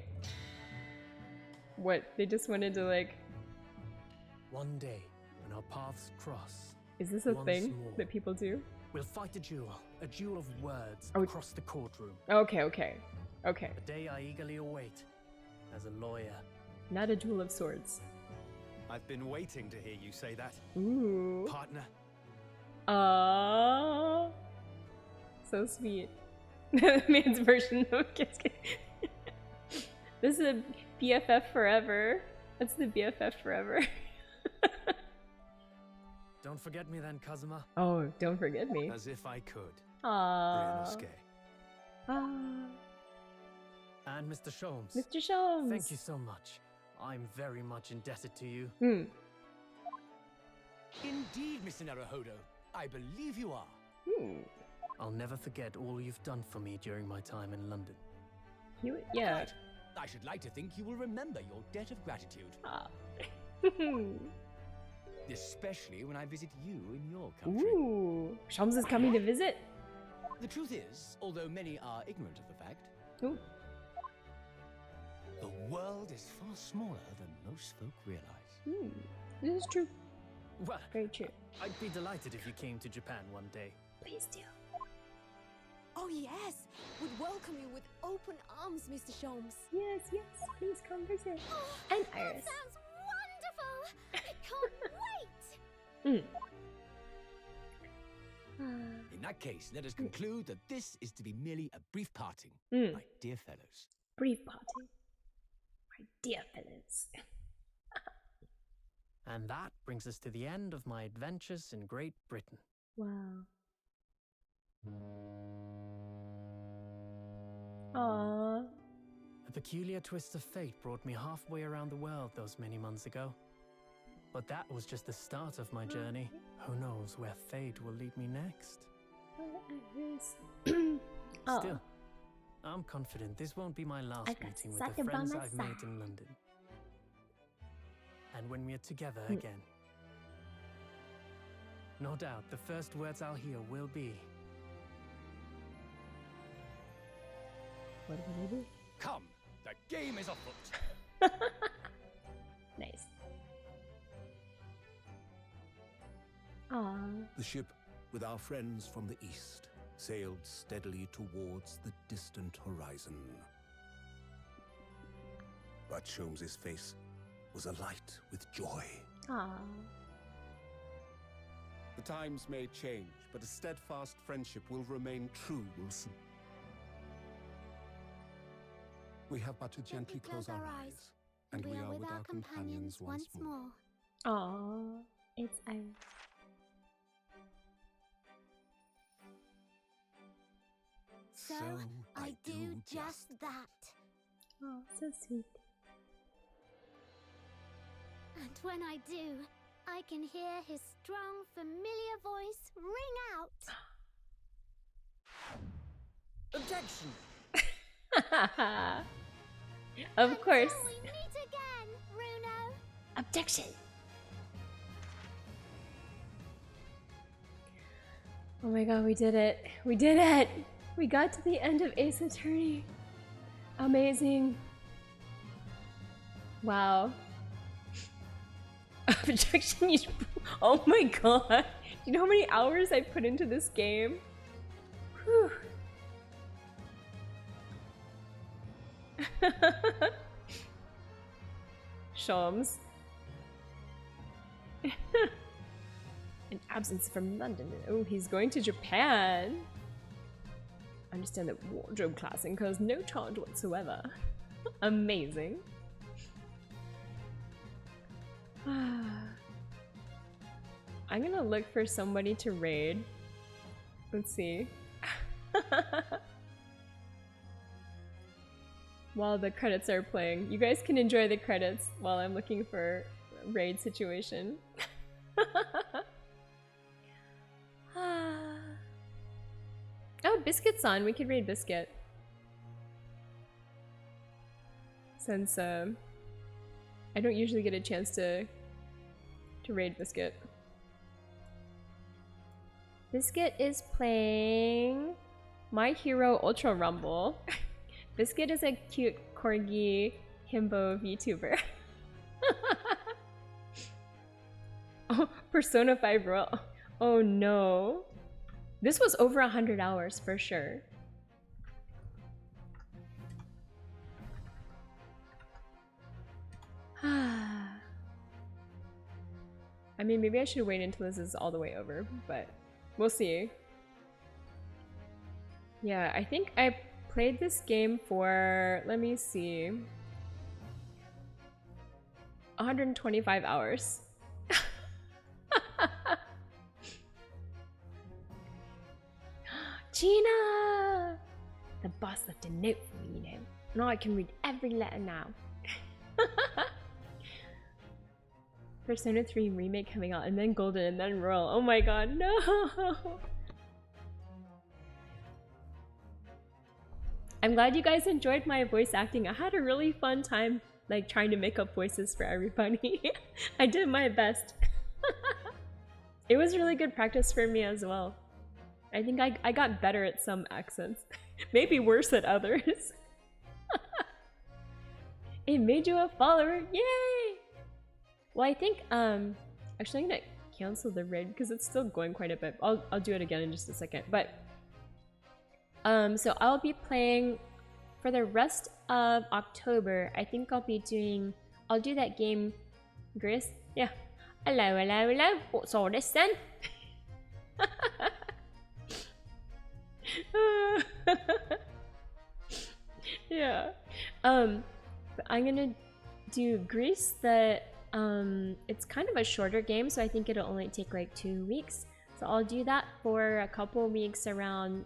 What? They just wanted to like... One day, when our paths cross, Is this a Once thing more. that people do? we'll fight a duel of words Oh. across the courtroom. Okay, okay. Okay. A day I eagerly await as a lawyer. Not a duel of swords. I've been waiting to hear you say that. Ooh. Partner, Aww. So sweet. Man's version of Kiss Kiss. This is a BFF forever. That's the BFF forever. Don't forget me then, Kazuma. Oh, don't forget me. as if I could. Aww. Ryunosuke. Ah. And Mr. Sholmes. Mr. Sholmes. Thank you so much. I'm very much indebted to you. Hmm. Indeed, Mr. Naruhodo. I believe you are. Hmm. I'll never forget all you've done for me during my time in London. Yeah. Right. I should like to think you will remember your debt of gratitude, Ah. especially when I visit you in your country. Ooh. Sholmes is coming to visit? The truth is, although many are ignorant of the fact, Ooh. the world is far smaller than most folk realize. Hmm. This is true. Well, Very true. I'd be delighted if you came to Japan one day. Please do. Oh yes, we'd welcome you with open arms, Mr. Sholmes. Yes, yes. Please come visit. Oh, And that Iris. sounds wonderful! I can't wait! In that case, let us conclude that this is to be merely a brief parting, Mm. my dear fellows. Brief party. My dear fellows. And that brings us to the end of my adventures in Great Britain. Wow. Aww. A peculiar twist of fate brought me halfway around the world those many months ago. But that was just the start of my journey. Who knows where fate will lead me next? Aw. Still, I'm confident this won't be my last I got meeting with Saka the by friends my I've made side. in London. And when we're together Mm. again, no doubt the first words I'll hear will be, What will they do? Come, the game is afoot. Nice. Aww. The ship, with our friends from the east, sailed steadily towards the distant horizon. But Sholmes' face was alight with joy. Aww. The times may change, but a steadfast friendship will remain true, Wilson. We have but to gently close our eyes, and we are with our companions once more. Aww. It's Iris. So I do just that. Oh, so sweet. And when I do, I can hear his strong, familiar voice ring out. Objection! Of course. Until we meet again, Runo. Objection. Oh my god, we did it. We did it. We got to the end of Ace Attorney. Amazing. Wow. Objection. Oh my god. Do you know how many hours I put into this game? Whew. Sholmes. An absence from London. Oh, he's going to Japan. Understand that wardrobe classing caused no charge whatsoever. Amazing. I'm gonna look for somebody to raid. Let's see. While the credits are playing. You guys can enjoy the credits while I'm looking for a raid situation. Oh, Biscuit's on. We could raid Biscuit. Since I don't usually get a chance to raid Biscuit. Biscuit is playing My Hero Ultra Rumble. Biscuit is a cute corgi himbo VTuber. Oh, Persona 5 roll. Oh no. This was over 100 hours for sure. I mean, maybe I should wait until this is all the way over, but we'll see. Yeah, I think I played this game for, let me see, 125 hours. Gina! The boss left a note for me, you know. Now I can read every letter now. Persona 3 remake coming out, and then Golden, and then Royal. Oh my god, no! I'm glad you guys enjoyed my voice acting. I had a really fun time, like, trying to make up voices for everybody. I did my best. It was really good practice for me as well. I think I got better at some accents. Maybe worse at others. It made you a follower! Yay! Well, I think, actually I'm gonna cancel the raid because it's still going quite a bit. I'll do it again in just a second. But, so I'll be playing for the rest of October. I think I'll do that game, Grace. Yeah. Hello, hello, hello. What's all this then? Yeah. But I'm gonna do Greece that it's kind of a shorter game, so I think it'll only take like 2 weeks. So I'll do that for a couple weeks around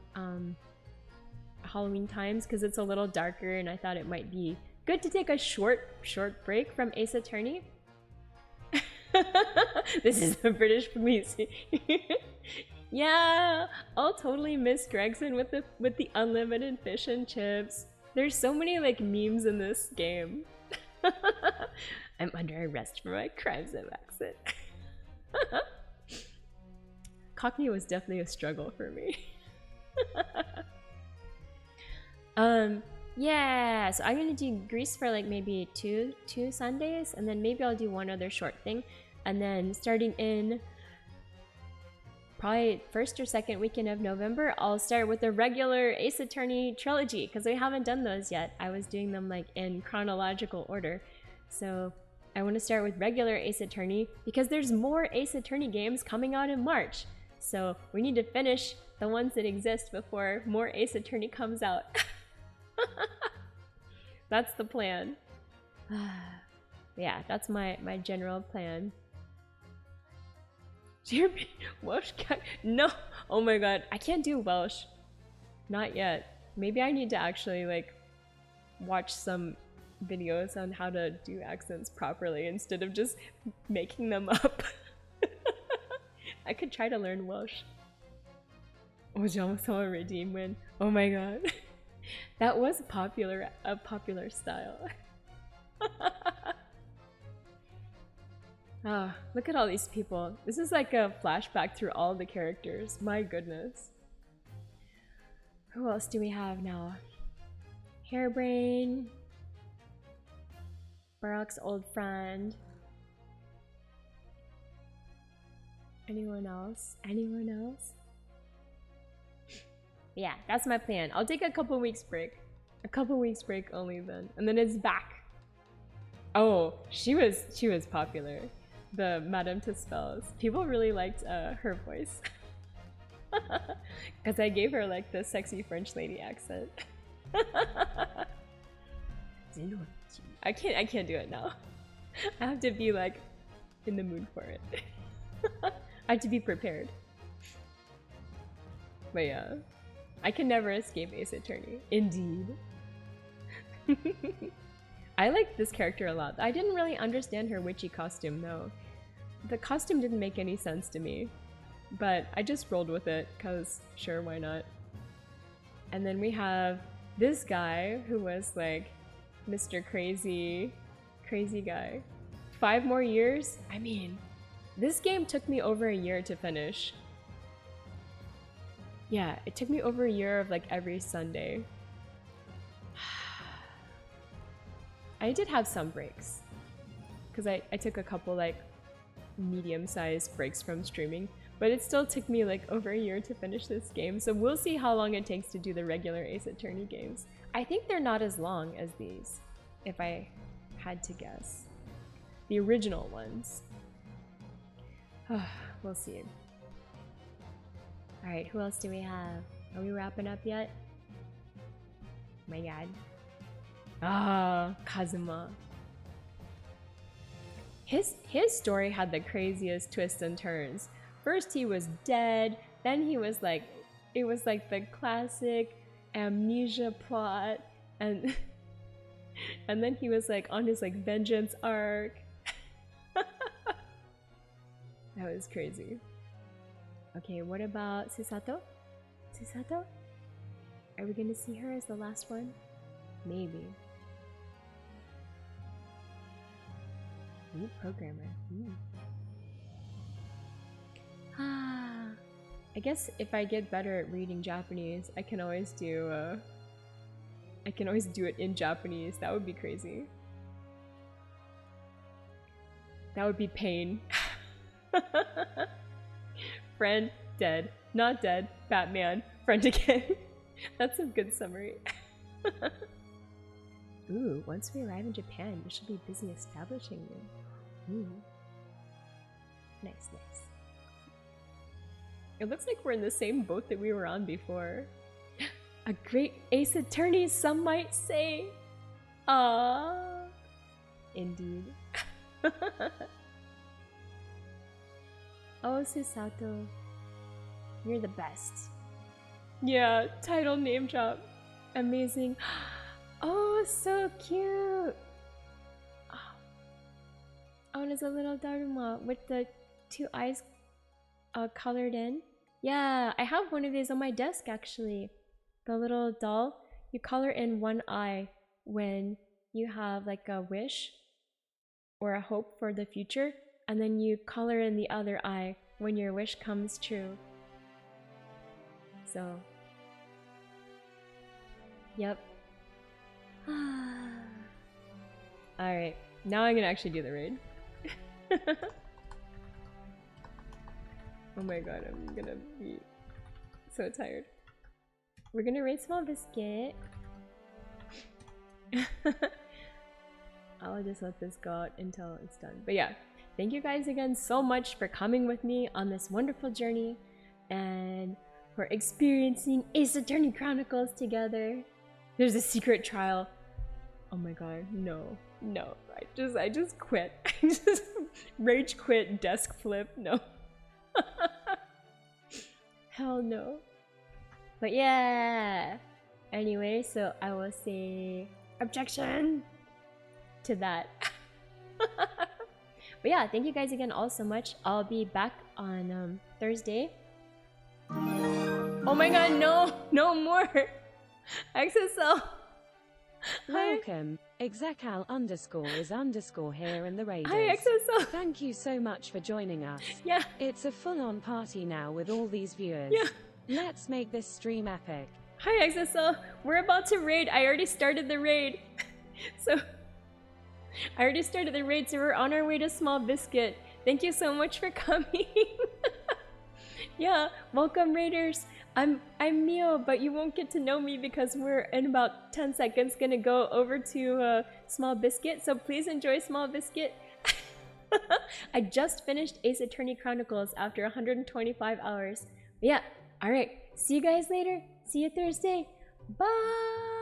Halloween times because it's a little darker and I thought it might be good to take a short break from Ace Attorney. This is the British police. Yeah, I'll totally miss Gregson with the unlimited fish and chips. There's so many like memes in this game. I'm under arrest for my crimes of accent. Cockney was definitely a struggle for me. Yeah, so I'm gonna do Greece for like maybe two Sundays, and then maybe I'll do one other short thing, and then starting in probably first or second weekend of November, I'll start with the regular Ace Attorney trilogy because we haven't done those yet. I was doing them like in chronological order, so I want to start with regular Ace Attorney because there's more Ace Attorney games coming out in March, so we need to finish the ones that exist before more Ace Attorney comes out. That's the plan. Yeah, that's my general plan. Welsh cat? No! Oh my god, I can't do Welsh. Not yet. Maybe I need to actually like watch some videos on how to do accents properly instead of just making them up. I could try to learn Welsh. Oh, someone redeem win. Oh my god. That was a popular style. Ah, look at all these people. This is like a flashback through all the characters. My goodness. Who else do we have now? Hairbrain. Barak's old friend. Anyone else? Anyone else? Yeah, that's my plan. I'll take a couple weeks break. A couple weeks break only then. And then it's back. Oh, she was popular. The Madame Tussauds. People really liked her voice. Because I gave her like the sexy French lady accent. I can't do it now. I have to be like in the mood for it. I have to be prepared. But yeah, I can never escape Ace Attorney. Indeed. I like this character a lot. I didn't really understand her witchy costume though. The costume didn't make any sense to me, but I just rolled with it because sure, why not? And then we have this guy who was like Mr. Crazy guy. 5 more years? I mean, this game took me over a year to finish. Yeah, it took me over a year of like every Sunday. I did have some breaks because I took a couple like medium-sized breaks from streaming, but it still took me like over a year to finish this game, so we'll see how long it takes to do the regular Ace Attorney games. I think they're not as long as these, if I had to guess. The original ones. We'll see. Alright, who else do we have? Are we wrapping up yet? My god. Ah, Kazuma. His story had the craziest twists and turns. First he was dead, then he was like, it was like the classic amnesia plot, and and then he was like on his like vengeance arc. That was crazy. Okay, what about Susato? Susato? Are we gonna see her as the last one? Maybe. Ooh, programmer. Ooh. Ah, I guess if I get better at reading Japanese, I can always do it in Japanese. That would be crazy. That would be pain. Friend, dead. Not dead. Batman. Friend again. That's a good summary. Ooh, once we arrive in Japan, we should be busy establishing them. Ooh. Nice, nice. It looks like we're in the same boat that we were on before. A great Ace Attorney, some might say. Ah, indeed. Oh, Susato, you're the best. Yeah, title name drop. Amazing. Oh, so cute. Oh, and it's a little Daruma with the 2 eyes colored in. Yeah, I have one of these on my desk actually. The little doll, you color in 1 eye when you have like a wish or a hope for the future, and then you color in the other eye when your wish comes true. So, yep. Alright, now I'm gonna actually do the raid. Oh my god, I'm gonna be so tired. We're gonna raid Small Biscuit. I'll just let this go out until it's done. But yeah, thank you guys again so much for coming with me on this wonderful journey and for experiencing Ace Attorney Chronicles together. There's a secret trial. Oh my god, no. No. I just quit. I just rage quit, desk flip. No. Hell no. But yeah. Anyway, so I will say objection to that. But yeah, thank you guys again all so much. I'll be back on Thursday. Oh my god, no more. XSL. Welcome. Execal _ here in the Raiders. Hi, XSL. Thank you so much for joining us. Yeah. It's a full-on party now with all these viewers. Yeah. Let's make this stream epic. Hi, XSL. We're about to raid. I already started the raid. So we're on our way to Small Biscuit. Thank you so much for coming. Yeah, welcome raiders. I'm Mio, but you won't get to know me because we're in about 10 seconds gonna go over to Small Biscuit, so please enjoy Small Biscuit. I just finished Ace Attorney Chronicles after 125 hours. But yeah, alright, see you guys later. See you Thursday. Bye!